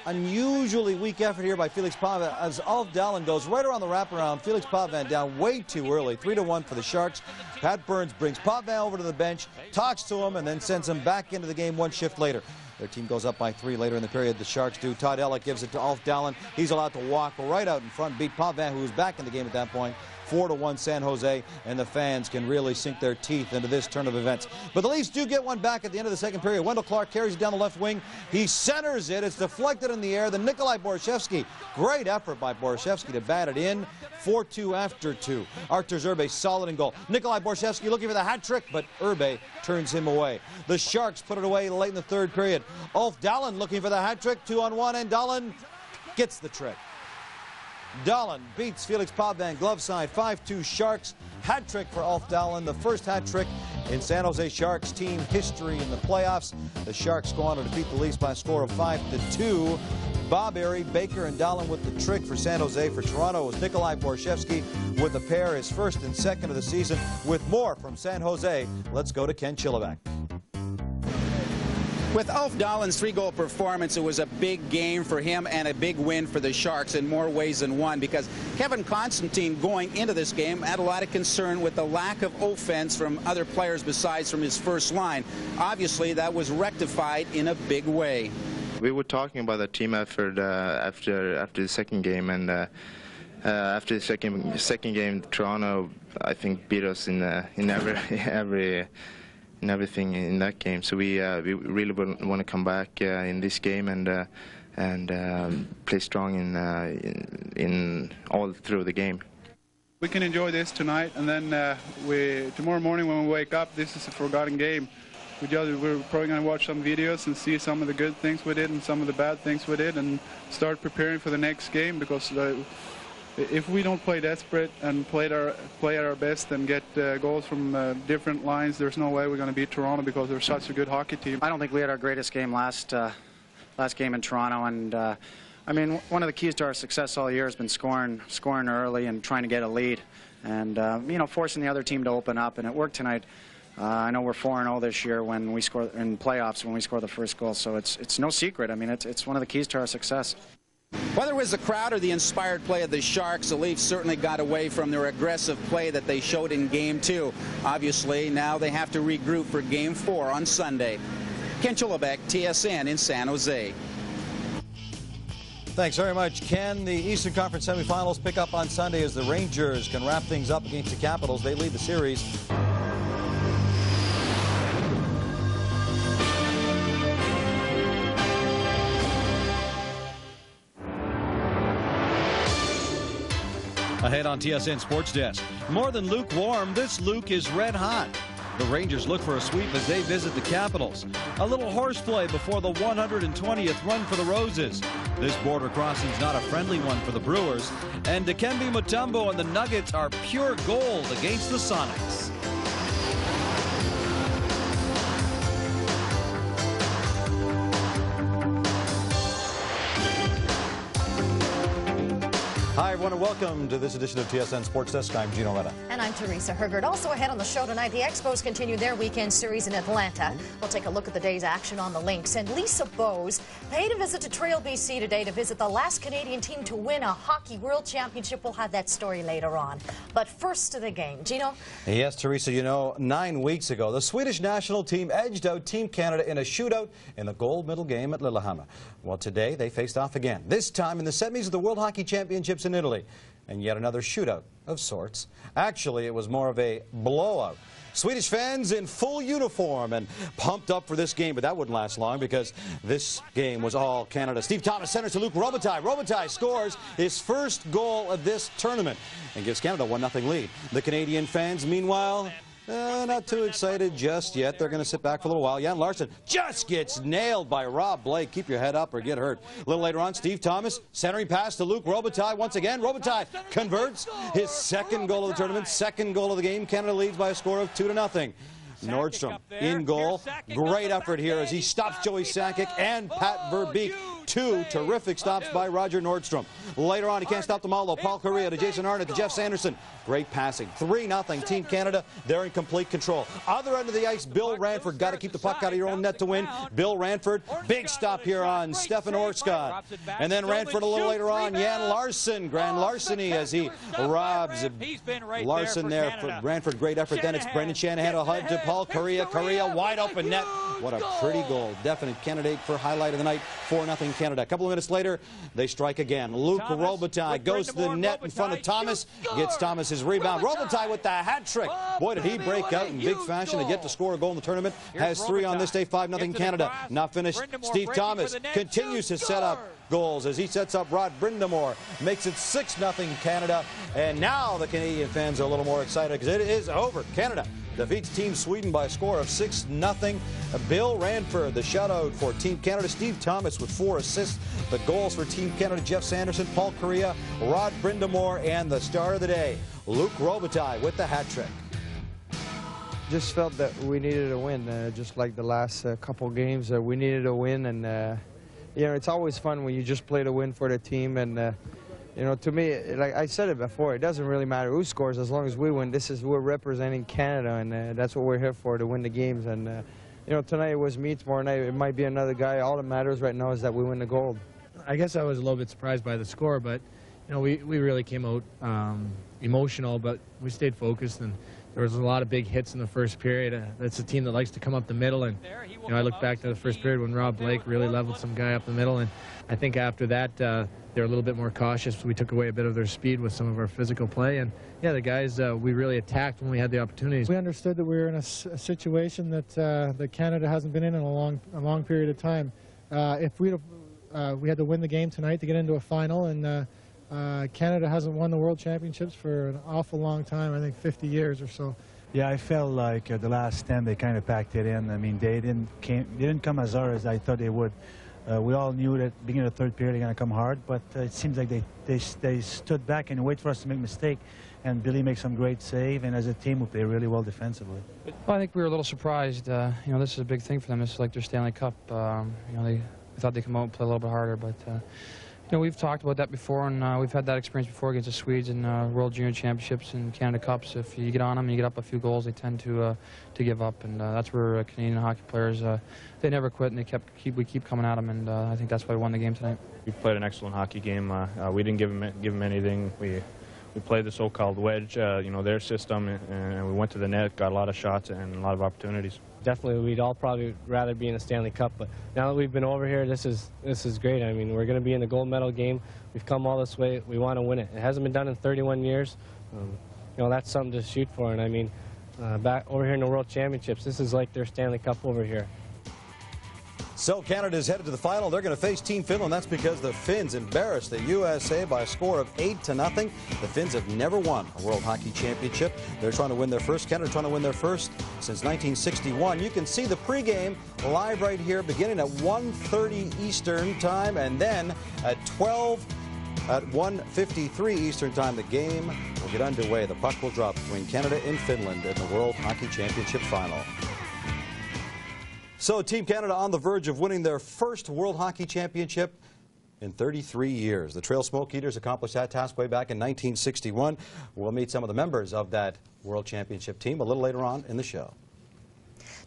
unusually weak effort here by Felix Potvin as Ulf Dahlin goes right around the wraparound. Felix Potvin down way too early. 3-1 for the Sharks. Pat Burns brings Potvin over to the bench, talks to him, and then sends him back into the game 1 shift later. Their team goes up by 3 later in the period. The Sharks do. Todd Ellett gives it to Ulf Dahlin. He's allowed to walk right out in front, beat Potvin, who was back in the game at that point. 4-1 San Jose, and the fans can really sink their teeth into this turn of events. But the Leafs do get one back at the end of the second period. Wendell Clark carries it down the left wing. He centers it. It's deflected in the air. Then Nikolai Borishevsky, great effort by Borishevsky to bat it in. 4-2 after 2. Artur Zerbe solid in goal. Nikolai Borishevsky looking for the hat trick, but Zerbe turns him away. The Sharks put it away late in the third period. Ulf Dahlin looking for the hat trick, 2-on-1, and Dahlin gets the trick. Dahlin beats Felix Potvin, glove side, 5-2 Sharks. Hat trick for Ulf Dahlin, the first hat trick in San Jose Sharks team history in the playoffs. The Sharks go on to defeat the Leafs by a score of 5-2. Bob Airy, Baker, and Dahlin with the trick for San Jose. For Toronto, it was Nikolai Borishevsky with the pair, his first and second of the season. With more from San Jose, let's go to Ken Chillivack. With Ulf Dahlin's 3-goal performance, it was a big game for him and a big win for the Sharks in more ways than one, because Kevin Constantine going into this game had a lot of concern with the lack of offense from other players besides from his first line. Obviously, that was rectified in a big way. We were talking about the team effort after the second game, and after the second game, Toronto, I think, beat us in everything in that game. So we really want to come back in this game and play strong in all through the game. We can enjoy this tonight, and then tomorrow morning when we wake up, this is a forgotten game. We're probably going to watch some videos and see some of the good things we did and some of the bad things we did, and start preparing for the next game, because if we don't play desperate and play at our best and get goals from different lines, there's no way we're going to beat Toronto because they're such a good hockey team. I don't think we had our greatest game last game in Toronto, and I mean, one of the keys to our success all year has been scoring early and trying to get a lead, and you know, forcing the other team to open up, and it worked tonight. I know we're 4-0 this year when we score in playoffs when we score the first goal, so it's no secret. I mean, it's one of the keys to our success. Whether it was the crowd or the inspired play of the Sharks, the Leafs certainly got away from their aggressive play that they showed in Game 2. Obviously, now they have to regroup for Game 4 on Sunday. Ken Chillibeck, TSN in San Jose. Thanks very much, Ken. The Eastern Conference semifinals pick up on Sunday as the Rangers can wrap things up against the Capitals. They lead the series. Ahead on TSN Sports Desk. More than lukewarm, this Luke is red hot. The Rangers look for a sweep as they visit the Capitals. A little horseplay before the 120th run for the Roses. This border crossing's not a friendly one for the Brewers. And Dikembe Mutombo and the Nuggets are pure gold against the Sonics. Hi, everyone, and welcome to this edition of TSN Sports Desk. I'm Gino Reda. And I'm Teresa Hergert. Also ahead on the show tonight, the Expos continue their weekend series in Atlanta. We'll take a look at the day's action on the links. And Lisa Bowes paid a visit to Trail, BC today to visit the last Canadian team to win a Hockey World Championship. We'll have that story later on. But first to the game. Gino? Yes, Teresa, you know, 9 weeks ago, the Swedish national team edged out Team Canada in a shootout in the gold medal game at Lillehammer. Well, today they faced off again, this time in the semis of the World Hockey Championships in Italy. And yet another shootout of sorts. Actually, it was more of a blowout. Swedish fans in full uniform and pumped up for this game, but that wouldn't last long because this game was all Canada. Steve Thomas centers to Luc Robitaille. Robitaille scores his first goal of this tournament and gives Canada a 1-0 lead. The Canadian fans, meanwhile, not too excited just yet. They're going to sit back for a little while. Jan Larson just gets nailed by Rob Blake. Keep your head up or get hurt. A little later on, Steve Thomas centering pass to Luc Robitaille once again. Robitaille converts his second goal of the tournament, second goal of the game. Canada leads by a score of 2-0. Nordstrom in goal. Great effort here as he stops Joey Sakic and Pat Verbeek. Two terrific stops by Roger Nordstrom. Later on, he can't stop them all, though. Paul Correa to Jason Arnott to Jeff Sanderson. Great passing. 3-0 Team Canada. They're in complete control. Other end of the ice, Bill Ranford. Got to keep the puck out of your own net to win. Bill Ranford. Big stop here on Stefan Orscott. And then Ranford a little later on. Jan Larson. Grand larceny as he robs Larson there. For Ranford, great effort. Then it's Brendan Shanahan, a hug to Paul Correa. Correa, wide open net. What a pretty goal. Definite candidate for highlight of the night. 4-0 Canada. A couple of minutes later, they strike again. Luc Robitaille goes to the net in front of Thomas. Gets Thomas his rebound. Robitaille with the hat trick. Boy, did he break out in big fashion to get to score a goal in the tournament. Has 3 on this day, 5-0 Canada. Not finished. Steve Thomas continues to set up goals as he sets up Rod Brindamore. Makes it 6-0 Canada. And now the Canadian fans are a little more excited because it is over. Canada defeats Team Sweden by a score of 6-0. Bill Ranford, the shutout for Team Canada. Steve Thomas with 4 assists. The goals for Team Canada, Jeff Sanderson, Paul Correa, Rod Brindamore, and the star of the day, Luc Robitaille with the hat trick. Just felt that we needed a win, just like the last couple games. We needed a win, and you know, it's always fun when you just play to win for the team. And you know, to me, like I said it before, it doesn't really matter who scores as long as we win. We're representing Canada, and that's what we're here for, to win the games. And you know, tonight it was me. Tomorrow night it might be another guy. All that matters right now is that we win the gold. I guess I was a little bit surprised by the score, but you know, we really came out emotional, but we stayed focused, and there was a lot of big hits in the first period. That's a team that likes to come up the middle, and you know, I look back to the first period when Rob Blake really leveled some guy up the middle, and I think after that they're a little bit more cautious. We took away a bit of their speed with some of our physical play, and yeah, the guys we really attacked when we had the opportunities. We understood that we were in a situation that Canada hasn't been in a long period of time. If we had to win the game tonight to get into a final, and Canada hasn't won the World Championships for an awful long time, I think 50 years or so. Yeah, I felt like the last 10 they kind of packed it in. I mean, they didn't come as hard as I thought they would. We all knew that beginning of the third period they're going to come hard, but it seems like they stood back and wait for us to make a mistake. And Billy makes some great save, and as a team, we play really well defensively. Well, I think we were a little surprised. You know, this is a big thing for them. This is like their Stanley Cup. You know, we thought they'd come out and play a little bit harder, but you know, we've talked about that before, and we've had that experience before against the Swedes in World Junior Championships and Canada Cups. If you get on them and you get up a few goals, they tend to give up, and that's where Canadian hockey players they never quit, and we keep coming at them, and I think that's why we won the game tonight. We played an excellent hockey game. We didn't give them anything. We played the so-called wedge, you know, their system, and we went to the net, got a lot of shots and a lot of opportunities. Definitely, we'd all probably rather be in the Stanley Cup, but now that we've been over here, this is great. I mean, we're going to be in the gold medal game. We've come all this way. We want to win it. It hasn't been done in 31 years. You know, that's something to shoot for. And I mean, back over here in the World Championships, this is like their Stanley Cup over here. So Canada is headed to the final. They're going to face Team Finland. That's because the Finns embarrassed the USA by a score of 8-0. The Finns have never won a World Hockey Championship. They're trying to win their first. Canada trying to win their first since 1961. You can see the pregame live right here, beginning at 1:30 Eastern Time, and then at 1:53 Eastern Time, the game will get underway. The puck will drop between Canada and Finland in the World Hockey Championship final. So Team Canada on the verge of winning their first World Hockey Championship in 33 years. The Trail Smoke Eaters accomplished that task way back in 1961. We'll meet some of the members of that World Championship team a little later on in the show.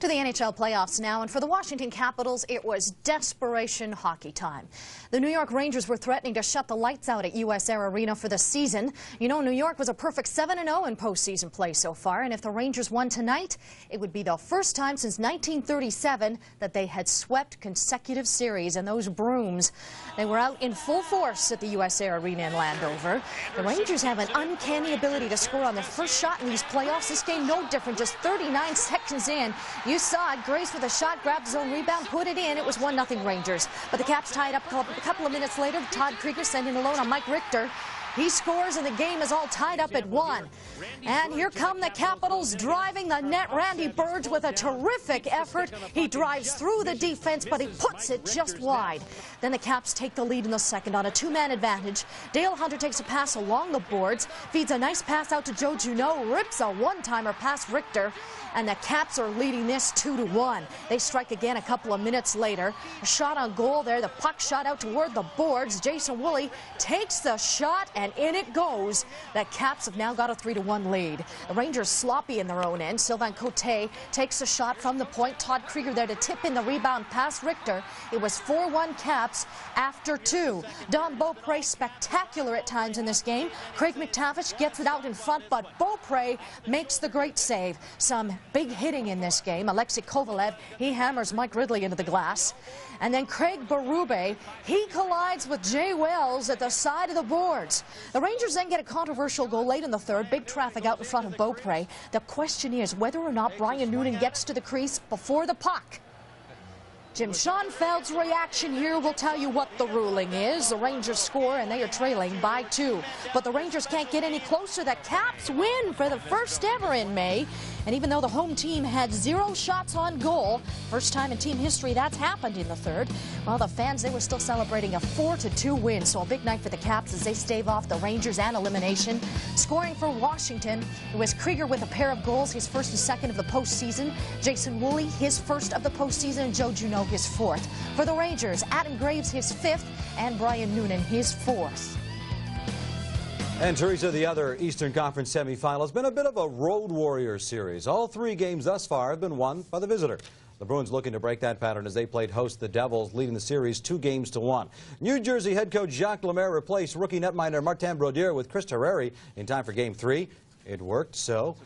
To the NHL playoffs now, and for the Washington Capitals, it was desperation hockey time. The New York Rangers were threatening to shut the lights out at US Air Arena for the season. You know, New York was a perfect 7-0 in postseason play so far, and if the Rangers won tonight, it would be the first time since 1937 that they had swept consecutive series. And those Brooms, they were out in full force at the US Air Arena in Landover. The Rangers have an uncanny ability to score on their first shot in these playoffs. This game no different, just 39 seconds in. You saw it. Grace with a shot, grabbed his own rebound, put it in. It was 1-0 Rangers. But the Caps tied up a couple of minutes later. Todd Krieger sending a load on Mike Richter. He scores, and the game is all tied up at 1. And here come the Capitals driving the net. Randy Burge with a terrific effort. He drives through the defense, but he puts it just wide. Then the Caps take the lead in the second on a 2-man advantage. Dale Hunter takes a pass along the boards, feeds a nice pass out to Joe Juneau, rips a one-timer past Richter, and the Caps are leading this 2-1. They strike again a couple of minutes later. A shot on goal there. The puck shot out toward the boards. Jason Woolley takes the shot, and in it goes. The Caps have now got a 3-1 lead. The Rangers sloppy in their own end. Sylvain Cote takes a shot from the point. Todd Krieger there to tip in the rebound past Richter. It was 4-1 Caps after 2. Don Beaupre spectacular at times in this game. Craig McTavish gets it out in front, but Beaupre makes the great save. Some big hitting in this game. Alexei Kovalev, he hammers Mike Ridley into the glass. And then Craig Berube, he collides with Jay Wells at the side of the boards. The Rangers then get a controversial goal late in the third. Big traffic out in front of Beaupre. The question is whether or not Brian Noonan gets to the crease before the puck. Jim Schoenfeld's reaction here will tell you what the ruling is. The Rangers score, and they are trailing by 2. But the Rangers can't get any closer. The Caps win for the first ever in May. And even though the home team had 0 shots on goal, first time in team history that's happened in the third, well, the fans, they were still celebrating a 4-2 win. So a big night for the Caps as they stave off the Rangers and elimination. Scoring for Washington, it was Krieger with a pair of goals, his first and second of the postseason. Jason Woolley, his first of the postseason, and Joe Juneau, his 4th. For the Rangers, Adam Graves, his 5th, and Brian Noonan, his 4th. And Teresa, the other Eastern Conference semifinal has been a bit of a road warrior series. All 3 games thus far have been won by the visitor. The Bruins looking to break that pattern as they played host to the Devils, leading the series 2-1. New Jersey head coach Jacques Lemaire replaced rookie netminder Martin Brodeur with Chris Terreri in time for Game 3. It worked, so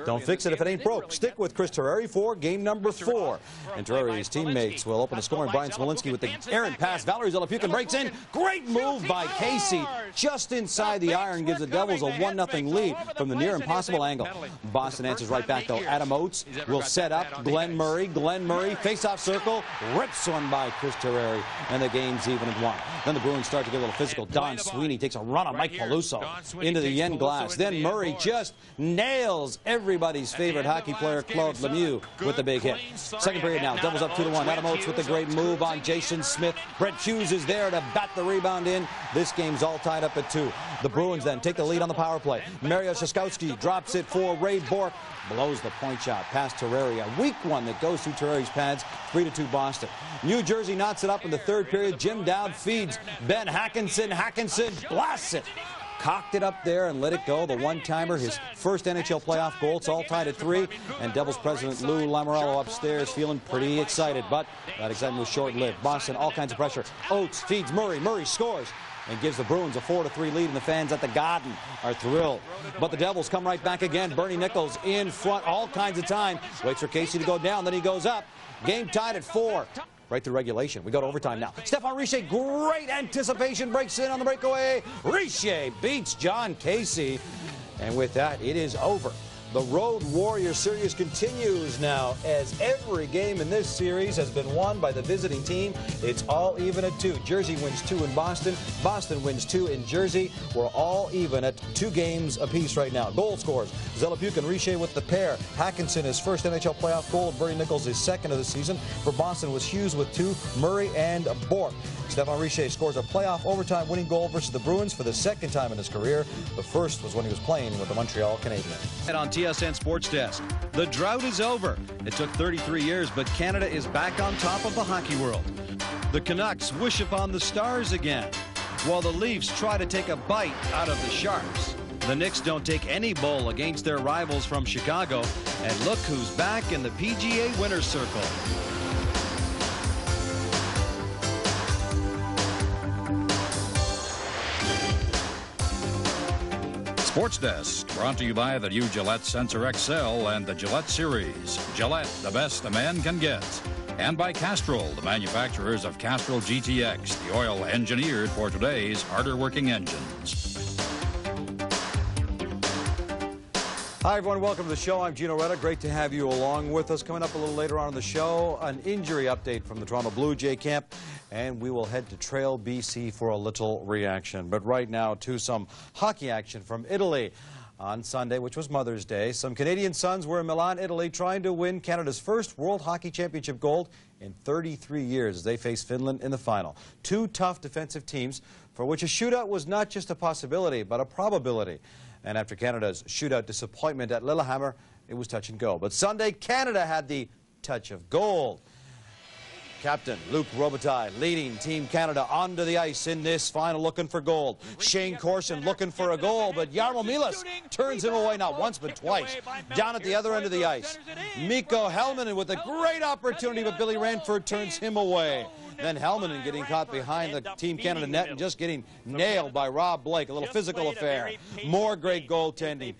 don't fix it if it ain't broke. Stick with Chris Terreri for game number 4. And Terreri's teammates will open the scoring. Brian Smolinski with the errant pass. Valerie Zelepukin breaks in. Great move by Casey. Just inside the iron gives the Devils a 1-0 lead from the near impossible angle. Boston answers right back, though. Adam Oates will set up Glenn Murray. Glenn Murray, face-off circle, rips one by Chris Terreri, and the game's even at 1. Then the Bruins start to get a little physical. Don Sweeney takes a run on Mike Peluso into the end glass. Then Murray just nails everybody's favorite hockey player, Claude Lemieux, with the big hit. Second period now. Devils up 2-1. Adam Oates with a great move on Jason Smith. Brent Hughes is there to bat the rebound in. This game's all tied up at 2. The Bruins then take the lead on the power play. Mario Shashkowski drops it for Ray Bourque. Blows the point shot past Terreri. A weak one that goes through Terreri's pads. 3-2 Boston. New Jersey knots it up in the third period. Jim Dowd feeds Ben Hackinson. Hackinson blasts it. Cocked it up there and let it go. The one-timer, his first NHL playoff goal. It's all tied at 3. And Devils president Lou Lamoriello upstairs feeling pretty excited. But that excitement was short-lived. Boston, all kinds of pressure. Oates feeds Murray. Murray scores and gives the Bruins a 4-3 lead, and the fans at the Garden are thrilled. But the Devils come right back again. Bernie Nichols in front all kinds of time. Waits for Casey to go down, then he goes up. Game tied at 4. Right through regulation. We go to overtime now. Stephane Richer, great anticipation, breaks in on the breakaway. Richer beats John Casey. And with that, it is over. The Road Warrior Series continues now, as every game in this series has been won by the visiting team. It's all even at 2. Jersey wins 2 in Boston. Boston wins 2 in Jersey. We're all even at 2 games apiece right now. Goal scorers: Zelapuk and Richer with the pair. Hackinson, his first NHL playoff goal. Bernie Nichols, his second of the season. For Boston was Hughes with 2, Murray and Bourque. Stephane Richer scores a playoff overtime winning goal versus the Bruins for the second time in his career. The first was when he was playing with the Montreal Canadiens. And on TSN Sports Desk, the drought is over. It took 33 years, but Canada is back on top of the hockey world. The Canucks wish upon the stars again, while the Leafs try to take a bite out of the Sharks. The Knicks don't take any bull against their rivals from Chicago. And look who's back in the PGA winner's circle. Sports Desk, brought to you by the new Gillette Sensor XL and the Gillette Series. Gillette, the best a man can get. And by Castrol, the manufacturers of Castrol GTX, the oil engineered for today's harder working engines. Hi, everyone. Welcome to the show. I'm Gino Reda. Great to have you along with us. Coming up a little later on in the show, an injury update from the Toronto Blue Jay camp, and we will head to Trail, BC for a little reaction. But right now to some hockey action from Italy. On Sunday, which was Mother's Day, some Canadian sons were in Milan, Italy, trying to win Canada's first World Hockey Championship gold in 33 years as they face Finland in the final. 2 tough defensive teams for which a shootout was not just a possibility, but a probability. And after Canada's shootout disappointment at Lillehammer, it was touch and go. But Sunday, Canada had the touch of gold. Captain Luc Robitaille leading Team Canada onto the ice in this final, looking for gold. Shane Corson looking for a goal, but Jarmo Myllys turns him away not once but twice. Down at the other end of the ice, Mikko Helminen with a great opportunity, but Billy Ranford turns him away. Then Helminen getting caught behind the Team Canada net and just getting nailed by Rob Blake. A little physical affair. More great goaltending.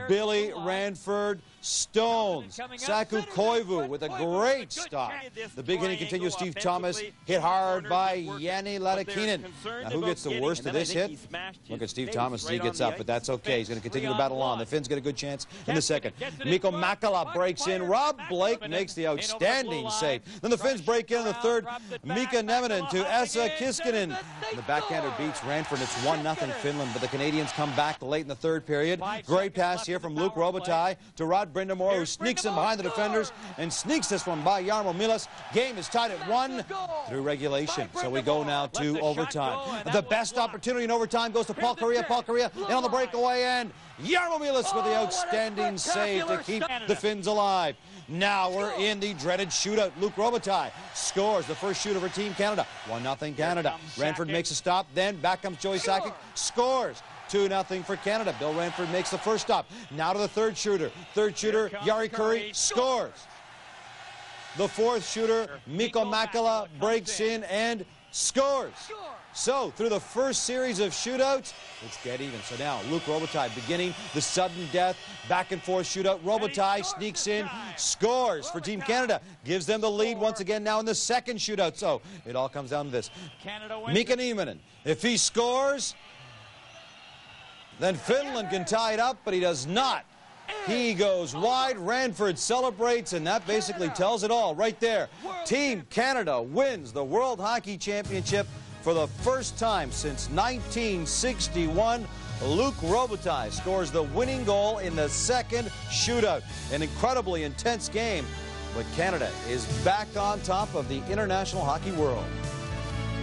Billy Ranford stones Saku Koivu with a great stop. The big hitting continues. Steve Thomas hit hard by Jani Latakinen. Now, who gets the worst of this hit? Look at Steve Thomas as he gets up, but that's okay. He's going to continue to battle on. The Finns get a good chance in the second. Mikko Makala breaks in. Rob Blake makes the outstanding save. Then the Finns break in the third. Mika Neminen to Esa Kiskinen. The backhander beats Ranford. It's 1-0 Finland, but the Canadians come back late in the third period. Great pass here from Luc Robitaille to Rod Brindamore, who sneaks in behind the defenders and sneaks this one by Jarmo Myllys. Game is tied at 1 through regulation. So we go now to overtime. The best opportunity in overtime goes to Paul Kariya. Paul Kariya in on the breakaway end. Jarmo Myllys with the outstanding save to keep the Finns alive. Now we're in the dreaded shootout. Luc Robitaille scores the first shooter for Team Canada. 1-0 Canada. Ranford makes a stop. Then back comes Joey Sakic. Scores. 2-0 for Canada. Bill Ranford makes the first stop. Now to the third shooter. Third shooter, Jari Kurri, scores. The fourth shooter, Mikko Makala, breaks in and scores. So, through the first series of shootouts, it's dead even. So now, Luc Robitaille beginning the sudden death, back and forth shootout. Robitaille sneaks in, scores for Team Canada. Gives them the lead once again now in the second shootout. So, it all comes down to this. Mika Nieminen, if he scores, then Finland can tie it up, but he does not. He goes wide. Ranford celebrates, and that basically tells it all right there. Team Canada wins the World Hockey Championship for the first time since 1961. Luc Robitaille scores the winning goal in the second shootout. An incredibly intense game, but Canada is back on top of the international hockey world.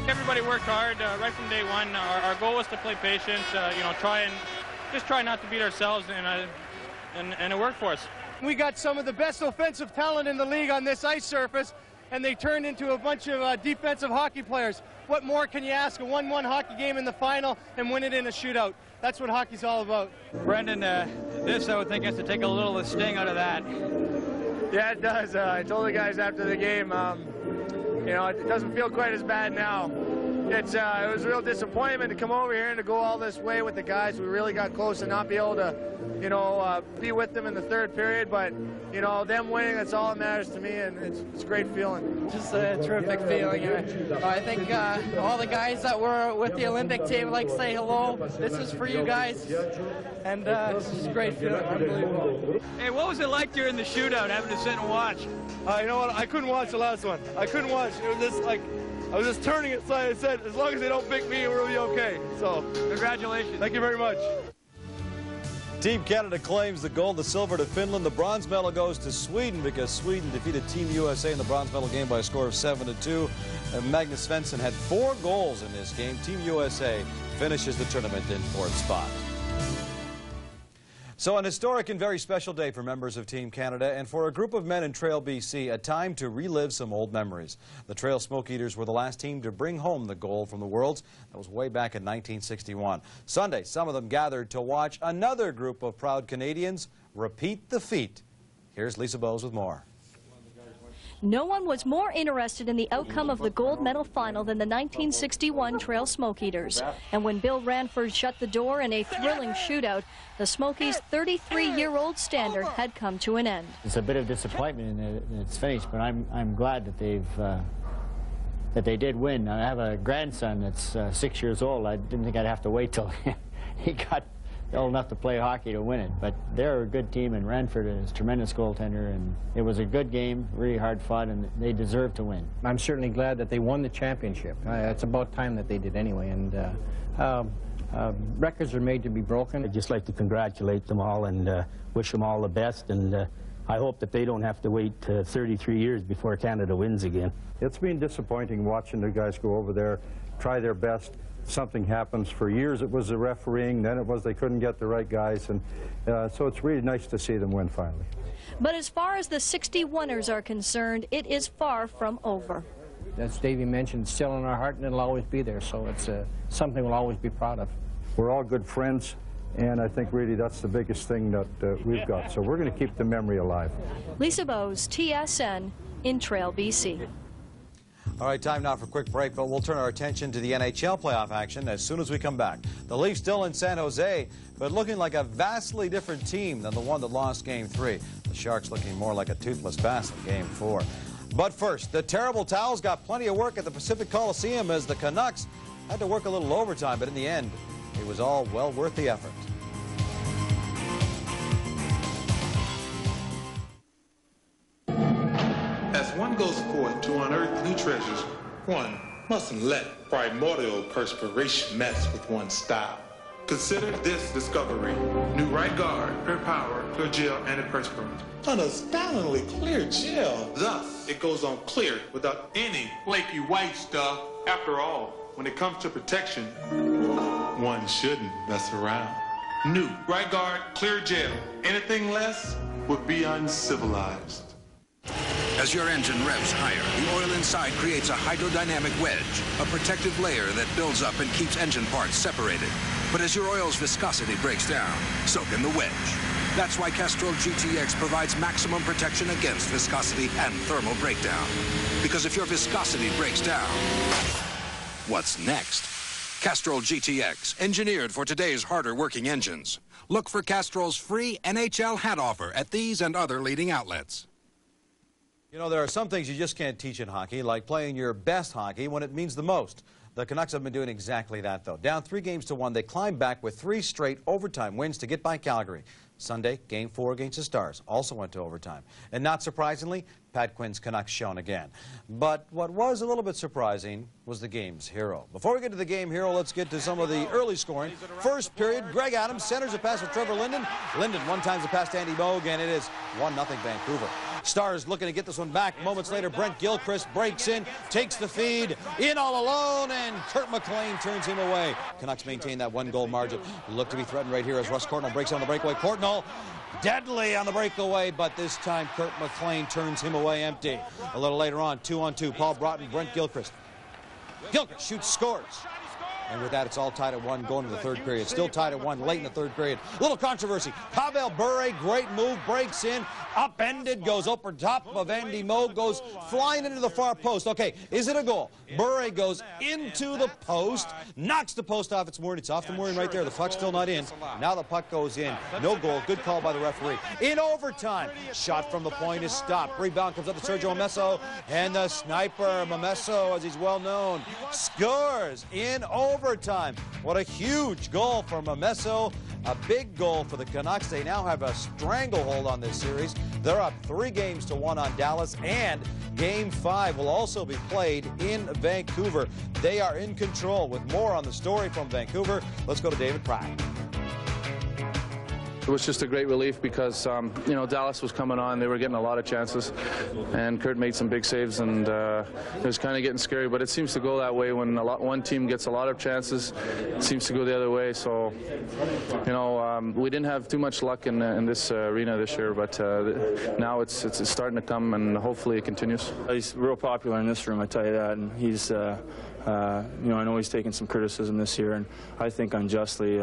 Everybody worked hard right from day one. Our goal was to play patient, you know, try not to beat ourselves, and it worked for us. We got some of the best offensive talent in the league on this ice surface, and they turned into a bunch of defensive hockey players. What more can you ask? A 1-1 hockey game in the final and win it in a shootout. That's what hockey's all about. Brendan, this I would think has to take a little of the sting out of that. Yeah, it does. I told the guys after the game, you know, it doesn't feel quite as bad now. It was a real disappointment to come over here and to go all this way with the guys. We really got close and not be able to, you know, be with them in the third period. But, you know, them winning, that's all that matters to me, and it's a great feeling. Just a terrific feeling. I think all the guys that were with the Olympic team would like to say hello. This is for you guys, and it's just a great feeling. Unbelievable. Hey, what was it like during the shootout, having to sit and watch? You know what? I couldn't watch the last one. I couldn't watch. It was just like, I was just turning it side and said, as long as they don't pick me, we'll be okay. So, congratulations. Thank you very much. Team Canada claims the gold, the silver to Finland. The bronze medal goes to Sweden because Sweden defeated Team USA in the bronze medal game by a score of 7-2. Magnus Svensson had 4 goals in this game. Team USA finishes the tournament in 4th spot. So an historic and very special day for members of Team Canada and for a group of men in Trail, BC, a time to relive some old memories. The Trail Smoke Eaters were the last team to bring home the gold from the Worlds. That was way back in 1961. Sunday, some of them gathered to watch another group of proud Canadians repeat the feat. Here's Lisa Bowes with more. No one was more interested in the outcome of the gold medal final than the 1961 Trail Smoke Eaters. And when Bill Ranford shut the door in a thrilling shootout, the Smokies' 33-year-old standard had come to an end. It's a bit of disappointment and it's finished, but I'm glad that they did win. I have a grandson that's 6 years old. I didn't think I'd have to wait till he got old enough to play hockey to win it, but they're a good team, and Ranford is a tremendous goaltender, and it was a good game, really hard fought, and they deserve to win. I'm certainly glad that they won the championship. It's about time that they did anyway, and records are made to be broken. I'd just like to congratulate them all and wish them all the best, and I hope that they don't have to wait 33 years before Canada wins again. It's been disappointing watching the guys go over there, try their best. Something happens. For years it was the refereeing, then it was they couldn't get the right guys, and so it's really nice to see them win finally. But as far as the 61ers are concerned, it is far from over. As Davey mentioned, it's still in our heart and it'll always be there, so it's something we'll always be proud of. We're all good friends, and I think really that's the biggest thing that we've got, so we're going to keep the memory alive. Lisa Bowes, TSN, in Trail, BC. All right, time now for a quick break, but we'll turn our attention to the NHL playoff action as soon as we come back. The Leafs still in San Jose, but looking like a vastly different team than the one that lost Game 3. The Sharks looking more like a toothless bass in Game 4. But first, the Terrible Towels got plenty of work at the Pacific Coliseum as the Canucks had to work a little overtime, but in the end, it was all well worth the effort. As one goes forth to unearth new treasures, one mustn't let primordial perspiration mess with one's style. Consider this discovery. New Right Guard, Clear Power, Clear Gel, Antiperspirant. An astoundingly clear gel. Thus, it goes on clear without any flaky white stuff. After all, when it comes to protection, one shouldn't mess around. New Right Guard, Clear Gel. Anything less would be uncivilized. As your engine revs higher, the oil inside creates a hydrodynamic wedge, a protective layer that builds up and keeps engine parts separated. But as your oil's viscosity breaks down, so can the wedge. That's why Castrol GTX provides maximum protection against viscosity and thermal breakdown. Because if your viscosity breaks down, what's next? Castrol GTX, engineered for today's harder working engines. Look for Castrol's free NHL hat offer at these and other leading outlets. You know, there are some things you just can't teach in hockey, like playing your best hockey when it means the most. The Canucks have been doing exactly that, though. Down 3-1, they climbed back with 3 straight overtime wins to get by Calgary. Sunday, Game 4 against the Stars also went to overtime. And not surprisingly, Pat Quinn's Canucks shone again. But what was a little bit surprising was the game's hero. Before we get to the game hero, let's get to some of the early scoring. First period, Greg Adams centers a pass with Trevor Linden. Linden one-times a pass to Andy Moog, and it is 1-0 Vancouver. Stars looking to get this one back. Moments later, Brent Gilchrist breaks in, takes the feed, in all alone, and Kurt McLean turns him away. Canucks maintain that 1-goal margin. Look to be threatened right here as Russ Courtnall breaks on the breakaway. Courtnall deadly on the breakaway, but this time Kurt McLean turns him away empty. A little later on, 2-on-2, Paul Broughton, Brent Gilchrist. Gilchrist shoots, scores. And with that, it's all tied at 1 going to the third period. Still tied at 1 late in the third period. Little controversy. Pavel Bure, great move, breaks in, upended, goes over top of Andy Moog, goes flying into the far post. Okay, is it a goal? Bure goes into the post, knocks the post off its mooring. It's off the mooring right there. The puck's still not in. Now the puck goes in. No goal. Good call by the referee. In overtime, shot from the point is stopped. Rebound comes up to Sergio Momesso, and the sniper, Momesso, as he's well known, scores in overtime. What a huge goal for Momesso. A big goal for the Canucks. They now have a stranglehold on this series. They're up 3-1 on Dallas, and Game 5 will also be played in Vancouver. They are in control. With more on the story from Vancouver, let's go to David Pratt. It was just a great relief because, you know, Dallas was coming on. They were getting a lot of chances, and Kurt made some big saves, and it was kind of getting scary. But it seems to go that way when one team gets a lot of chances. It seems to go the other way. So, you know, we didn't have too much luck in this arena this year, but now it's starting to come, and hopefully it continues. He's real popular in this room, I tell you that, and he's. You know, I know he's taken some criticism this year, and I think unjustly.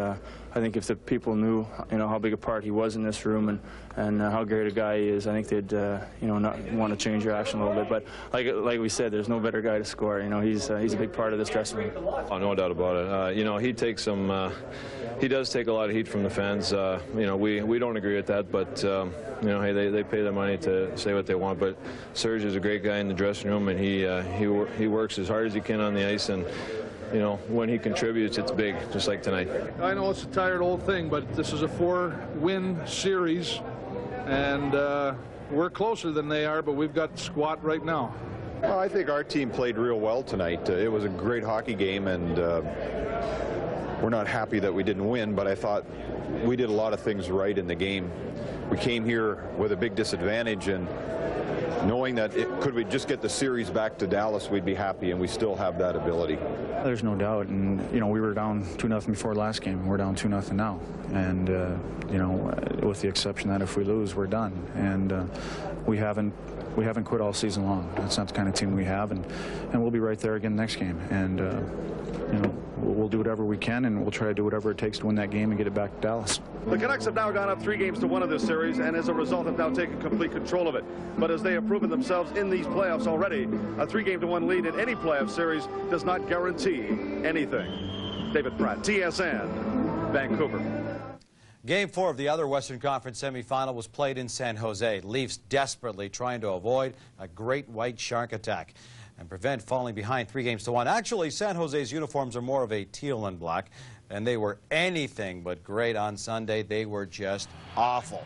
I think if the people knew, you know, how big a part he was in this room and how great a guy he is, I think they'd, you know, not want to change their action a little bit. But like we said, there's no better guy to score. You know, he's a big part of this dressing room. Oh, no doubt about it. You know, he takes some. He does take a lot of heat from the fans. You know, we don't agree with that, but you know, hey, they pay their money to say what they want. But Serge is a great guy in the dressing room, and he works as hard as he can on the ice, and you know, when he contributes, it's big, just like tonight. I know it's a tired old thing, but this is a 4-win series, and we're closer than they are, but we've got squat right now. Well, I think our team played real well tonight. It was a great hockey game, and we're not happy that we didn't win, but I thought we did a lot of things right in the game. We came here with a big disadvantage, and knowing that could we just get the series back to Dallas, we'd be happy, and we still have that ability. There's no doubt, and you know, we were down 2-0 before last game. We're down 2-0 now, and you know, with the exception that if we lose, we're done. And we haven't quit all season long. That's not the kind of team we have, and we'll be right there again next game. And you know, we'll do whatever we can, and we'll try to do whatever it takes to win that game and get it back to Dallas. The Canucks have now gone up 3-1 of this series, and as a result have now taken complete control of it. But as they have proven themselves in these playoffs already, a 3-1 lead in any playoff series does not guarantee anything. David Pratt, TSN, Vancouver. Game 4 of the other Western Conference semifinal was played in San Jose. Leafs desperately trying to avoid a great white shark attack and prevent falling behind 3-1. Actually, San Jose's uniforms are more of a teal and black, and they were anything but great on Sunday. They were just awful.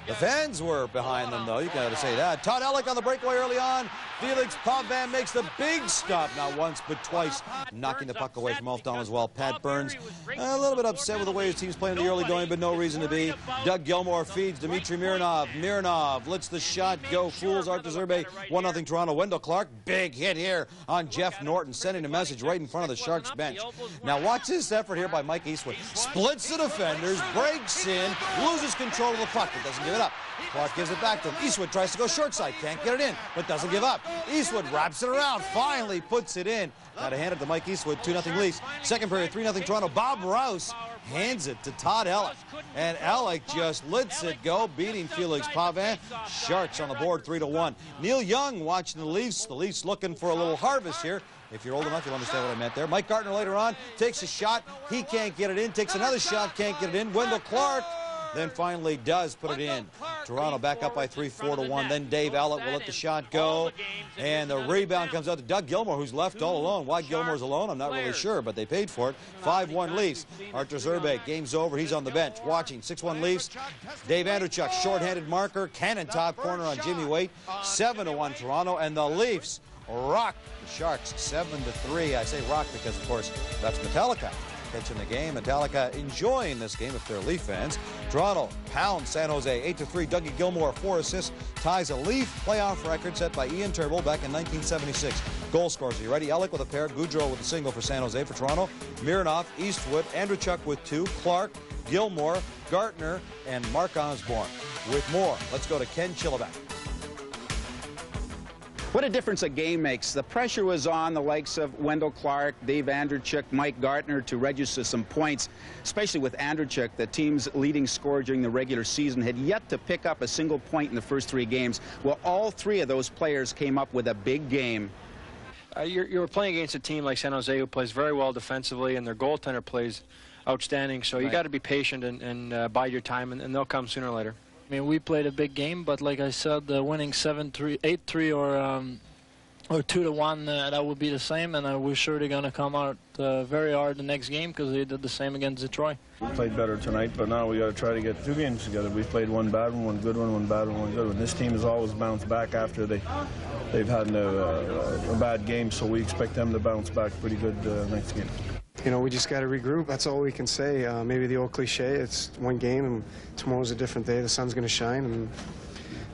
The fans were behind them, though. You got to say that. Todd Ellick on the breakaway early on. Felix Pauvin makes the big stop, not once but twice, knocking the puck away from Ulfdon as well. Pat Burns a little bit upset with the way his team's playing in the early going, but no reason to be. Doug Gilmour feeds Dmitry Mironov. Mironov lets the shot go. Fools Art Deserbe. 1-0 Toronto. Wendell Clark, big hit here on Jeff Norton, sending a message right in front of the Sharks bench. Now watch this effort here by Mike Eastwood. Splits the defenders, breaks in, loses control of the puck, but doesn't give it up. Clark gives it back to him. Eastwood tries to go short side, can't get it in, but doesn't give up. Eastwood wraps it around, finally puts it in. Got to hand it to Mike Eastwood, 2-0 Leafs. Second period, 3-0 Toronto. Bob Rouse hands it to Todd Ellick, and Ellick just lets it go, beating Felix Pauvin. Sharks on the board, 3-1. Neil Young watching the Leafs looking for a little harvest here. If you're old enough, you'll understand what I meant there. Mike Gartner later on takes a shot. He can't get it in. Takes another shot, can't get it in. Wendell Clark then finally does put it in. Toronto back up by 3, 4-1. Then Dave Allett will let the shot go. And the rebound comes out to Doug Gilmour, who's left all alone. Why Gilmour's alone, I'm not really sure, but they paid for it. 5-1 Leafs. Artur Zerbe, game's over. He's on the bench watching. 6-1 Leafs. Dave Andreychuk, short-handed marker. Cannon top corner on Jimmy Waite. 7-1 Toronto. And the Leafs rock the Sharks 7-3. I say rock because, of course, that's Metallica catching the game. Metallica enjoying this game if they're Leaf fans. Toronto pounds San Jose 8-3. Dougie Gilmour, 4 assists, ties a Leaf playoff record set by Ian Turnbull back in 1976. Goal scorers, are you ready? Ellick with a pair, Goudreau with a single for San Jose. For Toronto, Mironov, Eastwood, Andreychuk with 2, Clark, Gilmour, Gartner, and Mark Osborne. With more, let's go to Ken Chilliwack. What a difference a game makes. The pressure was on the likes of Wendell Clark, Dave Andreychuk, Mike Gartner to register some points, especially with Andreychuk, the team's leading scorer during the regular season, had yet to pick up a single point in the first 3 games. Well, all 3 of those players came up with a big game. You're playing against a team like San Jose who plays very well defensively, and their goaltender plays outstanding, so you got to be patient and bide your time, and they'll come sooner or later. I mean, we played a big game, but like I said, winning 7-3, 8-3, or 2-1, that would be the same, and we're sure they're going to come out very hard the next game because they did the same against Detroit. We played better tonight, but now we got to try to get 2 games together. We played one bad one, one good one, one bad one, one good one. This team has always bounced back after they've had a bad game, so we expect them to bounce back pretty good next game. You know, we just got to regroup. That's all we can say. Maybe the old cliche, it's one game and tomorrow's a different day. The sun's going to shine, and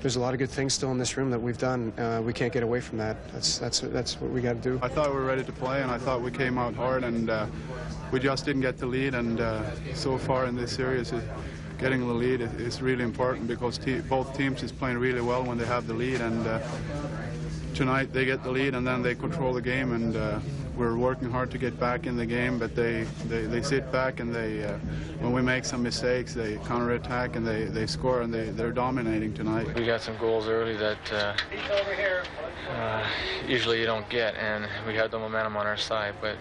there's a lot of good things still in this room that we've done. We can't get away from that. That's what we got to do. I thought we were ready to play, and I thought we came out hard, and we just didn't get the lead. And so far in this series, getting the lead is really important because both teams is playing really well when they have the lead. And tonight they get the lead, and then they control the game, and we're working hard to get back in the game, but they sit back, and when we make some mistakes, they counterattack and they score, and they're dominating tonight. We got some goals early that usually you don't get, and we had the momentum on our side. But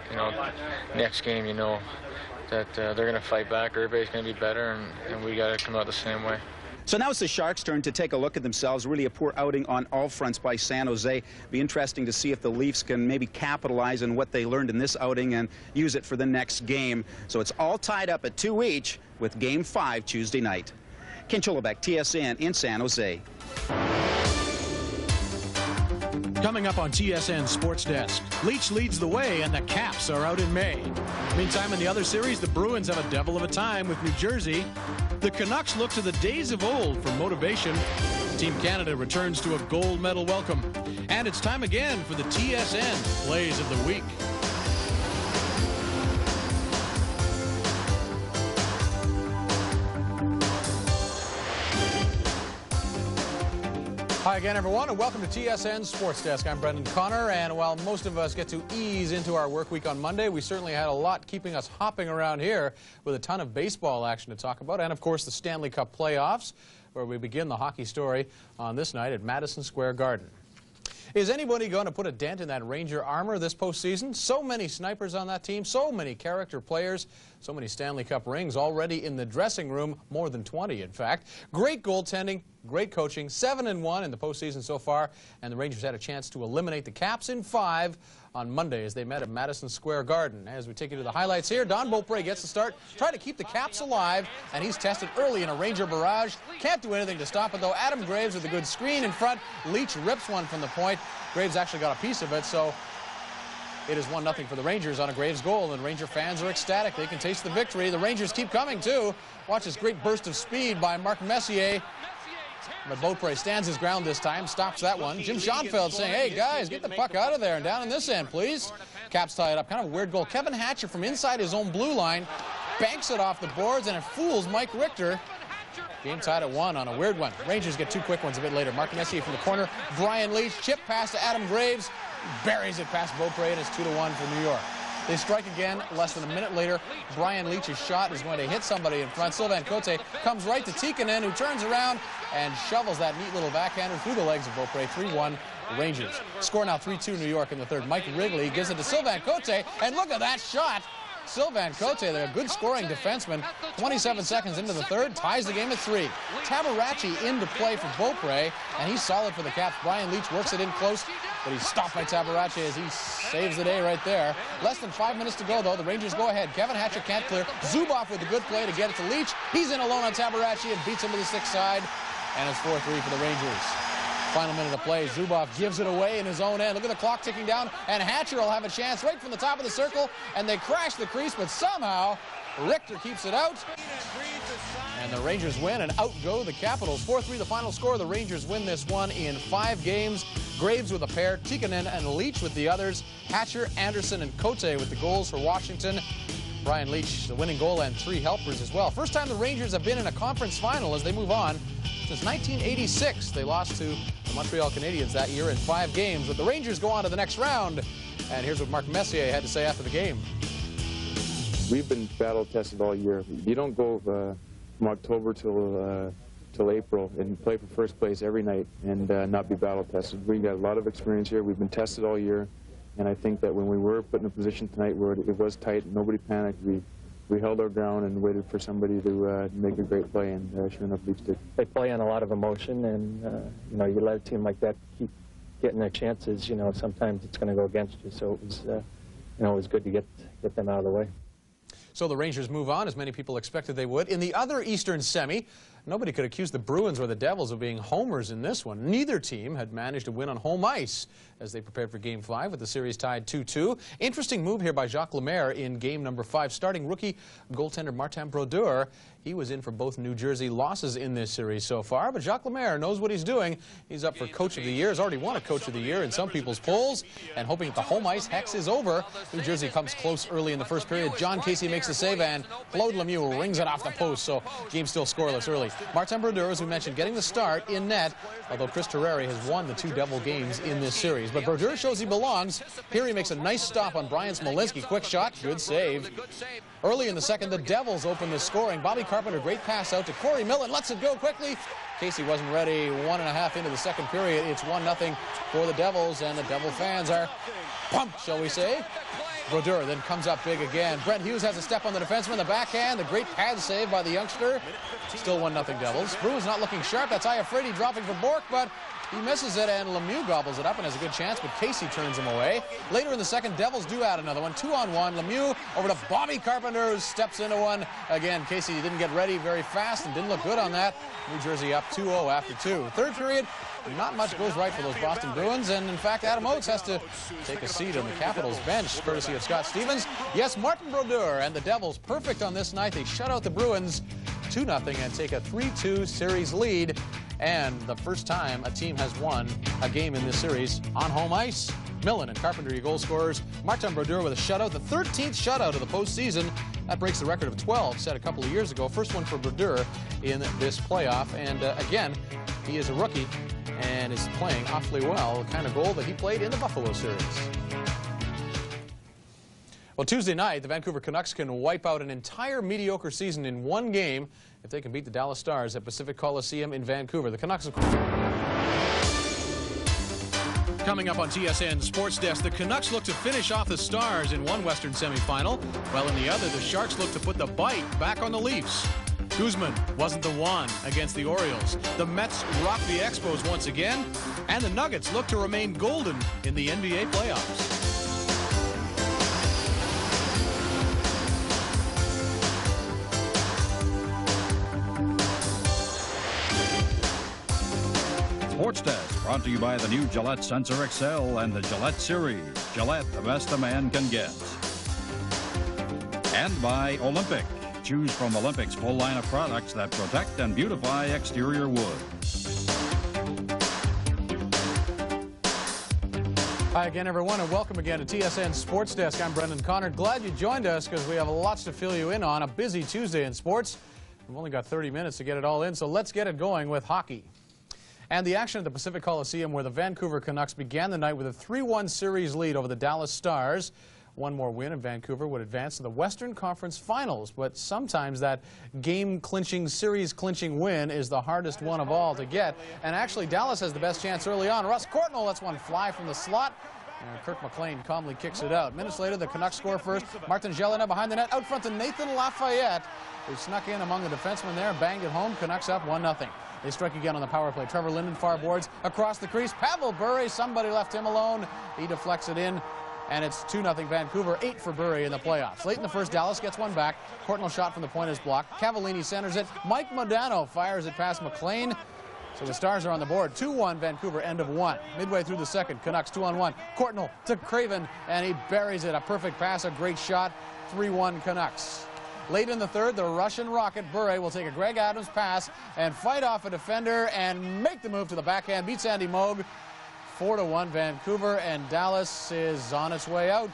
you know, next game, you know that they're going to fight back. Everybody's going to be better, and we got to come out the same way. So now it's the Sharks' turn to take a look at themselves. Really a poor outing on all fronts by San Jose. Be interesting to see if the Leafs can maybe capitalize on what they learned in this outing and use it for the next game. So it's all tied up at 2 each with Game 5 Tuesday night. Ken Chilliwack, TSN in San Jose. Coming up on TSN Sports Desk, Leach leads the way and the Caps are out in May. Meantime, in the other series, the Bruins have a devil of a time with New Jersey. The Canucks look to the days of old for motivation. Team Canada returns to a gold medal welcome. And it's time again for the TSN Plays of the Week. Hi again, everyone, and welcome to TSN Sports Desk. I'm Brendan Connor, and while most of us get to ease into our work week on Monday, we certainly had a lot keeping us hopping around here with a ton of baseball action to talk about, and of course the Stanley Cup playoffs, where we begin the hockey story on this night at Madison Square Garden. Is anybody going to put a dent in that Ranger armor this postseason? So many snipers on that team, so many character players, so many Stanley Cup rings already in the dressing room, more than 20 in fact. Great goaltending, great coaching, 7-1 in the postseason so far, and the Rangers had a chance to eliminate the Caps in 5 on Monday as they met at Madison Square Garden. As we take you to the highlights here, Don Beaupre gets the start, trying to keep the Caps alive, and he's tested early in a Ranger barrage. Can't do anything to stop it, though. Adam Graves with a good screen in front. Leach rips one from the point. Graves actually got a piece of it, so it is 1-0 for the Rangers on a Graves goal, and Ranger fans are ecstatic. They can taste the victory. The Rangers keep coming, too. Watch this great burst of speed by Mark Messier. But Beaupre stands his ground this time, stops that one. Jim Schoenfeld saying, hey, guys, get the puck out of there and down in this end, please. Caps tie it up. Kind of a weird goal. Kevin Hatcher from inside his own blue line banks it off the boards, and it fools Mike Richter. Game tied at 1 on a weird one. Rangers get 2 quick ones a bit later. Mark Messier from the corner. Brian Leach, chip pass to Adam Graves. Buries it past Beaupre, and it's 2-1 for New York. They strike again less than a minute later. Brian Leach's shot is going to hit somebody in front. Sylvain Cote comes right to Tikkanen, who turns around and shovels that neat little backhander through the legs of Beaupre. 3-1 Rangers. Score now 3-2 New York in the third. Mike Wrigley gives it to Sylvain Cote, and look at that shot. Sylvain Cote, a good scoring defenseman, 27 seconds into the third, ties the game at 3. Tabarachi into play for Beaupre, and he's solid for the Caps. Brian Leetch works it in close, but he's stopped by Tabarachi as he saves the day right there. Less than 5 minutes to go, though. The Rangers go ahead. Kevin Hatcher can't clear. Zubov with a good play to get it to Leetch. He's in alone on Tabarachi and beats him to the 6th side, and it's 4-3 for the Rangers. Final minute of play, Zubov gives it away in his own end. Look at the clock ticking down, and Hatcher will have a chance right from the top of the circle, and they crash the crease, but somehow Richter keeps it out, and the Rangers win, and out go the Capitals. 4-3 the final score. The Rangers win this one in 5 games. Graves with a pair, Tikkanen and Leetch with the others, Hatcher, Anderson, and Cote with the goals for Washington. Brian Leetch, the winning goal, and 3 helpers as well. First time the Rangers have been in a conference final as they move on since 1986. They lost to the Montreal Canadiens that year in 5 games, but the Rangers go on to the next round. And here's what Mark Messier had to say after the game. We've been battle tested all year. You don't go from October till April and play for first place every night and not be battle tested. We got a lot of experience here. We've been tested all year, and I think that when we were put in a position tonight where it was tight, nobody panicked. We held our ground and waited for somebody to make a great play, and sure enough, Leetch did. They play on a lot of emotion, and you know, you let a team like that keep getting their chances. You know, sometimes it's going to go against you. So it was, you know, it was good to get them out of the way. So the Rangers move on, as many people expected they would. In the other Eastern semi, nobody could accuse the Bruins or the Devils of being homers in this one. Neither team had managed to win on home ice as they prepared for Game 5 with the series tied 2-2. Interesting move here by Jacques Lemaire in game number 5, starting rookie goaltender Martin Brodeur. He was in for both New Jersey losses in this series so far, but Jacques Lemaire knows what he's doing. He's up for Coach of the Year. He's already won a Coach of the Year in some people's polls, and hoping that the home ice hex is over. New Jersey comes close early in the first period. John Casey makes the save, and Claude Lemieux rings it off the post, so game still scoreless early. Martin Brodeur, as we mentioned, getting the start in net, although Chris Terreri has won the 2 Devil games in this series. But Brodeur shows he belongs. Here he makes a nice stop on Brian Smolinski. Quick shot, good save. Early in the second, the Devils open the scoring. Bobby Carpenter, great pass out to Corey Millen, lets it go quickly. Casey wasn't ready. 1.5 into the second period. It's 1-0 for the Devils, and the Devil fans are pumped, shall we say. Brodeur then comes up big again. Brent Hughes has a step on the defenseman, the backhand, the great pad save by the youngster. Still 1-0 Devils. Bruins not looking sharp. That's Iafredi dropping for Bourque, but he misses it, and Lemieux gobbles it up and has a good chance, but Casey turns him away. Later in the second, Devils do add another one. 2-on-1. Lemieux over to Bobby Carpenter, who steps into one. Again, Casey didn't get ready very fast and didn't look good on that. New Jersey up 2-0 after 2. Third period, not much goes right for those Boston Bruins, and in fact, Adam Oates has to take a seat on the Capitals bench, courtesy of Scott Stevens. Yes, Martin Brodeur and the Devils perfect on this night. They shut out the Bruins 2-0 and take a 3-2 series lead, and the first time a team has won a game in this series on home ice. Millen and Carpenter, your goal scorers. Martin Brodeur with a shutout, the 13th shutout of the postseason. That breaks the record of 12 set a couple of years ago. First one for Brodeur in this playoff, and again, he is a rookie and is playing awfully well, the kind of goal that he played in the Buffalo series. Well, Tuesday night, the Vancouver Canucks can wipe out an entire mediocre season in one game if they can beat the Dallas Stars at Pacific Coliseum in Vancouver. The Canucks... Coming up on TSN Sports Desk, the Canucks look to finish off the Stars in one Western semifinal, while in the other, the Sharks look to put the bite back on the Leafs. Guzman wasn't the one against the Orioles. The Mets rock the Expos once again, and the Nuggets look to remain golden in the NBA playoffs. Sports Desk brought to you by the new Gillette Sensor XL and the Gillette Series. Gillette, the best a man can get. And by Olympic. Choose from Olympic's full line of products that protect and beautify exterior wood. Hi again, everyone, and welcome again to TSN Sports Desk. I'm Brendan Connor. Glad you joined us because we have lots to fill you in on. A busy Tuesday in sports. We've only got 30 minutes to get it all in, so let's get it going with hockey. And the action at the Pacific Coliseum, where the Vancouver Canucks began the night with a 3-1 series lead over the Dallas Stars. One more win and Vancouver would advance to the Western Conference Finals, but sometimes that game-clinching, series-clinching win is the hardest one of all to get. And actually, Dallas has the best chance early on. Russ Courtnall lets one fly from the slot, And Kirk McLean calmly kicks it out. Minutes later, the Canucks score first. Martin Jelena behind the net, out front to Nathan Lafayette, who snuck in among the defensemen there and banged it home. Canucks up 1-0. They strike again on the power play. Trevor Linden far boards across the crease. Pavel Bure, somebody left him alone. He deflects it in, and it's 2-0 Vancouver, 8 for Bure in the playoffs. Late in the first, Dallas gets one back. Courtnall shot from the point is blocked. Cavallini centers it. Mike Modano fires it past McLean. So the Stars are on the board. 2-1 Vancouver, end of one. Midway through the second, Canucks 2-on-1. Courtnall to Craven, and he buries it. A perfect pass, a great shot. 3-1 Canucks. Late in the third, the Russian rocket, Bure, will take a Greg Adams pass and fight off a defender and make the move to the backhand. Beats Andy Moog. 4-1 Vancouver, and Dallas is on its way out.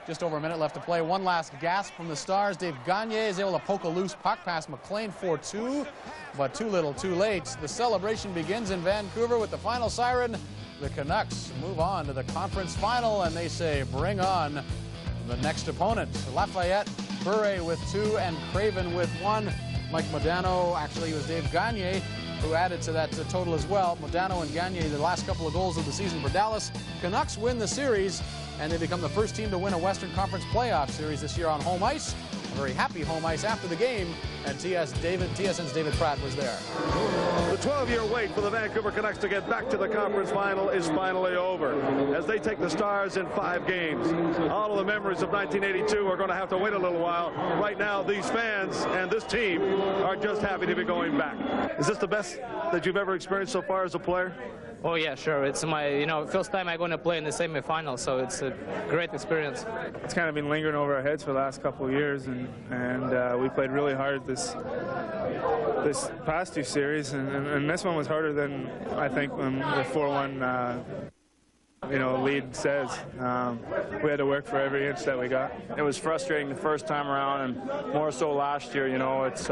Just over a minute left to play. One last gasp from the Stars. Dave Gagne is able to poke a loose puck past McLean, 4-2, but too little, too late. The celebration begins in Vancouver with the final siren. The Canucks move on to the conference final, and they say, bring on the next opponent. Lafayette, Bure with 2, and Craven with 1. Mike Modano, actually it was Dave Gagne who added to that total as well. Modano and Gagne, the last couple of goals of the season for Dallas. Canucks win the series, and they become the first team to win a Western Conference playoff series this year on home ice. A very happy home ice after the game, and TSN's David Pratt was there. The 12-year wait for the Vancouver Canucks to get back to the conference final is finally over as they take the Stars in 5 games. All of the memories of 1982 are going to have to wait a little while. Right now, these fans and this team are just happy to be going back. Is this the best that you've ever experienced so far as a player? Oh yeah, sure. It's my, first time I'm going to play in the semifinal, so it's a great experience. It's kind of been lingering over our heads for the last couple of years, and we played really hard this past 2 series, and this one was harder than I think when the 4-1 lead says. We had to work for every inch that we got. It was frustrating the first time around, and more so last year. It's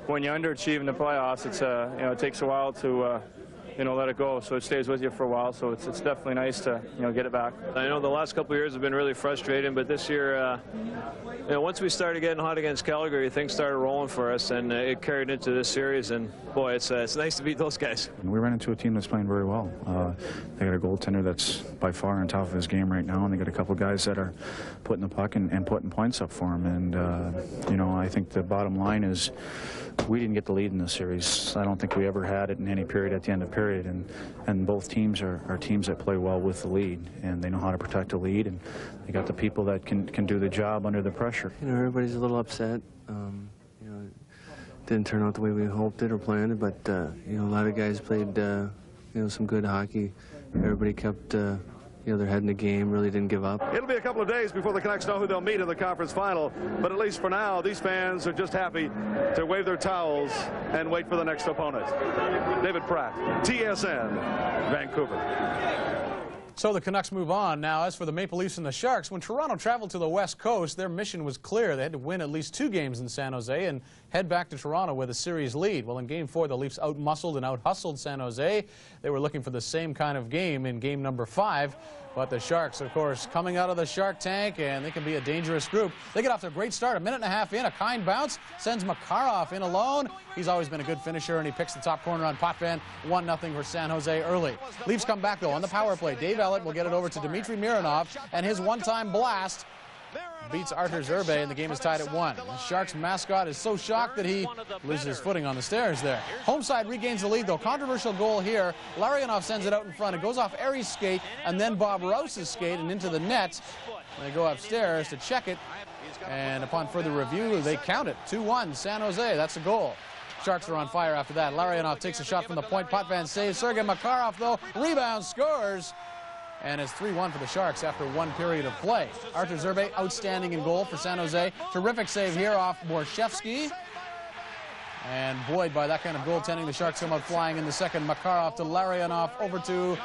when you underachieve in the playoffs, it's it takes a while to let it go, so it stays with you for a while. So it's definitely nice to get it back. I know the last couple of years have been really frustrating, but this year, once we started getting hot against Calgary, things started rolling for us, and it carried into this series. And boy, it's nice to beat those guys. We ran into a team that's playing very well. They got a goaltender that's by far on top of his game right now, and they got a couple guys that are putting the puck and putting points up for him. And I think the bottom line is, we didn't get the lead in this series. I don't think we ever had it in any period at the end of period, and both teams are teams that play well with the lead, and they know how to protect a lead, and they got the people that can do the job under the pressure. Everybody's a little upset. It didn't turn out the way we hoped it or planned it, but a lot of guys played some good hockey. Everybody kept their head in the game, really didn't give up. It'll be a couple of days before the Canucks know who they'll meet in the conference final, but at least for now, these fans are just happy to wave their towels and wait for the next opponent. David Pratt, TSN, Vancouver. So the Canucks move on. Now, as for the Maple Leafs and the Sharks, when Toronto traveled to the West Coast, their mission was clear. They had to win at least 2 games in San Jose and head back to Toronto with a series lead. Well, in Game 4, the Leafs out-muscled and out-hustled San Jose. They were looking for the same kind of game in Game number 5. But the Sharks, of course, coming out of the Shark Tank, and they can be a dangerous group. They get off to a great start. A minute and a half in, a kind bounce, sends Makarov in alone. He's always been a good finisher, and he picks the top corner on Potvin. 1-0 for San Jose early. Leafs come back, though, on the power play. Dave Ellett will get it over to Dmitry Mironov, and his one-time blast beats Artur Zerbe, and the game is tied at 1. The Sharks mascot is so shocked that he loses his footing on the stairs there. Home side regains the lead, though. Controversial goal here. Larionov sends it out in front. It goes off Ari's skate and then Bob Rouse's skate and into the net. They go upstairs to check it, and upon further review, they count it. 2-1, San Jose. That's a goal. Sharks are on fire after that. Larionov takes a shot from the point. Potvin saves. Sergei Makarov, though, rebounds, scores. And it's 3-1 for the Sharks after 1 period of play. Artur Zerbe, outstanding in goal for San Jose. Terrific save here off Borshevsky. And buoyed by that kind of goaltending, the Sharks come out flying in the second. Makarov to Larionov, over to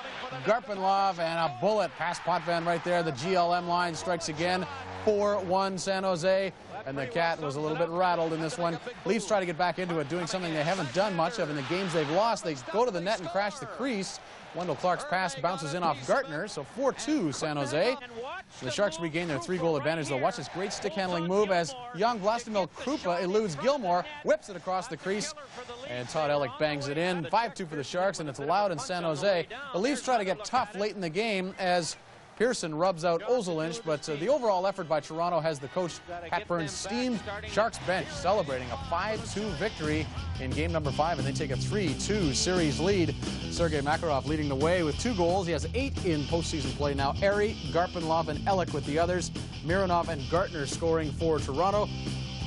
Garpenlov, and a bullet past Potvin right there. The GLM line strikes again. 4-1 San Jose. And the Cat was a little bit rattled in this one. Leafs try to get back into it, doing something they haven't done much of in the games they've lost. They go to the net and crash the crease. Wendell Clark's pass bounces in off Gartner, so 4-2 San Jose. The Sharks regain their 3-goal advantage, though. Watch this great stick-handling move as young Vlastimil Krupa eludes Gilmore, whips it across the crease, and Todd Ellick bangs it in. 5-2 for the Sharks, and it's allowed in San Jose. The Leafs try to get tough late in the game as Pearson rubs out Ozolinsh, but the overall effort by Toronto has the coach Pat Burns steamed Sharks bench, celebrating a 5-2 victory in game number 5, and they take a 3-2 series lead. Sergei Makarov leading the way with 2 goals. He has 8 in postseason play now. Airy, Garpenlov, and Ellick with the others. Mironov and Gartner scoring for Toronto.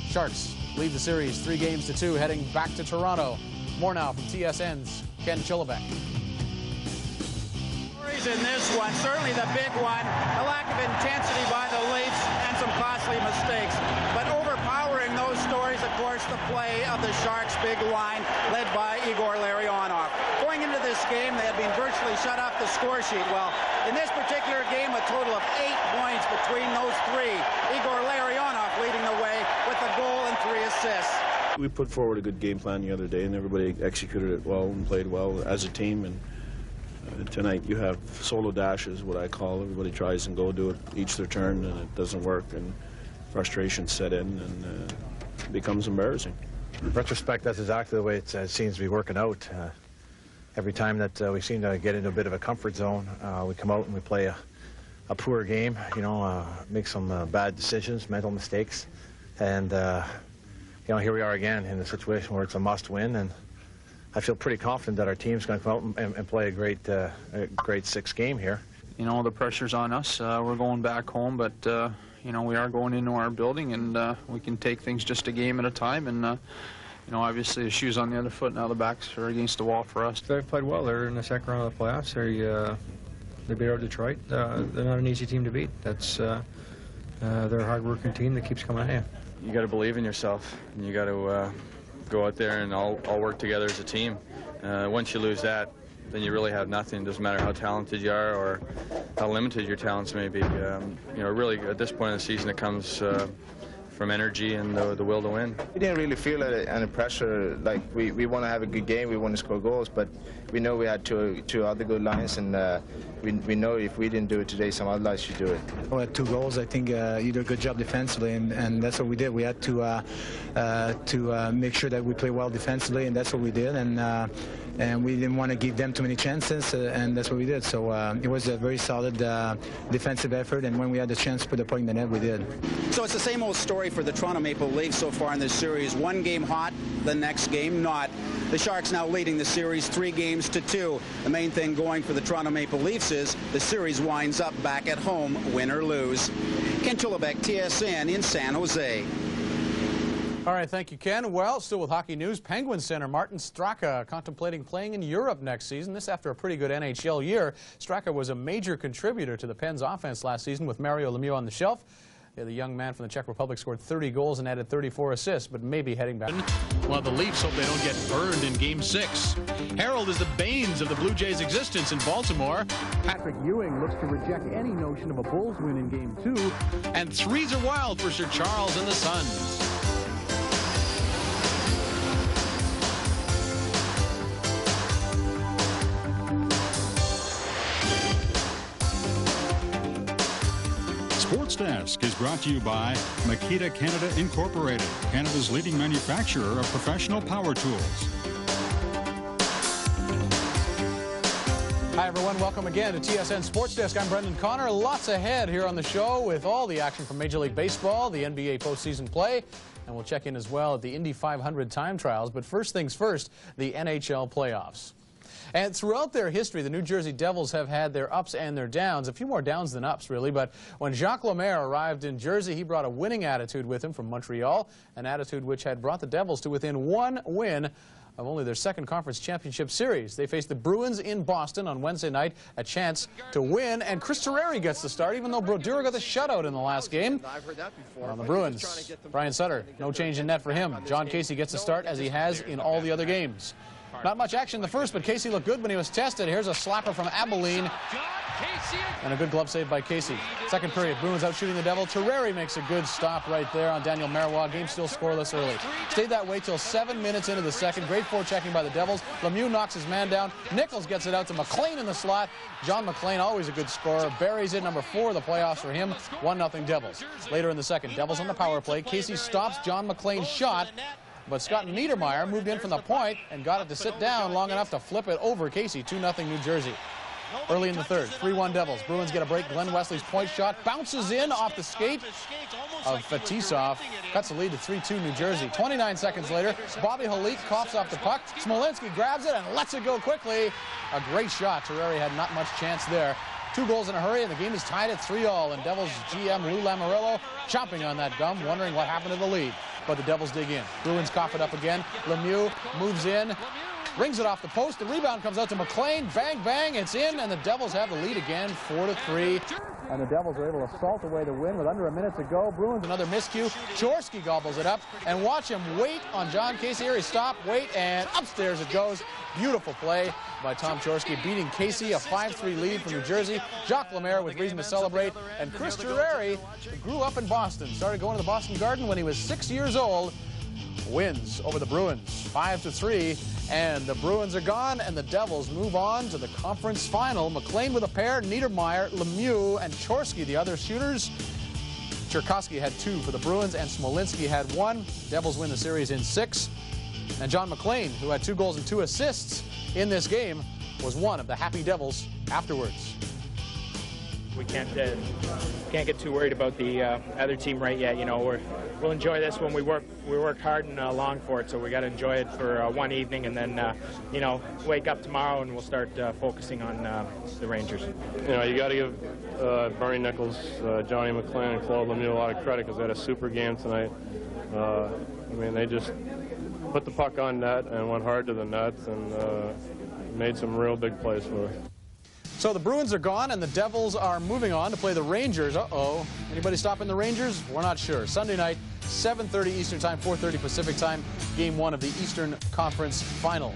Sharks lead the series 3-2, heading back to Toronto. More now from TSN's Ken Chillibeck. In this one, certainly the big one, a lack of intensity by the Leafs and some costly mistakes. But overpowering those stories, of course, the play of the Sharks' big line led by Igor Larionov. Going into this game, they had been virtually shut off the score sheet. Well, in this particular game, a total of 8 points between those 3. Igor Larionov leading the way with a goal and 3 assists. We put forward a good game plan the other day, and everybody executed it well and played well as a team. And tonight you have solo dashes, what I call. Everybody tries and go do it each their turn, and it doesn't work, and frustration set in, and it becomes embarrassing. In retrospect, that's exactly the way it seems to be working out. Every time that we seem to get into a bit of a comfort zone, we come out and we play a poor game, make some bad decisions, mental mistakes, and here we are again in a situation where it's a must-win, and I feel pretty confident that our team's going to come out and play a great 6th game here. The pressure's on us. We're going back home, but we are going into our building, and we can take things just a game at a time. And obviously the shoe's on the other foot now. The backs are against the wall for us. They've played well. They're in the second round of the playoffs. They beat out Detroit. They're not an easy team to beat. They're a hard-working team that keeps coming at you. You got to believe in yourself, and you got to go out there and all work together as a team. Once you lose that, then you really have nothing. It doesn't matter how talented you are or how limited your talents may be. Really at this point in the season, it comes from energy and the will to win. We didn't really feel any pressure. Like we want to have a good game, we want to score goals, but we know we had two other good lines, and we know if we didn't do it today, some other lines should do it. We had 2 goals. I think you did a good job defensively, and that's what we did. We had to make sure that we play well defensively, and that's what we did. And we didn't want to give them too many chances, and that's what we did. So it was a very solid defensive effort, and when we had the chance to put the puck in the net, we did. So it's the same old story for the Toronto Maple Leafs so far in this series. One game hot, the next game not. The Sharks now leading the series 3-2. The main thing going for the Toronto Maple Leafs is the series winds up back at home, win or lose. Ken Chillibeck, TSN in San Jose. All right, thank you, Ken. Well, still with hockey news, Penguins center Martin Straka contemplating playing in Europe next season. This after a pretty good NHL year. Straka was a major contributor to the Pens' offense last season with Mario Lemieux on the shelf. The young man from the Czech Republic scored 30 goals and added 34 assists, but maybe heading back. While the Leafs hope they don't get burned in Game 6. Harold is the banes of the Blue Jays' existence in Baltimore. Patrick Ewing looks to reject any notion of a Bulls win in Game 2. And 3s are wild for Sir Charles and the Suns. Sports Desk is brought to you by Makita Canada Incorporated, Canada's leading manufacturer of professional power tools. Hi, everyone. Welcome again to TSN Sports Desk. I'm Brendan Connor. Lots ahead here on the show with all the action from Major League Baseball, the NBA postseason play, and we'll check in as well at the Indy 500 time trials. But first things first, the NHL playoffs. And throughout their history, the New Jersey Devils have had their ups and their downs, a few more downs than ups, really. But when Jacques Lemaire arrived in Jersey, he brought a winning attitude with him from Montreal, an attitude which had brought the Devils to within 1 win of only their second conference championship series. They faced the Bruins in Boston on Wednesday night, a chance to win, and Chris Terreri gets the start, even though Brodeur got the shutout in the last game. On the Bruins, Brian Sutter, no change in net for him. John Casey gets the start, as he has in all the other games. Not much action in the first, but Casey looked good when he was tested. Here's a slapper from Abilene. And a good glove save by Casey. Second period, Bruins out shooting the Devil. Terreri makes a good stop right there on Daniel Marois. Game still scoreless early. Stayed that way till 7 minutes into the second. Great forechecking by the Devils. Lemieux knocks his man down. Nichols gets it out to McLean in the slot. John McLean, always a good scorer, buries it. Number 4 of the playoffs for him. 1-0 Devils. Later in the second, Devils on the power play. Casey stops John McLean's shot. But Scott Niedermeyer moved in from the point and got it to sit down long enough to flip it over Casey. 2-0 New Jersey. Early in the third, 3-1 Devils. Bruins get a break. Glenn Wesley's point shot bounces in off the skate of Fetisov. Cuts the lead to 3-2 New Jersey. 29 seconds later, Bobby Holik coughs off the puck. Smolinski grabs it and lets it go quickly. A great shot. Terreri had not much chance there. 2 goals in a hurry, and the game is tied at 3-all. And Devils GM Lou Lamoriello chomping on that gum, wondering what happened to the lead. But the Devils dig in. Bruins cough it up again. Lemieux moves in, rings it off the post. The rebound comes out to McLean. Bang, bang, it's in, and the Devils have the lead again, 4-3. And the Devils are able to salt away the win with under a minute to go. Bruins another miscue. Chorsky gobbles it up, and watch him wait on John Casey here. He stopped, wait, and upstairs it goes. Beautiful play by Tom Chorsky, beating Casey, a 5-3 lead for New Jersey. Jacques Lemaire with reason to celebrate. And Chris Terreri, who grew up in Boston, started going to the Boston Garden when he was 6 years old, wins over the Bruins, 5-3. And the Bruins are gone, and the Devils move on to the conference final. McLean with a pair, Niedermeyer, Lemieux, and Chorsky, the other shooters. Cherkasky had 2 for the Bruins, and Smolinski had 1. Devils win the series in 6. And John McLean, who had 2 goals and 2 assists in this game, was one of the happy Devils afterwards. We can't get too worried about the other team right yet. You know, we'll enjoy this when we worked hard and long for it. So we got to enjoy it for one evening, and then you know, wake up tomorrow and we'll start focusing on the Rangers. You know, you got to give Bernie Nichols, Johnny McLean, and Claude Lemieux a lot of credit because they had a super game tonight. I mean, they just put the puck on net and went hard to the net and made some real big plays for it. So the Bruins are gone, and the Devils are moving on to play the Rangers. Uh-oh. Anybody stopping the Rangers? We're not sure. Sunday night, 7:30 Eastern Time, 4:30 Pacific Time, Game 1 of the Eastern Conference Final.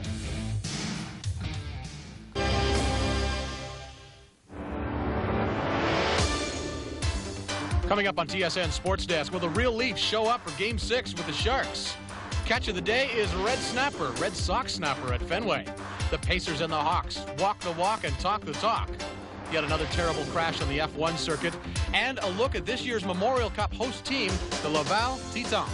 Coming up on TSN Sports Desk, will the real Leafs show up for Game 6 with the Sharks? Catch of the day is Red Snapper, Red Sox Snapper at Fenway. The Pacers and the Hawks walk the walk and talk the talk. Yet another terrible crash on the F1 circuit. And a look at this year's Memorial Cup host team, the Laval Titans.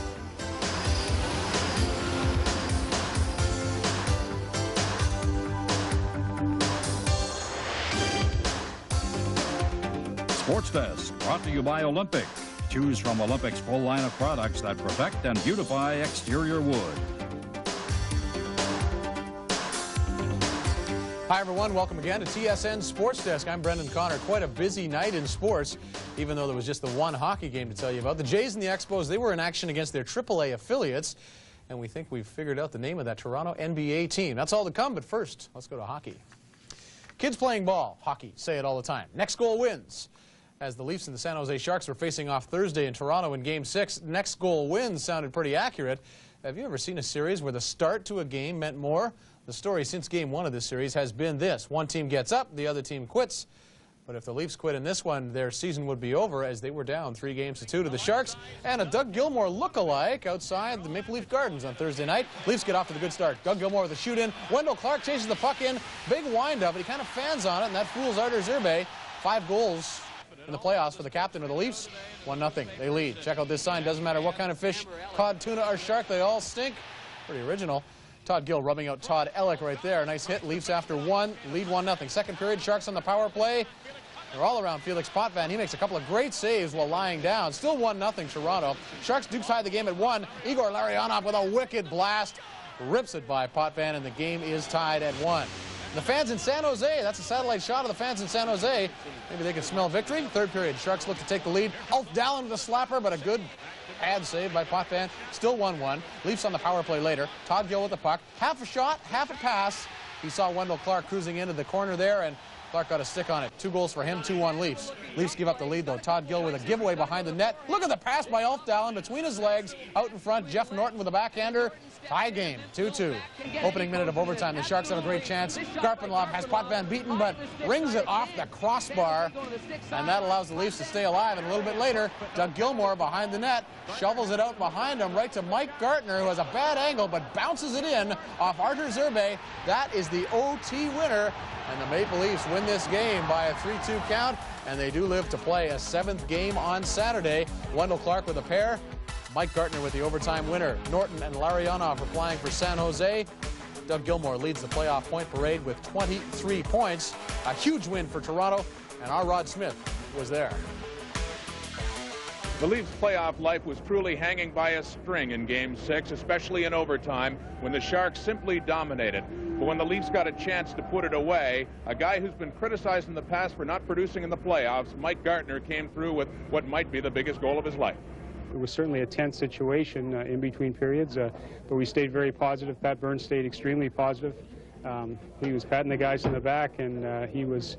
Sports Desk, brought to you by Olympic. Choose from Olympic's full line of products that protect and beautify exterior wood. Hi, everyone. Welcome again to TSN Sports Desk. I'm Brendan Connor. Quite a busy night in sports, even though there was just the one hockey game to tell you about. The Jays and the Expos, they were in action against their AAA affiliates, and we think we've figured out the name of that Toronto NBA team. That's all to come, but first, let's go to hockey. Kids playing ball, hockey, say it all the time. Next goal wins. As the Leafs and the San Jose Sharks were facing off Thursday in Toronto in Game 6, next goal wins sounded pretty accurate. Have you ever seen a series where the start to a game meant more? The story since Game 1 of this series has been this. One team gets up, the other team quits. But if the Leafs quit in this one, their season would be over as they were down 3-2 to the Sharks. And a Doug Gilmour look-alike outside the Maple Leaf Gardens on Thursday night. Leafs get off to the good start. Doug Gilmour with a shoot-in. Wendell Clark chases the puck in. Big wind-up, but he kind of fans on it, and that fools Artur Zerbe. 5 goals in the playoffs for the captain of the Leafs. 1-0. They lead. Check out this sign. Doesn't matter what kind of fish, cod, tuna, or shark, they all stink. Pretty original. Todd Gill rubbing out Todd Ellick right there. Nice hit. Leafs after 1. Lead 1-0. Second period, Sharks on the power play. They're all around Felix Potvin. He makes a couple of great saves while lying down. Still 1-0 Toronto. Sharks do tie the game at 1. Igor Larionov with a wicked blast. Rips it by Potvin, and the game is tied at 1. The fans in San Jose, that's a satellite shot of the fans in San Jose. Maybe they can smell victory. Third period, Sharks look to take the lead. Ulf Dallin with a slapper, but a good pad save by Potvin. Still 1-1. Leafs on the power play later. Todd Gill with the puck. Half a shot, half a pass. He saw Wendell Clark cruising into the corner there, and Clark got a stick on it. 2 goals for him, 2-1 Leafs. Leafs give up the lead, though. Todd Gill with a giveaway behind the net. Look at the pass by Ulf Dallin between his legs. Out in front, Jeff Norton with a backhander. Tie game, 2-2. Opening minute of overtime. The Sharks have a great chance. Garpenlov has Potvin beaten, but rings it off the crossbar, and that allows the Leafs to stay alive. And a little bit later, Doug Gilmour behind the net shovels it out behind him right to Mike Gartner, who has a bad angle but bounces it in off Artur Zerbe. That is the OT winner, and the Maple Leafs win this game by a 3-2 count, and they do live to play a 7th game on Saturday. Wendell Clark with a pair. Mike Gartner with the overtime winner. Norton and Larionov are flying for San Jose. Doug Gilmour leads the playoff point parade with 23 points. A huge win for Toronto, and our Rod Smith was there. The Leafs' playoff life was truly hanging by a string in Game 6, especially in overtime, when the Sharks simply dominated. But when the Leafs got a chance to put it away, a guy who's been criticized in the past for not producing in the playoffs, Mike Gartner, came through with what might be the biggest goal of his life. It was certainly a tense situation in between periods, but we stayed very positive. Pat Burns stayed extremely positive. He was patting the guys in the back, and he was,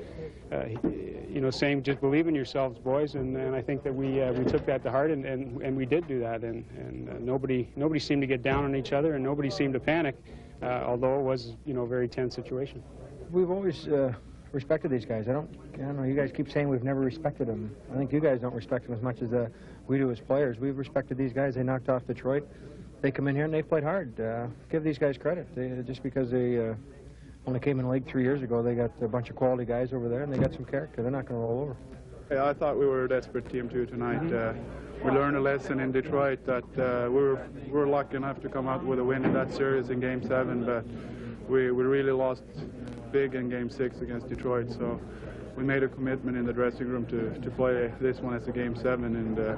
you know, saying, just believe in yourselves, boys. And I think that we took that to heart, and we did do that. And nobody seemed to get down on each other, and nobody seemed to panic, although it was, you know, a very tense situation. We've always respected these guys. I don't know, you guys keep saying we've never respected them. I think you guys don't respect them as much as we do as players. We've respected these guys. They knocked off Detroit. They come in here and they played hard. Give these guys credit. Just because they only came in the league 3 years ago, they got a bunch of quality guys over there, and they got some character. They're not going to roll over. Yeah, I thought we were a desperate team too tonight. We learned a lesson in Detroit that we were lucky enough to come out with a win in that series in Game 7, but we really lost big in Game 6 against Detroit. So we made a commitment in the dressing room to play this one as a Game 7, and the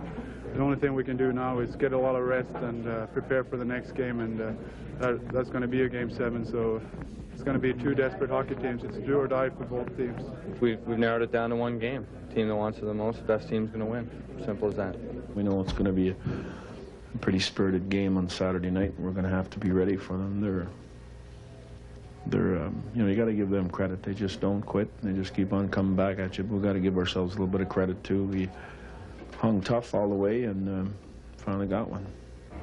only thing we can do now is get a lot of rest and prepare for the next game, and that's going to be a Game 7. So it's going to be two desperate hockey teams. It's do or die for both teams. We've narrowed it down to one game. The team that wants it the most, the best team's going to win. Simple as that. We know it's going to be a pretty spirited game on Saturday night, and we're going to have to be ready for them. They're you know, you got to give them credit. They just don't quit. They just keep on coming back at you. We've got to give ourselves a little bit of credit too. We hung tough all the way and finally got one.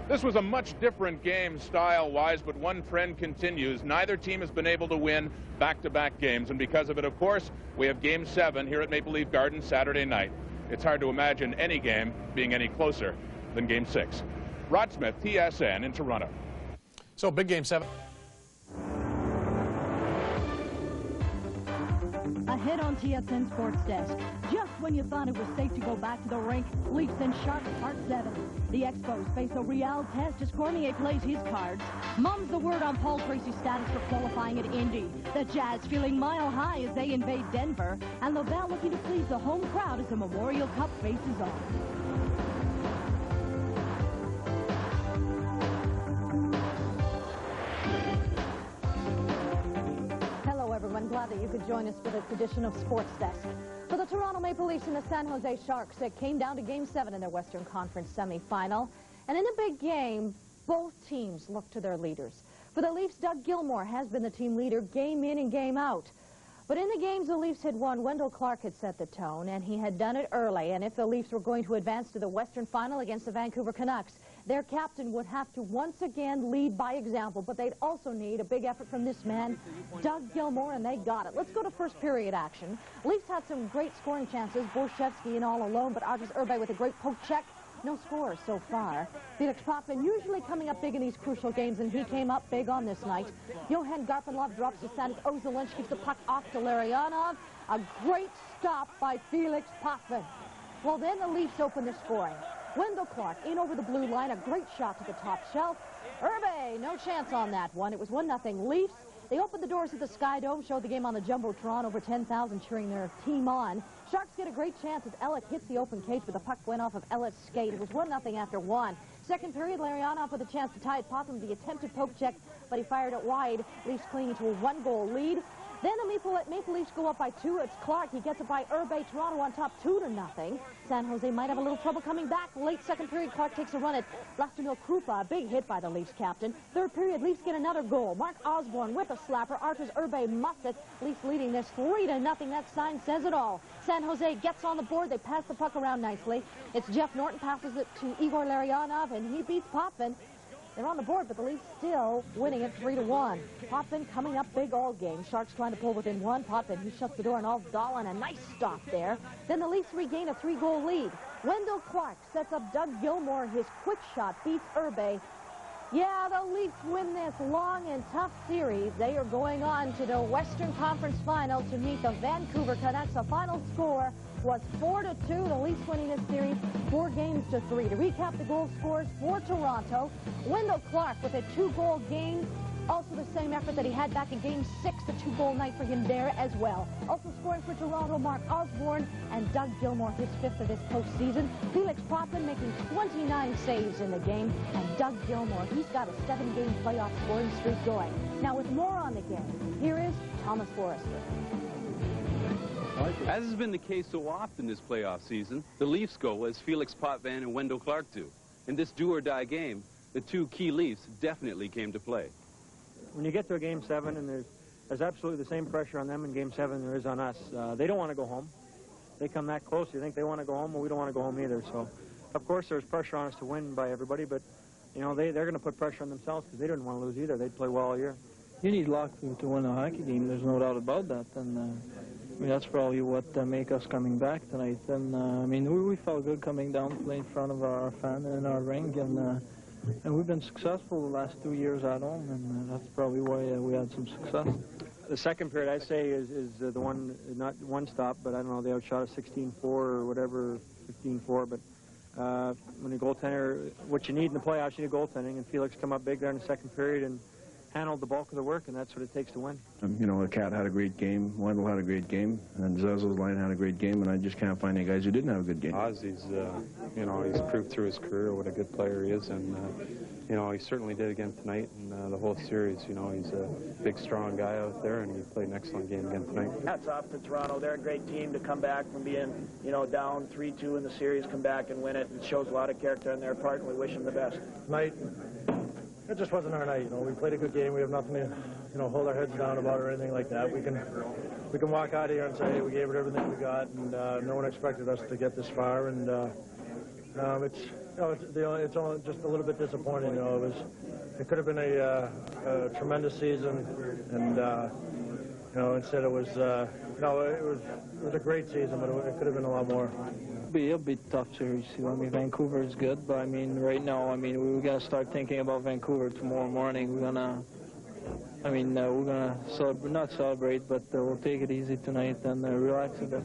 This was a much different game style-wise, but one trend continues. Neither team has been able to win back-to-back games, and because of it, of course, we have Game 7 here at Maple Leaf Gardens Saturday night. It's hard to imagine any game being any closer than Game 6. Rod Smith, TSN in Toronto. So, big Game 7. Ahead on TSN Sports Desk. Just when you thought it was safe to go back to the rink, Leafs and Sharks Part 7. The Expos face a real test as Cormier plays his cards. Mum's the word on Paul Tracy's status for qualifying at Indy. The Jazz feeling mile high as they invade Denver. And Laval looking to please the home crowd as the Memorial Cup faces on. I'm glad that you could join us for this edition of Sports Desk. For the Toronto Maple Leafs and the San Jose Sharks, it came down to Game 7 in their Western Conference semifinal. And in a big game, both teams look to their leaders. For the Leafs, Doug Gilmour has been the team leader game in and game out. But in the games the Leafs had won, Wendell Clark had set the tone, and he had done it early. And if the Leafs were going to advance to the Western Final against the Vancouver Canucks, their captain would have to once again lead by example, but they'd also need a big effort from this man, Doug Gilmour, and they got it. Let's go to first period action. Leafs had some great scoring chances, Borshevsky in all alone, but Artis Urbe with a great poke check. No scores so far. Felix Potvin usually coming up big in these crucial games, and he came up big on this night. Johan Garpenlov drops to Sandis. Ozolinsh gives the puck off to Larionov. A great stop by Felix Potvin. Well, then the Leafs open the scoring. Wendell Clark in over the blue line, a great shot to the top shelf. Urbe, no chance on that one. It was 1-0 Leafs. They opened the doors at the Sky Dome, showed the game on the Jumbotron, over 10,000 cheering their team on. Sharks get a great chance as Elliott hits the open cage, but the puck went off of Elliott's skate. It was 1-0 after one. Second period, Larionov with a chance to tie it. Potvin the attempted poke check, but he fired it wide. Leafs clinging to a one-goal lead. Then the Maple Leafs go up by 2. It's Clark. He gets it by Urbe. Toronto on top 2-0. San Jose might have a little trouble coming back. Late second period, Clark takes a run at Vlastimil Krupa. A big hit by the Leafs captain. Third period, Leafs get another goal. Mark Osborne with a slapper. Artis Urbe muffs it. Leafs leading this 3-0. That sign says it all. San Jose gets on the board. They pass the puck around nicely. It's Jeff Norton passes it to Igor Larionov, and he beats Potvin. They're on the board, but the Leafs still winning it 3-1. Potvin coming up big all game. Sharks trying to pull within one. Potvin, he shuts the door, and Dahlin, a nice stop there. Then the Leafs regain a 3-goal lead. Wendell Clark sets up Doug Gilmour. His quick shot beats Urbe. Yeah, the Leafs win this long and tough series. They are going on to the Western Conference Final to meet the Vancouver Canucks. The final score was 4-2. The Leafs winning this series 4-3. To recap the goal scores for Toronto, Wendell Clark with a 2-goal game. Also the same effort that he had back in Game 6, the 2-goal night for him there as well. Also scoring for Toronto, Mark Osborne and Doug Gilmour, his 5th of this postseason. Felix Potvin making 29 saves in the game. And Doug Gilmour, he's got a 7-game playoff scoring streak going. Now with more on the game, here is Thomas Forrester. As has been the case so often this playoff season, the Leafs go as Felix Potvin and Wendell Clark do. In this do-or-die game, the two key Leafs definitely came to play. When you get to a Game 7, and there's absolutely the same pressure on them in Game 7 there is on us. They don't want to go home. They come that close. You think they want to go home? Well, we don't want to go home either. So, of course, there's pressure on us to win by everybody, but, you know, they're going to put pressure on themselves because they didn't want to lose either. They'd play well all year. You need luck to win a hockey game. There's no doubt about that. And I mean, that's probably what make us coming back tonight. And I mean, we felt good coming down to play in front of our fan in our ring, and we've been successful the last 2 years at home, and that's probably why we had some success. The second period, I'd say, is the one, not one stop, but I don't know, they outshot us 16-4 or whatever, 15-4. But when a goaltender, what you need in the playoffs, you need goaltending, and Felix come up big there in the second period and handled the bulk of the work, and that's what it takes to win. You know, Cat had a great game, Wendell had a great game, and Zezel's line had a great game, and I just can't find any guys who didn't have a good game. Ozzy's, you know, he's proved through his career what a good player he is, and, you know, he certainly did again tonight and the whole series. You know, he's a big, strong guy out there, and he played an excellent game again tonight. Hats off to Toronto. They're a great team to come back from being, you know, down 3-2 in the series, come back and win it. It shows a lot of character on their part, and we wish them the best. Tonight, it just wasn't our night. You know, we played a good game. We have nothing to, you know, hold our heads down about or anything like that. We can walk out of here and say, hey, we gave it everything we got, and no one expected us to get this far. And it's, you know, it's only just a little bit disappointing. You know, it could have been a tremendous season, and you know, instead it was, no, it was a great season, but it could have been a lot more. It'll be a tough series. You know, I mean, Vancouver is good, but I mean, right now, I mean, we're gonna start thinking about Vancouver tomorrow morning. We're gonna not celebrate, but we'll take it easy tonight and relax a bit.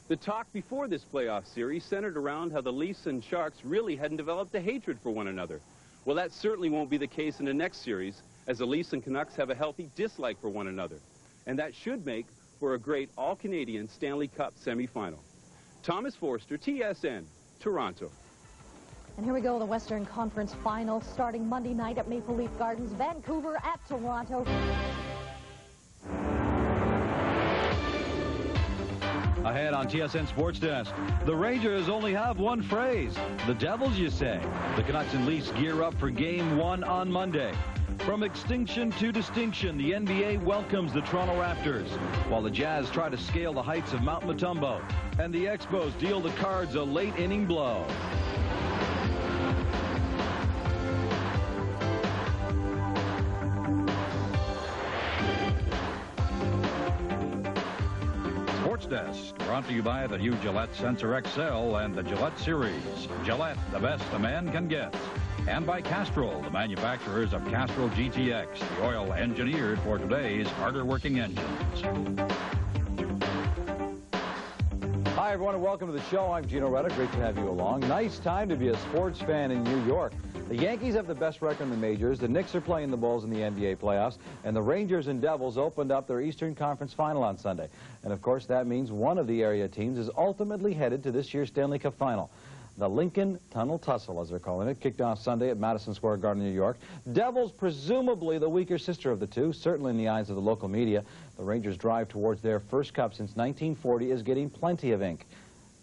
The talk before this playoff series centered around how the Leafs and Sharks really hadn't developed a hatred for one another. Well, that certainly won't be the case in the next series, as the Leafs and Canucks have a healthy dislike for one another. And that should make for a great all-Canadian Stanley Cup semifinal. Thomas Forster, TSN, Toronto. And here we go, the Western Conference Final, starting Monday night at Maple Leaf Gardens, Vancouver at Toronto. Ahead on TSN Sports Desk, the Rangers only have one phrase. The Devils, you say. The Canucks and Leafs gear up for Game 1 on Monday. From extinction to distinction, the NBA welcomes the Toronto Raptors, while the Jazz try to scale the heights of Mount Mutombo, and the Expos deal the Cards a late-inning blow. Sports Desk, brought to you by the new Gillette Sensor XL and the Gillette Series. Gillette, the best a man can get. And by Castrol, the manufacturers of Castrol GTX, the oil engineered for today's harder-working engines. Hi, everyone, and welcome to the show. I'm Gino Retta. Great to have you along. Nice time to be a sports fan in New York. The Yankees have the best record in the majors. The Knicks are playing the Bulls in the NBA playoffs. And the Rangers and Devils opened up their Eastern Conference Final on Sunday. And, of course, that means one of the area teams is ultimately headed to this year's Stanley Cup Final. The Lincoln Tunnel Tussle, as they're calling it, kicked off Sunday at Madison Square Garden, New York. Devils, presumably the weaker sister of the two, certainly in the eyes of the local media. The Rangers' drive towards their first cup since 1940 is getting plenty of ink.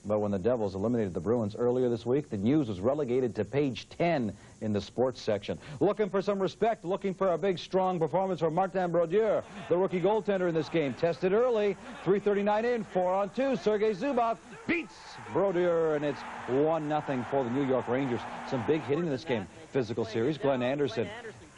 But when the Devils eliminated the Bruins earlier this week, the news was relegated to page 10 in the sports section. Looking for some respect, looking for a big, strong performance from Martin Brodeur, the rookie goaltender in this game. Tested early, 3:39 in, 4-on-2. Sergei Zubov beats Brodeur, and it's 1-0 for the New York Rangers. Some big hitting in this game. Physical series, Glenn Anderson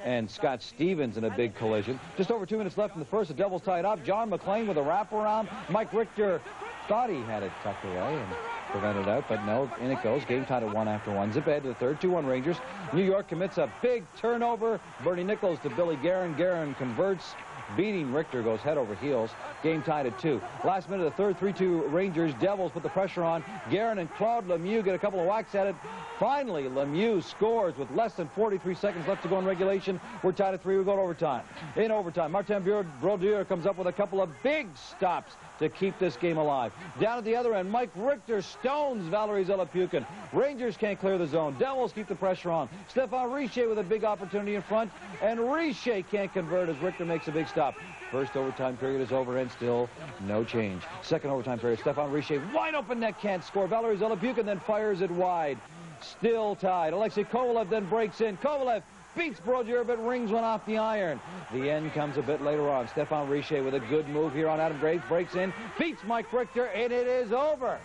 and Scott Stevens in a big collision. Just over 2 minutes left in the first. The Devils tied up. John McClain with a wraparound. Mike Richter thought he had it tucked away and prevented out, but no, in it goes. Game tied at 1 after 1. Zip ahead to the third, 2-1 Rangers. New York commits a big turnover. Bernie Nichols to Billy Guerin. Guerin converts. beating Richter, goes head over heels. Game tied at 2. Last minute of the third, 3-2 Rangers. Devils put the pressure on. Guerin and Claude Lemieux get a couple of whacks at it. Finally, Lemieux scores with less than 43 seconds left to go in regulation. We're tied at 3. We go to overtime. In overtime, Martin Brodeur comes up with a couple of big stops to keep this game alive. Down at the other end, Mike Richter stones Valerie Zelepukin. Rangers can't clear the zone. Devils keep the pressure on. Stefan Richer with a big opportunity in front, and Richer can't convert as Richter makes a big stop. First overtime period is over, and still no change. Second overtime period, Stefan Richer, wide open net, can't score. Valerie Zelepukin then fires it wide. Still tied. Alexei Kovalev then breaks in. Kovalev beats Brodeur, but rings one off the iron. The end comes a bit later on. Stefan Richer with a good move here on Adam Graves, breaks in, beats Mike Richter, and it is over.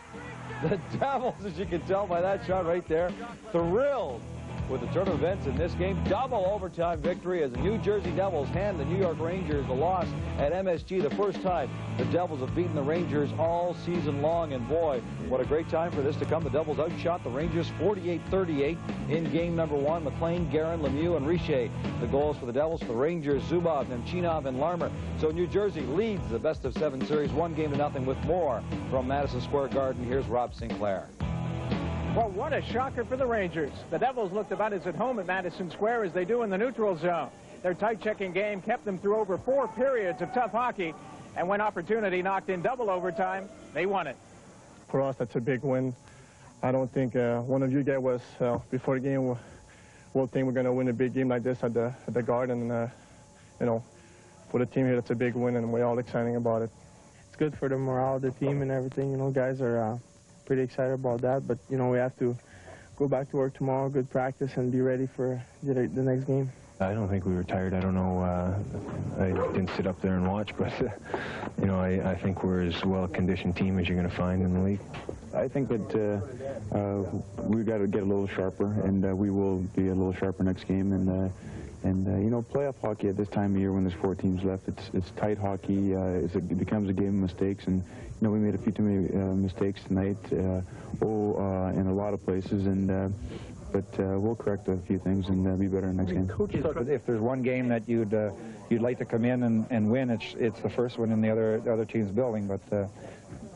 The Devils, as you can tell by that shot right there, thrilled with the turn of events in this game. Double overtime victory as the New Jersey Devils hand the New York Rangers the loss at MSG. The first time the Devils have beaten the Rangers all season long, and boy, what a great time for this to come. The Devils outshot the Rangers 48-38 in game number 1. McLean, Guerin, Lemieux, and Richer. The goals for the Devils. For the Rangers, Zubov, Nemchinov, and Larmer. So New Jersey leads the best-of-7 series 1-0 with more from Madison Square Garden. Here's Rob Sinclair. Well, what a shocker for the Rangers. The Devils looked about as at home at Madison Square as they do in the neutral zone. Their tight-checking game kept them through over 4 periods of tough hockey, and when opportunity knocked in double overtime, they won it. For us, that's a big win. I don't think one of you guys was, before the game, will think we're going to win a big game like this at the Garden. You know, for the team here, that's a big win, and we're all excited about it. It's good for the morale of the team and everything. You know, guys are pretty excited about that, but you know, we have to go back to work tomorrow, good practice, and be ready for the next game. I don't think we were tired. I don't know. I didn't sit up there and watch, but you know, I think we're as well-conditioned team as you're going to find in the league. I think that we've got to get a little sharper, and we will be a little sharper next game. And you know, playoff hockey at this time of year when there's 4 teams left, it's tight hockey. It becomes a game of mistakes, and you know, we made a few too many mistakes tonight. In a lot of places, but we'll correct a few things and be better next game. If there's one game that you'd like to come in and win, it's the first one in the other team's building. But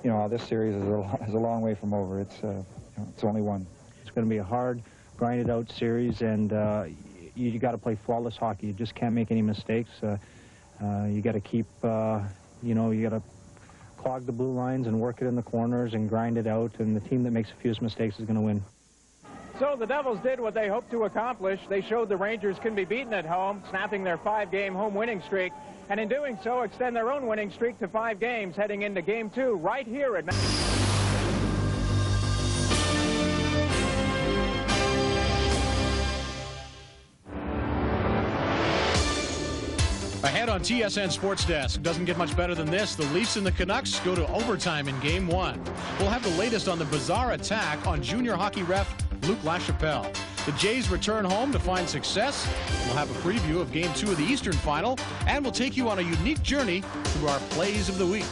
you know, this series is a long way from over. It's only one. It's going to be a hard, grinded out series, and you got to play flawless hockey. You just can't make any mistakes. You got to keep, you know, you got to clog the blue lines and work it in the corners and grind it out, and the team that makes a few mistakes is going to win. So the Devils did what they hoped to accomplish. They showed the Rangers can be beaten at home, snapping their 5-game home winning streak, and in doing so extend their own winning streak to 5 games heading into Game 2 right here at Ahead on TSN Sports Desk. Doesn't get much better than this. The Leafs and the Canucks go to overtime in Game 1. We'll have the latest on the bizarre attack on junior hockey ref Luc Lachapelle. The Jays return home to find success. We'll have a preview of Game 2 of the Eastern Final, and we'll take you on a unique journey through our plays of the week.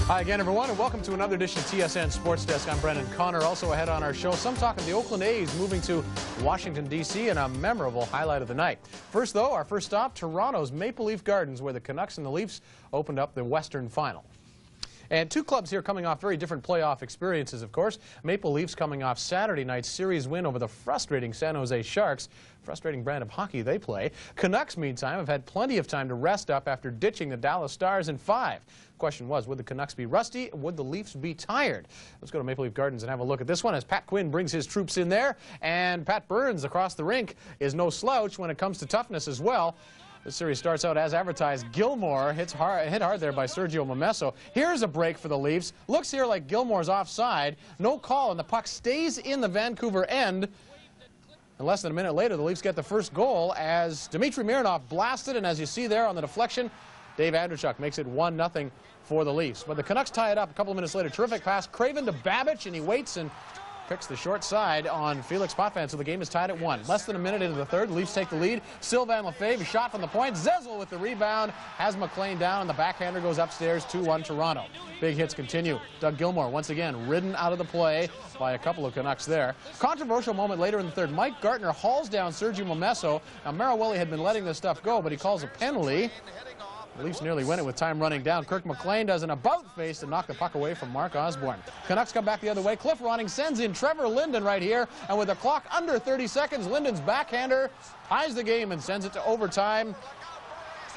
Hi again, everyone, and welcome to another edition of TSN Sports Desk. I'm Brendan Connor. Also ahead on our show, some talk of the Oakland A's moving to Washington, D.C., and a memorable highlight of the night. First, though, our first stop, Toronto's Maple Leaf Gardens, where the Canucks and the Leafs opened up the Western Final. And 2 clubs here coming off very different playoff experiences, of course. Maple Leafs coming off Saturday night's series win over the frustrating San Jose Sharks. Frustrating brand of hockey they play. Canucks, meantime, have had plenty of time to rest up after ditching the Dallas Stars in 5. The question was, would the Canucks be rusty? Would the Leafs be tired? Let's go to Maple Leaf Gardens and have a look at this one as Pat Quinn brings his troops in there. And Pat Burns across the rink is no slouch when it comes to toughness as well. The series starts out as advertised. Gilmore hit hard there by Sergio Momesso. Here's a break for the Leafs. Looks here like Gilmore's offside. No call, and the puck stays in the Vancouver end. And less than a minute later, the Leafs get the first goal as Dmitry Mironov blasted, and as you see there on the deflection, Dave Andreychuk makes it 1-0 for the Leafs. But the Canucks tie it up a couple of minutes later. Terrific pass. Craven to Babbage, and he waits, and picks the short side on Felix Potvin, so the game is tied at 1. Less than a minute into the third, the Leafs take the lead. Sylvain Lefebvre, shot from the point. Zezel with the rebound, has McLean down, and the backhander goes upstairs, 2-1 Toronto. Big hits continue. Doug Gilmour, once again, ridden out of the play by a couple of Canucks there. Controversial moment later in the third. Mike Gartner hauls down Sergio Momesso. Now, Marawelli had been letting this stuff go, but he calls a penalty. The Leafs nearly win it with time running down. Kirk McLean does an about-face to knock the puck away from Mark Osborne. Canucks come back the other way. Cliff Ronning sends in Trevor Linden right here, and with the clock under 30 seconds, Linden's backhander ties the game and sends it to overtime.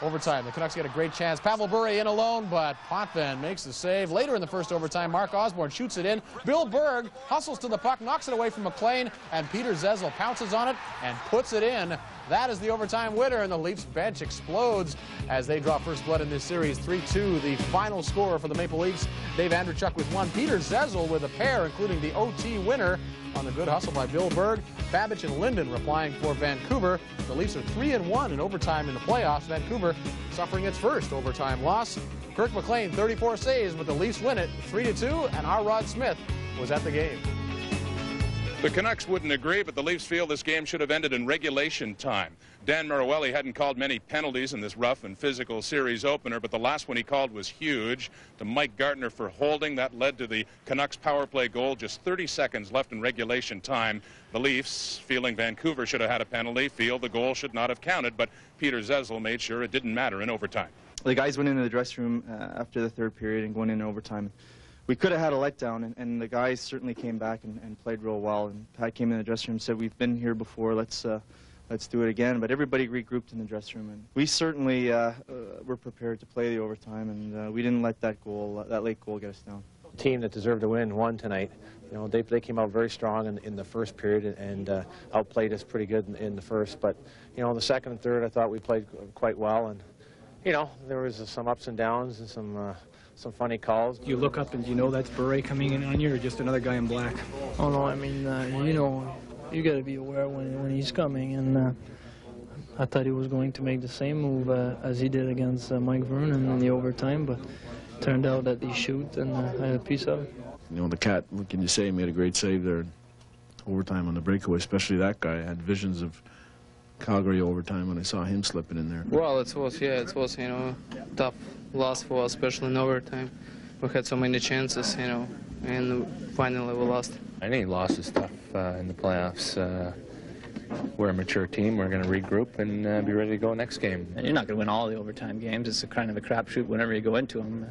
Overtime, the Canucks get a great chance. Pavel Bure in alone, but Potvin makes the save. Later in the first overtime, Mark Osborne shoots it in. Bill Berg hustles to the puck, knocks it away from McLean, and Peter Zezel pounces on it and puts it in. That is the overtime winner, and the Leafs bench explodes as they draw first blood in this series. 3-2, the final score for the Maple Leafs. Dave Andrechuk with 1. Peter Zezel with a pair, including the OT winner on the good hustle by Bill Berg. Babbage and Linden replying for Vancouver. The Leafs are 3-1 in overtime in the playoffs. Vancouver suffering its first overtime loss. Kirk McLean, 34 saves, but the Leafs win it 3-2, and our Rod Smith was at the game. The Canucks wouldn't agree, but the Leafs feel this game should have ended in regulation time. Dan Marawelli hadn't called many penalties in this rough and physical series opener, but the last one he called was huge. To Mike Gartner for holding, that led to the Canucks power play goal. Just 30 seconds left in regulation time. The Leafs, feeling Vancouver should have had a penalty, feel the goal should not have counted, but Peter Zezel made sure it didn't matter in overtime. The guys went into the dressing room after the third period and going into overtime. We could have had a letdown, and the guys certainly came back and played real well. And Pat came in the dressing room and said, "We've been here before. Let's do it again." But everybody regrouped in the dressing room, and we certainly were prepared to play the overtime, and we didn't let that late goal get us down. Team that deserved to win won tonight. You know, they came out very strong in the first period and outplayed us pretty good in the first. But you know, the second and third, I thought we played quite well, and you know, there was some ups and downs and some funny calls. You look up and you know that's Bure coming in on you, or just another guy in black? Oh no, I mean, you know, you got to be aware when he's coming, and I thought he was going to make the same move as he did against Mike Vernon in the overtime, but turned out that he shoot, and I had a piece of it. You know, the Cat, what can you say, he made a great save there in overtime on the breakaway, especially that guy. I had visions of Calgary overtime when I saw him slipping in there. Well, it was, you know, tough loss for us, especially in overtime. We had so many chances, you know, and finally we lost. Any loss is tough in the playoffs. We're a mature team. We're going to regroup and be ready to go next game. And you're not going to win all the overtime games. It's a kind of a crapshoot whenever you go into them.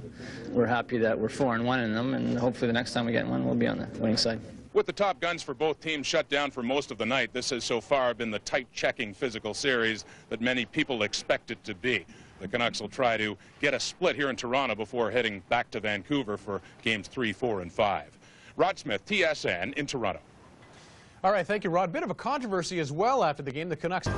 We're happy that we're 4-1 in them, and hopefully the next time we get one, we'll be on the winning side. With the top guns for both teams shut down for most of the night, this has so far been the tight-checking physical series that many people expect it to be. The Canucks will try to get a split here in Toronto before heading back to Vancouver for games 3, 4, and 5. Rod Smith, TSN in Toronto. All right, thank you, Rod. Bit of a controversy as well after the game. The Canucks...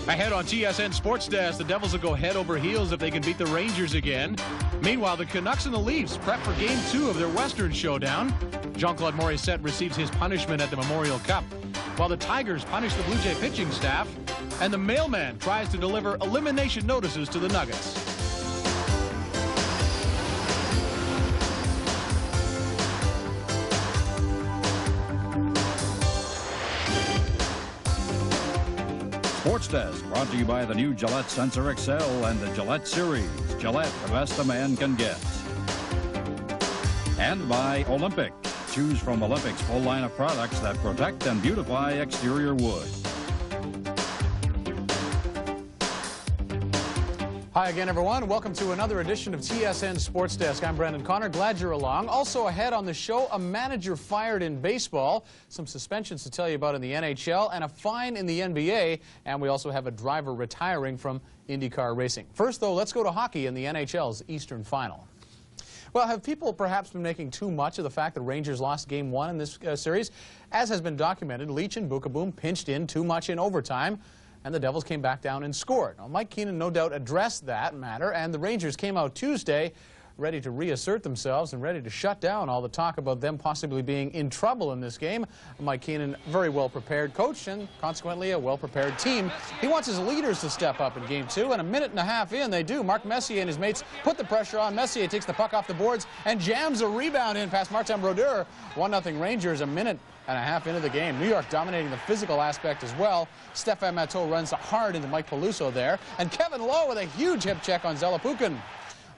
Ahead on TSN Sports Desk, the Devils will go head over heels if they can beat the Rangers again. Meanwhile, the Canucks and the Leafs prep for Game 2 of their Western Showdown. Jean-Claude Morissette receives his punishment at the Memorial Cup, while the Tigers punish the Blue Jay pitching staff, and the mailman tries to deliver elimination notices to the Nuggets. Sports Desk brought to you by the new Gillette Sensor XL and the Gillette Series. Gillette, the best a man can get. And by Olympic. Choose from Olympic's full line of products that protect and beautify exterior wood. Hi again, everyone. Welcome to another edition of TSN Sports Desk. I'm Brendan Connor. Glad you're along. Also ahead on the show, a manager fired in baseball, some suspensions to tell you about in the NHL, and a fine in the NBA. And we also have a driver retiring from IndyCar racing. First, though, let's go to hockey in the NHL's Eastern Final. Well, have people perhaps been making too much of the fact the Rangers lost Game 1 in this series? As has been documented, Leach and Bukaboom pinched in too much in overtime, and the Devils came back down and scored. Now, Mike Keenan no doubt addressed that matter, and the Rangers came out Tuesday ready to reassert themselves and ready to shut down all the talk about them possibly being in trouble in this game. Mike Keenan, very well-prepared coach and consequently a well-prepared team. He wants his leaders to step up in Game 2, and a minute and a half in, they do. Marc Messier and his mates put the pressure on. Messier takes the puck off the boards and jams a rebound in past Martin Brodeur. 1-0 Rangers a minute and a half into the game. New York dominating the physical aspect as well. Stéphane Matteau runs hard into Mike Peluso there. And Kevin Lowe with a huge hip check on Zelepukin.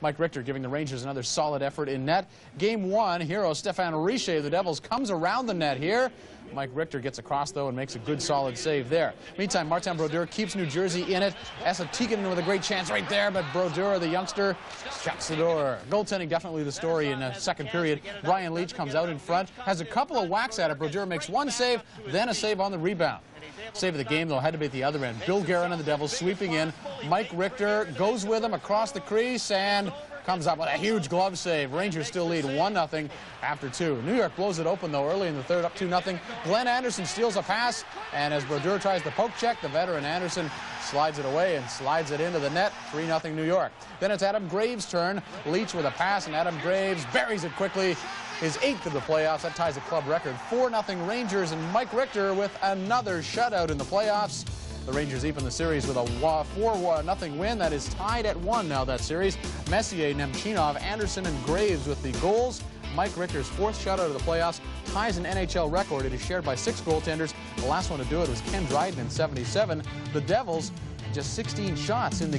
Mike Richter giving the Rangers another solid effort in net. Game 1, hero Stéphane Richer of the Devils comes around the net here. Mike Richter gets across, though, and makes a good, solid save there. Meantime, Martin Brodeur keeps New Jersey in it. Esa Tikkanen with a great chance right there, but Brodeur, the youngster, shuts the door. Goaltending definitely the story in the second period. Brian Leetch comes out in front, has a couple of whacks at it. Brodeur makes one save, then a save on the rebound. Save of the game, though, had to be at the other end. Bill Guerin and the Devils sweeping in. Mike Richter goes with him across the crease and comes up with a huge glove save. Rangers still lead 1-0 after 2. New York blows it open, though, early in the third, up 2-0. Glenn Anderson steals a pass, and as Brodeur tries the poke check, the veteran Anderson slides it away and slides it into the net. 3-0 New York. Then it's Adam Graves' turn. Leetch with a pass, and Adam Graves buries it quickly. His 8th of the playoffs. That ties a club record. 4-0 Rangers, and Mike Richter with another shutout in the playoffs. The Rangers even the series with a 4-0 win. That is tied at 1 now, that series. Messier, Nemchinov, Anderson, and Graves with the goals. Mike Richter's 4th shutout of the playoffs ties an NHL record. It is shared by 6 goaltenders. The last one to do it was Ken Dryden in '77. The Devils, just 16 shots in the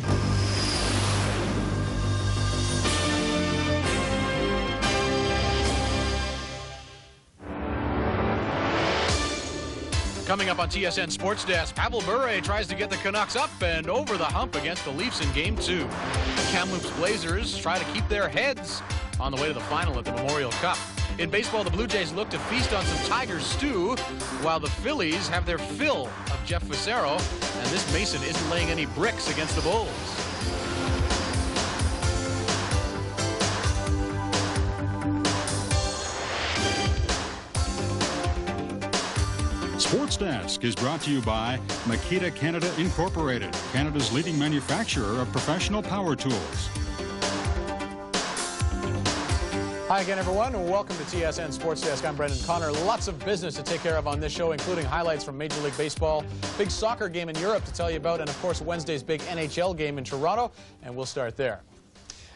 Coming up on TSN Sports Desk, Pavel Bure tries to get the Canucks up and over the hump against the Leafs in Game 2. Kamloops Blazers try to keep their heads on the way to the final at the Memorial Cup. In baseball, the Blue Jays look to feast on some Tiger stew, while the Phillies have their fill of Jeff Facero, and this Mason isn't laying any bricks against the Bulls. Sports Desk is brought to you by Makita Canada Incorporated, Canada's leading manufacturer of professional power tools. Hi again, everyone, and welcome to TSN Sports Desk. I'm Brendan Connor. Lots of business to take care of on this show, including highlights from Major League Baseball, big soccer game in Europe to tell you about, and of course Wednesday's big NHL game in Toronto, and we'll start there.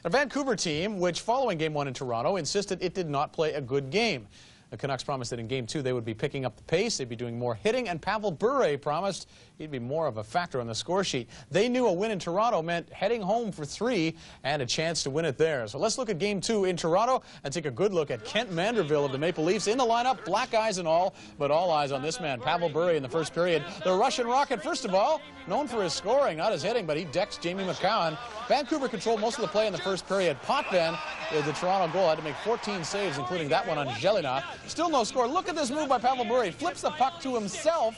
A Vancouver team, which following Game 1 in Toronto, insisted it did not play a good game. The Canucks promised that in Game 2 they would be picking up the pace, they'd be doing more hitting, and Pavel Bure promised he'd be more of a factor on the score sheet. They knew a win in Toronto meant heading home for 3 and a chance to win it there. So let's look at Game 2 in Toronto and take a good look at Kent Manderville of the Maple Leafs in the lineup, black eyes and all, but all eyes on this man, Pavel Bure in the first period. The Russian Rocket, first of all, known for his scoring, not his hitting, but he decks Jamie McCown. Vancouver controlled most of the play in the first period. Potvin, the Toronto goal, had to make 14 saves, including that one on Jelena. Still no score. Look at this move by Pavel Bure. He flips the puck to himself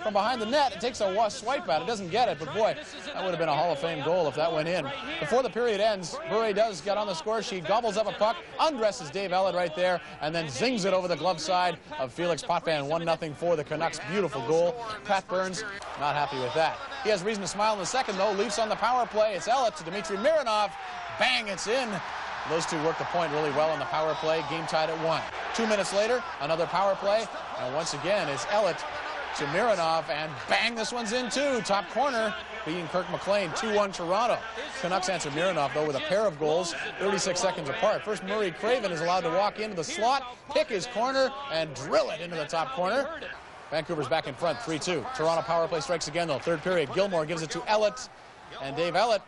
from behind the net. It takes a swipe at it. Doesn't get it, but boy, that would have been a Hall of Fame goal if that went in. Before the period ends, Bure does get on the score sheet, gobbles up a puck, undresses Dave Ellett right there, and then zings it over the glove side of Felix Potvin. 1-0 for the Canucks. Beautiful goal. Pat Burns not happy with that. He has reason to smile in the second, though. Leafs on the power play. It's Ellett to Dmitry Mironov. Bang, it's in. Those two work the point really well on the power play. Game tied at 1. 2 minutes later, another power play. And once again, it's Ellett to Mironov. And bang, this one's in too. Top corner, beating Kirk McLean. 2-1 Toronto. Canucks answer Mironov, though, with a pair of goals, 36 seconds apart. First, Murray Craven is allowed to walk into the slot, pick his corner, and drill it into the top corner. Vancouver's back in front, 3-2. Toronto power play strikes again, though. Third period, Gilmore gives it to Ellett. And Dave Ellett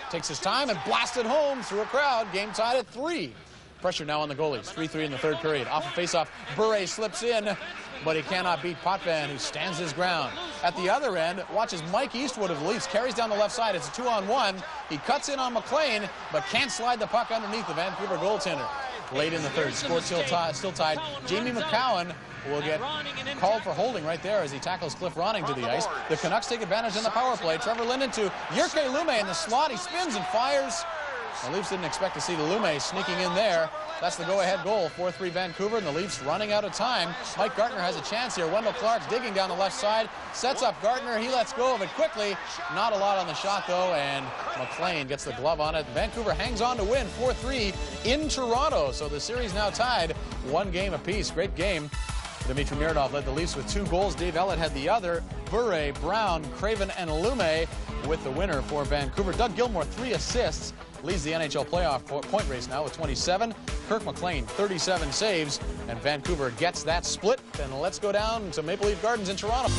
takes his time and blasts it home through a crowd. Game tied at 3. Pressure now on the goalies. 3-3 in the third period. Off a faceoff, Bure slips in, but he cannot beat Potvin, who stands his ground. At the other end, watches Mike Eastwood of the Leafs, carries down the left side. It's a 2-on-1. He cuts in on McLean, but can't slide the puck underneath the Vancouver goaltender. Late in the third, score still tied. Jamie McCown will get called for holding right there as he tackles Cliff Ronning to the ice. The Canucks take advantage on the power play. Trevor Linden to Jyrke Lumme in the slot. He spins and fires. The Leafs didn't expect to see Lume sneaking in there. That's the go-ahead goal, 4-3 Vancouver, and the Leafs running out of time. Mike Gartner has a chance here. Wendell Clark digging down the left side, sets up Gartner. He lets go of it quickly. Not a lot on the shot, though, and McLean gets the glove on it. Vancouver hangs on to win 4-3 in Toronto. So the series now tied 1 game apiece. Great game. Dmitry Mironov led the Leafs with 2 goals. Dave Ellett had the other. Bure, Brown, Craven, and Lume with the winner for Vancouver. Doug Gilmour, 3 assists. Leads the NHL playoff point race now with 27. Kirk McLean, 37 saves. And Vancouver gets that split. And let's go down to Maple Leaf Gardens in Toronto.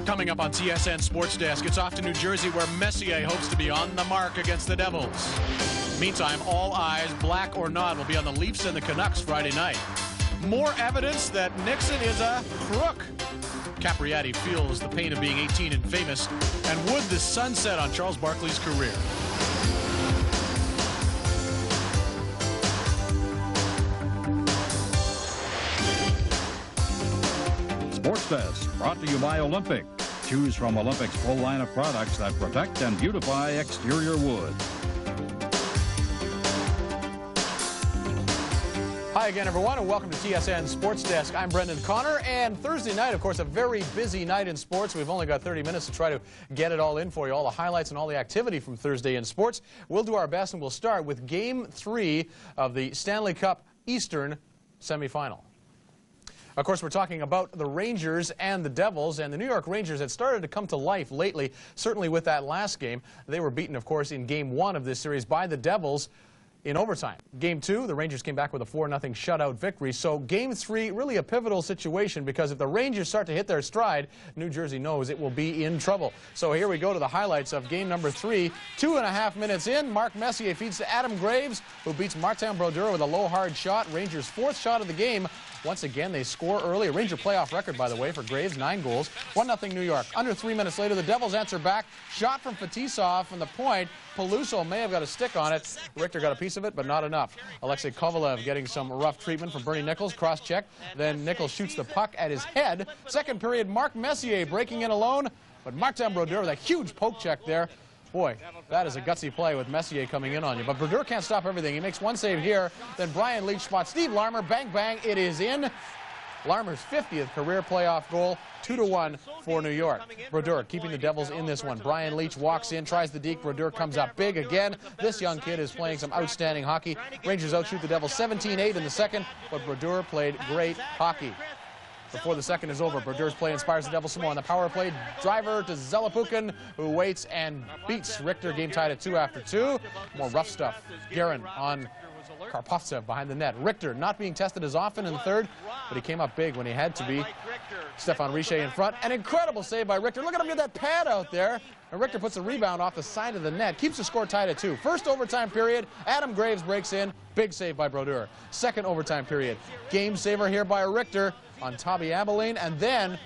Coming up on TSN Sports Desk, it's off to New Jersey where Messier hopes to be on the mark against the Devils. Meantime, all eyes, black or not, will be on the Leafs and the Canucks Friday night. More evidence that Nixon is a crook. Capriati feels the pain of being 18 and famous, and would the sun set on Charles Barkley's career? Sports Desk, brought to you by Olympic. Choose from Olympic's full line of products that protect and beautify exterior wood. Hi again, everyone, and welcome to TSN Sports Desk. I'm Brendan Connor, and Thursday night, of course, a very busy night in sports. We've only got 30 minutes to try to get it all in for you, all the highlights and all the activity from Thursday in sports. We'll do our best, and we'll start with Game 3 of the Stanley Cup Eastern semifinal. Of course, we're talking about the Rangers and the Devils, and the New York Rangers had started to come to life lately, certainly with that last game. They were beaten, of course, in Game 1 of this series by the Devils in overtime. Game 2, the Rangers came back with a 4-0 shutout victory. So Game 3, really a pivotal situation, because if the Rangers start to hit their stride, New Jersey knows it will be in trouble. So here we go to the highlights of game number 3. 2.5 minutes in, Mark Messier feeds to Adam Graves, who beats Martin Brodeur with a low hard shot. Rangers' 4th shot of the game. Once again, they score early. A Ranger playoff record, by the way, for Graves, 9 goals. 1-0 New York. Under 3 minutes later, the Devils answer back. Shot from Fetisov from the point. Peluso may have got a stick on it. Richter got a piece of it, but not enough. Alexei Kovalev getting some rough treatment from Bernie Nichols. Cross-check. Then Nichols shoots the puck at his head. Second period, Mark Messier breaking in alone. But Martin Brodeur with a huge poke check there. Boy, that is a gutsy play with Messier coming in on you. But Brodeur can't stop everything. He makes 1 save here. Then Brian Leetch spots Steve Larmer. Bang, bang. It is in. Larmer's 50th career playoff goal. 2-1 for New York. Brodeur keeping the Devils in this one. Brian Leetch walks in, tries the deke. Brodeur comes up big again. This young kid is playing some outstanding hockey. Rangers outshoot the Devils 17-8 in the second, but Brodeur played great hockey. Before the second is over, Brodeur's play inspires the Devils some more on the power play. Driver to Zelepukin, who waits and beats Richter. Game tied at 2 after 2. More rough stuff. Guerin on Karpovtsev behind the net. Richter not being tested as often in the third, but he came up big when he had to be. Stefan Richer in front. An incredible save by Richter. Look at him get that pad out there. And Richter puts a rebound off the side of the net. Keeps the score tied at 2. First overtime period, Adam Graves breaks in. Big save by Brodeur. Second overtime period. Game saver here by Richter on Tommy Abilene. And then,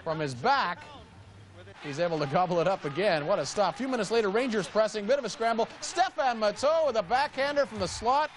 from his back, he's able to gobble it up again. What a stop. A few minutes later, Rangers pressing. Bit of a scramble. Stefan Matteau with a backhander from the slot.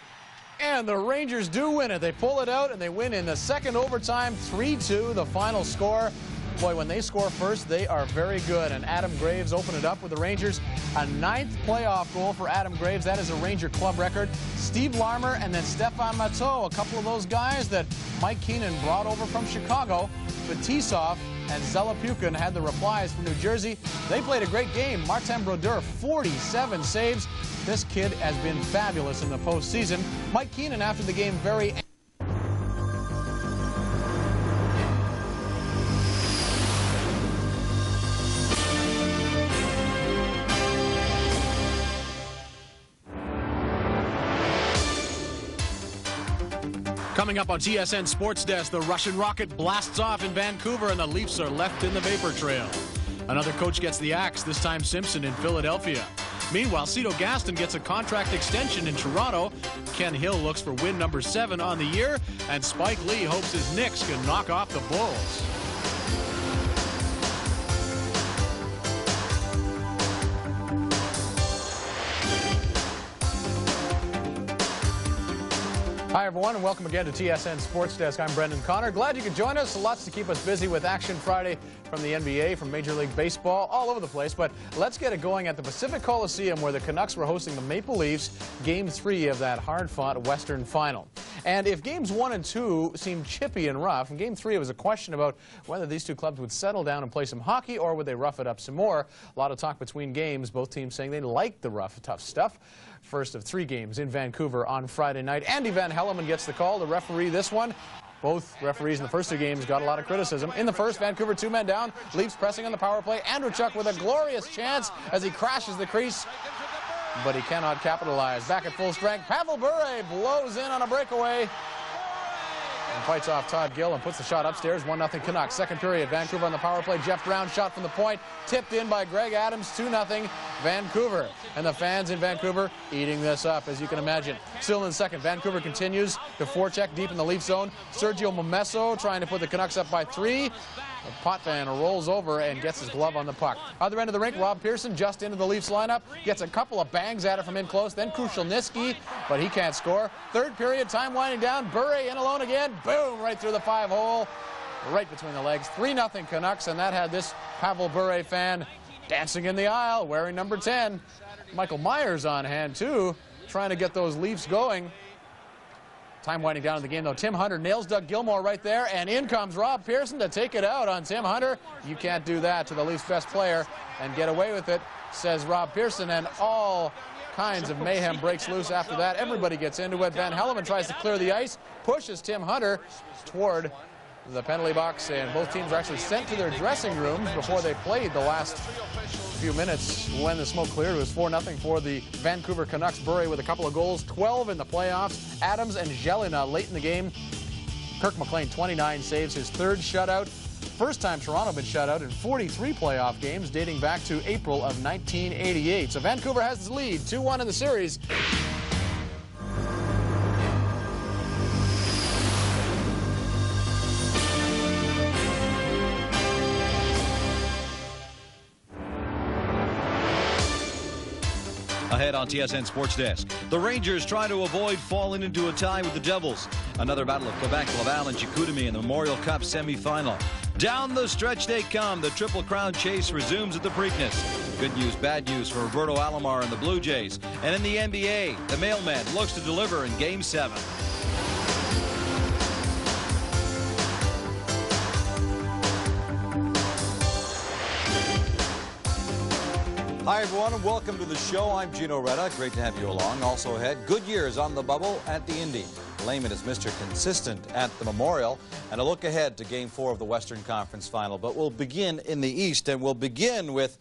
And the Rangers do win it. They pull it out, and they win in the second overtime, 3-2, the final score. Boy, when they score first, they are very good. And Adam Graves opened it up with the Rangers. A 9th playoff goal for Adam Graves. That is a Ranger club record. Steve Larmer and then Stefan Matteau, a couple of those guys that Mike Keenan brought over from Chicago. Fetisov and Zelepukin had the replies from New Jersey. They played a great game. Martin Brodeur, 47 saves. This kid has been fabulous in the postseason. Mike Keenan, after the game, very... Coming up on TSN Sports Desk, the Russian rocket blasts off in Vancouver, and the Leafs are left in the vapor trail. Another coach gets the axe, this time Simpson in Philadelphia. Meanwhile, Cito Gaston gets a contract extension in Toronto. Ken Hill looks for win number 7 on the year, and Spike Lee hopes his Knicks can knock off the Bulls. Hi, everyone, and welcome again to TSN Sports Desk. I'm Brendan Connor. Glad you could join us. Lots to keep us busy with Action Friday from the NBA, from Major League Baseball, all over the place. But let's get it going at the Pacific Coliseum, where the Canucks were hosting the Maple Leafs, Game 3 of that hard-fought Western Final. And if Games 1 and 2 seemed chippy and rough, in Game 3 it was a question about whether these two clubs would settle down and play some hockey or would they rough it up some more. A lot of talk between games, both teams saying they liked the rough, tough stuff. First of 3 games in Vancouver on Friday night. Andy Van Hellemond gets the call to referee this one. Both referees in the first 2 games got a lot of criticism. In the first, Vancouver 2 men down, Leafs pressing on the power play. Andreychuk with a glorious chance as he crashes the crease, but he cannot capitalize. Back at full strength, Pavel Bure blows in on a breakaway and fights off Todd Gill and puts the shot upstairs. 1-0 Canucks. Second period, Vancouver on the power play. Jeff Brown shot from the point, tipped in by Greg Adams. 2-0 Vancouver. And the fans in Vancouver eating this up, as you can imagine. Still in second, Vancouver continues to forecheck deep in the Leaf zone. Sergio Momesso trying to put the Canucks up by 3. The Potvin rolls over and gets his glove on the puck. Other end of the rink, Rob Pearson just into the Leafs lineup. Gets a couple of bangs at it from in close. Then Krushelnyski, but he can't score. Third period, time winding down. Bure in alone again. Boom, right through the 5-hole. Right between the legs. 3-0 Canucks, and that had this Pavel Bure fan dancing in the aisle, wearing number 10. Michael Myers on hand, too, trying to get those Leafs going. Time winding down in the game, though. Tim Hunter nails Doug Gilmour right there, and in comes Rob Pearson to take it out on Tim Hunter. You can't do that to the Leafs' best player and get away with it, says Rob Pearson, and all kinds of mayhem breaks loose after that. Everybody gets into it. Van Hellemond tries to clear the ice, pushes Tim Hunter toward the penalty box, and both teams were actually sent to their dressing rooms before they played the last few minutes. When the smoke cleared, it was 4-0 for the Vancouver Canucks. Bure with a couple of goals, 12 in the playoffs. Adams and Jelena late in the game. Kirk McLean, 29 saves, his 3rd shutout. First time Toronto been shut out in 43 playoff games, dating back to April of 1988. So Vancouver has the lead, 2-1 in the series. Ahead on TSN Sports Desk, the Rangers try to avoid falling into a tie with the Devils. Another battle of Quebec, Laval, and Chicoutimi in the Memorial Cup semifinal. Down the stretch they come. The Triple Crown chase resumes at the Preakness. Good news, bad news for Roberto Alomar and the Blue Jays. And in the NBA, the mailman looks to deliver in Game 7. Hi, everyone, and welcome to the show. I'm Gino Retta. Great to have you along. Also ahead, Goodyear's on the bubble at the Indy. Lehman is Mr. Consistent at the Memorial. And a look ahead to Game 4 of the Western Conference Final. But we'll begin in the East, and we'll begin with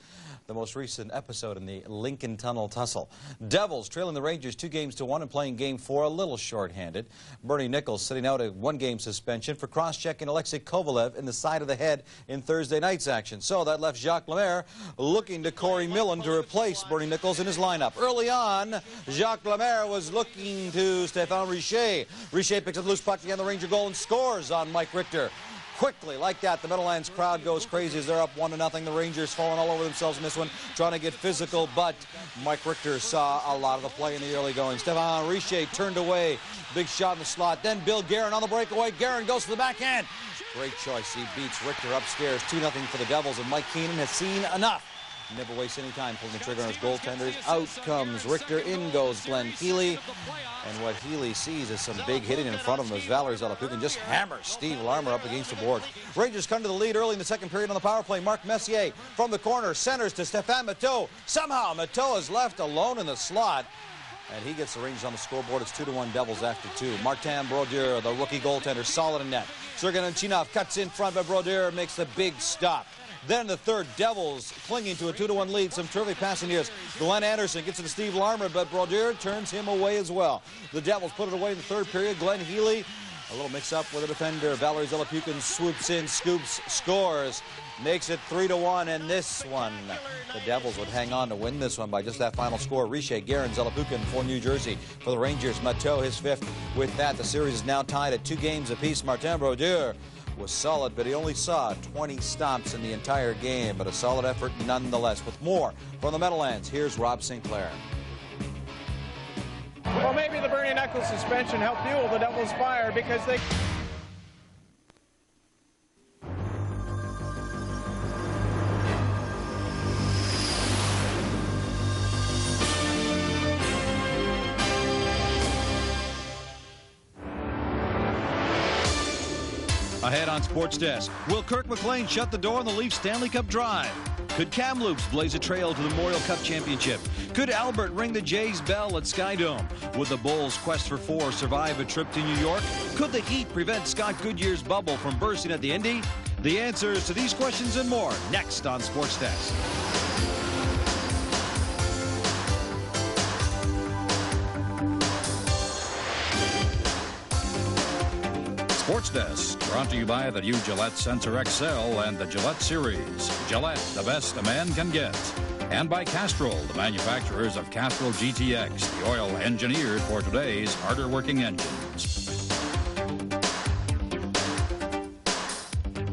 the most recent episode in the Lincoln Tunnel tussle. Devils trailing the Rangers 2-1 and playing Game 4 a little short-handed. Bernie Nichols sitting out a 1-game suspension for cross-checking Alexei Kovalev in the side of the head in Thursday night's action. So that left Jacques Lemaire looking to Corey Millen to replace Bernie Nichols in his lineup. Early on, Jacques Lemaire was looking to Stéphane Richer. Richer picks up the loose puck again, the Ranger goal, and scores on Mike Richter. Quickly, like that, the Meadowlands crowd goes crazy as they're up 1-0. The Rangers falling all over themselves in this one, trying to get physical, but Mike Richter saw a lot of the play in the early going. Stéphane Richer turned away, big shot in the slot. Then Bill Guerin on the breakaway. Guerin goes to the backhand. Great choice. He beats Richter upstairs, 2-0 for the Devils, and Mike Keenan has seen enough. Never wastes any time pulling the trigger on his goaltenders. Out comes Richter, in goes Glenn Healy. And what Healy sees is some big hitting in front of him as Valerie Zelepukin just hammers Steve Larmer up against the board. Rangers come to the lead early in the second period on the power play. Marc Messier from the corner centers to Stéphane Matteau. Somehow Matteau is left alone in the slot, and he gets the Rangers on the scoreboard. It's 2-1 Devils after 2. Martin Brodeur, the rookie goaltender, solid in net. Sergei Nemchinov cuts in front, but Brodeur makes the big stop. Then the third, Devils clinging to a 2-1 lead. Some terrific passing years. Glenn Anderson gets it to Steve Larmer, but Brodeur turns him away as well. The Devils put it away in the third period. Glenn Healy, a little mix-up with a defender. Valerie Zelepukin swoops in, scoops, scores, makes it 3-1. And this one, the Devils would hang on to win this one by just that final score. Richer, Guerin, Zelepukin for New Jersey. For the Rangers, Matteau, his 5th. With that, the series is now tied at 2 games apiece. Martin Brodeur was solid, but he only saw 20 stops in the entire game, but a solid effort nonetheless. With more from the Meadowlands, here's Rob St. Clair. Well, maybe the Bernie Nichols suspension helped fuel the Devils' fire because they... Ahead on Sports Desk, will Kirk McLean shut the door on the Leafs Stanley Cup drive? Could Kamloops blaze a trail to the Memorial Cup Championship? Could Albert ring the Jays' bell at Skydome? Would the Bulls' quest for 4 survive a trip to New York? Could the Heat prevent Scott Goodyear's bubble from bursting at the Indy? The answers to these questions and more next on Sports Desk. Sports Desk, brought to you by the new Gillette Sensor XL and the Gillette Series. Gillette, the best a man can get. And by Castrol, the manufacturers of Castrol GTX, the oil engineered for today's harder working engines.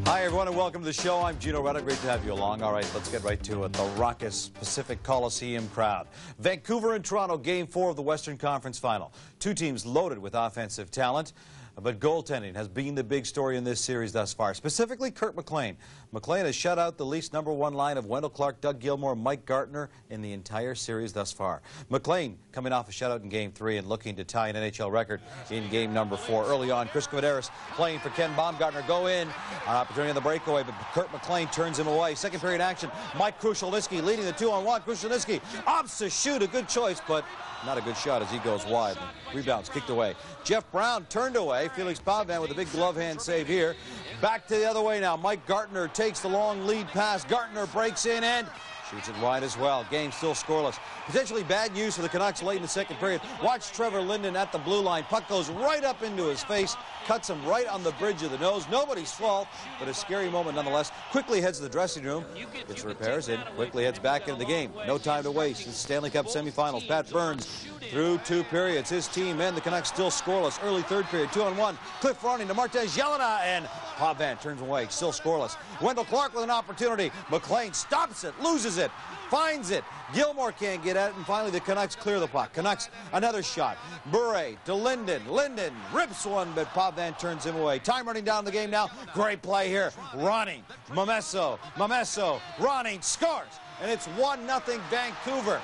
Hi, everyone, and welcome to the show. I'm Gino Retta. Great to have you along. All right, let's get right to it. The raucous Pacific Coliseum crowd. Vancouver and Toronto, Game 4 of the Western Conference Final. Two teams loaded with offensive talent. But goaltending has been the big story in this series thus far, specifically Kirk McLean. McLean has shut out the Leafs' #1 line of Wendell Clark, Doug Gilmour, Mike Gartner in the entire series thus far. McLean coming off a shutout in Game 3 and looking to tie an NHL record in Game #4. Early on, Chris Kavaderis playing for Ken Baumgartner. Go in, an opportunity on the breakaway, but Kirk McLean turns him away. Second period action, Mike Krushelnyski leading the 2-on-1. Krushelnyski opts to shoot, a good choice, but not a good shot as he goes wide. Rebounds kicked away. Jeff Brown turned away. Felix Pauvin with a big glove hand save here. Back to the other way now. Mike Gartner takes the long lead pass. Gartner breaks in and shoots it wide as well. Game still scoreless. Potentially bad news for the Canucks late in the second period. Watch Trevor Linden at the blue line. Puck goes right up into his face. Cuts him right on the bridge of the nose. Nobody's fault, but a scary moment nonetheless. Quickly heads to the dressing room. Gets repairs and quickly heads back into the game. No time to waste. It's Stanley Cup semifinals. Pat Burns through 2 periods. His team and the Canucks still scoreless. Early third period, 2-on-1. Cliff running to Martez Yelena, and Pauvin turns away. Still scoreless. Wendell Clark with an opportunity. McLean stops it, loses it, finds it. Gilmour can't get at it, and finally the Canucks clear the puck. Canucks, another shot. Bure to Linden. Linden rips one, but Pauvin turns him away. Time running down the game now. Great play here. Ronning. Momesso. Ronning scores, and it's 1-0 Vancouver.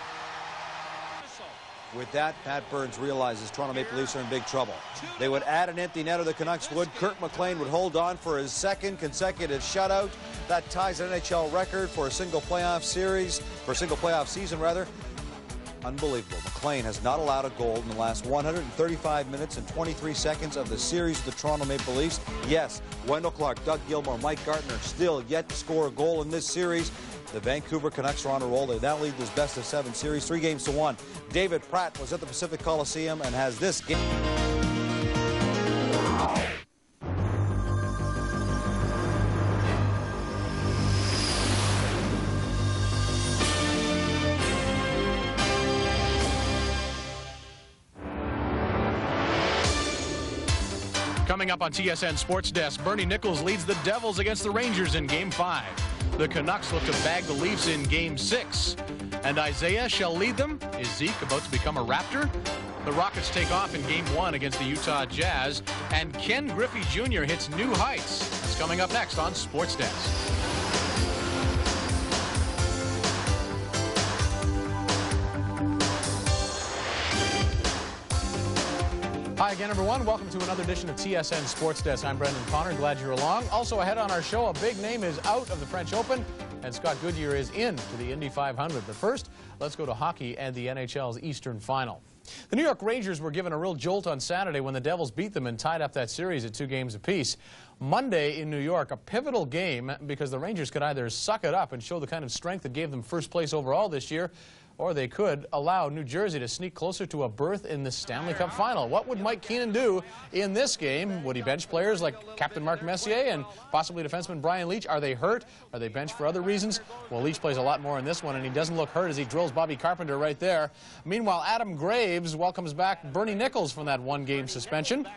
With that, Pat Burns realizes Toronto Maple Leafs are in big trouble. They would add an empty netter, the Canucks would. Kirk McLean would hold on for his second consecutive shutout. That ties an NHL record for a single playoff series, for a single playoff season, rather. Unbelievable. McLean has not allowed a goal in the last 135 minutes and 23 seconds of the series with the Toronto Maple Leafs. Yes, Wendell Clark, Doug Gilmour, Mike Gartner still yet to score a goal in this series. The Vancouver Canucks are on a roll. They now lead this best-of-7 series, 3-1. David Pratt was at the Pacific Coliseum and has this game. Coming up on TSN Sports Desk, Bernie Nichols leads the Devils against the Rangers in Game 5. The Canucks look to bag the Leafs in Game 6. And Isaiah shall lead them. Is Zeke about to become a Raptor? The Rockets take off in Game 1 against the Utah Jazz. And Ken Griffey Jr. hits new heights. That's coming up next on Sports Desk. Hi again, everyone. Welcome to another edition of TSN Sports Desk. I'm Brendan Connor. Glad you're along. Also ahead on our show, a big name is out of the French Open, and Scott Goodyear is in to the Indy 500. But first, let's go to hockey and the NHL's Eastern Final. The New York Rangers were given a real jolt on Saturday when the Devils beat them and tied up that series at 2 games apiece. Monday in New York, a pivotal game because the Rangers could either suck it up and show the kind of strength that gave them first place overall this year, or they could allow New Jersey to sneak closer to a berth in the Stanley Cup Final. What would Mike Keenan do in this game? Would he bench players like Captain Mark Messier and possibly defenseman Brian Leetch? Are they hurt? Are they benched for other reasons? Well, Leetch plays a lot more in this one, and he doesn't look hurt as he drills Bobby Carpenter right there. Meanwhile, Adam Graves welcomes back Bernie Nichols from that 1-game suspension.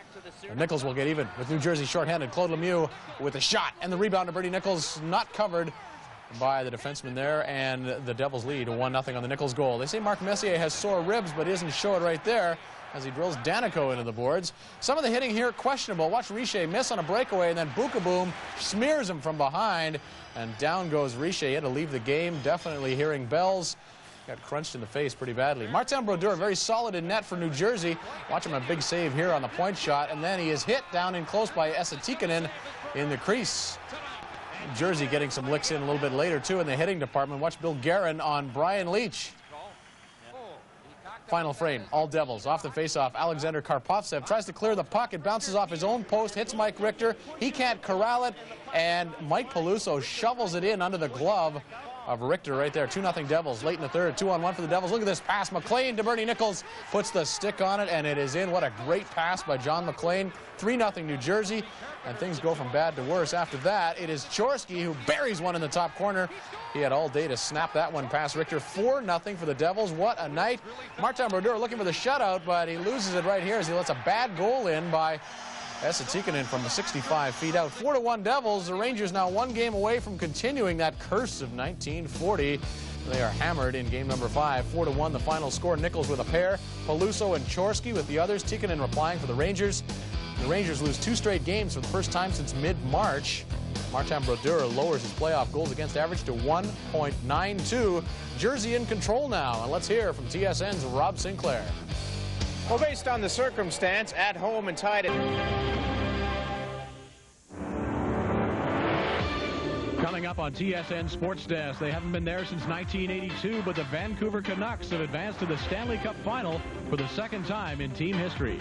Nichols will get even with New Jersey shorthanded. Claude Lemieux with a shot, and the rebound to Bernie Nichols not covered by the defenseman there, and the Devils lead 1-0 on the Nichols goal. They say Mark Messier has sore ribs, but doesn't show it right there as he drills Danico into the boards. Some of the hitting here questionable. Watch Richer miss on a breakaway, and then Bukaboom smears him from behind, and down goes Richer. He had to leave the game. Definitely hearing bells. Got crunched in the face pretty badly. Martin Brodeur, very solid in net for New Jersey. Watch him a big save here on the point shot, and then he is hit down in close by Esa Tikkanen in the crease. New Jersey getting some licks in a little bit later, too, in the hitting department. Watch Bill Guerin on Brian Leach. Final frame, all Devils. Off the faceoff, Alexander Karpovtsev tries to clear the puck. It bounces off his own post, hits Mike Richter. He can't corral it, and Mike Peluso shovels it in under the glove of Richter right there. 2-0 Devils late in the third. 2-on-1 for the Devils. Look at this pass. McLean to Bernie Nichols puts the stick on it, and it is in. What a great pass by John McLean. 3-0 New Jersey, and things go from bad to worse. After that, it is Chorsky who buries one in the top corner. He had all day to snap that one past Richter. 4-0 for the Devils. What a night. Martin Brodeur looking for the shutout, but he loses it right here as he lets a bad goal in by Esa Tikkanen from 65 feet out. 4-1 Devils. The Rangers now one game away from continuing that curse of 1940. They are hammered in game number 5. 4-1 the final score. Nichols with a pair. Peluso and Chorsky with the others. Tikkanen replying for the Rangers. The Rangers lose 2 straight games for the first time since mid-March. Martin Brodeur lowers his playoff goals against average to 1.92. Jersey in control now. And let's hear from TSN's Rob Sinclair. Well, based on the circumstance, at home and tied at... Coming up on TSN Sports Desk, they haven't been there since 1982, but the Vancouver Canucks have advanced to the Stanley Cup Final for the second time in team history.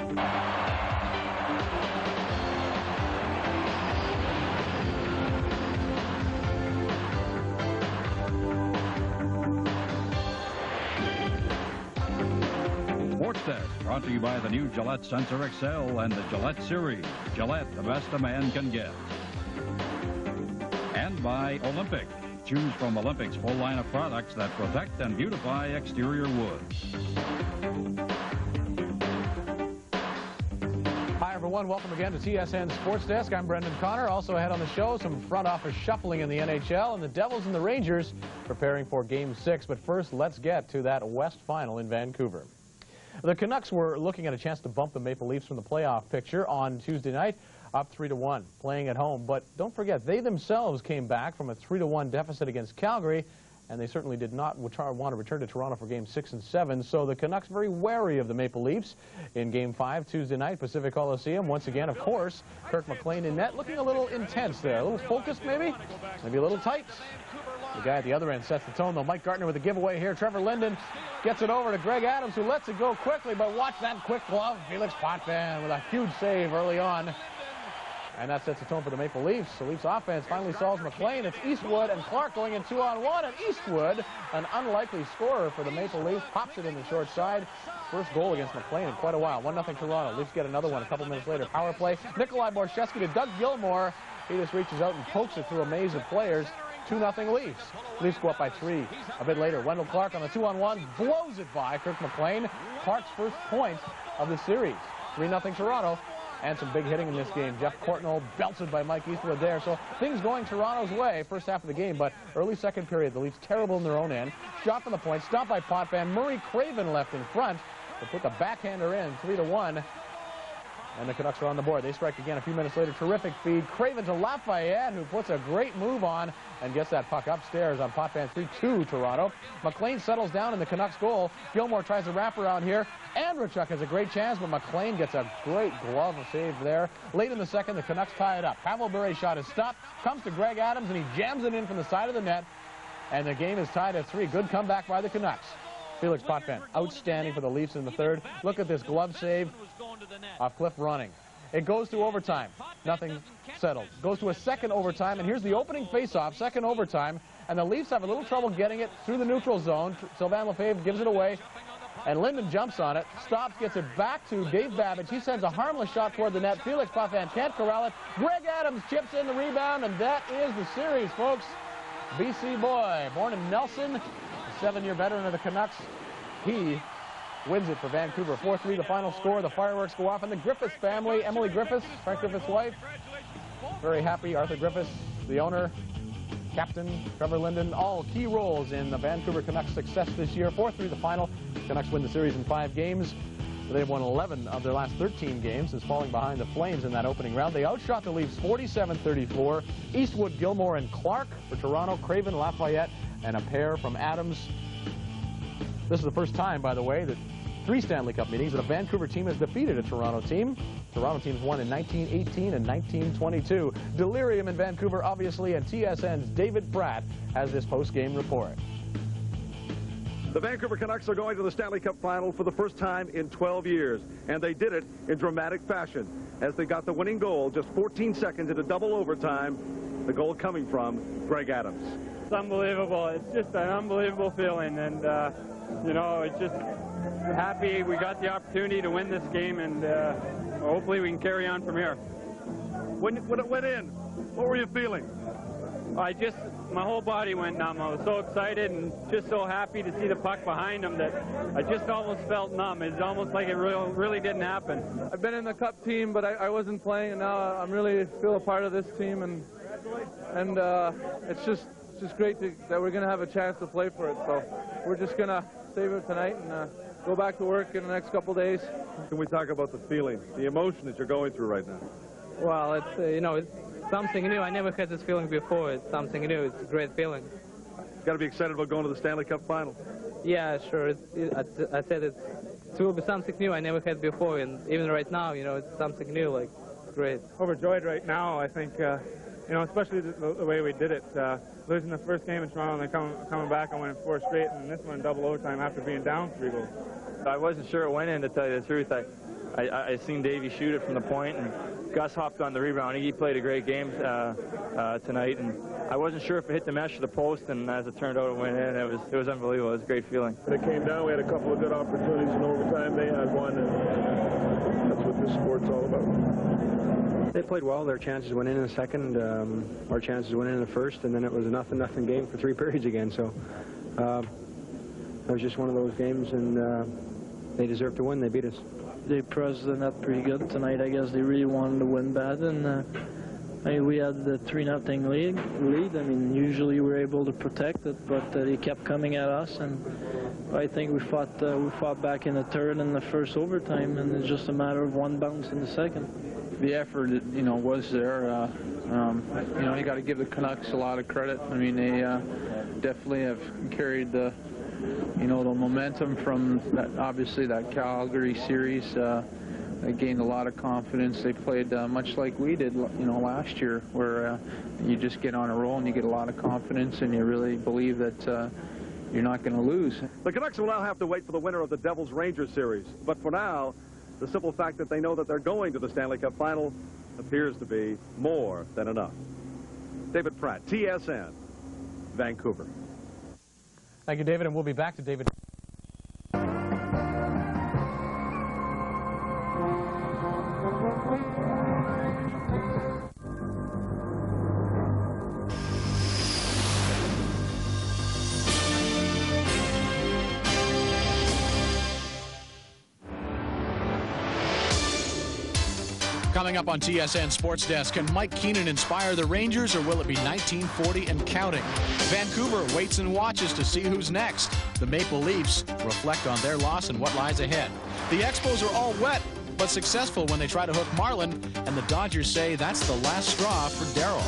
Sports Desk brought to you by the new Gillette Sensor XL and the Gillette Series. Gillette, the best a man can get. And by Olympic. Choose from Olympic's full line of products that protect and beautify exterior woods. Hi, everyone. Welcome again to TSN Sports Desk. I'm Brendan Connor. Also ahead on the show, some front office shuffling in the NHL, and the Devils and the Rangers preparing for Game 6. But first, let's get to that West Final in Vancouver. The Canucks were looking at a chance to bump the Maple Leafs from the playoff picture on Tuesday night, up 3-1, playing at home. But don't forget, they themselves came back from a 3-1 deficit against Calgary, and they certainly did not want to return to Toronto for Game 6 and 7. So the Canucks very wary of the Maple Leafs in Game 5 Tuesday night, Pacific Coliseum. Once again, of course, Kirk McLean in net, looking a little intense there, a little focused maybe a little tight. The guy at the other end sets the tone, though. Mike Gartner with a giveaway here. Trevor Linden gets it over to Greg Adams, who lets it go quickly, but watch that quick glove. Felix Potvin with a huge save early on. And that sets the tone for the Maple Leafs. The Leafs offense finally solves McLean. It's Eastwood and Clark going in 2-on-1, and Eastwood, an unlikely scorer for the Maple Leafs, pops it in the short side. First goal against McLean in quite a while. 1-0 Toronto. Leafs get another one a couple minutes later. Power play. Nikolai Borshevsky to Doug Gilmour. He just reaches out and pokes it through a maze of players. 2-0 Leafs. Leafs go up by 3. A bit later, Wendell Clark on the 2-on-1 blows it by Kirk McLean. Clark's first point of the series. 3-0 Toronto. And some big hitting in this game. Jeff Courtnall belted by Mike Eastwood there. So things going Toronto's way first half of the game, but early second period, the Leafs terrible in their own end. Shot from the point, stopped by Potvin. Murray Craven left in front to put the backhander in, 3-1. And the Canucks are on the board. They strike again a few minutes later. Terrific feed. Craven to Lafayette, who puts a great move on and gets that puck upstairs on Potvin. 3-2 Toronto. McLean settles down in the Canucks goal. Gilmour tries to wrap around here. Andrechuk has a great chance, but McLean gets a great glove save there. Late in the second, the Canucks tie it up. Pavel Bure's shot is stopped. Comes to Greg Adams, and he jams it in from the side of the net. And the game is tied at 3. Good comeback by the Canucks. Felix Potvin, outstanding for the Leafs in the third. Look at this glove save off Cliff Running. It goes to overtime. Nothing settled. Goes to a second overtime, and here's the opening faceoff, second overtime, and the Leafs have a little trouble getting it through the neutral zone. Sylvain Lefebvre gives it away, and Linden jumps on it, stops, gets it back to Dave Babbage. He sends a harmless shot toward the net. Felix Potvin can't corral it. Greg Adams chips in the rebound, and that is the series, folks. BC boy, born in Nelson, a 7-year veteran of the Canucks. He wins it for Vancouver. 4-3 the final score. The fireworks go off, and the Griffiths family, Emily Griffiths, Frank Griffiths' wife, very happy. Arthur Griffiths, the owner, captain Trevor Linden, all key roles in the Vancouver Canucks' success this year. 4-3 the final. Canucks win the series in 5 games. They've won 11 of their last 13 games since falling behind the Flames in that opening round. They outshot the Leafs 47-34. Eastwood, Gilmore, and Clark for Toronto. Craven, Lafayette, and a pair from Adams. This is the first time, by the way, that 3 Stanley Cup meetings that a Vancouver team has defeated a Toronto team. Toronto teams won in 1918 and 1922. Delirium in Vancouver, obviously, and TSN's David Pratt has this post-game report. The Vancouver Canucks are going to the Stanley Cup Final for the first time in 12 years, and they did it in dramatic fashion as they got the winning goal just 14 seconds into double overtime, the goal coming from Greg Adams. It's unbelievable. It's just an unbelievable feeling, and, you know, it's just happy we got the opportunity to win this game, and hopefully we can carry on from here. When it went in, what were you feeling? My whole body went numb. I was so excited and just so happy to see the puck behind him that I just almost felt numb. It's almost like it really didn't happen. I've been in the Cup team, but I wasn't playing, and now I'm really feel a part of this team, and it's just great that we're going to have a chance to play for it. So we're just going to save it tonight and go back to work in the next couple days. Can we talk about the feeling, the emotion that you're going through right now? Well, it's, you know, it's something new. I never had this feeling before. It's something new. It's a great feeling. Got to be excited about going to the Stanley Cup Final. Yeah, sure. I said it will be something new I never had before, and even right now, you know, it's something new. Like, it's great. Overjoyed right now. I think, you know, especially the way we did it. Losing the first game in Toronto and then coming back and winning 4 straight, and this one in double overtime after being down 3 goals. I wasn't sure it went in, to tell you the truth. I seen Davey shoot it from the point, and Gus hopped on the rebound. He played a great game tonight, and I wasn't sure if it hit the mesh of the post, and as it turned out, it went in. It was unbelievable. It was a great feeling. When it came down, we had a couple of good opportunities in overtime. They had one, and that's what this sport's all about. They played well. Their chances went in the second. Our chances went in the first, and then it was a nothing game for 3 periods again. So it was just one of those games, and they deserved to win. They beat us. They pressed the net pretty good tonight. I guess they really wanted to win bad, and I mean, we had the 3-0 lead. I mean, usually we're able to protect it, but they kept coming at us, and I think we fought back in the third and the first overtime, and it's just a matter of 1 bounce in the second. The effort, you know, was there. You know, you got to give the Canucks a lot of credit. I mean, they definitely have carried the, you know, the momentum from that, obviously that Calgary series. They gained a lot of confidence. They played much like we did, you know, last year, where you just get on a roll and you get a lot of confidence and you really believe that you're not going to lose. The Canucks will now have to wait for the winner of the Devils-Rangers series. But for now, the simple fact that they know that they're going to the Stanley Cup Final appears to be more than enough. David Pratt, TSN, Vancouver. Thank you, David, and we'll be back to David. Coming up on TSN Sports Desk, can Mike Keenan inspire the Rangers, or will it be 1940 and counting? Vancouver waits and watches to see who's next. The Maple Leafs reflect on their loss and what lies ahead. The Expos are all wet, but successful when they try to hook Marlin, and the Dodgers say that's the last straw for Darryl.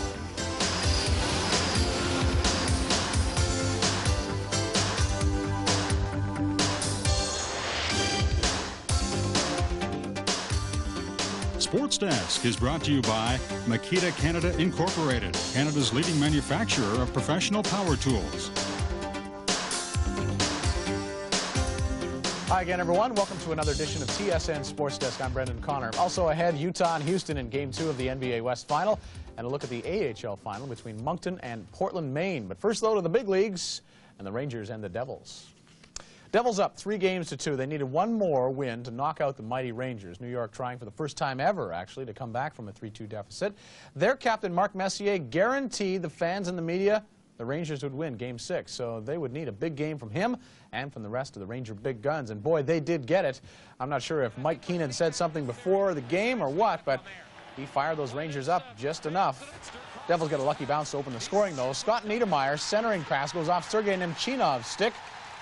Sports Desk is brought to you by Makita Canada Incorporated, Canada's leading manufacturer of professional power tools. Hi again, everyone. Welcome to another edition of TSN Sports Desk. I'm Brendan Connor. Also ahead, Utah and Houston in Game 2 of the NBA West Final, and a look at the AHL Final between Moncton and Portland, Maine. But first, though, to the big leagues and the Rangers and the Devils. Devils up 3-2. They needed 1 more win to knock out the mighty Rangers. New York trying for the first time ever, actually, to come back from a 3-2 deficit. Their captain, Mark Messier, guaranteed the fans and the media the Rangers would win Game 6. So they would need a big game from him and from the rest of the Ranger big guns. And boy, they did get it. I'm not sure if Mike Keenan said something before the game or what, but he fired those Rangers up just enough. Devils get a lucky bounce to open the scoring, though. Scott Niedermayer's centering pass goes off Sergei Nemchinov's stick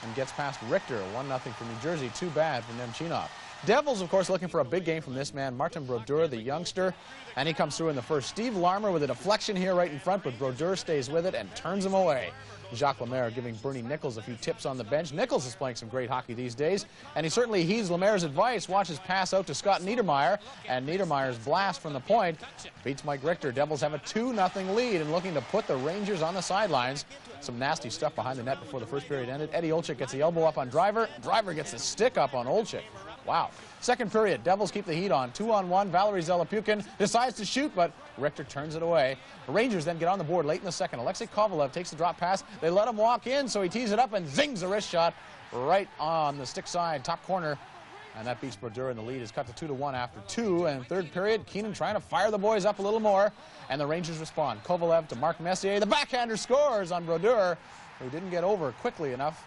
and gets past Richter. 1-0 for New Jersey. Too bad for Nemchinov. Devils, of course, looking for a big game from this man, Martin Brodeur, the youngster, and he comes through in the first. Steve Larmer with a deflection here right in front, but Brodeur stays with it and turns him away. Jacques Lemaire giving Bernie Nichols a few tips on the bench. Nichols is playing some great hockey these days, and he certainly heeds Lemaire's advice. Watch his pass out to Scott Niedermayer, and Niedermayer's blast from the point beats Mike Richter. Devils have a 2-0 lead and looking to put the Rangers on the sidelines. Some nasty stuff behind the net before the first period ended. Eddie Olczyk gets the elbow up on Driver. Driver gets the stick up on Olczyk. Wow. Second period, Devils keep the heat on. 2-on-1, Valery Zelopukhin decides to shoot, but Richter turns it away. The Rangers then get on the board late in the second. Alexei Kovalev takes the drop pass. They let him walk in, so he tees it up and zings a wrist shot right on the stick side, top corner. And that beats Brodeur, and the lead is cut to 2-1 after 2. And third period, Keenan trying to fire the boys up a little more, and the Rangers respond. Kovalev to Mark Messier. The backhander scores on Brodeur, who didn't get over quickly enough.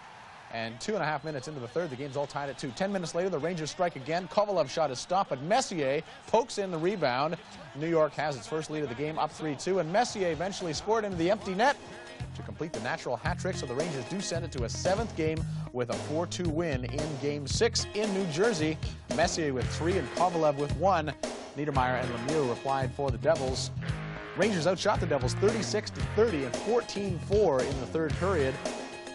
And 2.5 minutes into the third, the game's all tied at 2. 10 minutes later, the Rangers strike again. Kovalev's shot is stopped, but Messier pokes in the rebound. New York has its first lead of the game, up 3-2, and Messier eventually scored into the empty net to complete the natural hat trick, so the Rangers do send it to a 7th game with a 4-2 win in Game 6 in New Jersey. Messier with 3 and Kovalev with 1. Niedermayer and Lemieux replied for the Devils. Rangers outshot the Devils 36-30 and 14-4 in the third period.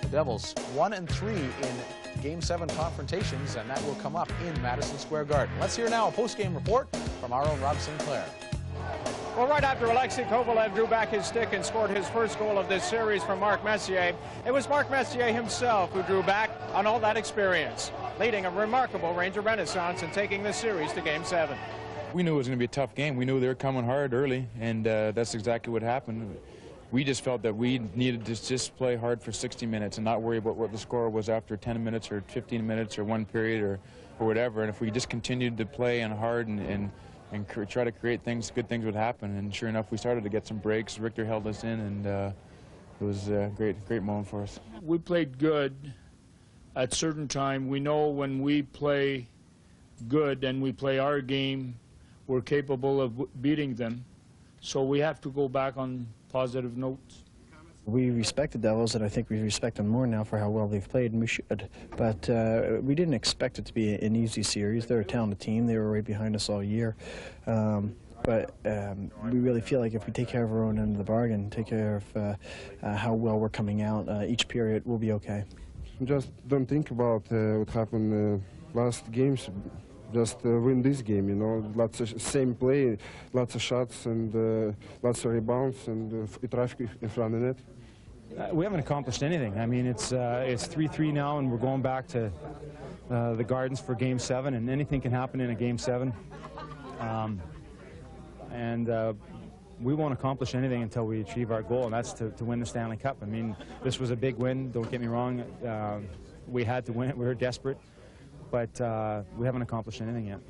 The Devils 1-3 in Game 7 confrontations, and that will come up in Madison Square Garden. Let's hear now a post-game report from our own Rob Sinclair. Well, right after Alexei Kovalev drew back his stick and scored his first goal of this series from Mark Messier, it was Mark Messier himself who drew back on all that experience, leading a remarkable Ranger renaissance and taking this series to Game 7. We knew it was going to be a tough game. We knew they were coming hard early, and that's exactly what happened. We just felt that we needed to just play hard for 60 minutes and not worry about what the score was after 10 minutes or 15 minutes or one period or whatever. And if we just continued to play and hard and try to create things, good things would happen. And sure enough, we started to get some breaks. Richter held us in, and it was a great moment for us. We played good at certain time. We know when we play good and we play our game, we're capable of beating them. So we have to go back on positive notes. We respect the Devils, and I think we respect them more now for how well they've played, and we should. But we didn't expect it to be an easy series. They're a talented team. They were right behind us all year. But we really feel like if we take care of our own end of the bargain, take care of how well we're coming out, each period will be okay. Just don't think about what happened last games. Just win this game, you know. Lots of same play, lots of shots, and lots of rebounds, and traffic in front of the net. We haven't accomplished anything. I mean, it's 3-3 now, and we're going back to the Gardens for Game 7, and anything can happen in a Game 7. We won't accomplish anything until we achieve our goal, and that's to win the Stanley Cup. I mean, this was a big win. Don't get me wrong. We had to win it. We were desperate. But we haven't accomplished anything yet.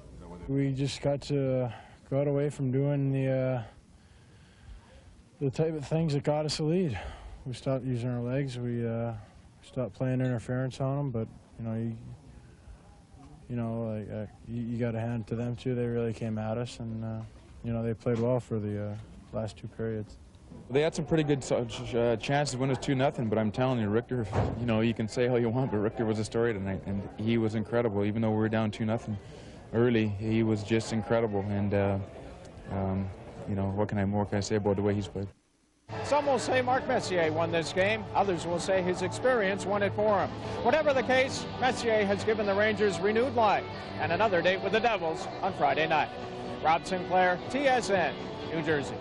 We just got away from doing the type of things that got us the lead. We stopped using our legs. We stopped playing interference on them. But you got to hand it to them too. They really came at us, and they played well for the last 2 periods. They had some pretty good chances to win us 2-0, but I'm telling you, Richter, you can say how you want, but Richter was a story tonight, and he was incredible. Even though we were down 2-0 early, he was just incredible, and what can I say about the way he's played? Some will say Mark Messier won this game. Others will say his experience won it for him. Whatever the case, Messier has given the Rangers renewed life and another date with the Devils on Friday night. Rob Sinclair, TSN, New Jersey.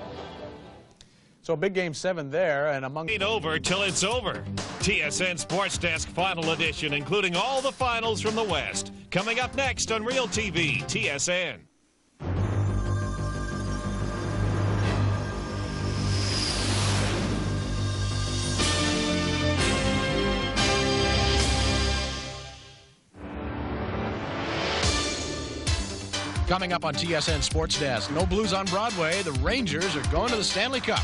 So big Game 7 there, and among... Ain't over till it's over. TSN Sports Desk Final Edition, including all the finals from the West. Coming up next on Real TV, TSN. Coming up on TSN Sports Desk, no Blues on Broadway. The Rangers are going to the Stanley Cup.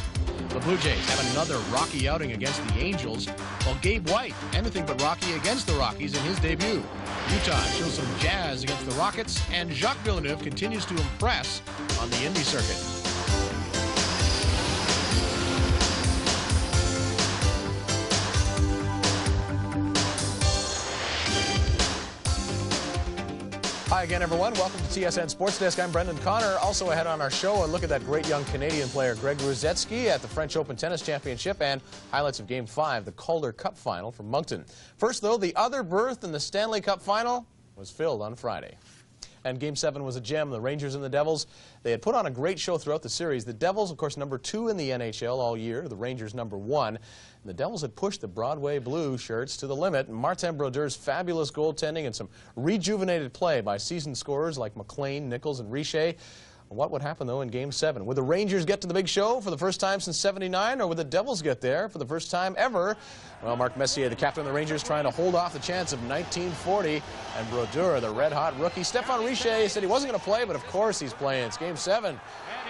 The Blue Jays have another rocky outing against the Angels, while Gabe White, anything but rocky against the Rockies in his debut. Utah shows some jazz against the Rockets, and Jacques Villeneuve continues to impress on the Indy circuit. Hi again, everyone. Welcome to TSN Sports Desk. I'm Brendan Connor. Also ahead on our show, a look at that great young Canadian player, Greg Rusedski, at the French Open Tennis Championship, and highlights of Game 5, the Calder Cup Final from Moncton. First, though, the other berth in the Stanley Cup Final was filled on Friday. And Game 7 was a gem. The Rangers and the Devils, they had put on a great show throughout the series. The Devils, of course, #2 in the NHL all year. The Rangers, #1. The Devils had pushed the Broadway Blue shirts to the limit. Martin Brodeur's fabulous goaltending and some rejuvenated play by seasoned scorers like McLean, Nichols, and Richer. What would happen, though, in Game 7? Would the Rangers get to the big show for the first time since '79, or would the Devils get there for the first time ever? Well, Marc Messier, the captain of the Rangers, trying to hold off the chance of 1940. And Brodeur, the red-hot rookie. Stéphane Richer said he wasn't going to play, but of course he's playing. It's Game 7.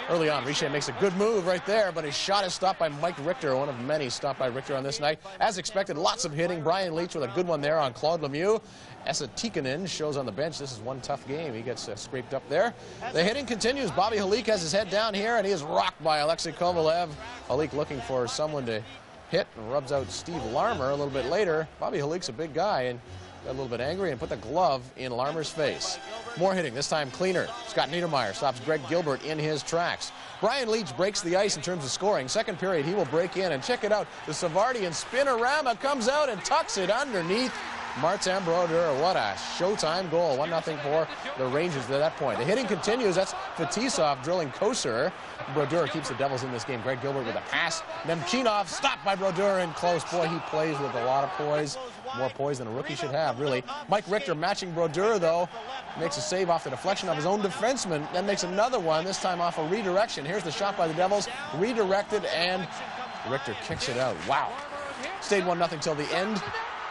Early on, Richer makes a good move right there, but his shot is stopped by Mike Richter, one of many stopped by Richter on this night. As expected, lots of hitting. Brian Leetch with a good one there on Claude Lemieux. Esa Tikkanen shows on the bench. This is one tough game. He gets scraped up there. The hitting continues. Bobby Halik has his head down here, and he is rocked by Alexei Kovalev. Halik looking for someone to hit and rubs out Steve Larmer a little bit later. Bobby Halik's a big guy and got a little bit angry and put the glove in Larmer's face. More hitting, this time cleaner. Scott Niedermayer stops Greg Gilbert in his tracks. Brian Leetch breaks the ice in terms of scoring. Second period, he will break in, and check it out. The Savardian spinorama comes out and tucks it underneath Martin Brodeur. What a showtime goal. 1-0 for the Rangers at that point. The hitting continues. That's Fetisov drilling Kosar. Brodeur keeps the Devils in this game. Greg Gilbert with a pass. Nemchinov stopped by Brodeur in close. Boy, he plays with a lot of poise. More poise than a rookie should have, really. Mike Richter matching Brodeur, though. Makes a save off the deflection of his own defenseman. Then makes another one, this time off a redirection. Here's the shot by the Devils. Redirected, and Richter kicks it out. Wow. Stayed 1-0 till the end.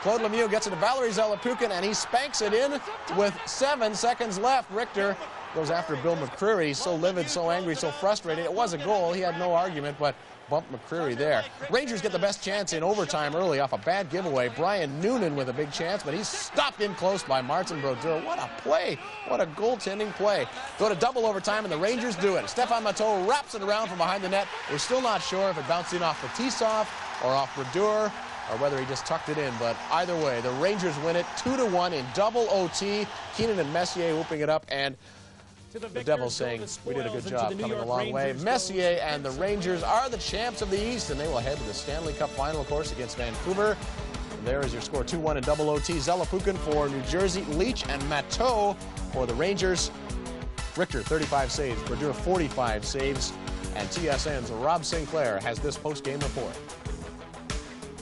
Claude Lemieux gets it to Valery Zelepukin, and he spanks it in with 7 seconds left. Richter goes after Bill McCreary. He's so livid, so angry, so frustrated. It was a goal. He had no argument, but bumped McCreary there. Rangers get the best chance in overtime early off a bad giveaway. Brian Noonan with a big chance, but he's stopped in close by Martin Brodeur. What a play. What a goaltending play. Go to double overtime, and the Rangers do it. Stéphane Matteau wraps it around from behind the net. We're still not sure if it bounced in off Fetisov or off Brodeur, or whether he just tucked it in, but either way, the Rangers win it 2-1 in double OT. Keenan and Messier whooping it up, and the Devils saying, we did a good job coming a long way. Messier and the Rangers are the champs of the East, and they will head to the Stanley Cup Final, of course, against Vancouver. And there is your score, 2-1 in double OT. Zelepukin for New Jersey, Leetch and Matteau for the Rangers. Richter, 35 saves, Brodeur, 45 saves, and TSN's Rob Sinclair has this post-game report.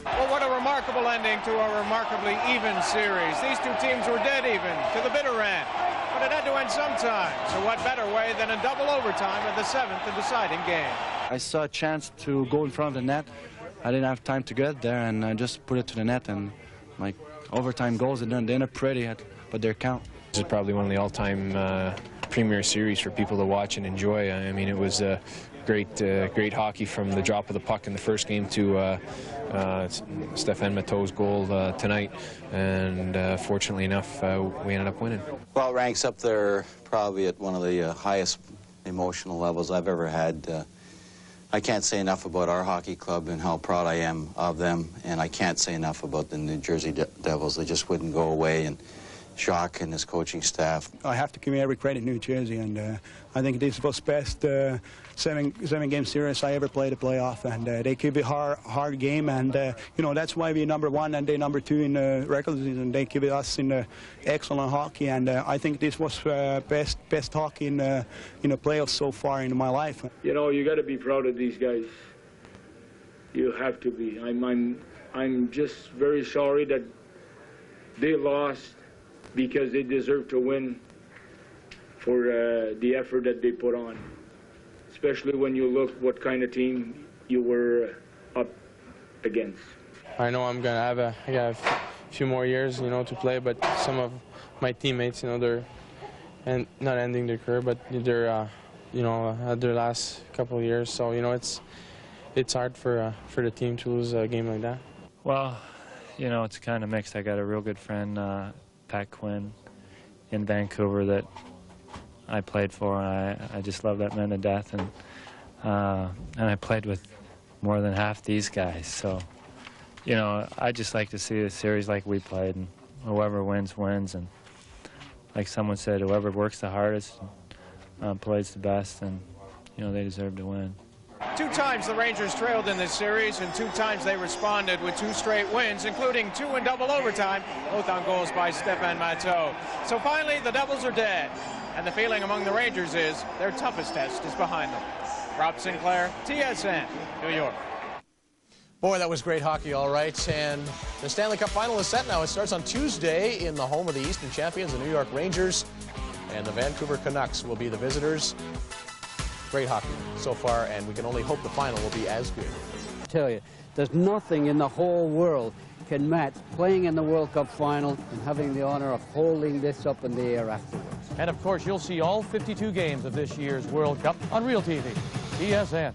Well, what a remarkable ending to a remarkably even series. These two teams were dead even to the bitter end, but it had to end sometime. So what better way than a double overtime of the 7th and deciding game? I saw a chance to go in front of the net. I didn't have time to get there, and I just put it to the net, and like overtime goals, they're not pretty, but they count. This is probably one of the all-time premier series for people to watch and enjoy. I mean, it was great hockey from the drop of the puck in the first game to Stéphane Matteau's goal tonight, and fortunately enough, we ended up winning. Well, it ranks up there probably at one of the highest emotional levels I've ever had. I can't say enough about our hockey club and how proud I am of them, and I can't say enough about the New Jersey Devils. They just wouldn't go away, and Jacques and his coaching staff. I have to give every credit to New Jersey, and I think this was the best seven-game series I ever played a playoff, and they keep it hard game, and you know, that's why we're #1 and they're #2 in the regular season. They keep us in excellent hockey, and I think this was best hockey in the playoffs so far in my life. You know, you got to be proud of these guys. You have to be. I'm just very sorry that they lost, because they deserve to win for the effort that they put on, especially when you look what kind of team you were up against. I know I got a few more years, to play, but some of my teammates, they're not ending their career, but they're, at their last couple of years. So, it's hard for the team to lose a game like that. Well, it's kind of mixed. I got a real good friend, Pat Quinn, in Vancouver that I played for, and I just love that man to death, and I played with more than half these guys, so I just like to see a series like we played, and whoever wins wins, and like someone said, whoever works the hardest plays the best, and they deserve to win. 2 times the Rangers trailed in this series, and 2 times they responded with 2 straight wins, including 2 in double overtime, both on goals by Stefan Matteau. So finally, the Devils are dead, and the feeling among the Rangers is their toughest test is behind them. Rob Sinclair, TSN, New York. Boy, that was great hockey, all right. And the Stanley Cup final is set now. It starts on Tuesday in the home of the Eastern champions, the New York Rangers, and the Vancouver Canucks will be the visitors. Great hockey so far, and we can only hope the final will be as good. I tell you, there's nothing in the whole world can match playing in the World Cup final and having the honor of holding this up in the air afterwards. And of course, you'll see all 52 games of this year's World Cup on Real TV, TSN.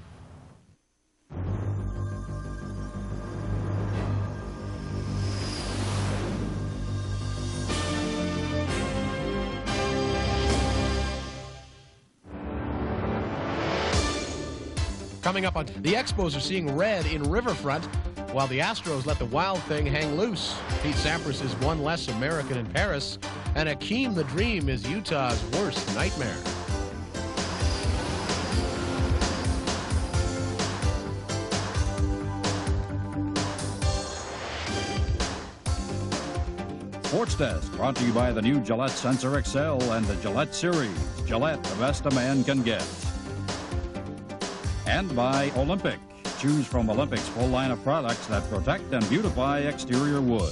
Coming up on the Expos are seeing red in Riverfront, while the Astros let the Wild Thing hang loose. Pete Sampras is one less American in Paris, and Akeem the Dream is Utah's worst nightmare. Sports Desk brought to you by the new Gillette Sensor XL and the Gillette Series. Gillette, the best a man can get. And by Olympic. Choose from Olympic's full line of products that protect and beautify exterior wood.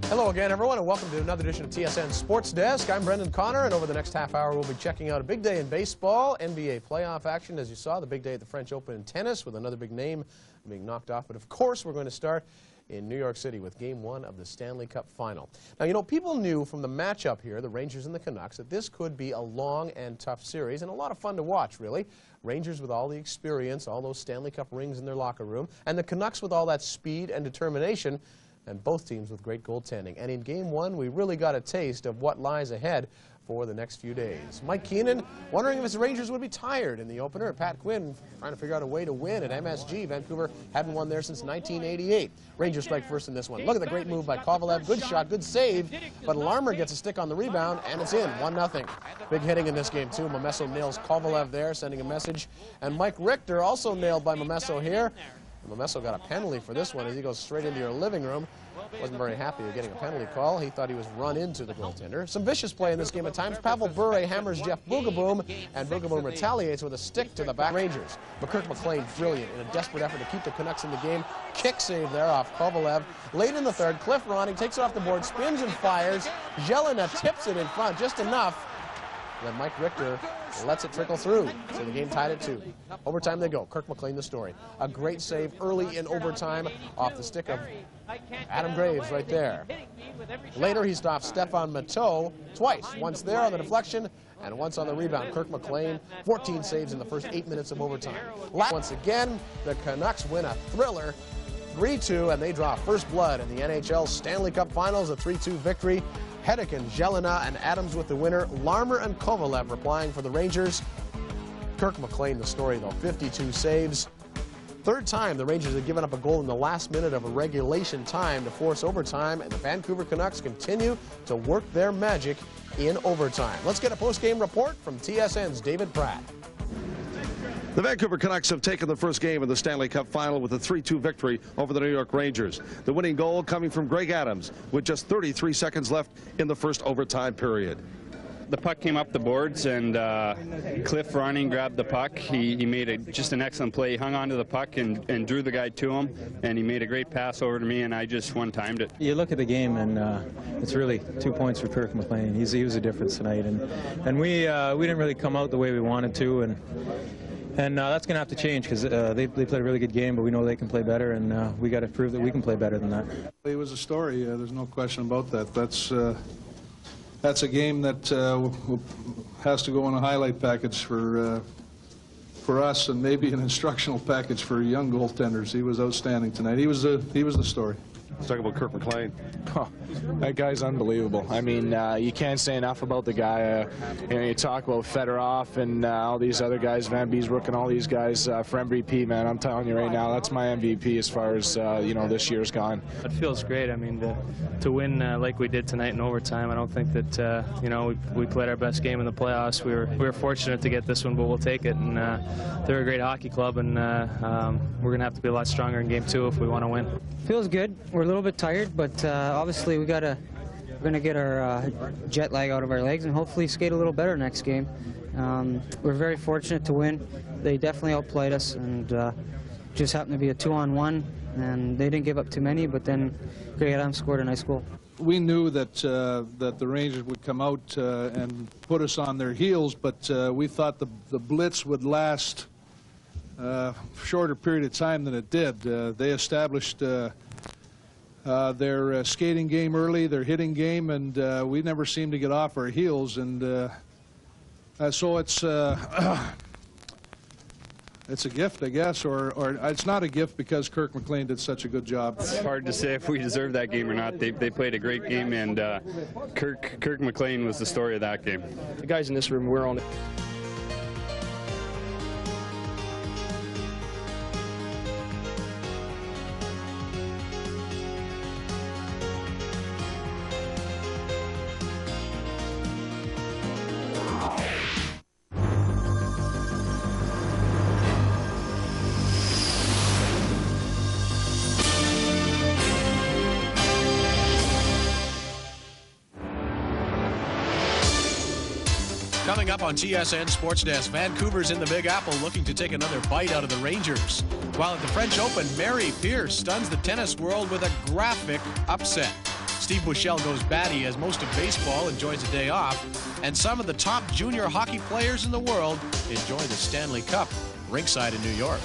Hello again, everyone, and welcome to another edition of TSN Sports Desk. I'm Brendan Connor, and over the next half hour, we'll be checking out a big day in baseball, NBA playoff action, as you saw, the big day at the French Open in tennis with another big name being knocked off. But of course, we're going to start in New York City with Game 1 of the Stanley Cup Final. Now, people knew from the matchup here, the Rangers and the Canucks, that this could be a long and tough series and a lot of fun to watch, really. Rangers with all the experience, all those Stanley Cup rings in their locker room, and the Canucks with all that speed and determination, and both teams with great goaltending. And in Game 1, we really got a taste of what lies ahead for the next few days. Mike Keenan wondering if his Rangers would be tired in the opener. Pat Quinn trying to figure out a way to win at MSG. Vancouver hadn't won there since 1988. Rangers strike first in this one. Look at the great move by Kovalev. Good shot, good save. But Larmer gets a stick on the rebound, and it's in. 1-0. Big hitting in this game, too. Momesso nails Kovalev there, sending a message. And Mike Richter also nailed by Momesso here. Momesso got a penalty for this one as he goes straight into your living room. Wasn't very happy with getting a penalty call. He thought he was run into the goaltender. Some vicious play in this game at times. Pavel Bure hammers Jeff Boogaboom, and Boogaboom retaliates with a stick to the back. Rangers. But Kirk McLean, brilliant in a desperate effort to keep the Canucks in the game. Kick save there off Kovalev. Late in the third, Cliff Ronning takes it off the board, spins and fires. Jelena tips it in front just enough. Then Mike Richter lets it trickle through. So the game tied at 2. Overtime they go. Kirk McLean the story. A great save early in overtime off the stick of Adam Graves right there. Later he stops Stefan Matteau twice. Once there on the deflection and once on the rebound. Kirk McLean, 14 saves in the first 8 minutes of overtime. Once again, the Canucks win a thriller. 3-2, and they draw first blood in the NHL Stanley Cup Finals, a 3-2 victory. Hedeken, Jelena, and Adams with the winner. Larmer and Kovalev replying for the Rangers. Kirk McLean the story, though, 52 saves. Third time the Rangers have given up a goal in the last minute of a regulation time to force overtime, and the Vancouver Canucks continue to work their magic in overtime. Let's get a post-game report from TSN's David Pratt. The Vancouver Canucks have taken the first game of the Stanley Cup Final with a 3-2 victory over the New York Rangers. The winning goal coming from Greg Adams with just 33 seconds left in the first overtime period. The puck came up the boards, and Cliff Ronning grabbed the puck. He made just an excellent play. He hung onto the puck and drew the guy to him, and he made a great pass over to me, and I just one-timed it. You look at the game, and it's really 2 points for Kirk McLean. He was a difference tonight, and we didn't really come out the way we wanted to, and that's going to have to change because they played a really good game, but we know they can play better, and we got to prove that we can play better than that. It was a story. There's no question about that. That's a game that has to go in a highlight package for us, and maybe an instructional package for young goaltenders. He was outstanding tonight. He was the story. Let's talk about Kirk McLean. Oh, that guy's unbelievable. I mean, you can't say enough about the guy. You talk about Fedorov and all these other guys, Van Beesbrook and all these guys for MVP, man. I'm telling you right now, that's my MVP as far as, this year's gone. It feels great. I mean, to win like we did tonight in overtime, I don't think that, we played our best game in the playoffs. We were fortunate to get this one, but we'll take it. And they're a great hockey club, and we're going to have to be a lot stronger in Game 2 if we want to win. Feels good. We're a little bit tired, but obviously we're going to get our jet lag out of our legs and hopefully skate a little better next game. We're very fortunate to win. They definitely outplayed us, and just happened to be a 2-on-1, and they didn't give up too many, but then Greg Adams scored a nice goal. We knew that the Rangers would come out and put us on their heels, but we thought the blitz would last a shorter period of time than it did. They established their skating game early, their hitting game, and we never seemed to get off our heels. And so it's a gift, I guess, or it's not a gift because Kirk McLean did such a good job. It's hard to say if we deserved that game or not. They played a great game, and Kirk McLean was the story of that game. The guys in this room, we're on it. Coming up on TSN Sports Desk, Vancouver's in the Big Apple looking to take another bite out of the Rangers. While at the French Open, Mary Pierce stuns the tennis world with a graphic upset. Steve Buechele goes batty as most of baseball enjoys a day off, and some of the top junior hockey players in the world enjoy the Stanley Cup rinkside in New York.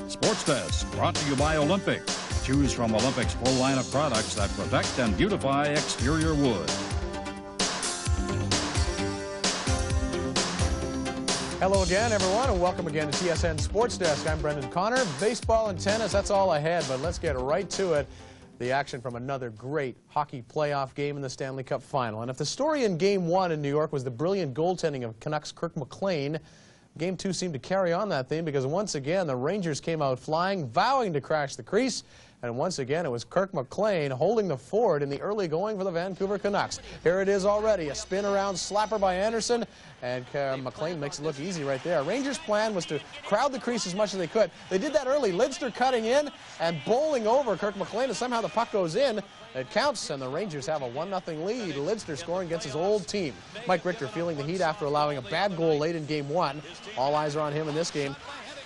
Sports Desk, brought to you by Olympic. Choose from Olympic's full line of products that protect and beautify exterior wood. Hello again, everyone, and welcome again to TSN Sports Desk. I'm Brendan Connor. Baseball and tennis, that's all I had, but let's get right to it. The action from another great hockey playoff game in the Stanley Cup Final. And if the story in Game 1 in New York was the brilliant goaltending of Canucks' Kirk McLean, Game 2 seemed to carry on that theme because once again the Rangers came out flying, vowing to crash the crease. And once again, it was Kirk McLean holding the fort in the early going for the Vancouver Canucks. Here it is already, a spin around slapper by Anderson, and McLean makes it look easy right there. Rangers' plan was to crowd the crease as much as they could. They did that early, Lidster cutting in and bowling over Kirk McLean, and somehow the puck goes in. It counts, and the Rangers have a 1-0 lead. Lidster scoring against his old team. Mike Richter feeling the heat after allowing a bad goal late in Game 1. All eyes are on him in this game.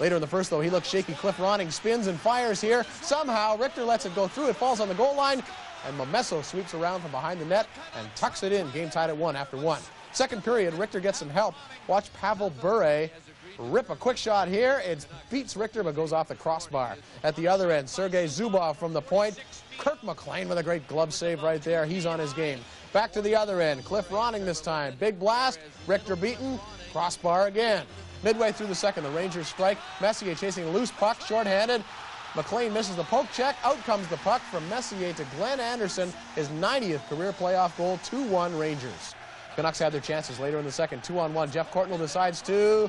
Later in the first, though, he looks shaky. Cliff Ronning spins and fires here. Somehow, Richter lets it go through. It falls on the goal line, and Momesso sweeps around from behind the net and tucks it in. Game tied at 1 after 1. Second period, Richter gets some help. Watch Pavel Bure rip a quick shot here. It beats Richter, but goes off the crossbar. At the other end, Sergei Zubov from the point. Kirk McLean with a great glove save right there. He's on his game. Back to the other end. Cliff Ronning this time. Big blast. Richter beaten. Crossbar again. Midway through the second, the Rangers strike. Messier chasing a loose puck, shorthanded. McLean misses the poke check. Out comes the puck from Messier to Glenn Anderson. His 90th career playoff goal, 2-1 Rangers. Canucks had their chances later in the second. 2-on-1. Jeff Courtnall decides to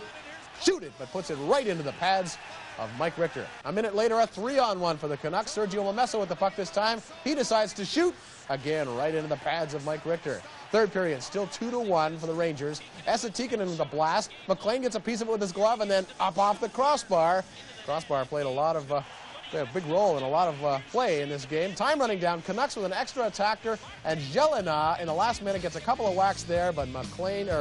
shoot it, but puts it right into the pads of Mike Richter. A minute later, a 3-on-1 for the Canucks. Sergio Momesso with the puck this time. He decides to shoot again right into the pads of Mike Richter. Third period, still 2-1 for the Rangers. Esa Tikkanen with a blast. McLean gets a piece of it with his glove and then up off the crossbar. Crossbar played a lot of a big role in a lot of play in this game. Time running down. Canucks with an extra attacker, and Jelena in the last minute gets a couple of whacks there, but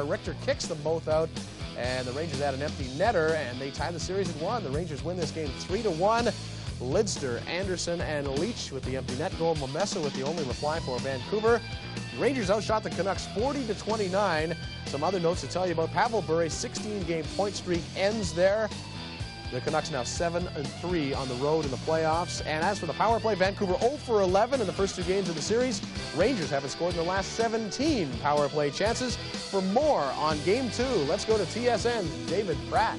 Richter kicks them both out. And the Rangers had an empty netter, and they tie the series at 1. The Rangers win this game 3-1. Lidster, Anderson, and Leach with the empty net goal. Momesso with the only reply for Vancouver. The Rangers outshot the Canucks 40-29. Some other notes to tell you about. Pavel Bure's 16-game point streak ends there. The Canucks now 7-3 on the road in the playoffs. And as for the power play, Vancouver 0 for 11 in the first 2 games of the series. Rangers haven't scored in the last 17 power play chances. For more on Game 2, let's go to TSN's David Pratt.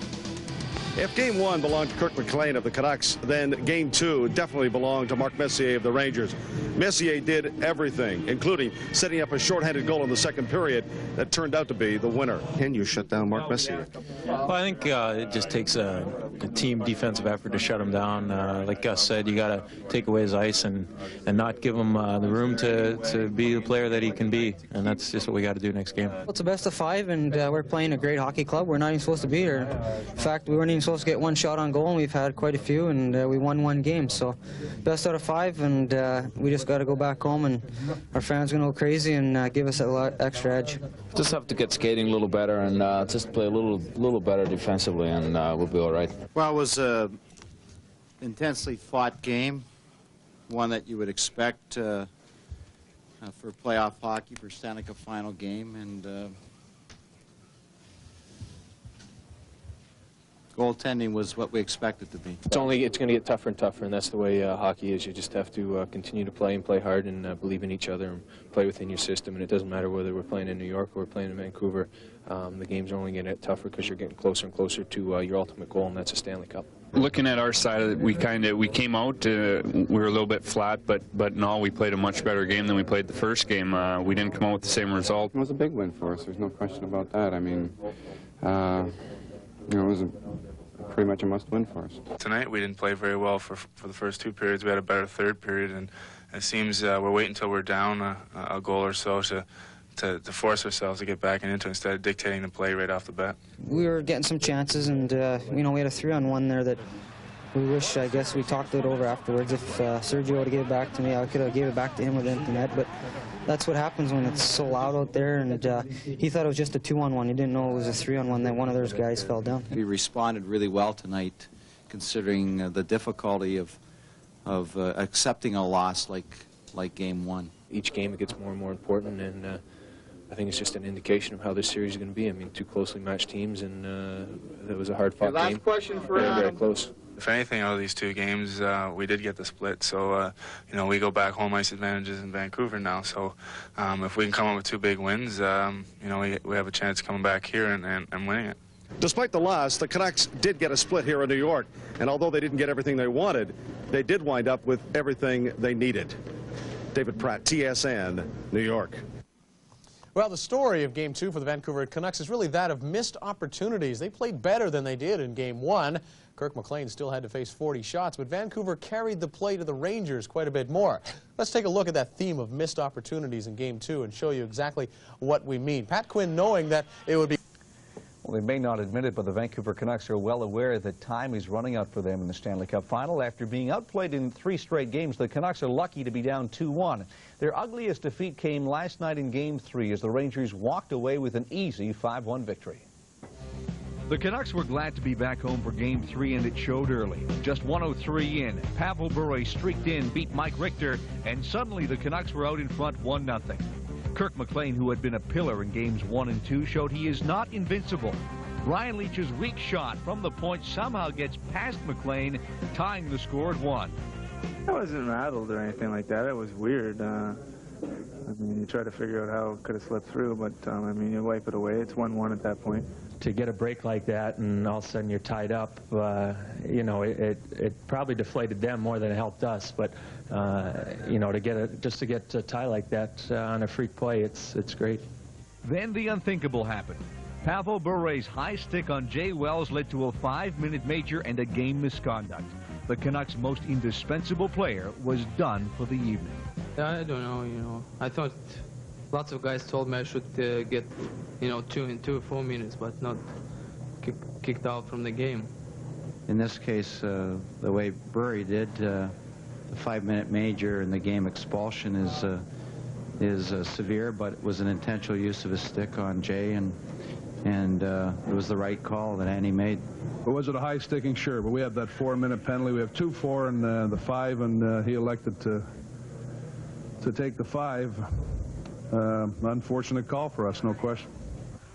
If Game 1 belonged to Kirk McLean of the Canucks, then Game 2 definitely belonged to Mark Messier of the Rangers. Messier did everything, including setting up a shorthanded goal in the second period that turned out to be the winner. Can you shut down Mark Messier? Well, I think it just takes a team defensive effort to shut him down. Like Gus said, you got to take away his ice and not give him the room to be the player that he can be, and that's just what we got to do next game. It's a best of 5, and we're playing a great hockey club. We're not even supposed to be here. In fact, we weren't even supposed to get 1 shot on goal, and we've had quite a few, and we won 1 game. So best out of 5, and we just got to go back home, and our fans are going to go crazy and give us a lot extra edge. Just have to get skating a little better and just play a little better defensively, and we'll be all right. Well, it was an intensely fought game, one that you would expect for playoff hockey, for Stanley Cup final game, and goaltending was what we expected to be. It's going to get tougher and tougher, and that's the way hockey is. You just have to continue to play and play hard and believe in each other and play within your system. And it doesn't matter whether we're playing in New York or we're playing in Vancouver. The games are only going to get tougher because you're getting closer and closer to your ultimate goal, and that's a Stanley Cup. Looking at our side of it, we came out. We were a little bit flat, but no, we played a much better game than we played the first game. We didn't come out with the same result. It was a big win for us. There's no question about that. I mean, it was pretty much a must-win for us. Tonight we didn't play very well for the first 2 periods. We had a better third period, and it seems we're waiting until we're down a goal or so to force ourselves to get back into it instead of dictating the play right off the bat. We were getting some chances, and we had a 3-on-1 there that we wish, I guess, we talked it over afterwards. If Sergio would have gave it back to me, I could have gave it back to him with the net, but that's what happens when it's so loud out there, and he thought it was just a 2-on-1. He didn't know it was a 3-on-1, that one of those guys fell down. We responded really well tonight, considering the difficulty of accepting a loss like Game 1. Each game it gets more and more important, and I think it's just an indication of how this series is going to be. I mean, 2 closely matched teams, and it was a hard-fought game. Last question for very close. If anything, out of these 2 games, we did get the split. So, we go back home ice advantages in Vancouver now. So, if we can come up with 2 big wins, we have a chance of coming back here and winning it. Despite the loss, the Canucks did get a split here in New York. And although they didn't get everything they wanted, they did wind up with everything they needed. David Pratt, TSN, New York. Well, the story of Game 2 for the Vancouver Canucks is really that of missed opportunities. They played better than they did in Game 1. Kirk McLean still had to face 40 shots, but Vancouver carried the play to the Rangers quite a bit more. Let's take a look at that theme of missed opportunities in Game 2 and show you exactly what we mean. Pat Quinn, knowing that it would be... Well, they may not admit it, but the Vancouver Canucks are well aware that time is running out for them in the Stanley Cup final. After being outplayed in 3 straight games, the Canucks are lucky to be down 2-1. Their ugliest defeat came last night in Game 3 as the Rangers walked away with an easy 5-1 victory. The Canucks were glad to be back home for Game 3, and it showed early. Just 1:03 in, Pavel Bure streaked in, beat Mike Richter, and suddenly the Canucks were out in front 1-0. Kirk McLean, who had been a pillar in Games 1 and 2, showed he is not invincible. Ryan Leach's weak shot from the point somehow gets past McLean, tying the score at 1. I wasn't rattled or anything like that. It was weird. I mean, you try to figure out how it could have slipped through, but, I mean, you wipe it away. It's 1-1 at that point. To get a break like that and all of a sudden you're tied up, it probably deflated them more than it helped us. But, to get a tie like that on a freak play, it's great. Then the unthinkable happened. Pavel Bure's high stick on Jay Wells led to a 5-minute major and a game misconduct. The Canucks' most indispensable player was done for the evening. I don't know, I thought lots of guys told me I should get, 2 and 2 4 minutes, but not kicked out from the game. In this case, the way Bure did, the 5-minute major and the game expulsion is severe, but it was an intentional use of his stick on Jay, and it was the right call that Andy made. But was it a high sticking? Sure, but we have that 4-minute penalty. We have 2 4 and the 5, and he elected to take the 5. Unfortunate call for us, no question.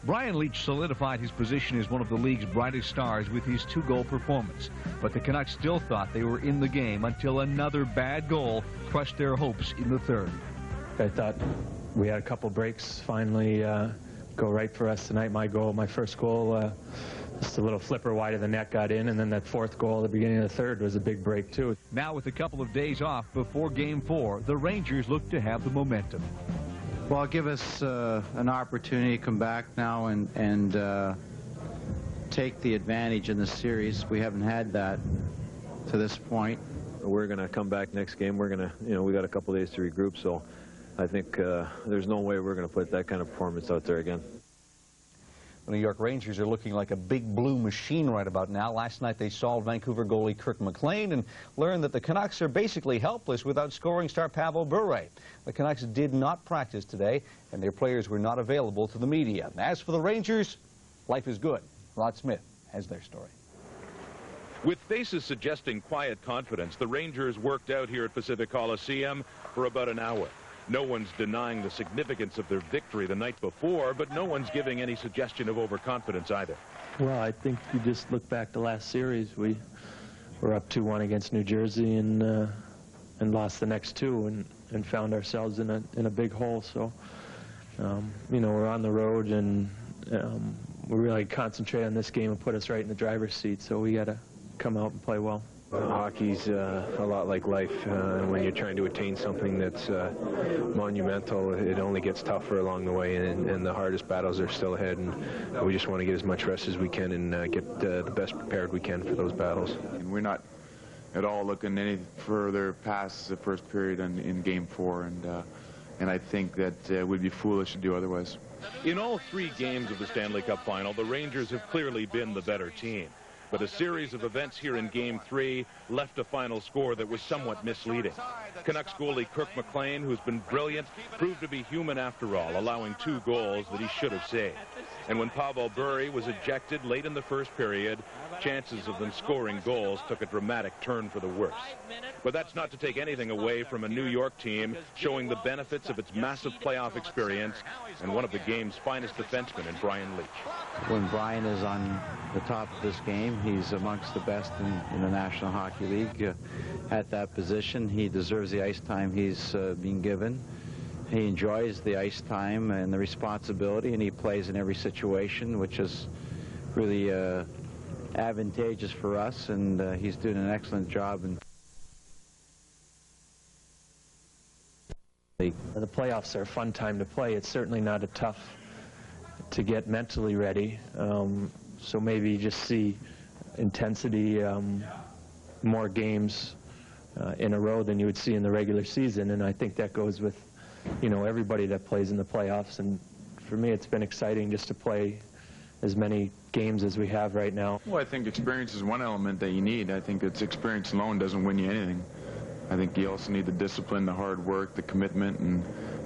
Brian Leetch solidified his position as one of the league's brightest stars with his 2-goal performance. But the Canucks still thought they were in the game until another bad goal crushed their hopes in the third. I thought we had a couple breaks finally go right for us tonight. My first goal, just a little flipper wide of the net got in, and then that fourth goal at the beginning of the third was a big break too. Now with a couple of days off before Game 4, the Rangers look to have the momentum. Well, give us an opportunity to come back now and take the advantage in the series. We haven't had that to this point. We're going to come back next game. We're going to, we got a couple days to regroup, so I think there's no way we're going to put that kind of performance out there again. The New York Rangers are looking like a big blue machine right about now. Last night they solved Vancouver goalie Kirk McLean and learned that the Canucks are basically helpless without scoring star Pavel Bure. The Canucks did not practice today, and their players were not available to the media. As for the Rangers, life is good. Rod Smith has their story. With faces suggesting quiet confidence, the Rangers worked out here at Pacific Coliseum for about an hour. No one's denying the significance of their victory the night before, but no one's giving any suggestion of overconfidence either. Well, I think you just look back to last series. We were up 2-1 against New Jersey and lost the next two and found ourselves in a big hole. So, we're on the road and we really concentrate on this game and put us right in the driver's seat. So we got to come out and play well. Hockey's a lot like life. When you're trying to attain something that's monumental, it only gets tougher along the way, and the hardest battles are still ahead, and we just want to get as much rest as we can and get the best prepared we can for those battles. And we're not at all looking any further past the first period in Game 4, and I think that we'd be foolish to do otherwise. In all 3 games of the Stanley Cup Final, the Rangers have clearly been the better team. But a series of events here in Game 3 left a final score that was somewhat misleading. Canucks goalie Kirk McLean, who's been brilliant, proved to be human after all, allowing 2 goals that he should have saved. And when Pavel Bure was ejected late in the first period, chances of them scoring goals took a dramatic turn for the worse. But that's not to take anything away from a New York team showing the benefits of its massive playoff experience and one of the game's finest defensemen in Brian Leetch. When Brian is on the top of this game, he's amongst the best in the National Hockey League at that position. He deserves the ice time he's being given. He enjoys the ice time and the responsibility, and he plays in every situation, which is really advantageous for us, and he's doing an excellent job. The playoffs are a fun time to play. It's certainly not a tough to get mentally ready. So maybe just see intensity, more games in a row than you would see in the regular season. And I think that goes with, everybody that plays in the playoffs. And for me, it's been exciting just to play as many games as we have right now. Well, I think experience is one element that you need. I think it's experience alone doesn't win you anything. I think you also need the discipline, the hard work, the commitment,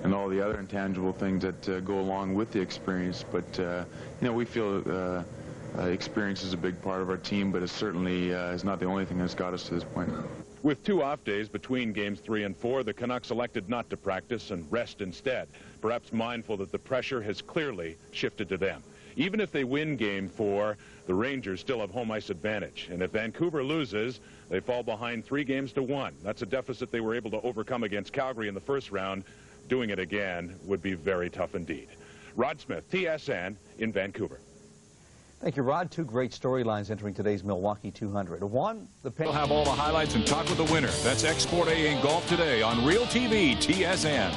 and all the other intangible things that go along with the experience. But, we feel experience is a big part of our team, but it certainly is not the only thing that's got us to this point. With 2 off days between Games 3 and 4, the Canucks elected not to practice and rest instead, perhaps mindful that the pressure has clearly shifted to them. Even if they win Game 4, the Rangers still have home ice advantage. And if Vancouver loses, they fall behind 3-1. That's a deficit they were able to overcome against Calgary in the first round. Doing it again would be very tough indeed. Rod Smith, TSN, in Vancouver. Thank you, Rod. 2 great storylines entering today's Milwaukee 200. One, We'll have all the highlights and talk with the winner. That's Export A in golf today on Real TV TSN.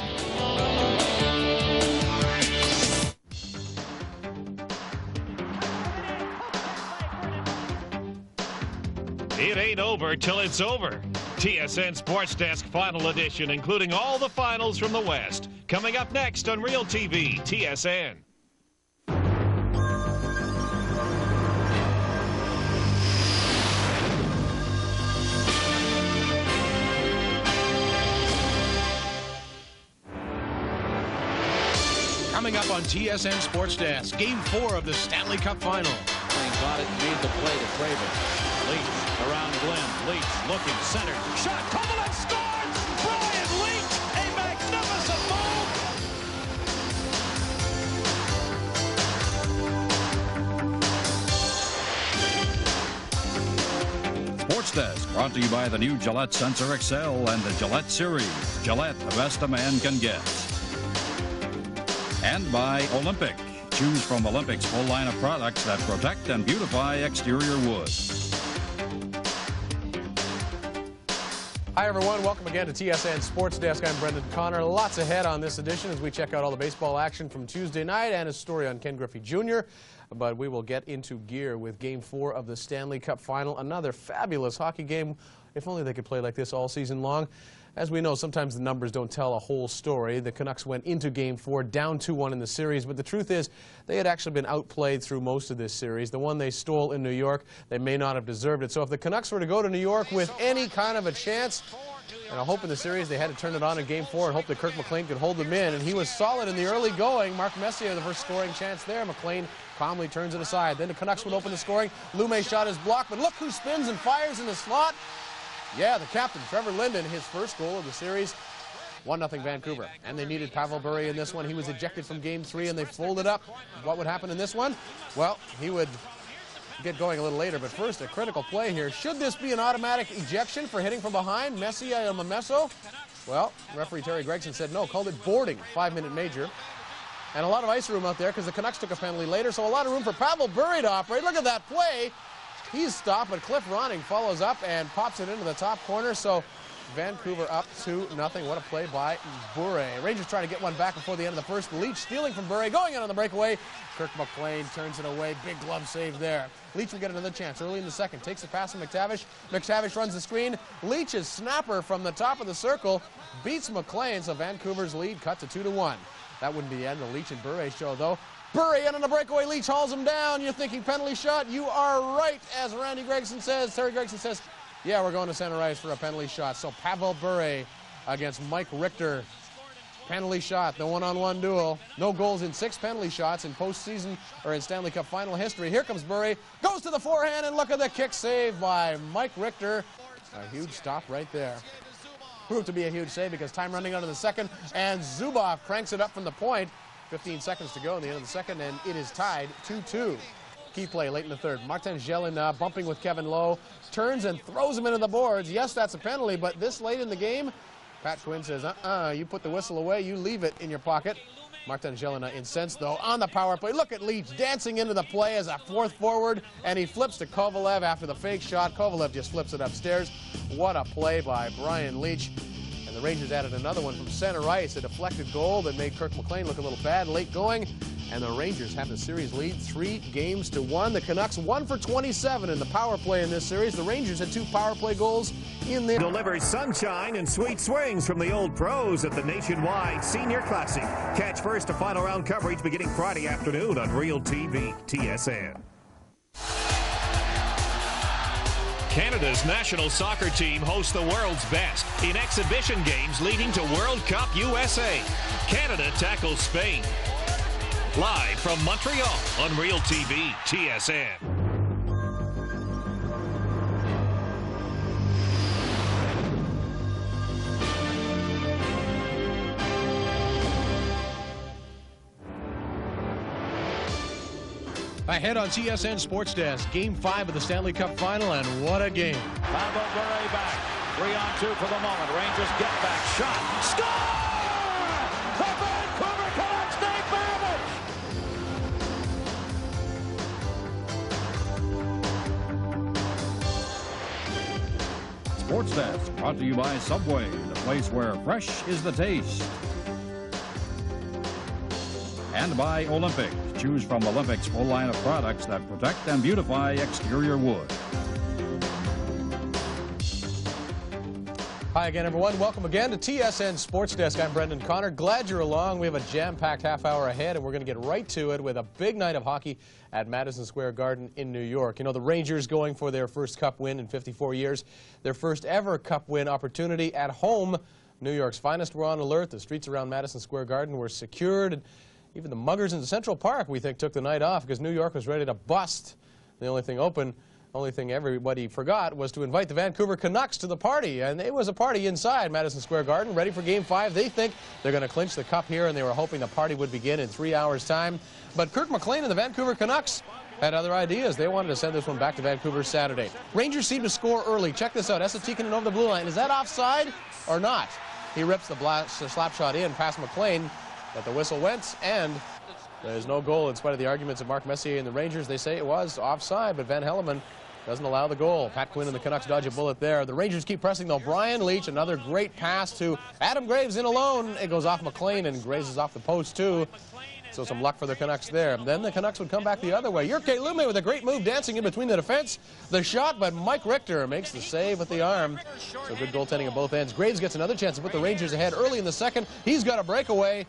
It ain't over till it's over. TSN Sports Desk Final Edition, including all the finals from the West. Coming up next on Real TV TSN. Coming up on TSN Sports Desk, Game 4 of the Stanley Cup Final. Got it, made the play to Travis. Leetch around Glenn. Leetch looking center. Shot. Kovalev scores! Brian Leetch, a magnificent move! Desk brought to you by the new Gillette Sensor XL and the Gillette Series. Gillette, the best a man can get. And by Olympic. Choose from Olympic's full line of products that protect and beautify exterior wood. Hi, everyone. Welcome again to TSN Sports Desk. I'm Brendan Connor. Lots ahead on this edition as we check out all the baseball action from Tuesday night and a story on Ken Griffey Jr. But we will get into gear with Game 4 of the Stanley Cup Final. Another fabulous hockey game. If only they could play like this all season long. As we know, sometimes the numbers don't tell a whole story. The Canucks went into Game 4 down 2-1 in the series, but the truth is they had actually been outplayed through most of this series. The one they stole in New York, they may not have deserved it. So if the Canucks were to go to New York with any kind of a chance, and I hope in the series they had to turn it on in Game 4 and hope that Kirk McLean could hold them in, and he was solid in the early going. Mark Messier, the first scoring chance there. McLean calmly turns it aside. Then the Canucks would open the scoring. Lume shot his block, but look who spins and fires in the slot. Yeah, the captain, Trevor Linden, his first goal of the series. 1-0 Vancouver. And they needed Pavel Bure in this one. He was ejected from Game 3, and they folded up. What would happen in this one? Well, he would get going a little later, but first, a critical play here. Should this be an automatic ejection for hitting from behind? Messier and Mamesso? Well, referee Terry Gregson said no, called it boarding, 5-minute major. And a lot of ice room out there because the Canucks took a penalty later, so a lot of room for Pavel Bure to operate. Look at that play. He's stopped, but Cliff Ronning follows up and pops it into the top corner. So Vancouver up 2-0. What a play by Bure. Rangers trying to get one back before the end of the first. Leach stealing from Bure, going in on the breakaway. Kirk McLean turns it away. Big glove save there. Leach will get another chance early in the second. Takes a pass from McTavish. McTavish runs the screen. Leach's snapper from the top of the circle beats McLean, so Vancouver's lead cut to 2-1. That wouldn't be the end of the Leach and Bure show, though. Bure in on the breakaway. Leach hauls him down. You're thinking penalty shot. You are right, as Randy Gregson says. Terry Gregson says, yeah, we're going to center ice for a penalty shot. So Pavel Bure against Mike Richter. Penalty shot, the one-on-one duel. No goals in 6 penalty shots in postseason or in Stanley Cup final history. Here comes Bure. Goes to the forehand, and look at the kick save by Mike Richter. A huge stop right there. Proved to be a huge save because time running out of the second, and Zubov cranks it up from the point. 15 seconds to go in the end of the second, and it is tied 2-2. Key play late in the third. Martin Jelena bumping with Kevin Lowe, turns and throws him into the boards. Yes, that's a penalty, but this late in the game, Pat Quinn says, you put the whistle away, you leave it in your pocket. Martin Jelena incensed, though, on the power play. Look at Leach dancing into the play as a fourth forward, and he flips to Kovalev after the fake shot. Kovalev just flips it upstairs. What a play by Brian Leach. And the Rangers added another one from center ice, a deflected goal that made Kirk McLean look a little bad late going. And the Rangers have the series lead 3-1. The Canucks 1 for 27 in the power play in this series. The Rangers had 2 power play goals in there. Delivers sunshine and sweet swings from the old pros at the Nationwide Senior Classic. Catch first to final round coverage beginning Friday afternoon on Real TV, TSN. Canada's national soccer team hosts the world's best in exhibition games leading to World Cup USA. Canada tackles Spain. Live from Montreal on Real TV, TSN. Ahead on TSN Sports Desk, Game 5 of the Stanley Cup Final, and what a game. Pavel Bure back. 3-on-2 for the moment. Rangers get back. Shot. Score! The Vancouver Canucks, they have it! Sports Desk brought to you by Subway, the place where fresh is the taste. And by Olympic. Choose from Olympic's full line of products that protect and beautify exterior wood. Hi again, everyone. Welcome again to TSN Sports Desk. I'm Brendan Connor. Glad you're along. We have a jam-packed half hour ahead, and we're going to get right to it with a big night of hockey at Madison Square Garden in New York. You know, the Rangers going for their first Cup win in 54 years, their first ever Cup win opportunity at home. New York's finest were on alert. The streets around Madison Square Garden were secured. Even the muggers in Central Park, we think, took the night off because New York was ready to bust. The only thing everybody forgot was to invite the Vancouver Canucks to the party. And it was a party inside Madison Square Garden, ready for Game 5. They think they're going to clinch the Cup here, and they were hoping the party would begin in 3 hours' time. But Kirk McLean and the Vancouver Canucks, had other ideas. They wanted to send this one back to Vancouver Saturday. Rangers seem to score early. Check this out. Esa Tikkanen over the blue line. Is that offside or not? He rips the slap shot in past McLean, but the whistle went, and there's no goal in spite of the arguments of Mark Messier and the Rangers. They say it was offside, but Van Hellemond doesn't allow the goal. Pat Quinn and the Canucks dodge a bullet there. The Rangers keep pressing, though. Brian Leetch, another great pass to Adam Graves in alone. It goes off McLean, and Graves is off the post, too. So some luck for the Canucks there. Then the Canucks would come back the other way. Jyrke Lumme with a great move dancing in between the defense. The shot, but Mike Richter makes the save with the arm. So good goaltending at both ends. Graves gets another chance to put the Rangers ahead early in the second. He's got a breakaway.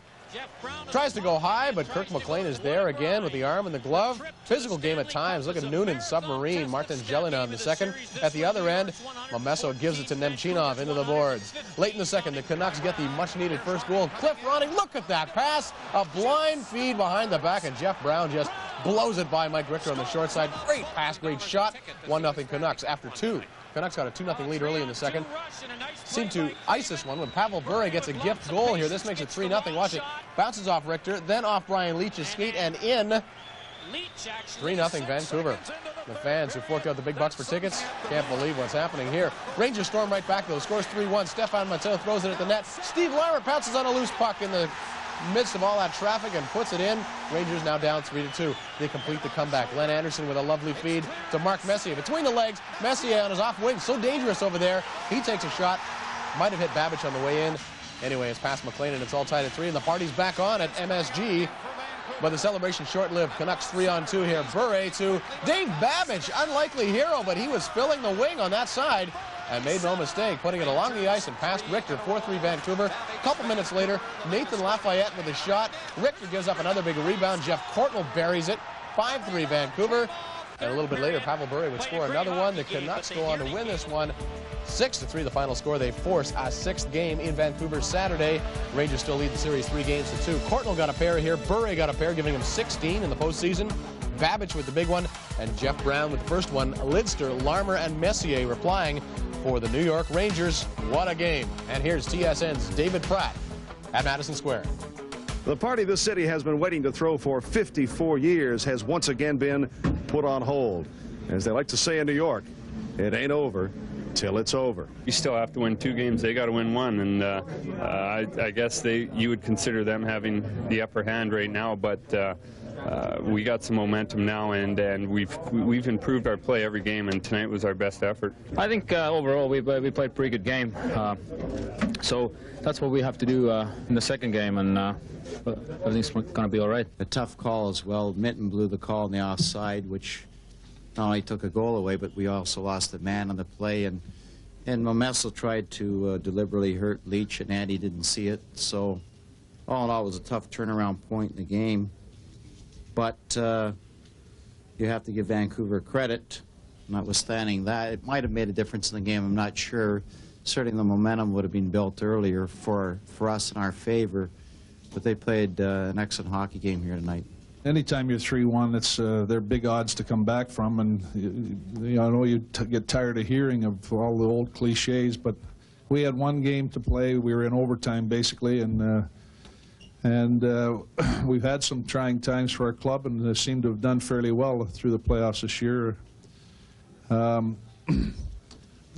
Tries to go high, but Kirk McLean is there again with the arm and the glove. Physical game at times. Look at Noonan, submarine. Martin Jelena in the second. At the other end, Momesso gives it to Nemchinov into the boards. Late in the second, the Canucks get the much-needed first goal. Cliff Ronning, look at that pass. A blind feed behind the back, and Jeff Brown just blows it by Mike Richter on the short side. Great pass, great shot. 1-0 Canucks after two. Canucks got a 2-0 lead early in the second. Seemed to ice this one when Pavel Bure gets a gift goal here. This makes it 3-0. Watch it. Bounces off Richter, then off Brian Leetch's skate, and in. 3-0 Vancouver. The fans who forked out the big bucks for tickets can't believe what's happening here. Rangers storm right back, though. Scores 3-1. Stefan Matteau throws it at the net. Steve Larmer pounces on a loose puck in the midst of all that traffic and puts it in. Rangers now down 3-2. They complete the comeback. Len Anderson with a lovely feed to Mark Messier. Between the legs, Messier on his off wing, so dangerous over there. He takes a shot. Might have hit Babbage on the way in. Anyway, it's past McLean, and it's all tied at 3, and the party's back on at MSG. But the celebration short-lived. Canucks 3-on-2 here. Bure to Dave Babbage. Unlikely hero, but he was filling the wing on that side and made no mistake, putting it along the ice and past Richter. 4-3 Vancouver. A couple minutes later, Nathan Lafayette with a shot. Richter gives up another big rebound. Jeff Courtnall buries it. 5-3 Vancouver. And a little bit later, Pavel Bure would score another one. The Canucks go on to win this one. 6-3 the final score. They force a 6th game in Vancouver Saturday. Rangers still lead the series 3-2. Courtnall got a pair here. Bure got a pair, giving him 16 in the postseason. Babbage with the big one, and Jeff Brown with the first one. Lidster, Larmer, and Messier replying for the New York Rangers. What a game. And here's TSN's David Pratt at Madison Square. The party this city has been waiting to throw for 54 years has once again been put on hold. As they like to say in New York, it ain't over till it's over. You still have to win 2 games. They got to win 1, and I guess you would consider them having the upper hand right now, but we got some momentum now, and we've improved our play every game, and tonight was our best effort. I think overall we played a pretty good game, so that's what we have to do in the second game, and everything's going to be all right. A tough call as well. Minton blew the call on the offside, which not only took a goal away, but we also lost a man on the play, and Momesso tried to deliberately hurt Leetch, and Andy didn't see it. So all in all, it was a tough turnaround point in the game. But you have to give Vancouver credit, notwithstanding that. It might have made a difference in the game, I'm not sure. Certainly the momentum would have been built earlier for us in our favor, but they played an excellent hockey game here tonight. Anytime you're 3-1, it's they're big odds to come back from, and I know you get tired of hearing of all the old cliches, but we had 1 game to play. We were in overtime basically, and we've had some trying times for our club, and they seem to have done fairly well through the playoffs this year.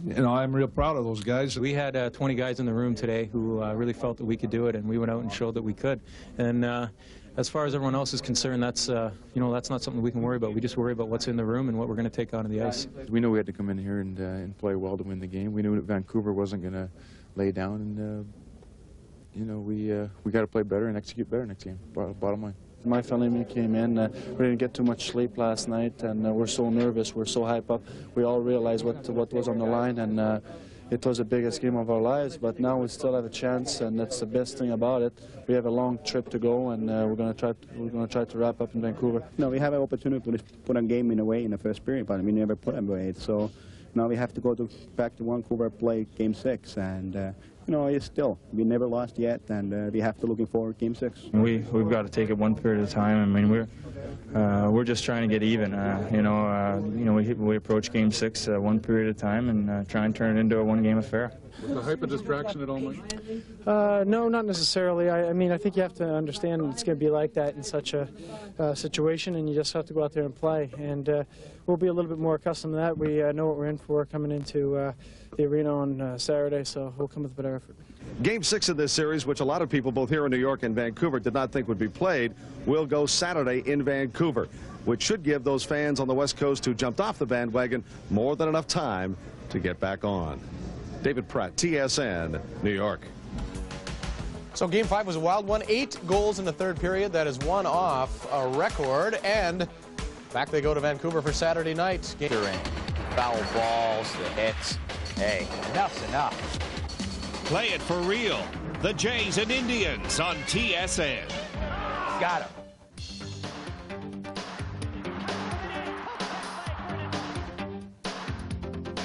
You know, I'm real proud of those guys. We had 20 guys in the room today who really felt that we could do it, and we went out and showed that we could. And as far as everyone else is concerned, that's you know, that's not something we can worry about. We just worry about what's in the room and what we're going to take out of the ice. We knew we had to come in here and play well to win the game. We knew that Vancouver wasn't going to lay down, and you know, we got to play better and execute better next game. Bottom line. My family came in. We didn't get too much sleep last night, and we're so nervous. We're so hyped up. We all realized what was on the line, and it was the biggest game of our lives. But now we still have a chance, and that's the best thing about it. We have a long trip to go, and we're going to try to wrap up in Vancouver. No, we have an opportunity to put a game in away in the first period, but we never put them away. So now we have to go back to Vancouver, play Game 6, and You know, it's still, we never lost yet, and we have to looking forward to Game 6. We've got to take it one period at a time. I mean, we're just trying to get even. We approach Game 6 one period at a time and try and turn it into a one-game affair. The hype of distraction at all, Mike? No, not necessarily. I mean, I think you have to understand it's going to be like that in such a situation, and you just have to go out there and play. And we'll be a little bit more accustomed to that. We know what we're in for coming into the arena on Saturday, so we'll come with a better effort. Game 6 of this series, which a lot of people both here in New York and Vancouver did not think would be played, will go Saturday in Vancouver, which should give those fans on the West Coast who jumped off the bandwagon more than enough time to get back on. David Pratt, TSN, New York. So Game 5 was a wild one. 8 goals in the third period. That is one off a record. And back they go to Vancouver for Saturday night. Foul balls, the hits. Hey, enough's enough. Play it for real. The Jays and Indians on TSN. Got him.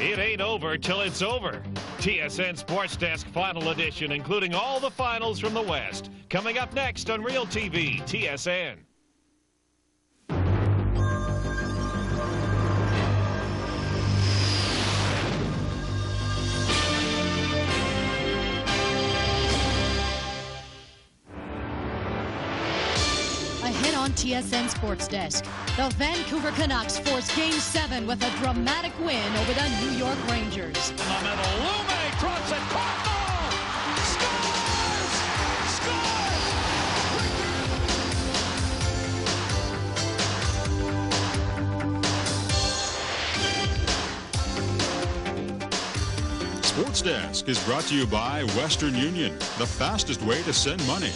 It ain't over till it's over. TSN Sports Desk Final Edition, including all the finals from the West. Coming up next on Real TV, TSN. Ahead on TSN Sports Desk, the Vancouver Canucks force Game 7 with a dramatic win over the New York Rangers. In the middle, Lume drops it, Cardinal! Scores! Sports Desk is brought to you by Western Union, the fastest way to send money.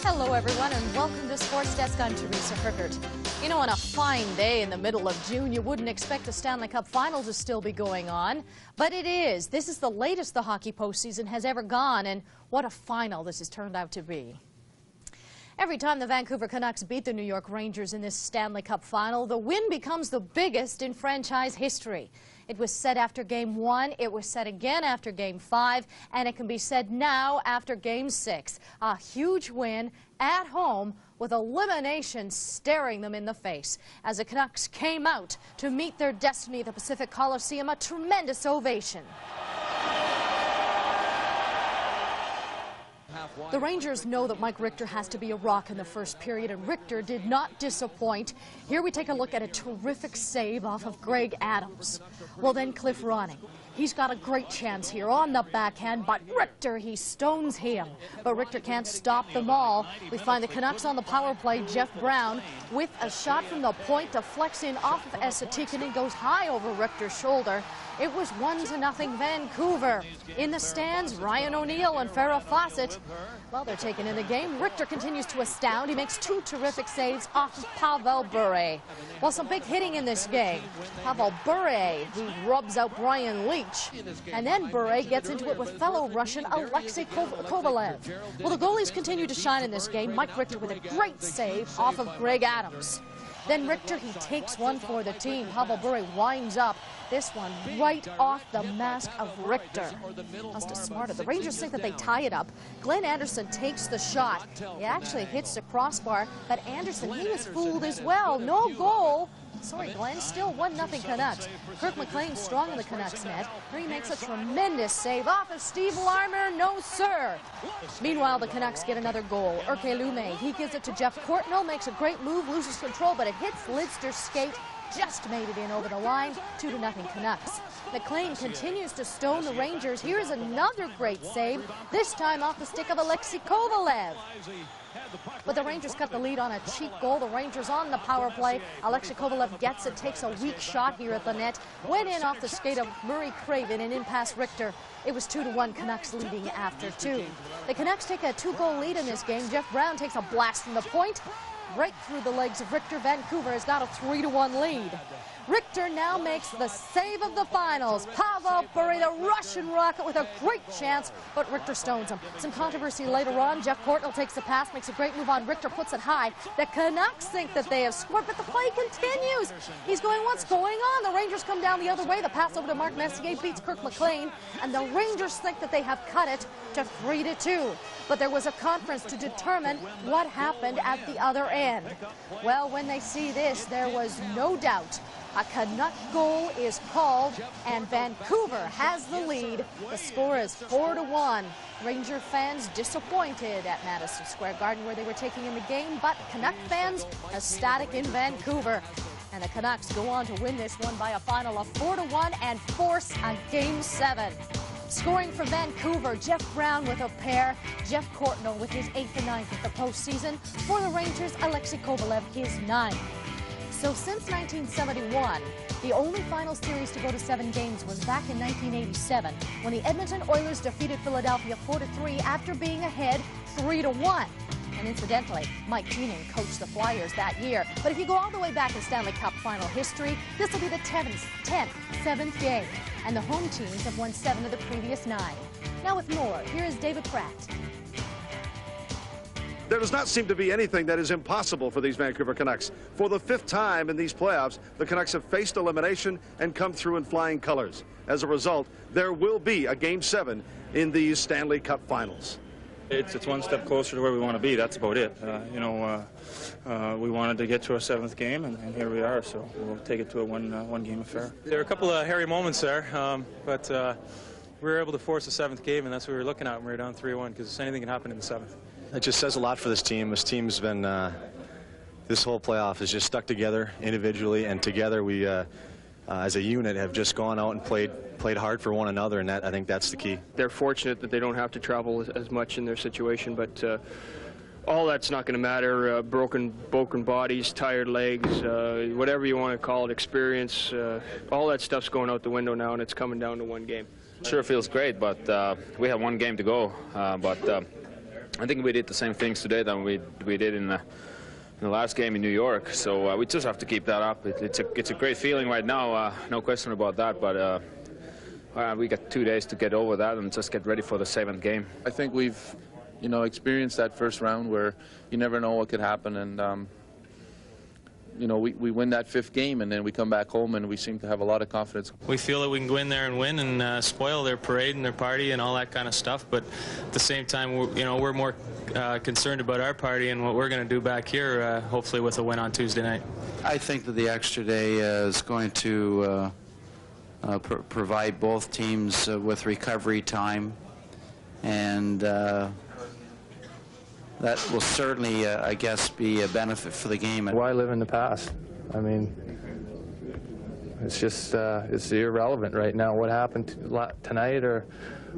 Hello, everyone, and welcome to Sports Desk. I'm Teresa Herkert. You know, on a fine day in the middle of June, you wouldn't expect the Stanley Cup Final to still be going on, but it is. This is the latest the hockey postseason has ever gone, and what a final this has turned out to be. Every time the Vancouver Canucks beat the New York Rangers in this Stanley Cup Final, the win becomes the biggest in franchise history. It was said after Game 1, it was said again after Game 5, and it can be said now after Game 6. A huge win at home with elimination staring them in the face. As the Canucks came out to meet their destiny at the Pacific Coliseum, a tremendous ovation. The Rangers know that Mike Richter has to be a rock in the first period, and Richter did not disappoint. Here we take a look at a terrific save off of Greg Adams. Well, then Cliff Ronning. He's got a great chance here on the backhand, but Richter, he stones him. But Richter can't stop them all. We find the Canucks on the power play. Jeff Brown with a shot from the point deflects in off of Esatik and goes high over Richter's shoulder. It was 1-0 Vancouver. In the stands, Ryan O'Neill and Farrah Fawcett. Well, they're taken in the game. Richter continues to astound. He makes 2 terrific saves off of Pavel Bure. Well, some big hitting in this game. Pavel Bure, he rubs out Brian Leach. And then Bure gets into it with fellow Russian Alexei Kovalev. Well, the goalies continue to shine in this game. Mike Richter with a great save off of Greg Adams. Then Richter, he takes one for the team. Pavel Bure winds up this one right off the mask of Richter. Must have smarted. The Rangers think that they tie it up. Glenn Anderson takes the shot. He actually hits the crossbar, but Anderson, he was fooled as well. No goal. Sorry, Glenn, still 1-0 Canucks. Kirk McLean strong in the Canucks net. He makes a tremendous save off of Steve Larmer. No, sir. Meanwhile, the Canucks get another goal. Urke Lume, he gives it to Jeff Courtnall, makes a great move, loses control, but it hits Lidster's skate. Just made it in over the line. 2-0 Canucks. McLean continues to stone the Rangers. Here's another great save, this time off the stick of Alexei Kovalev. But the Rangers cut the lead on a cheap goal. The Rangers on the power play. Alexei Kovalev gets it, takes a weak shot here at the net. Went in off the skate of Murray Craven and in past Richter. It was 2-1 Canucks leading after 2. The Canucks take a 2-goal lead in this game. Jeff Brown takes a blast from the point. Right through the legs of Richter. Vancouver has got a 3-1 lead. Richter now makes the save of the finals. Pavel Bure, the Russian rocket, with a great chance, but Richter stones him. Some controversy later on. Jeff Courtnall takes the pass, makes a great move on Richter, puts it high. The Canucks think that they have scored, but the play continues. He's going, what's going on? The Rangers come down the other way. The pass over to Mark Messier beats Kirk McLean, and the Rangers think that they have cut it to 3-2. But there was a conference to determine what happened at the other end. Well, when they see this, there was no doubt. A Canuck goal is called, and Vancouver has the lead. The score is 4-1. Ranger fans disappointed at Madison Square Garden, where they were taking in the game, but Canuck fans ecstatic in Vancouver. And the Canucks go on to win this one by a final of 4-1 and force a Game 7. Scoring for Vancouver, Jeff Brown with a pair, Jeff Courtnall with his 8th and 9th of the postseason. For the Rangers, Alexei Kovalev his 9th. So since 1971, the only final series to go to 7 games was back in 1987, when the Edmonton Oilers defeated Philadelphia 4-3 after being ahead 3-1. And incidentally, Mike Keenan coached the Flyers that year. But if you go all the way back in Stanley Cup final history, this will be the 7th game. And the home teams have won 7 of the previous 9. Now with more, here is David Pratt. There does not seem to be anything that is impossible for these Vancouver Canucks. For the 5th time in these playoffs, the Canucks have faced elimination and come through in flying colors. As a result, there will be a Game 7 in these Stanley Cup finals. It's one step closer to where we want to be. That's about it. We wanted to get to our 7th game, and here we are. So we'll take it to a one-game affair. There were a couple of hairy moments there, but we were able to force the 7th game, and that's what we were looking at when we were down 3-1, because anything can happen in the 7th. It just says a lot for this team. This team's been, this whole playoff has just stuck together individually, and together we, as a unit, have just gone out and played hard for one another, and I think that's the key. They're fortunate that they don't have to travel as much in their situation, but all that's not going to matter. Broken bodies, tired legs, whatever you want to call it, experience, all that stuff's going out the window now, and it's coming down to 1 game. Sure feels great, but we have 1 game to go. I think we did the same things today that we did in the last game in New York. So we just have to keep that up. It's a great feeling right now, no question about that. But we got 2 days to get over that and just get ready for the 7th game. I think we've, experienced that first round where you never know what could happen, and we win that 5th game, and then we come back home and we seem to have a lot of confidence. We feel that we can go in there and win and spoil their parade and their party and all that kind of stuff, but at the same time, we're more concerned about our party and what we're going to do back here, hopefully with a win on Tuesday night. I think that the extra day is going to provide both teams with recovery time, and that will certainly, I guess, be a benefit for the game. Why live in the past? I mean, it's just, it's irrelevant right now. What happened tonight or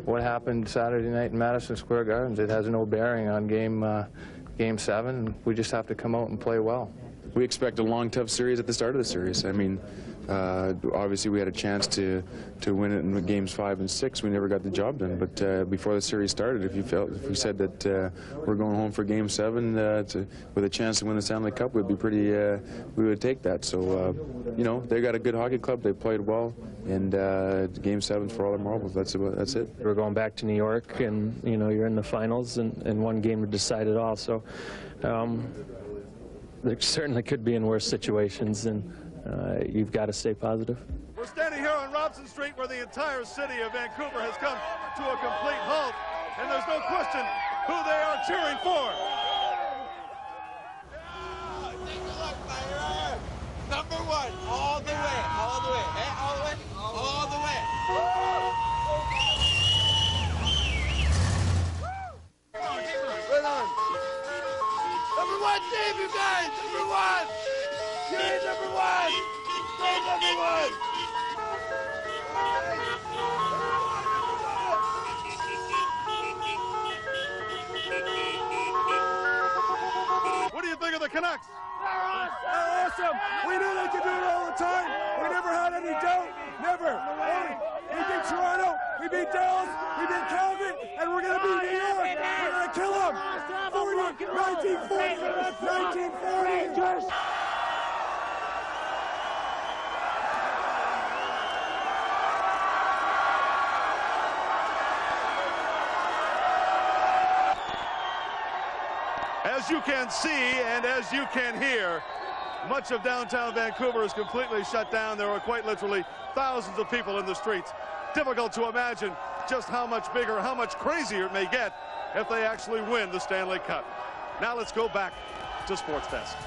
what happened Saturday night in Madison Square Gardens, it has no bearing on Game 7. We just have to come out and play well. We expect a long, tough series at the start of the series. I mean, obviously we had a chance to win it in Games 5 and 6. We never got the job done. But before the series started, if we said that we're going home for Game 7 with a chance to win the Stanley Cup, we'd be pretty. We would take that. So they got a good hockey club. They played well, and Game 7's for all their marbles. That's it. We're going back to New York, and you're in the finals, and 1 game to decide it all. So there certainly could be in worse situations, and you've got to stay positive. We're standing here on Robson Street, where the entire city of Vancouver has come to a complete halt, and there's no question who they are cheering for. Number 1, all the way, all the way, all the way, all the way. Right on. Number 1 team, you guys! Number 1! Team number 1! Team number 1! What do you think of the Canucks? They're awesome! We knew they could do it all the time. We never had any doubt. Never. We beat Toronto, we beat Dallas, we beat Calgary, and we're going to beat New York. We're going to kill them. 1940. As you can see and as you can hear, much of downtown Vancouver is completely shut down. There are quite literally thousands of people in the streets. Difficult to imagine just how much bigger, how much crazier it may get if they actually win the Stanley Cup. Now let's go back to Sports Desk.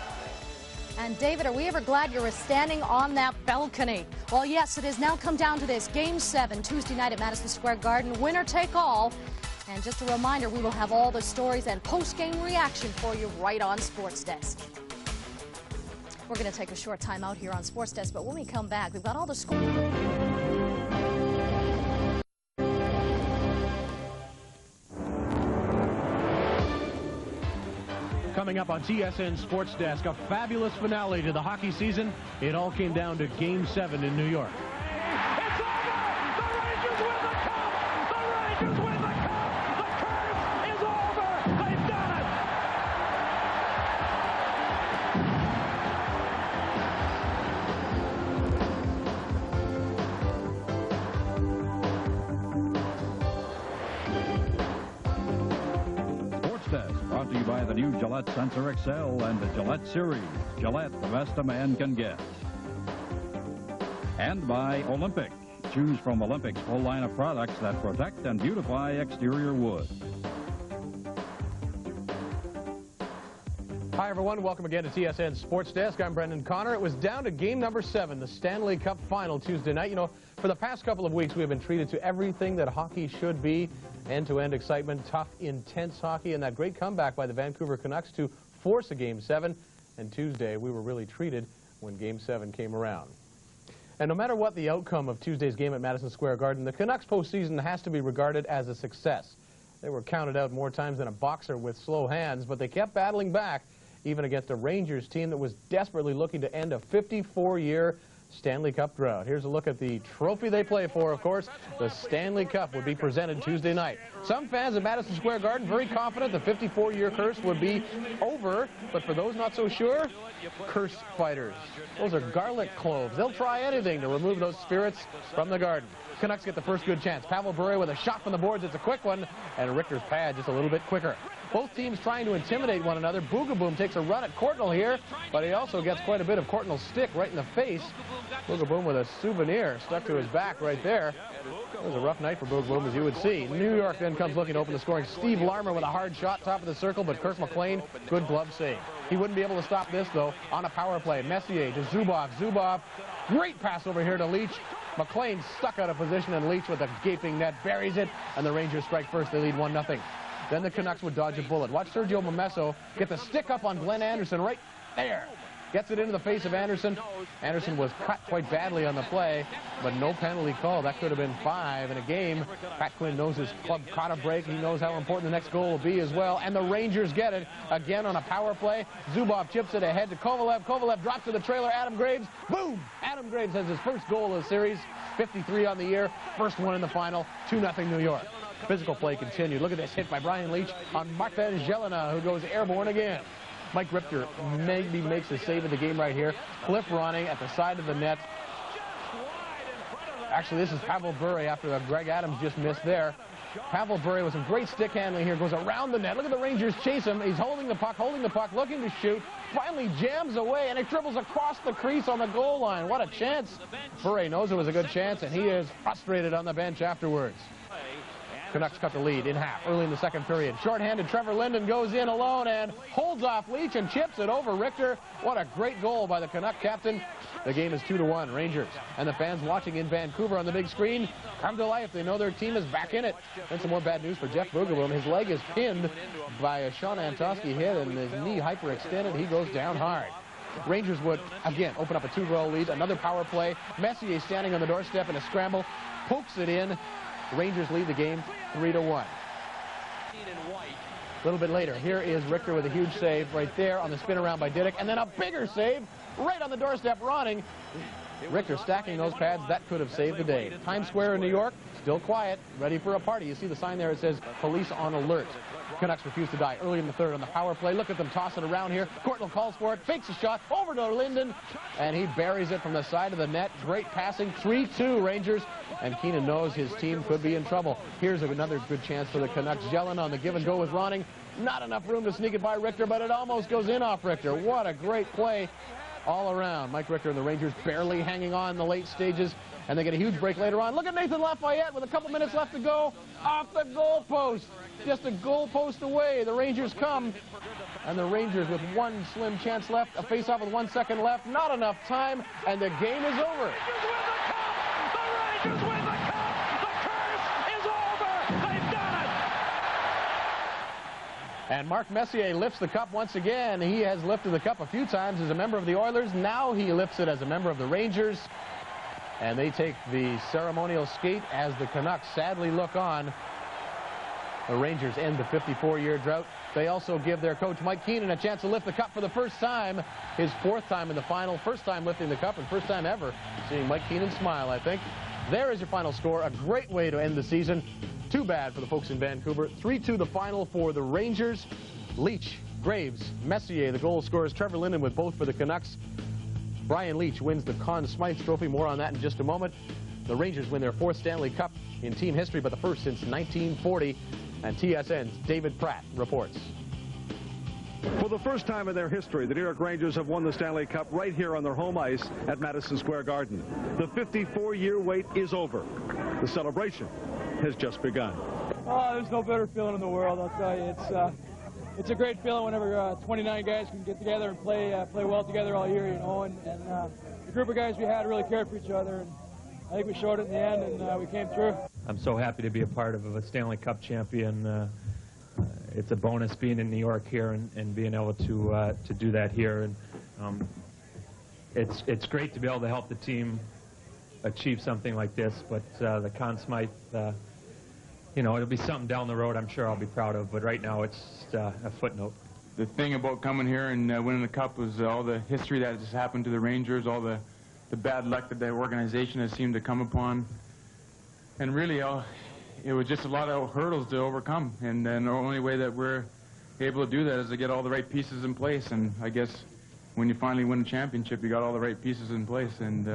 And David, are we ever glad you were standing on that balcony? Well, yes, it has now come down to this. Game 7, Tuesday night at Madison Square Garden. Winner take all. And just a reminder, we will have all the stories and post-game reaction for you right on Sports Desk. We're going to take a short time out here on Sports Desk, but when we come back, we've got all the scores. Coming up on TSN Sports Desk, a fabulous finale to the hockey season. It all came down to Game 7 in New York. It's over! The Rangers win the cup! The Rangers win the cup! The curse is over! They've done it! Sports Desk brought to you by the new Gillette Sensor XL and the Gillette Series. Gillette, the best a man can get. And by Olympic. Choose from Olympic's full line of products that protect and beautify exterior wood. Hi, everyone. Welcome again to TSN Sports Desk. I'm Brendan Connor. It was down to game number 7, the Stanley Cup final Tuesday night. You know, for the past couple of weeks, we have been treated to everything that hockey should be. End-to-end excitement, tough, intense hockey, and that great comeback by the Vancouver Canucks to force a Game 7. And Tuesday, we were really treated when Game 7 came around. And no matter what the outcome of Tuesday's game at Madison Square Garden, the Canucks postseason has to be regarded as a success. They were counted out more times than a boxer with slow hands, but they kept battling back, even against a Rangers team that was desperately looking to end a 54-year Stanley Cup drought. Here's a look at the trophy they play for, of course. The Stanley Cup would be presented Tuesday night. Some fans at Madison Square Garden very confident the 54-year curse would be over, but for those not so sure, curse fighters. Those are garlic cloves. They'll try anything to remove those spirits from the Garden. Canucks get the first good chance. Pavel Bure with a shot from the boards. It's a quick one, and Richter's pad just a little bit quicker. Both teams trying to intimidate one another. Boogaboom takes a run at Courtnall here, but he also gets quite a bit of Courtnall's stick right in the face. Boogaboom with a souvenir stuck to his back right there. It was a rough night for Boogaboom, as you would see. New York then comes looking to open the scoring. Steve Larmer with a hard shot, top of the circle, but Kirk McLean, good glove save. He wouldn't be able to stop this, though, on a power play. Messier to Zubov. Zubov, great pass over here to Leach. McLean stuck out of position, and Leach with a gaping net buries it, and the Rangers strike first. They lead 1-0. Then the Canucks would dodge a bullet. Watch Sergio Momesso get the stick up on Glenn Anderson right there. Gets it into the face of Anderson. Anderson was cut quite badly on the play, but no penalty call. That could have been 5 in a game. Pat Quinn knows his club caught a break. He knows how important the next goal will be as well. And the Rangers get it again on a power play. Zubov chips it ahead to Kovalev. Kovalev drops to the trailer. Adam Graves. Boom! Adam Graves has his first goal of the series. 53 on the year. First one in the final. 2-0 New York. Physical play continued. Look at this hit by Brian Leach on Martin Jelena, who goes airborne again. Mike Richter maybe makes the save of the game right here. Cliff Ronning at the side of the net. Actually, this is Pavel Bure after the Greg Adams just missed there. Pavel Bure with some great stick handling here. Goes around the net. Look at the Rangers chase him. He's holding the puck, looking to shoot. Finally jams away, and it dribbles across the crease on the goal line. What a chance. Bure knows it was a good chance, and he is frustrated on the bench afterwards. Canucks cut the lead in half early in the second period. Shorthanded Trevor Linden goes in alone and holds off Leach and chips it over Richter. What a great goal by the Canuck captain. The game is 2-1 Rangers. And the fans watching in Vancouver on the big screen come to life. They know their team is back in it. And some more bad news for Jeff Boogaboom. His leg is pinned by a Sean Antosky hit and his knee hyperextended. He goes down hard. Rangers would, again, open up a 2-goal lead. Another power play. Messier standing on the doorstep in a scramble. Pokes it in. Rangers lead the game 3-1. A little bit later, here is Richter with a huge save right there on the spin around by Diddick, and then a bigger save right on the doorstep, Ronning. Richter stacking those pads. That could have saved the day. Times Square in New York, still quiet, ready for a party. You see the sign there, it says police on alert. Canucks refuse to die early in the third on the power play. Look at them toss it around here. Courtnall calls for it, fakes a shot, over to Linden, and he buries it from the side of the net. Great passing, 3-2 Rangers, and Keenan knows his team could be in trouble. Here's another good chance for the Canucks. Jelena on the give and go with Ronning. Not enough room to sneak it by Richter, but it almost goes in off Richter. What a great play all around. Mike Richter and the Rangers barely hanging on in the late stages, and they get a huge break later on. Look at Nathan Lafayette with a couple minutes left to go. Off the goalpost. Just a goalpost away. The Rangers come, and the Rangers with one slim chance left. A face-off with 1 second left. Not enough time, and the game is over. And Mark Messier lifts the cup once again. He has lifted the cup a few times as a member of the Oilers. Now he lifts it as a member of the Rangers. And they take the ceremonial skate as the Canucks sadly look on. The Rangers end the 54-year drought. They also give their coach Mike Keenan a chance to lift the cup for the first time. His fourth time in the final, first time lifting the cup, and first time ever seeing Mike Keenan smile, I think. There is your final score. A great way to end the season. Too bad for the folks in Vancouver. 3-2 the final for the Rangers. Leach, Graves, Messier, the goal scorers. Trevor Linden with both for the Canucks. Brian Leach wins the Conn Smythe Trophy. More on that in just a moment. The Rangers win their fourth Stanley Cup in team history, but the first since 1940. And TSN's David Pratt reports. For the first time in their history, the New York Rangers have won the Stanley Cup right here on their home ice at Madison Square Garden. The 54-year wait is over. The celebration has just begun. Oh, there's no better feeling in the world, I'll tell you. It's a great feeling whenever 29 guys can get together and play well together all year, you know. And the group of guys we had really cared for each other, and I think we showed it in the end, and we came through. I'm so happy to be a part of a Stanley Cup champion. It's a bonus being in New York here and being able to do that here. And it's great to be able to help the team achieve something like this. But the Conn Smythe, you know, it'll be something down the road I'm sure I'll be proud of. But right now it's just a footnote. The thing about coming here and winning the Cup was all the history that has happened to the Rangers, all the bad luck that the organization has seemed to come upon. And really, it was just a lot of hurdles to overcome, and the only way that we're able to do that is to get all the right pieces in place. And I guess when you finally win a championship, you got all the right pieces in place, and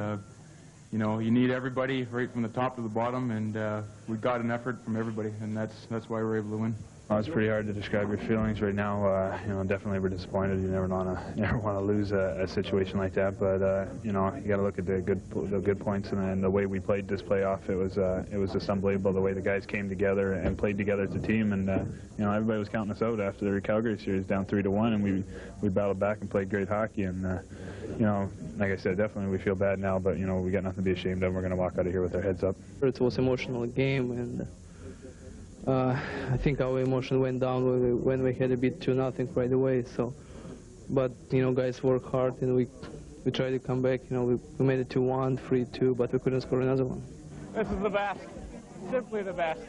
you know, you need everybody right from the top to the bottom, and we got an effort from everybody, and that's why we're able to win. Well, it's pretty hard to describe your feelings right now. You know, definitely we're disappointed. You never want to lose a situation like that. But you know, you got to look at the good points and the way we played this playoff. It was just unbelievable the way the guys came together and played together as a team. And you know, everybody was counting us out after the Calgary series, down 3-1, and we battled back and played great hockey. And you know, like I said, definitely we feel bad now, but you know, we got nothing to be ashamed of. We're going to walk out of here with our heads up. It was an emotional game, and I think our emotion went down when we had to beat 2-0 right away. So, but you know, guys work hard, and we tried to come back. You know, we made it 2-1, 3-2, but we couldn't score another one. This is the best, simply the best.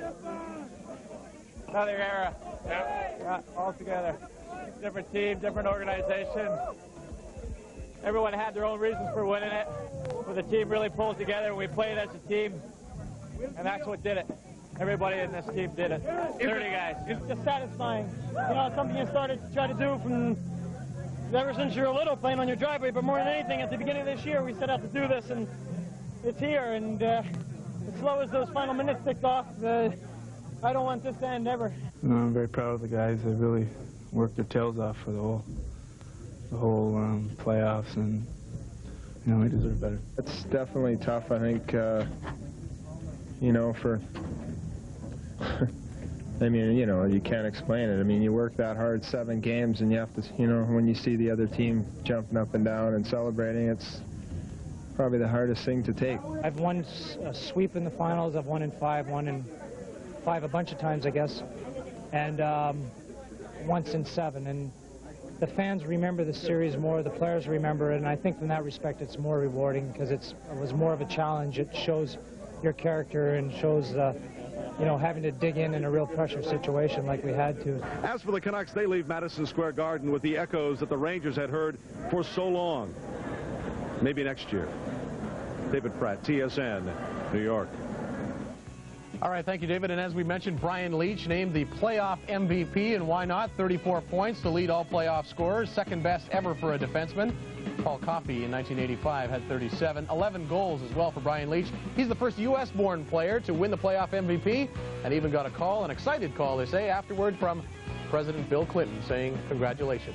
Another era. Yeah, all together. Different team, different organization. Everyone had their own reasons for winning it, but the team really pulled together. We played as a team, and that's what did it. Everybody in this team did it. 30 guys. It's just satisfying. You know, it's something you started to try to do from ever since you were little, playing on your driveway. But more than anything, at the beginning of this year, we set out to do this, and it's here. And as slow as those final minutes ticked off, I don't want this to end ever. No, I'm very proud of the guys. They really worked their tails off for the whole playoffs, and you know, we deserve better. It's definitely tough. I think you know, I mean, you know, you can't explain it. I mean, you work that hard 7 games, and you have to, you know, when you see the other team jumping up and down and celebrating, it's probably the hardest thing to take. I've won a sweep in the finals. I've won in 5, won in 5 a bunch of times, I guess, and once in 7. And the fans remember the series more, the players remember it, and I think from that respect it's more rewarding because it was more of a challenge. It shows your character and shows you know, having to dig in a real pressure situation like we had to. As for the Canucks, they leave Madison Square Garden with the echoes that the Rangers had heard for so long. Maybe next year. David Pratt, TSN, New York. All right, thank you, David. And as we mentioned, Brian Leach named the playoff MVP, and why not? 34 points to lead all playoff scorers, second best ever for a defenseman. Paul Coffey in 1985 had 37. 11 goals as well for Brian Leach. He's the first U.S.-born player to win the playoff MVP, and even got a call, an excited call, they say, afterward from President Bill Clinton saying congratulations.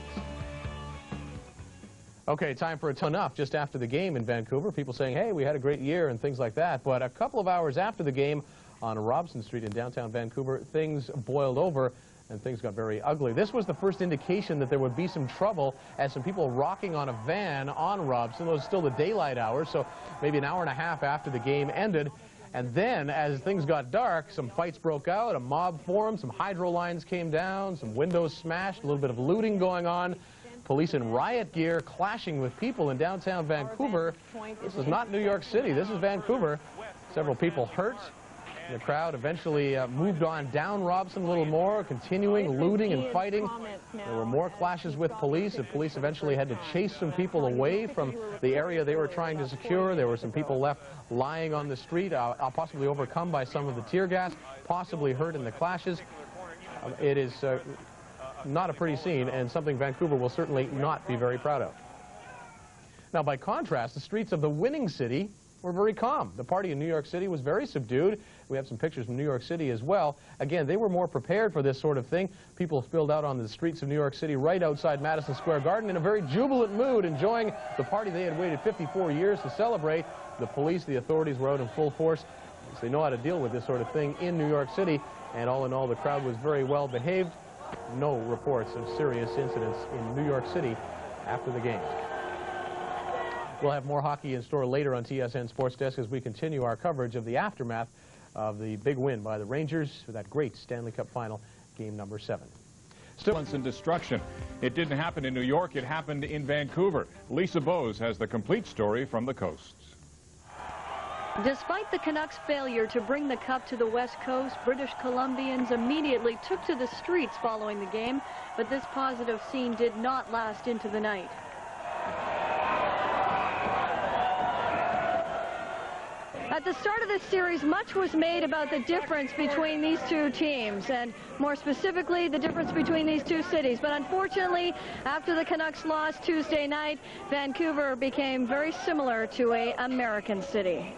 Okay, time for enough. Just after the game in Vancouver, people saying, hey, we had a great year and things like that. But a couple of hours after the game on Robson Street in downtown Vancouver, things boiled over and things got very ugly. This was the first indication that there would be some trouble as some people rocking on a van on Robson. It was still the daylight hours, so maybe an hour and a half after the game ended. And then, as things got dark, some fights broke out, a mob formed, some hydro lines came down, some windows smashed, a little bit of looting going on. Police in riot gear clashing with people in downtown Vancouver. This is not New York City. This is Vancouver. Several people hurt. The crowd eventually moved on down Robson a little more, continuing looting and fighting. There were more clashes with police. The police eventually had to chase some people away from the area they were trying to secure. There were some people left lying on the street, possibly overcome by some of the tear gas, possibly hurt in the clashes. It is not a pretty scene, and something Vancouver will certainly not be very proud of. Now, by contrast, the streets of the winning city were very calm. The party in New York City was very subdued. We have some pictures from New York City as well. Again, they were more prepared for this sort of thing. People spilled out on the streets of New York City right outside Madison Square Garden in a very jubilant mood, enjoying the party they had waited 54 years to celebrate. The police, the authorities were out in full force. They know how to deal with this sort of thing in New York City, and all in all, the crowd was very well behaved. No reports of serious incidents in New York City after the game. We'll have more hockey in store later on TSN Sports Desk as we continue our coverage of the aftermath of the big win by the Rangers for that great Stanley Cup final, game number 7. Violence and destruction. It didn't happen in New York, it happened in Vancouver. Lisa Bose has the complete story from the coasts. Despite the Canucks' failure to bring the cup to the West Coast, British Columbians immediately took to the streets following the game, but this positive scene did not last into the night. At the start of this series, much was made about the difference between these two teams, and more specifically, the difference between these two cities. But unfortunately, after the Canucks lost Tuesday night, Vancouver became very similar to an American city.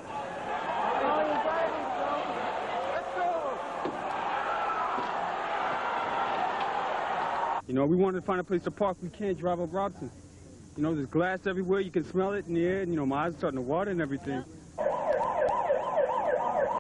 You know, we wanted to find a place to park. We can't drive up Robson. You know, there's glass everywhere. You can smell it in the air. And, you know, my eyes are starting to water and everything.